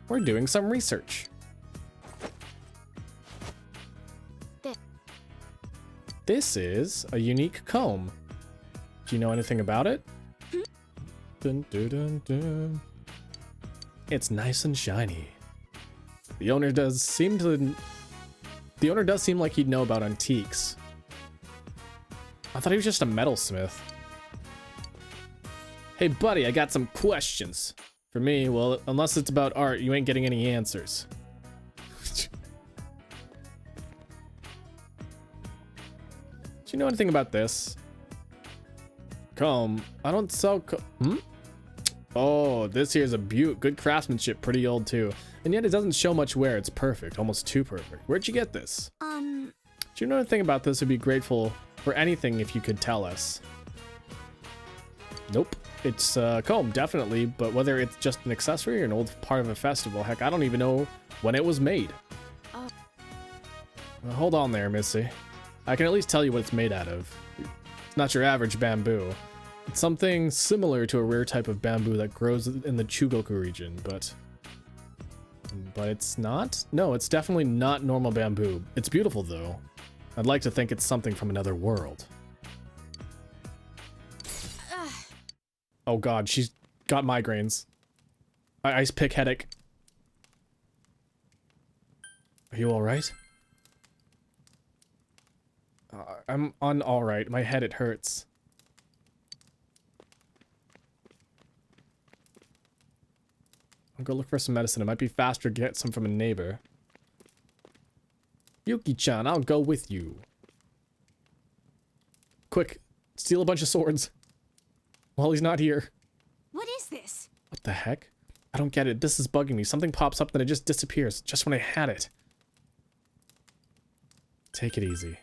We're doing some research. This is a unique comb. Do you know anything about it? Dun, dun, dun, dun. It's nice and shiny. The owner does seem like he'd know about antiques. I thought he was just a metalsmith. Hey buddy, I got some questions. For me, well, unless it's about art, you ain't getting any answers. Do you know anything about this? Comb. I don't sell Oh, this here's a beaut. Good craftsmanship, pretty old too. And yet it doesn't show much wear. It's perfect, almost too perfect. Where'd you get this? Do you know anything about this? Would be grateful for anything if you could tell us. Nope. It's comb, definitely, but whether it's just an accessory or an old part of a festival, heck, I don't even know when it was made.
Oh.
Well, hold on there, Missy. I can at least tell you what it's made out of. It's not your average bamboo. It's something similar to a rare type of bamboo that grows in the Chugoku region, but it's not? No, it's definitely not normal bamboo. It's beautiful, though. I'd like to think it's something from another world. Oh god, she's got migraines. Ice pick headache. Are you alright? I'm on alright. My head, it hurts. I'll go look for some medicine. It might be faster to get some from a neighbor. Yuki-chan, I'll go with you. Quick, steal a bunch of swords. While he's not here.
What is this?
What the heck? I don't get it. This is bugging me. Something pops up, then it just disappears. Just when I had it. Take it easy.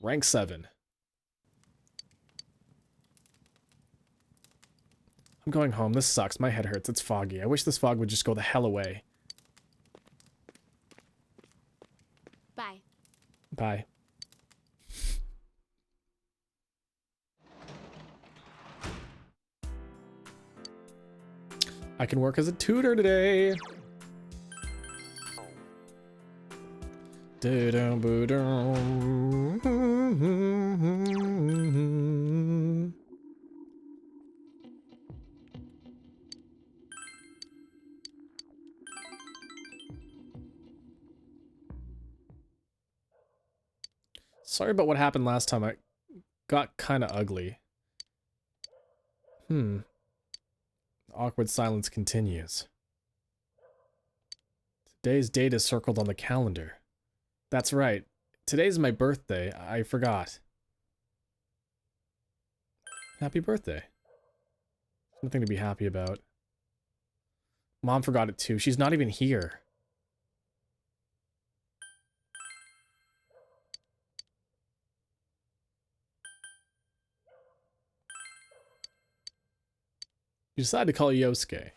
Rank 7. I'm going home. This sucks. My head hurts. It's foggy. I wish this fog would just go the hell away. Bye. I can work as a tutor today. Sorry about what happened last time. I got kind of ugly. Awkward silence continues. Today's date is circled on the calendar. That's right. Today's my birthday. I forgot. Happy birthday. Nothing to be happy about. Mom forgot it too. She's not even here. You decide to call Yosuke. You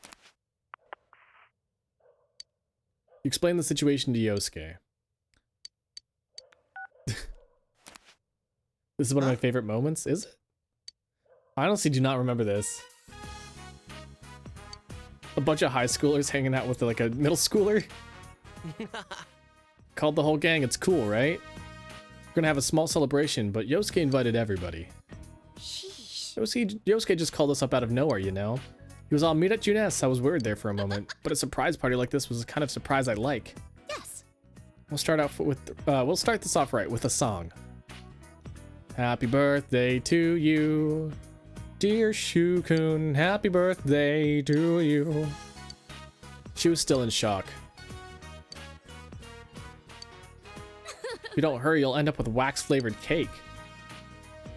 explain the situation to Yosuke. This is one of my favorite moments, is it? I honestly do not remember this. A bunch of high schoolers hanging out with like a middle schooler. Called the whole gang, it's cool, right? We're gonna have a small celebration, but Yosuke invited everybody. Yosuke just called us up out of nowhere, you know? He was all, meet at Junes. I was worried there for a moment, but a surprise party like this was the kind of surprise I like.
Yes.
We'll start this off right with a song. Happy birthday to you, dear Shukun. Happy birthday to you. She was still in shock. If you don't hurry, you'll end up with wax-flavored cake.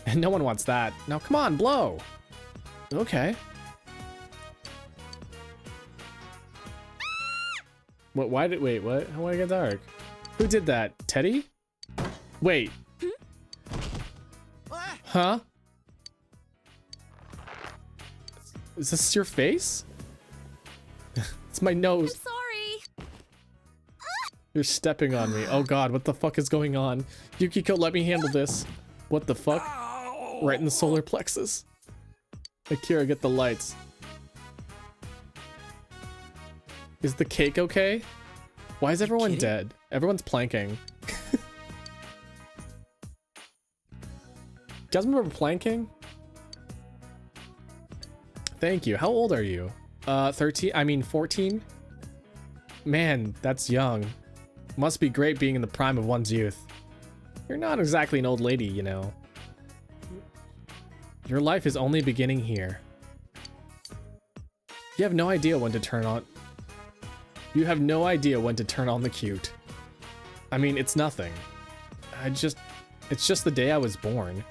And no one wants that. Now come on, blow. Okay. What? Why did? Wait, what? How did it get dark? Who did that? Teddy? Wait. Huh? Is this your face? It's my nose.
I'm sorry.
You're stepping on me. Oh god, what the fuck is going on? Yukiko, let me handle this. What the fuck? Right in the solar plexus. Akira, get the lights. Is the cake okay? Why is everyone dead? Everyone's planking. You guys remember planking? Thank you. How old are you? 13? I mean 14? Man, that's young. Must be great being in the prime of one's youth. You're not exactly an old lady, you know. Your life is only beginning here. You have no idea when to turn on... You have no idea when to turn on the cute. I mean, it's nothing. It's just the day I was born.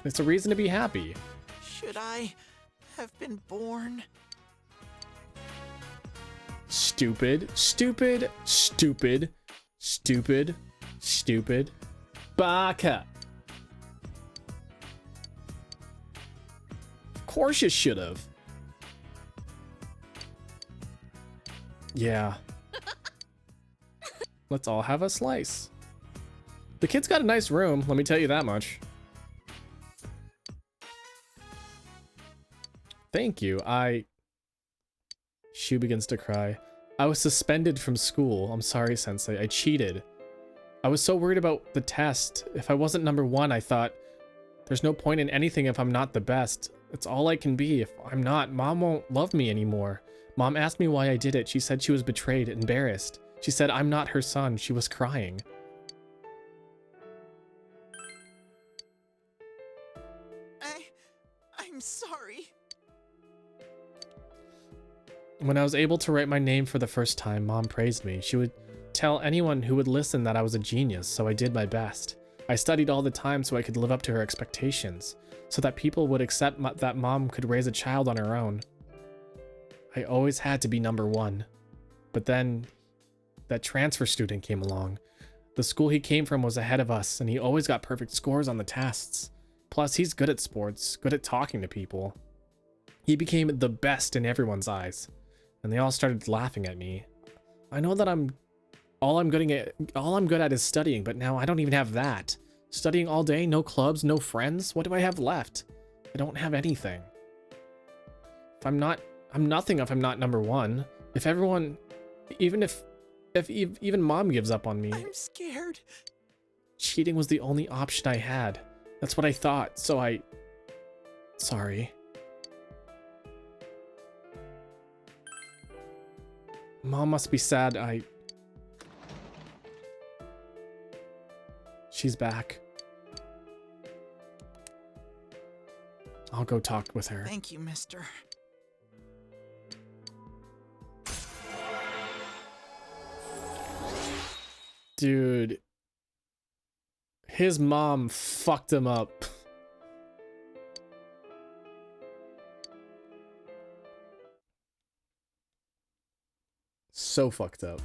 It's a reason to be happy.
Should I have been born?
Stupid, stupid, stupid, stupid, stupid. Baka. Of course you should have. Yeah. Let's all have a slice. The kid's got a nice room, let me tell you that much. Thank you. Shu begins to cry. I was suspended from school. I'm sorry, Sensei. I cheated. I was so worried about the test. If I wasn't number one, I thought, there's no point in anything if I'm not the best. It's all I can be. If I'm not, Mom won't love me anymore. Mom asked me why I did it. She said she was betrayed, embarrassed. She said I'm not her son. She was crying.
I'm sorry.
When I was able to write my name for the first time, Mom praised me. She would tell anyone who would listen that I was a genius, so I did my best. I studied all the time so I could live up to her expectations, so that people would accept that Mom could raise a child on her own. I always had to be number one. But then, that transfer student came along. The school he came from was ahead of us, and he always got perfect scores on the tests. Plus, he's good at sports, good at talking to people. He became the best in everyone's eyes, and they all started laughing at me. I know that I'm all I'm good at is studying, but now I don't even have that. Studying all day, no clubs, no friends. What do I have left? I don't have anything. I'm nothing if I'm not number one. If everyone, even even mom gives up on me.
I'm scared.
Cheating was the only option I had. That's what I thought, so sorry. Mom must be sad She's back. I'll go talk with her.
Thank you, mister.
Dude. His mom fucked him up. So fucked up.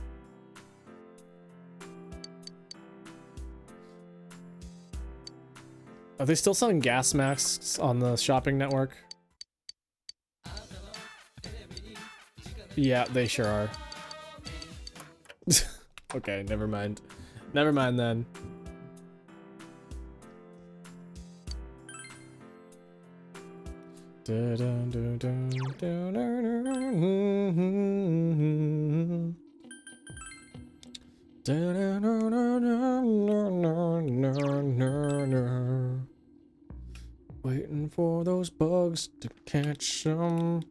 Are they still selling gas masks on the shopping network? Yeah, they sure are. Okay, never mind. Never mind then. Waiting for those bugs to catch them.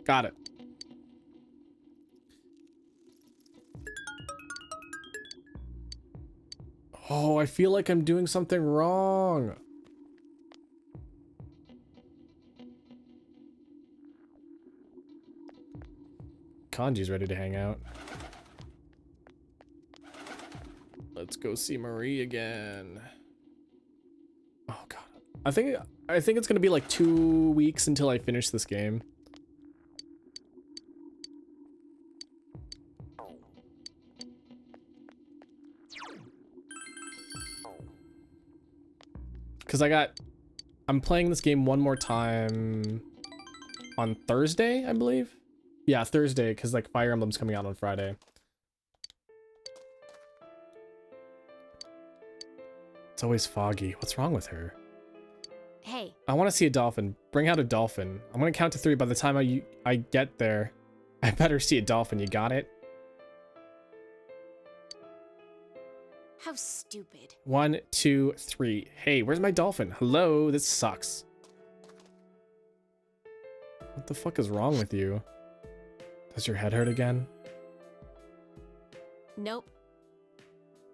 Got it. Oh, I feel like I'm doing something wrong. Kanji's ready to hang out. Let's go see Marie again. Oh god. I think it's gonna be like 2 weeks until I finish this game. Because I'm playing this game one more time on Thursday, I believe. Yeah, Thursday, because like Fire Emblem's coming out on Friday. It's always foggy. What's wrong with her?
Hey.
I want to see a dolphin. Bring out a dolphin. I'm going to count to 3. By the time I get there, I better see a dolphin. You got it?
How stupid.
1, 2, 3. Hey, where's my dolphin? Hello, this sucks. What the fuck is wrong with you? Does your head hurt again?
Nope.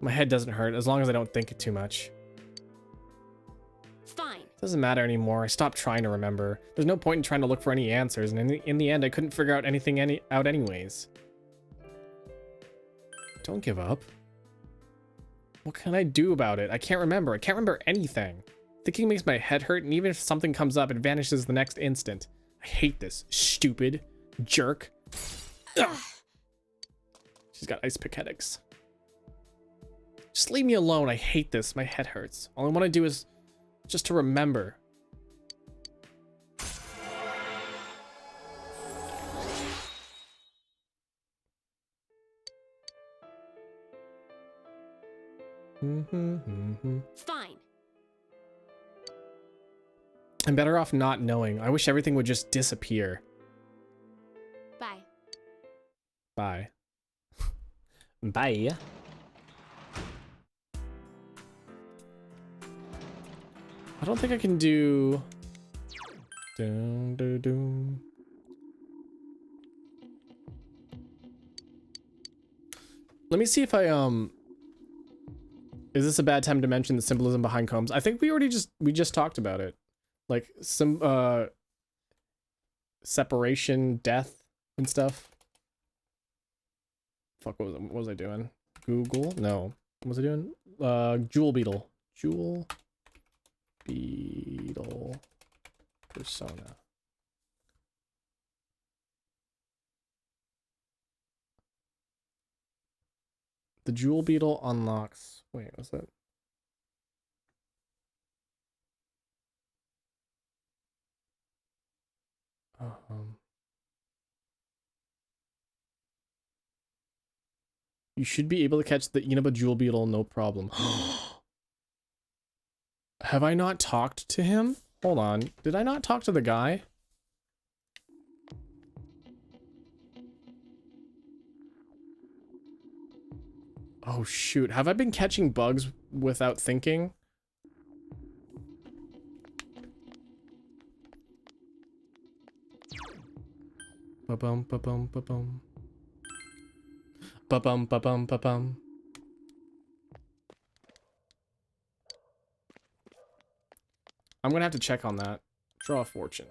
My head doesn't hurt as long as I don't think it too much.
Fine.
Doesn't matter anymore. I stopped trying to remember. There's no point in trying to look for any answers, and in the end, I couldn't figure out anything out anyways. Don't give up. What can I do about it? I can't remember. I can't remember anything. Thinking makes my head hurt, and even if something comes up, it vanishes the next instant. I hate this. Stupid jerk. Ugh. She's got ice pick headaches. Just leave me alone. I hate this. My head hurts. All I want to do is just to remember.
Fine.
I'm better off not knowing. I wish everything would just disappear.
Bye.
Bye. Bye. I don't think I can do... Dun, dun, dun. Let me see if I, is this a bad time to mention the symbolism behind combs? I think we just talked about it. Like, some, separation, death, and stuff. Fuck, what was I doing? Google? No. What was I doing? Jewel Beetle. Jewel Beetle persona. The Jewel Beetle unlocks... Wait, what's that? You should be able to catch the Inaba Jewel Beetle, no problem. Have I not talked to him? Hold on. Did I not talk to the guy? Oh shoot. Have I been catching bugs without thinking? Ba-bum, ba-bum, ba-bum. Ba-bum, ba-bum, ba-bum. I'm gonna have to check on that. Draw a fortune.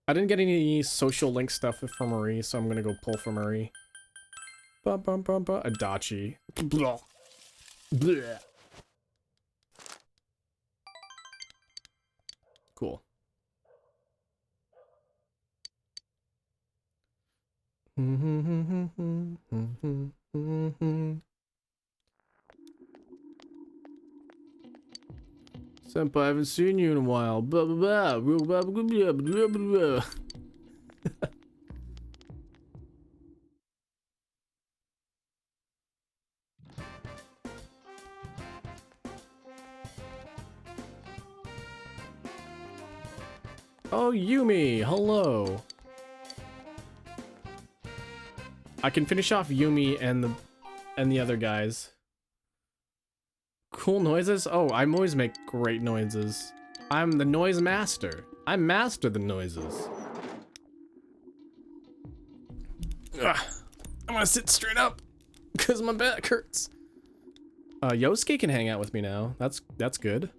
I didn't get any social link stuff for Marie, so I'm gonna go pull for Marie. Ba-bum-bum-bum. Adachi. Blah. Blah. Cool. Senpai, I haven't seen you in a while. Blah, blah, blah. Blah, blah, blah, blah, blah. Oh, Yumi, hello. I can finish off Yumi and the other guys. Cool noises? Oh, I always make great noises. I'm the noise master. I master the noises. Ugh. I'm gonna sit straight up because my back hurts. Yosuke can hang out with me now. That's good.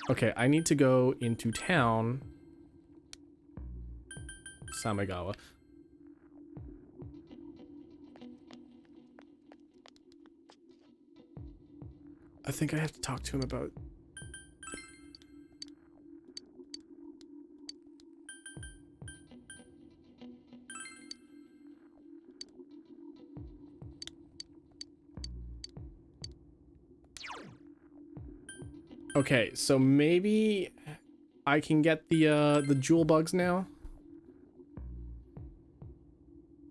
Okay, I need to go into town. Samegawa. I think I have to talk to him about... Okay, so maybe I can get the jewel bugs now.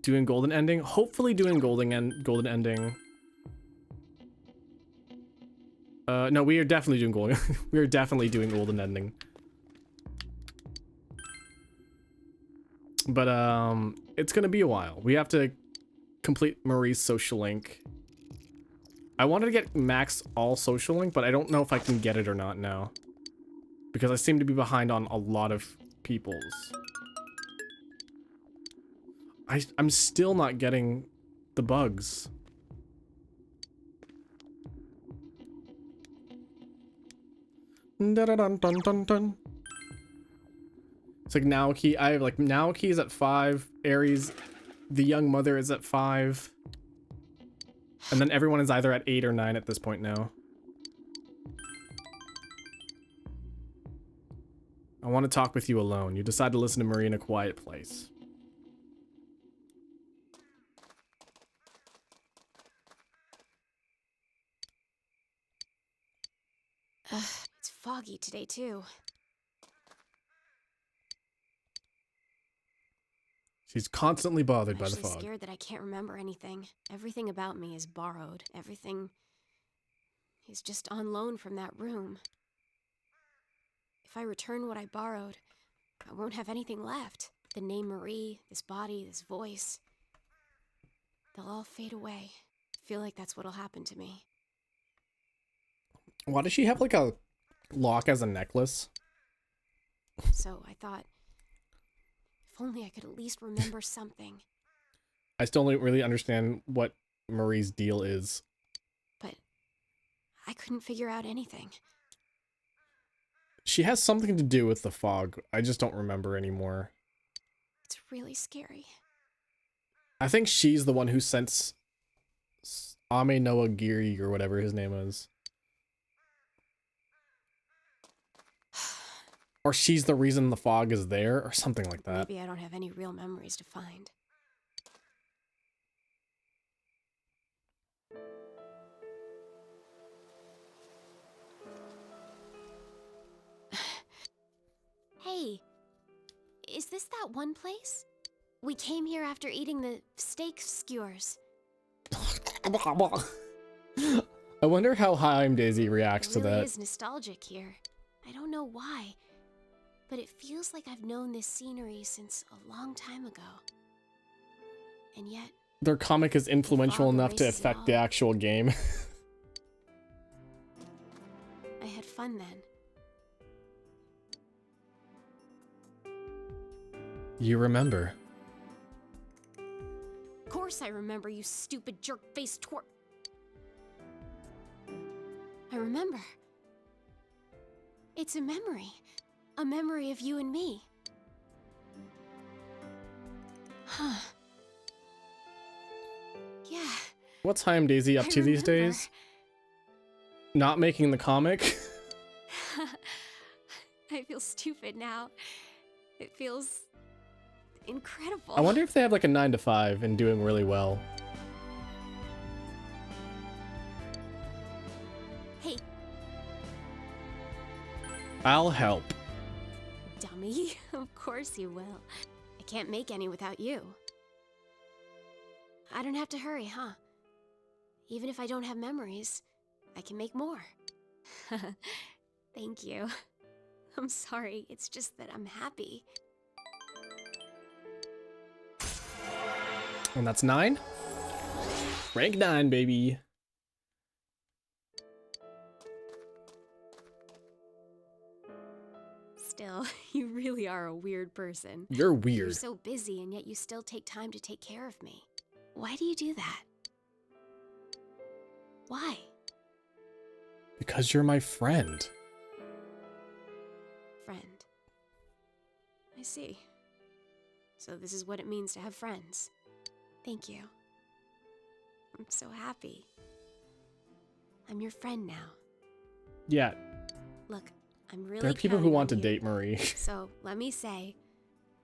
Doing golden ending? Hopefully doing golden ending. No, we are definitely doing golden. We are definitely doing golden ending. But it's gonna be a while. We have to complete Marie's social link. I wanted to get max all social link, but I don't know if I can get it or not now. Because I seem to be behind on a lot of people's. I'm still not getting the bugs. Dun-dun-dun-dun-dun. It's like Naoki. I have like Naoki is at 5. Aries, the young mother is at 5. And then everyone is either at 8 or 9 at this point now. I want to talk with you alone. You decide to listen to Marie in a quiet place.
It's foggy today, too.
She's constantly bothered by the
I'm
fog.
scared that I can't remember anything. Everything about me is borrowed. Everything is just on loan from that room. If I return what I borrowed, I won't have anything left. The name Marie, this body, this voice, they'll all fade away. I feel like that's what'll happen to me.
Why does she have like a lock as a necklace?
So I thought, if only I could at least remember something.
I still don't really understand what Marie's deal is.
But I couldn't figure out anything.
She has something to do with the fog. I just don't remember anymore.
It's really scary.
I think she's the one who sent Ame Noah Giri or whatever his name is. Or she's the reason the fog is there or something like that.
Maybe I don't have any real memories to find.
Hey,
Hey, is this that one place? We came here after eating the steak skewers.
I wonder how Haim Daisy reacts
It
to
really
that.
is nostalgic here. I don't know why, but it feels like I've known this scenery since a long time ago. And yet,
Their comic is influential
fog
enough to
erases it
affect the
all.
actual game.
I had fun then.
You remember.
Of course I remember, you stupid jerk-faced twerp. I remember. It's a memory of you and me. Huh. Yeah.
What's Haim Daisy up
I
to these
remember.
days? Not making the comic?
I feel stupid now. It feels incredible.
I wonder if they have like a 9 to 5 and doing really well.
Hey,
I'll help.
dummy. Of course you will. I can't make any without you. I don't have to hurry, huh? Even if I don't have memories, I can make more. Thank you. I'm sorry, it's just that I'm happy.
And that's 9? Rank 9, baby.
Still, you really are a weird person.
You're
You're
weird.
so busy and yet you still take time to take care of me. Why do you do that? Why?
Because you're my friend.
Friend. I see. So this is what it means to have friends. Thank you. I'm so happy. I'm your friend now.
Yeah,
Look, I'm really
there are people who
counting
want to
on you.
date Marie.
So let me say,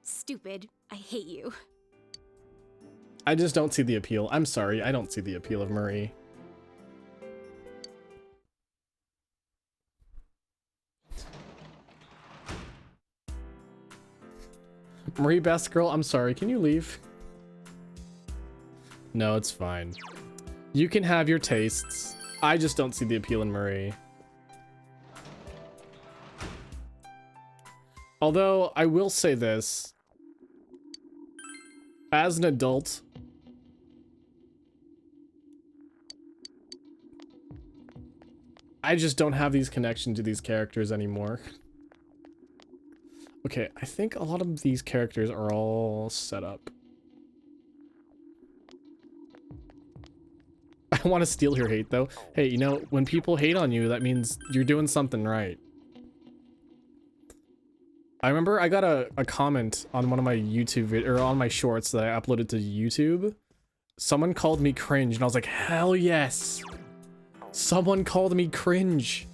stupid, I hate you.
I just don't see the appeal. I'm sorry, I don't see the appeal of Marie. Marie, best girl, I'm sorry, can you leave? No, it's fine. You can have your tastes. I just don't see the appeal in Marie. Although, I will say this. As an adult, I just don't have these connections to these characters anymore. Okay, I think a lot of these characters are all set up. I want to steal your hate, though. Hey, you know, when people hate on you, that means you're doing something right. I remember I got a comment on one of my YouTube or on my shorts that I uploaded to YouTube. Someone called me cringe, and I was like, hell yes! Someone called me cringe.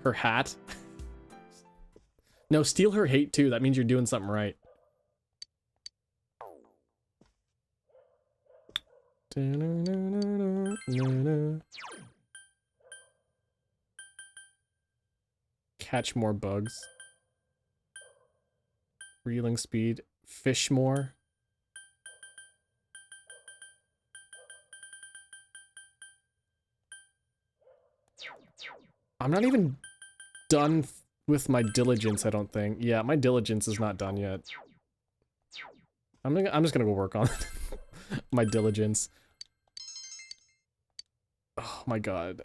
Her hat. No, steal her hate too. That means you're doing something right. Catch more bugs. Reeling speed. Fish more. I'm not even done with my diligence, I don't think. Yeah, my diligence is not done yet. I'm just gonna go work on my diligence. Oh my god.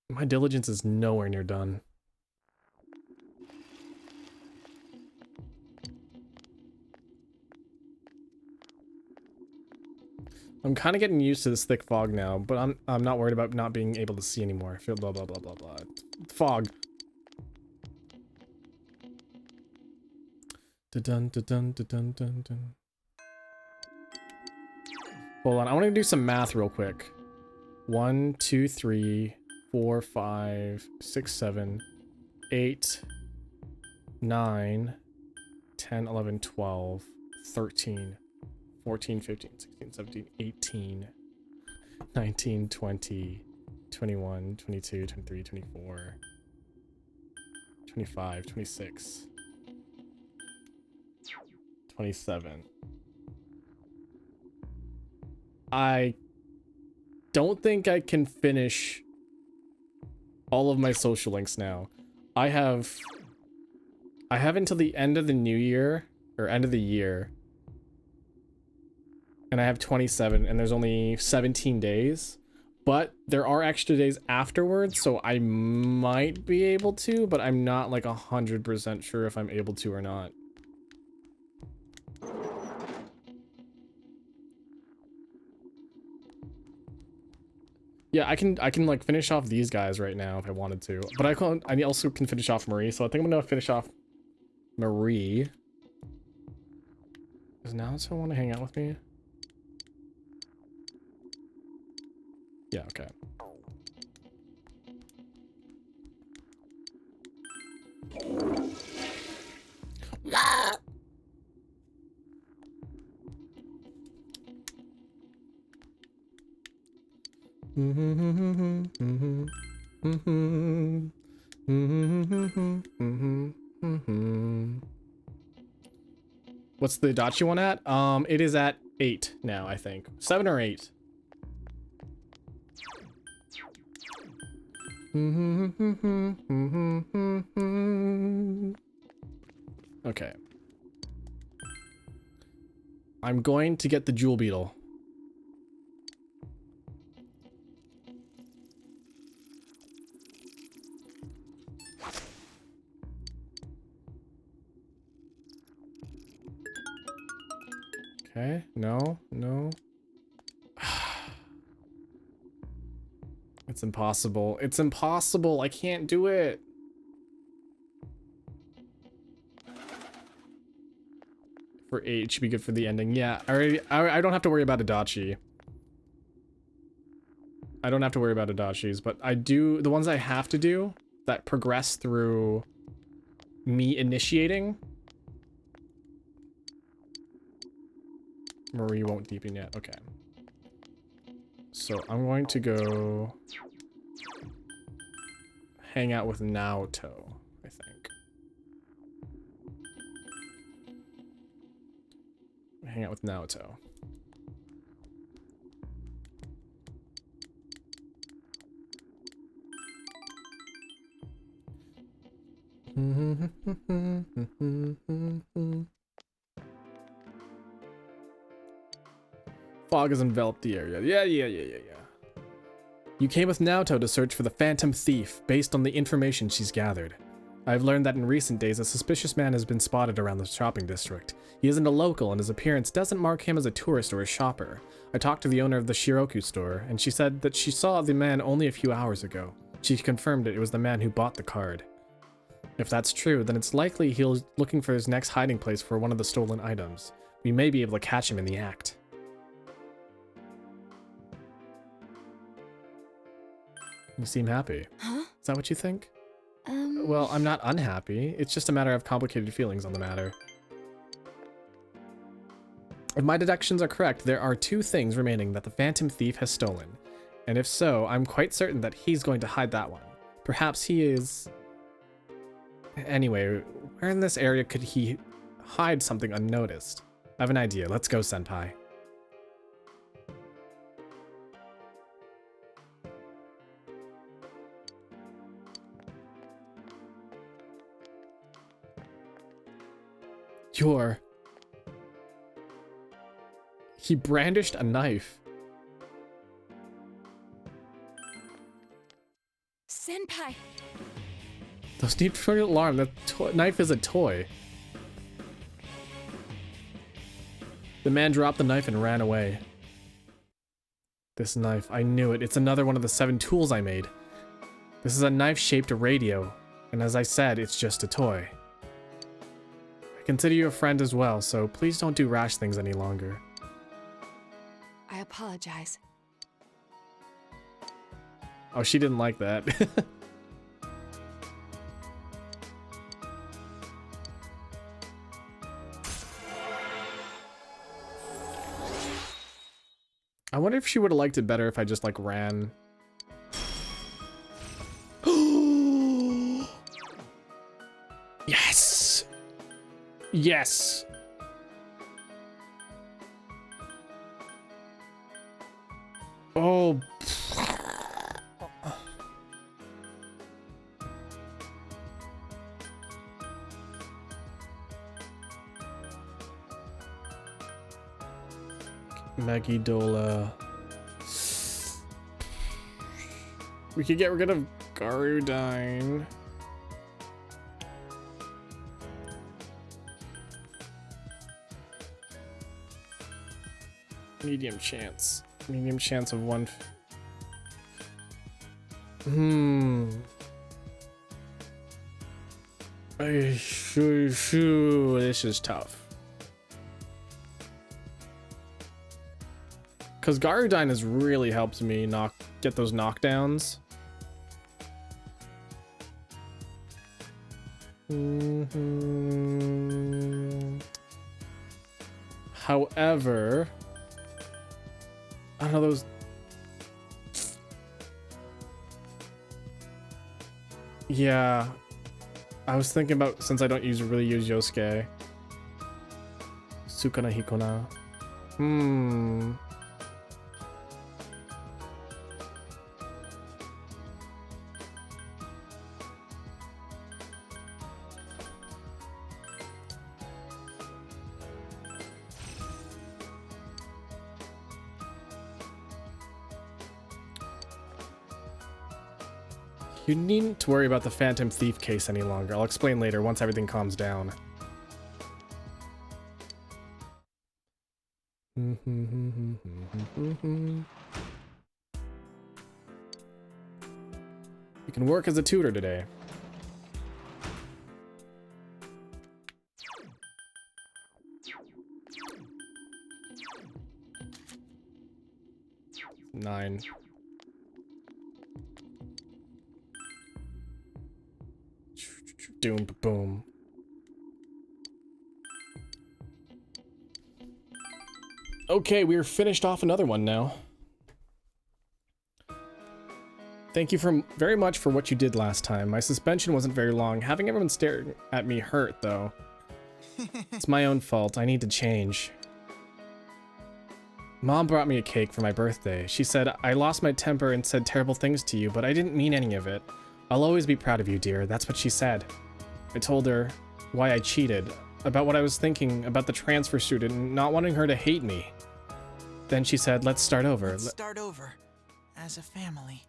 My diligence is nowhere near done. I'm kind of getting used to this thick fog now, but I'm not worried about not being able to see anymore. I feel blah blah blah blah blah. Fog. Dun dun dun dun dun dun dun. Hold on, I want to do some math real quick. 1, 2, 3, 4, 5, 6, 7, 8, 9, 10, 11, 12, 13, 14, 15, 16, 17, 18, 19, 20, 21, 22, 23, 24. 25, 26, 27. I don't think I can finish all of my social links now. I have until the end of the new year, or end of the year. And I have 27, and there's only 17 days. But there are extra days afterwards, so I might be able to, but I'm not like 100% sure if I'm able to or not. Yeah, I can like finish off these guys right now if I wanted to, but I also can finish off Marie, so I think I'm gonna finish off Marie. Does Naoto want to hang out with me? Yeah, okay. What's the Dachi one at? It is at 8 now, I think. 7 or 8. Okay. I'm going to get the Jewel Beetle. Okay, no. It's impossible. It's impossible. I can't do it. For 8, it should be good for the ending. Yeah, I don't have to worry about Adachi. I don't have to worry about Adachis, but I do, the ones I have to do that progress through me initiating. Marie won't deepen yet. Okay. So I'm going to go hang out with Naoto, I think. Hang out with Naoto. Fog has enveloped the area. Yeah. You came with Naoto to search for the Phantom Thief, based on the information she's gathered. I've learned that in recent days, a suspicious man has been spotted around the shopping district. He isn't a local, and his appearance doesn't mark him as a tourist or a shopper. I talked to the owner of the Shiroku store, and she said that she saw the man only a few hours ago. She confirmed it was the man who bought the card. If that's true, then it's likely he's looking for his next hiding place for one of the stolen items. We may be able to catch him in the act. You seem happy.
Huh?
Is that what you think? Well, I'm not unhappy. It's just a matter of complicated feelings on the matter. If my deductions are correct, there are 2 things remaining that the Phantom Thief has stolen. And if so, I'm quite certain that he's going to hide that one. Perhaps he is... Anyway, where in this area could he hide something unnoticed? I have an idea. Let's go, Senpai. He brandished a knife.
Senpai!
Those need for an alarm. That knife is a toy. The man dropped the knife and ran away. This knife, I knew it. It's another one of the 7 tools I made. This is a knife-shaped radio, and as I said, it's just a toy. I consider you a friend as well, so please don't do rash things any longer.
I apologize.
Oh, she didn't like that. I wonder if she would have liked it better if I just like ran. Yes. Oh. Magidola. We could get rid of Garudine. Medium chance. Medium chance of one. This is tough. Because Garudine has really helped me get those knockdowns. However, I don't know, those... Yeah. I was thinking about, since I don't really use Yosuke. Sukuna Hikona. You needn't to worry about the Phantom Thief case any longer. I'll explain later once everything calms down. You can work as a tutor today. Nine. Doom, boom. Okay, we're finished off another one now. Thank you very much for what you did last time. My suspension wasn't very long. Having everyone stare at me hurt, though. It's my own fault. I need to change. Mom brought me a cake for my birthday. She said, I lost my temper and said terrible things to you, but I didn't mean any of it. I'll always be proud of you, dear. That's what she said. I told her why I cheated, about what I was thinking about the transfer student and not wanting her to hate me. Then she said, let's start over.
Let's start over. As a family.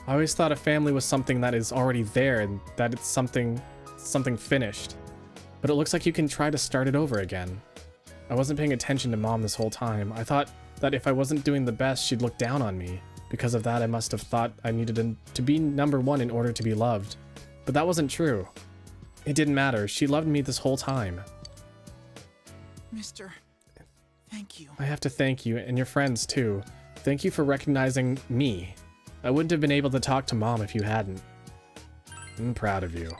I always thought a family was something that is already there and that it's something finished. But it looks like you can try to start it over again. I wasn't paying attention to Mom this whole time. I thought that if I wasn't doing the best, she'd look down on me. Because of that, I must have thought I needed to be #1 in order to be loved. But that wasn't true. It didn't matter. She loved me this whole time.
Mister, thank you.
I have to thank you, and your friends too. Thank you for recognizing me. I wouldn't have been able to talk to Mom if you hadn't. I'm proud of you.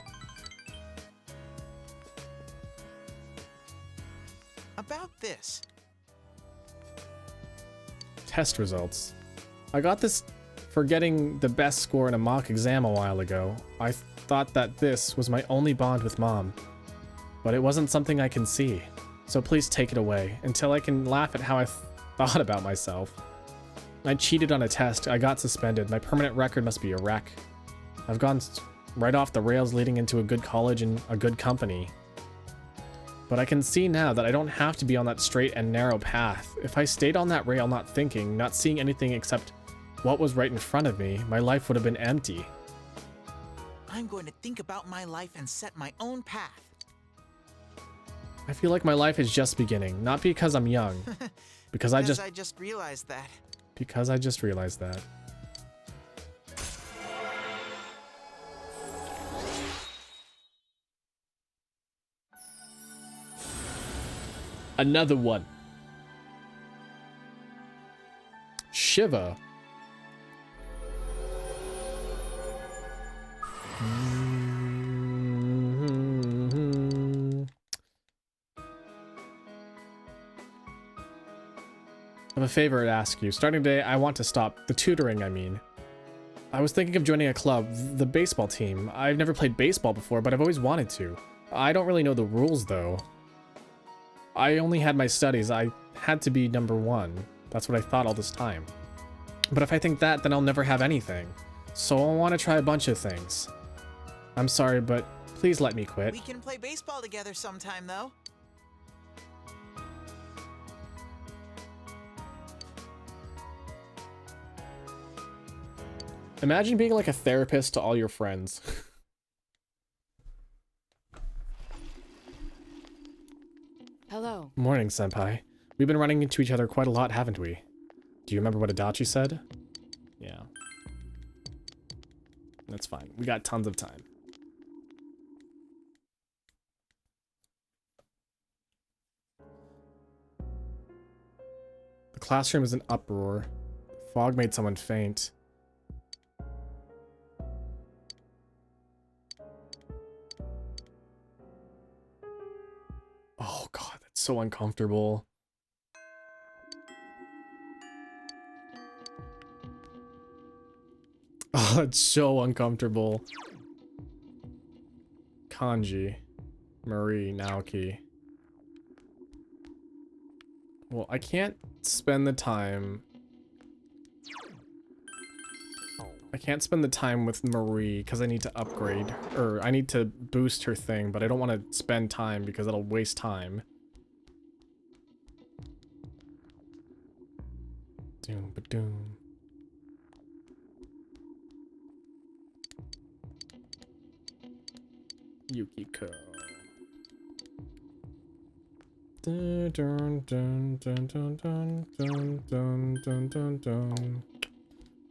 About this.
Test results. I got this for getting the best score in a mock exam a while ago. I thought that this was my only bond with Mom. But it wasn't something I can see. So please take it away, until I can laugh at how I thought about myself. I cheated on a test, I got suspended, my permanent record must be a wreck. I've gone right off the rails leading into a good college and a good company. But I can see now that I don't have to be on that straight and narrow path. If I stayed on that rail not thinking, not seeing anything except what was right in front of me, my life would have been empty.
I'm going to think about my life and set my own path.
I feel like my life is just beginning, not because I'm young. Because I just
realized that.
Because I just realized that. Another one. Shiva. I have a favor to ask you. Starting today, I want to stop. The tutoring, I mean. I was thinking of joining a club, the baseball team. I've never played baseball before, but I've always wanted to. I don't really know the rules, though. I only had my studies. I had to be #1. That's what I thought all this time. But if I think that, then I'll never have anything. So I want to try a bunch of things. I'm sorry, but please let me quit.
We can play baseball together sometime, though.
Imagine being like a therapist to all your friends.
Hello.
Morning, senpai. We've been running into each other quite a lot, haven't we? Do you remember what Adachi said? Yeah. That's fine. We got tons of time. The classroom is in uproar. The fog made someone faint. Oh god, that's so uncomfortable. Oh, it's so uncomfortable. Kanji. Marie, Naoki. Well, I can't spend the time. I can't spend the time with Marie because I need to upgrade. Or I need to boost her thing, but I don't want to spend time because it'll waste time. Doom ba doom. Yukiko. Dun dun dun dun dun dun dun dun dun dun dun.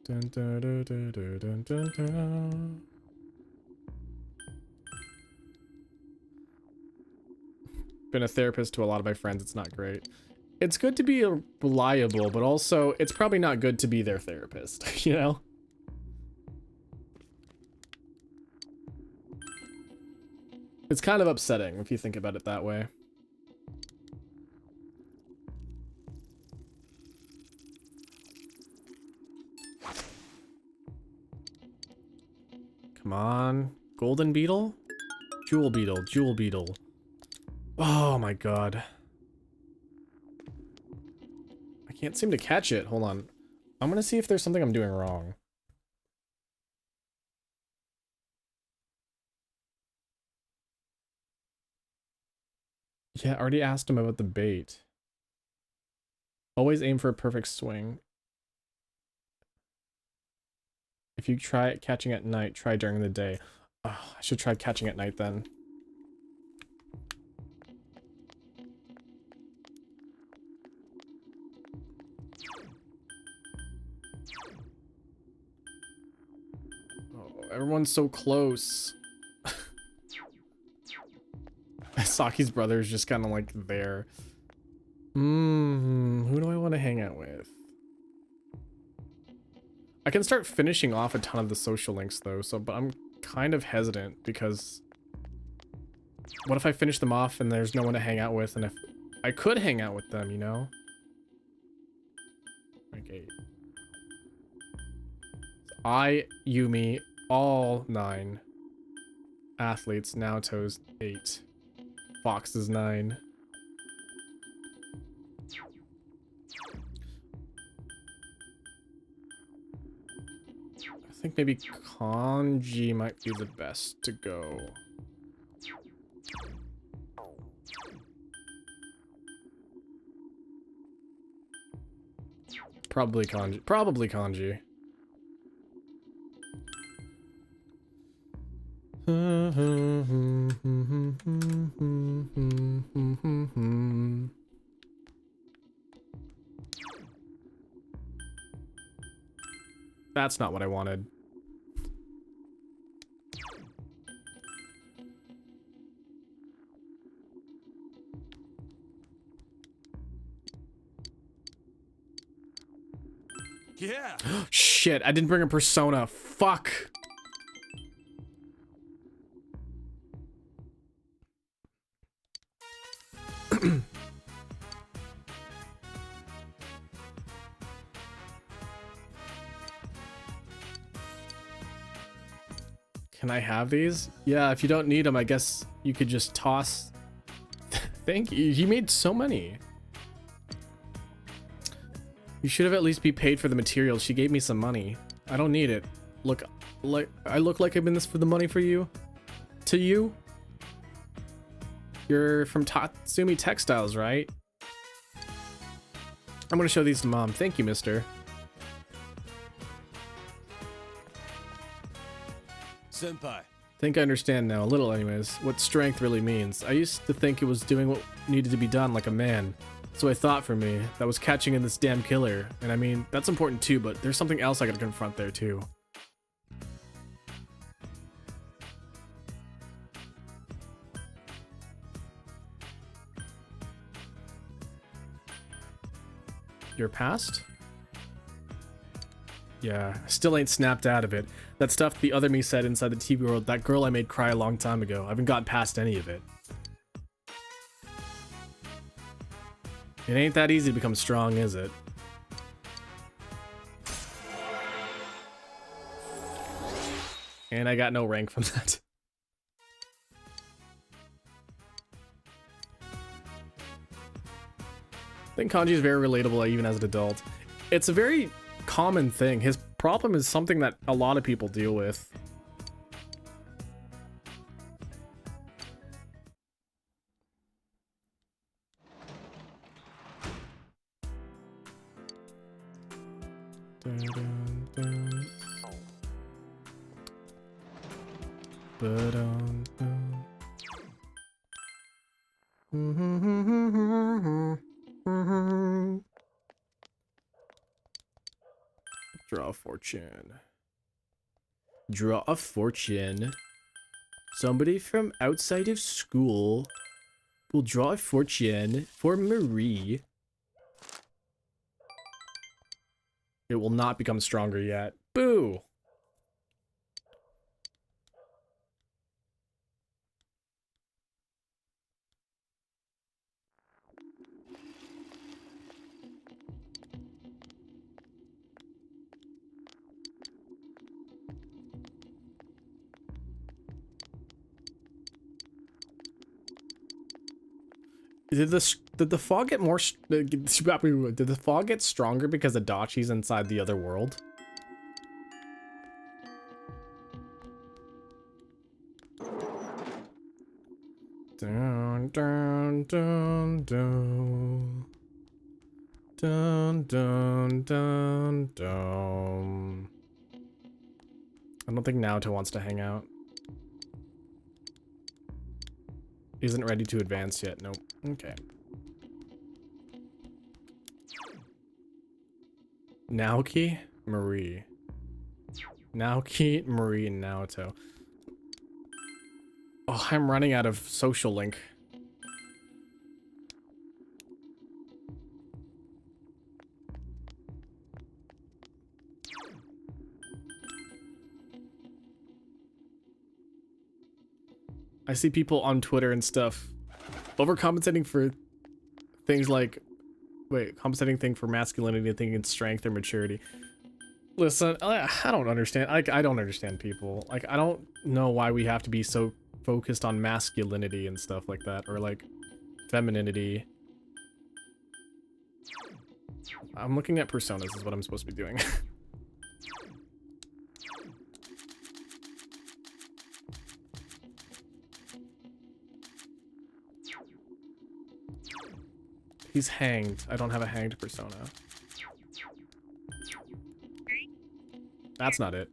Dun dun dun dun dun dun dun. Been a therapist to a lot of my friends. It's not great. It's good to be reliable, but also it's probably not good to be their therapist, you know? It's kind of upsetting if you think about it that way. Come on. Golden beetle? Jewel beetle, jewel beetle. Oh my god. I can't seem to catch it. Hold on. I'm gonna see if there's something I'm doing wrong. Yeah, I already asked him about the bait. Always aim for a perfect swing. If you try catching at night, try during the day. Oh, I should try catching at night then. Oh, everyone's so close. Saki's brother is just kind of like there. Who do I want to hang out with? I can start finishing off a ton of the social links though, but I'm kind of hesitant because what if I finish them off and there's no one to hang out with, and if I could hang out with them, you know? Okay. I, Yumi, all 9 athletes, Naoto's 8. Fox is 9. I think maybe Kanji might be the best to go. Probably Kanji. Probably Kanji. That's not what I wanted.
Yeah.
Shit, I didn't bring a persona. Fuck. Can I have these? Yeah, if you don't need them, I guess you could just toss. Thank you. You made so many. You should have at least be paid for the materials. She gave me some money. I don't need it. Look, like I look like I'm in this for the money for you. To you. You're from Tatsumi Textiles, right? I'm gonna show these to Mom. Thank you, mister.
Senpai.
Think I understand now, a little anyways, what strength really means. I used to think it was doing what needed to be done like a man. So I thought for me, that was catching in this damn killer. And I mean, that's important too, but there's something else I gotta confront there too. Your past? Yeah, still ain't snapped out of it. That stuff the other me said inside the TV world, that girl I made cry a long time ago. I haven't gotten past any of it. It ain't that easy to become strong, is it? And I got no rank from that. I think Kanji is very relatable even as an adult. It's a very common thing. His problem is something that a lot of people deal with. Dun, dun, dun. Ba-dun, dun. Draw a fortune. Draw a fortune. Somebody from outside of school will draw a fortune for Marie. It will not become stronger yet. Boo! Did the fog get more? Did the fog get stronger because Adachi's inside the other world? Dun dun dun dun dun dun dun dun. I don't think Naoto wants to hang out. Isn't ready to advance yet. Nope. Okay. Naoki, Marie. Naoki, Marie, and Naoto. Oh, I'm running out of social link. I see people on Twitter and stuff overcompensating for things like, compensating thing for masculinity and thinking it's strength or maturity. Listen, I don't understand. I don't understand people. Like, I don't know why we have to be so focused on masculinity and stuff like that, or like femininity. I'm looking at personas is what I'm supposed to be doing. He's hanged. I don't have a hanged persona. That's not it.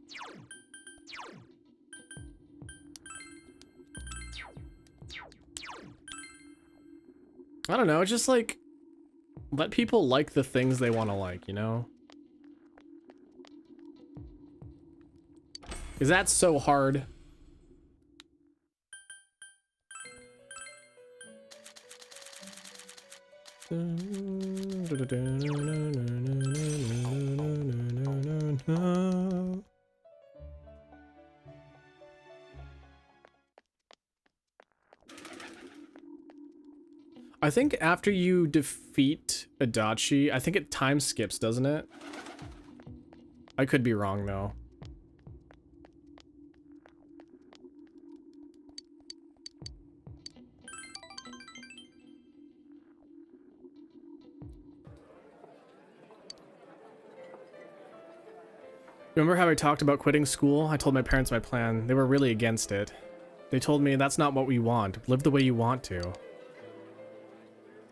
I don't know, just like, let people like the things they want to like, you know? Is that so hard? I think after you defeat Adachi, I think it time skips, doesn't it? I could be wrong though. Remember how I talked about quitting school? I told my parents my plan. They were really against it. They told me that's not what we want. Live the way you want to.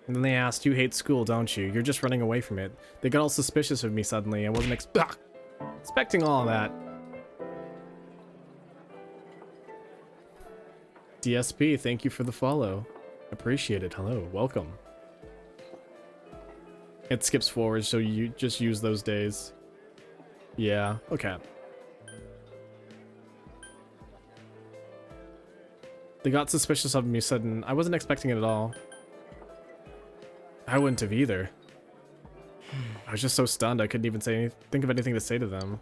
And then they asked, you hate school, don't you? You're just running away from it. They got all suspicious of me suddenly. I wasn't expecting all of that. DSP, thank you for the follow. Appreciate it. Hello, welcome. It skips forward, so you just use those days. Yeah, okay. They got suspicious of me sudden. I wasn't expecting it at all. I wouldn't have either. I was just so stunned I couldn't even think of anything to say to them.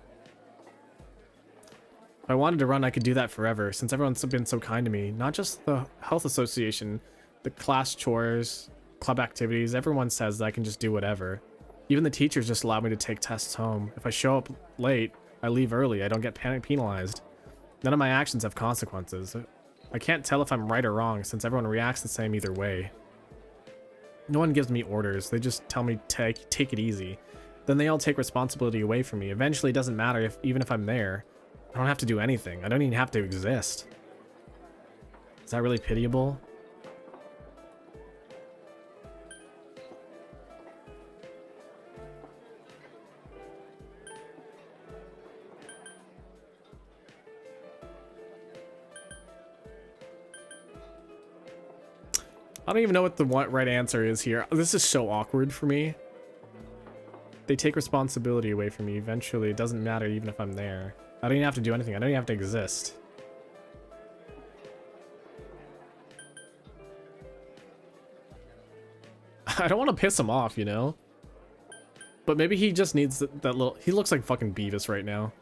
If I wanted to run, I could do that forever, since everyone's been so kind to me. Not just the health association, the class chores, club activities, everyone says that I can just do whatever. Even the teachers just allow me to take tests home. If I show up late, I leave early, I don't get penalized. None of my actions have consequences. I can't tell if I'm right or wrong, since everyone reacts the same either way. No one gives me orders, they just tell me take it easy. Then they all take responsibility away from me. Eventually it doesn't matter even if I'm there. I don't have to do anything. I don't even have to exist. Is that really pitiable? I don't even know what the right answer is here. This is so awkward for me. They take responsibility away from me. Eventually, it doesn't matter even if I'm there. I don't even have to do anything. I don't even have to exist. I don't want to piss him off, you know? But maybe he just needs that little... He looks like fucking Beavis right now.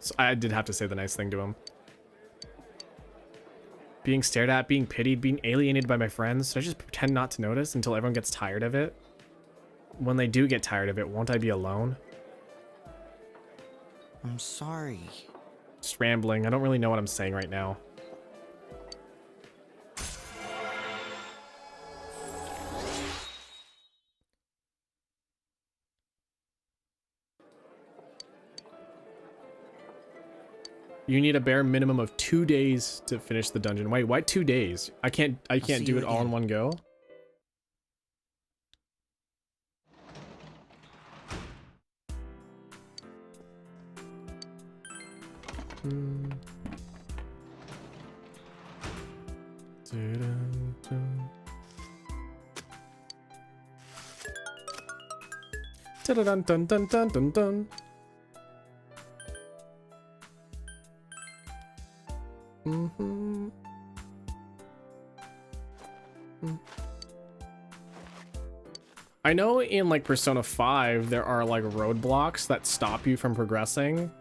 So I did have to say the nice thing to him. Being stared at, being pitied, being alienated by my friends. Should I just pretend not to notice until everyone gets tired of it? When they do get tired of it, won't I be alone?
I'm sorry.
Just rambling. I don't really know what I'm saying right now. You need a bare minimum of 2 days to finish the dungeon. Wait, why 2 days? I can't do it all in one go. Dun dun dun dun dun dun. I know in like Persona 5 there are like roadblocks that stop you from progressing.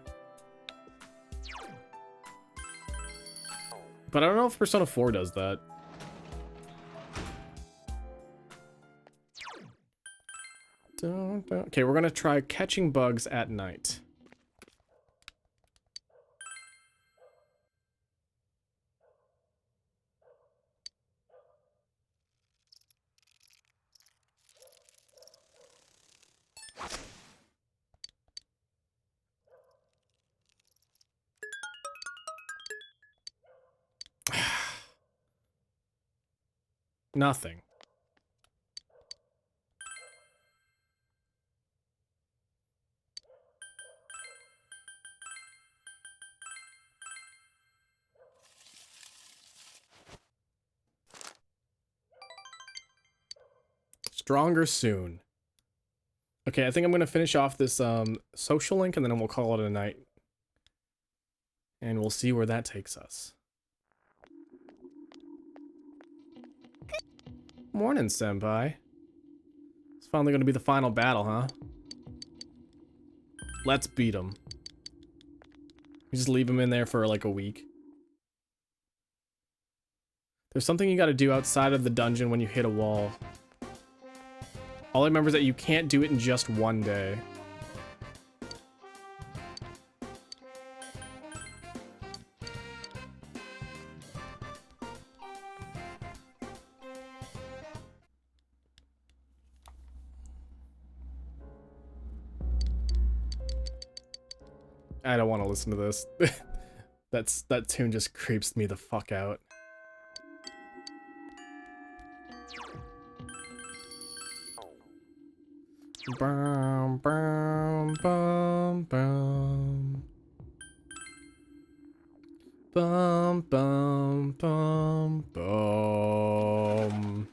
But I don't know if Persona 4 does that. Okay, we're gonna try catching bugs at night. Nothing. Stronger soon. Okay, I think I'm gonna finish off this social link and then we'll call it a night. And we'll see where that takes us. Morning, senpai. It's finally gonna be the final battle, huh? Let's beat him. You just leave him in there for like a week. There's something you gotta do outside of the dungeon when you hit a wall. All I remember is that you can't do it in just one day. I don't want to listen to this. That tune just creeps me the fuck out. Bum, bum, bum, bum. Bum, bum, bum, bum.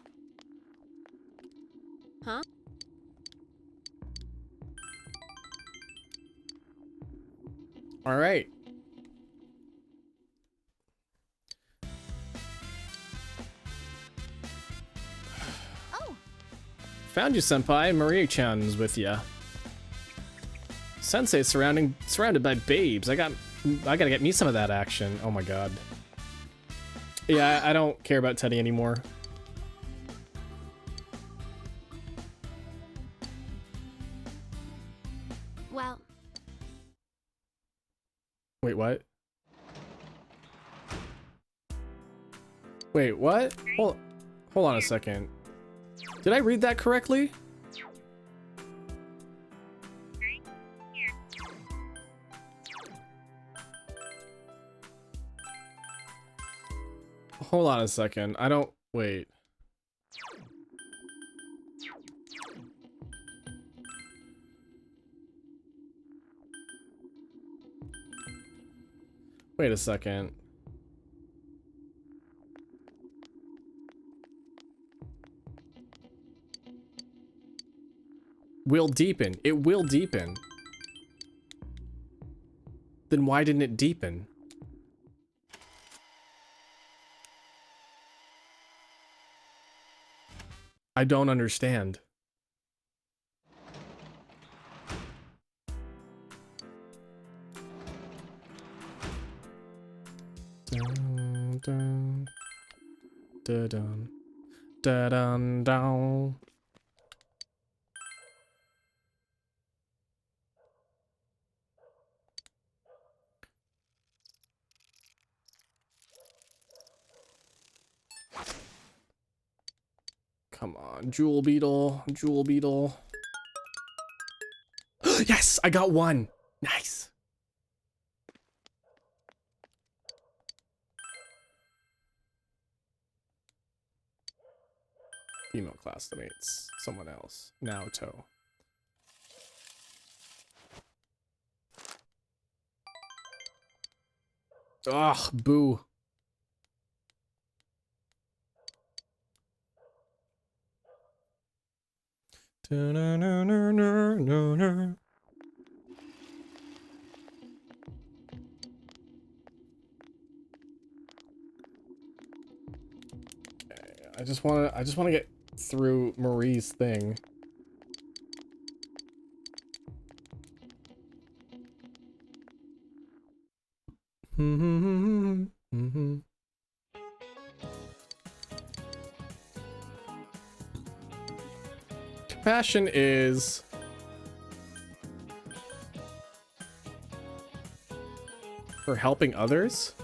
Huh?
All right.
Oh.
Found you, senpai. Maria-chan's with ya. Sensei surrounded by babes. I gotta get me some of that action. Oh my god. Yeah, I don't care about Teddy anymore.
Well,
Wait, what? Wait, what? Hold on a second. Did I read that correctly? Hold on a second. I don't... Wait. Wait a second. Will deepen. It will deepen. Then why didn't it deepen? I don't understand. Dun, dun, dun, dun, dun, dun, dun. Come on, Jewel Beetle, Jewel Beetle. Yes, I got one. Nice. Female classmates, someone else. Naoto. Ugh, boo. Da-na-na-na-na-na-na. I just want to get through Marie's thing. Compassion is for helping others.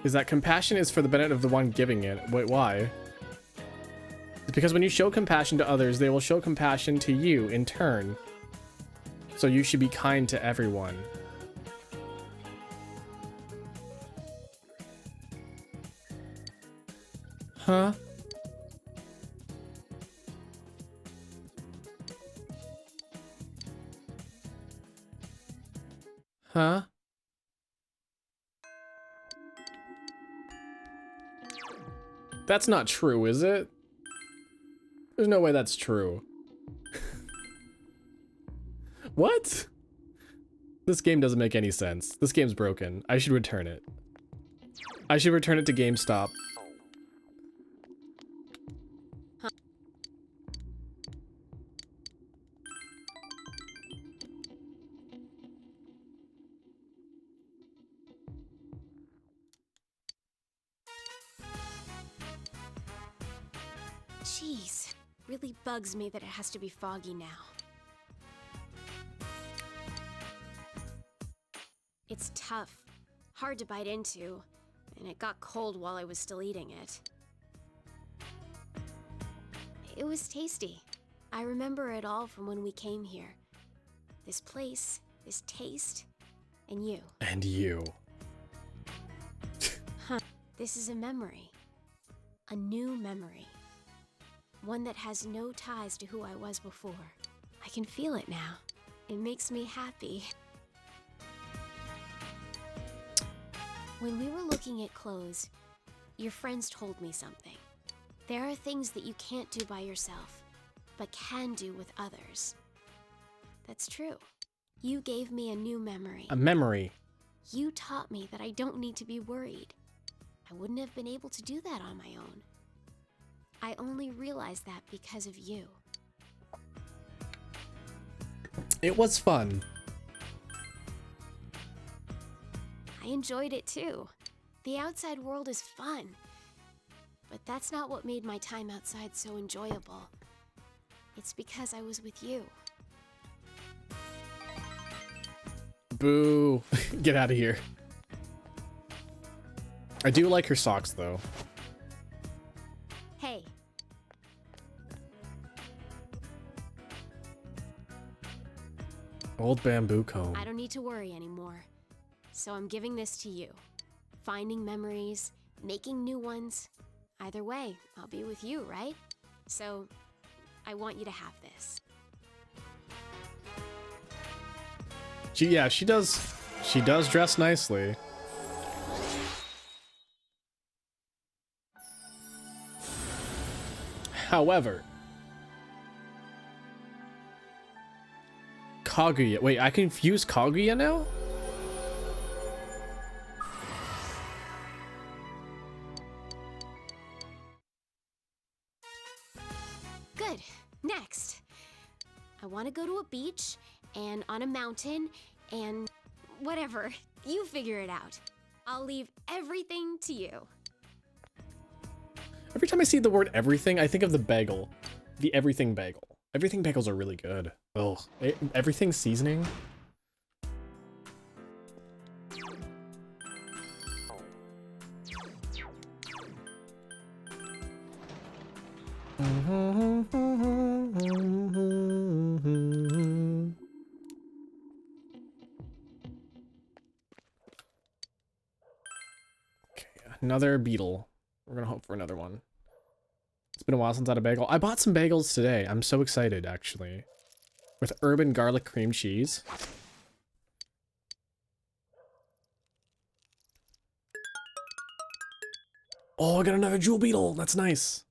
Is that compassion is for the benefit of the one giving it? Wait, why? It's because when you show compassion to others, they will show compassion to you in turn. So you should be kind to everyone. Huh? Huh? That's not true, is it? There's no way that's true. What? This game doesn't make any sense. This game's broken. I should return it. I should return it to GameStop.
Jeez, really bugs me that it has to be foggy now. It's tough, hard to bite into, and it got cold while I was still eating it. It was tasty. I remember it all from when we came here. This place, this taste, and you.
And you.
Huh. This is a memory. A new memory. One that has no ties to who I was before. I can feel it now. It makes me happy. When we were looking at clothes, your friends told me something. There are things that you can't do by yourself, but can do with others. That's true. You gave me a new memory.
A memory.
You taught me that I don't need to be worried. I wouldn't have been able to do that on my own. I only realized that because of you.
It was fun.
I enjoyed it too. The outside world is fun. But that's not what made my time outside so enjoyable. It's because I was with you.
Boo. Get out of here. I do like her socks though.
Hey.
Old bamboo comb.
I don't need to worry anymore. So I'm giving this to you. Finding memories, making new ones. Either way, I'll be with you, right? So I want you to have this.
She does dress nicely. However, Kaguya. Wait, I can use Kaguya now?
Good. Next. I want to go to a beach and on a mountain and whatever. You figure it out. I'll leave everything to you.
Every time I see the word everything, I think of the bagel. The everything bagel. Everything bagels are really good. Oh, everything seasoning. Okay, another beetle. We're gonna hope for another one. It's been a while since I had a bagel. I bought some bagels today. I'm so excited, actually. With urban garlic cream cheese. Oh, I got another jewel beetle. That's nice.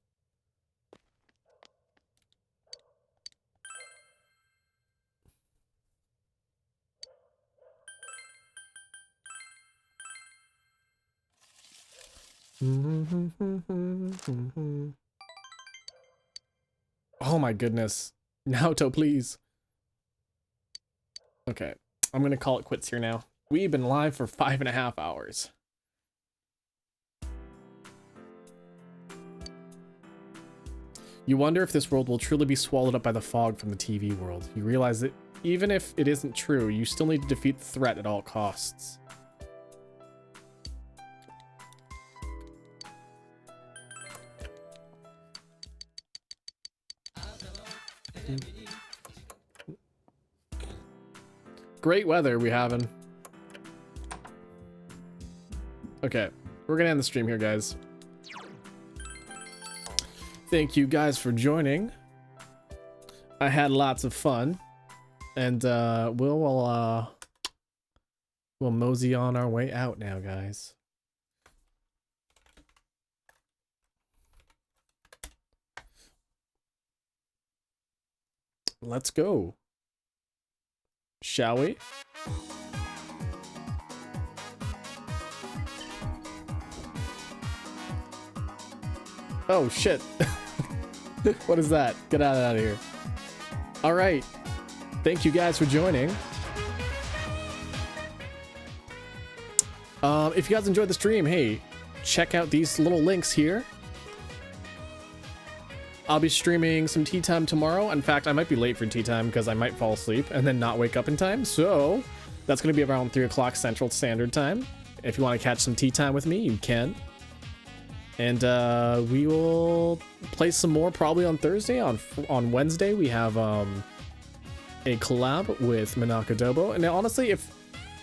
Oh my goodness. Naoto, please. Okay, I'm gonna call it quits here now. We've been live for 5.5 hours. You wonder if this world will truly be swallowed up by the fog from the TV world. You realize that even if it isn't true, you still need to defeat the threat at all costs. Great weather we having. Okay, we're gonna end the stream here, guys. Thank you guys for joining. I had lots of fun, and we'll mosey on our way out now, guys. Let's go. Shall we? Oh shit. What is that? Get out of here. All right. Thank you guys for joining. If you guys enjoyed the stream, hey, check out these little links here. I'll be streaming some tea time tomorrow. In fact, I might be late for tea time because I might fall asleep and then not wake up in time. So that's going to be around 3 o'clock Central Standard Time. If you want to catch some tea time with me, you can. And we will play some more probably on Thursday. On Wednesday, we have a collab with Minaka Dobo. And honestly, if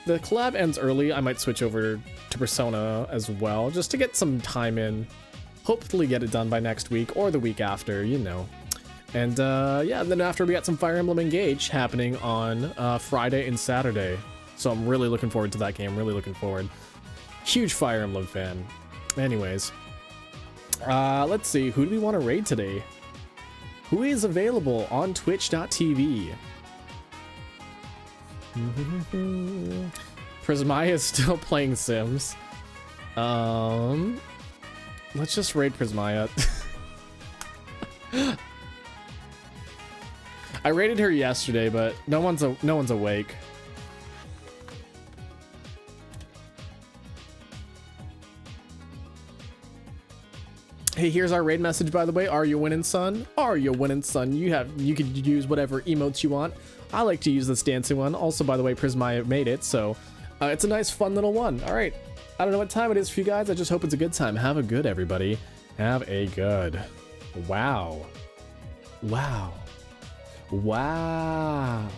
the collab ends early, I might switch over to Persona as well, just to get some time in. Hopefully get it done by next week or the week after, you know. And yeah, and then after we got some Fire Emblem Engage happening on Friday and Saturday. So I'm really looking forward to that game, really looking forward. Huge Fire Emblem fan. Anyways, let's see, who do we want to raid today? Who is available on twitch.tv? Prismaya is still playing Sims. Let's just raid Prismaya. I raided her yesterday, but no one's awake. Hey, here's our raid message, by the way. Are you winning, son? Are you winning, son? You could use whatever emotes you want. I like to use this dancing one. Also, by the way, Prismaya made it, so it's a nice, fun little one. All right. I don't know what time it is for you guys. I just hope it's a good time. Have a good, everybody. Have a good. Wow. Wow. Wow.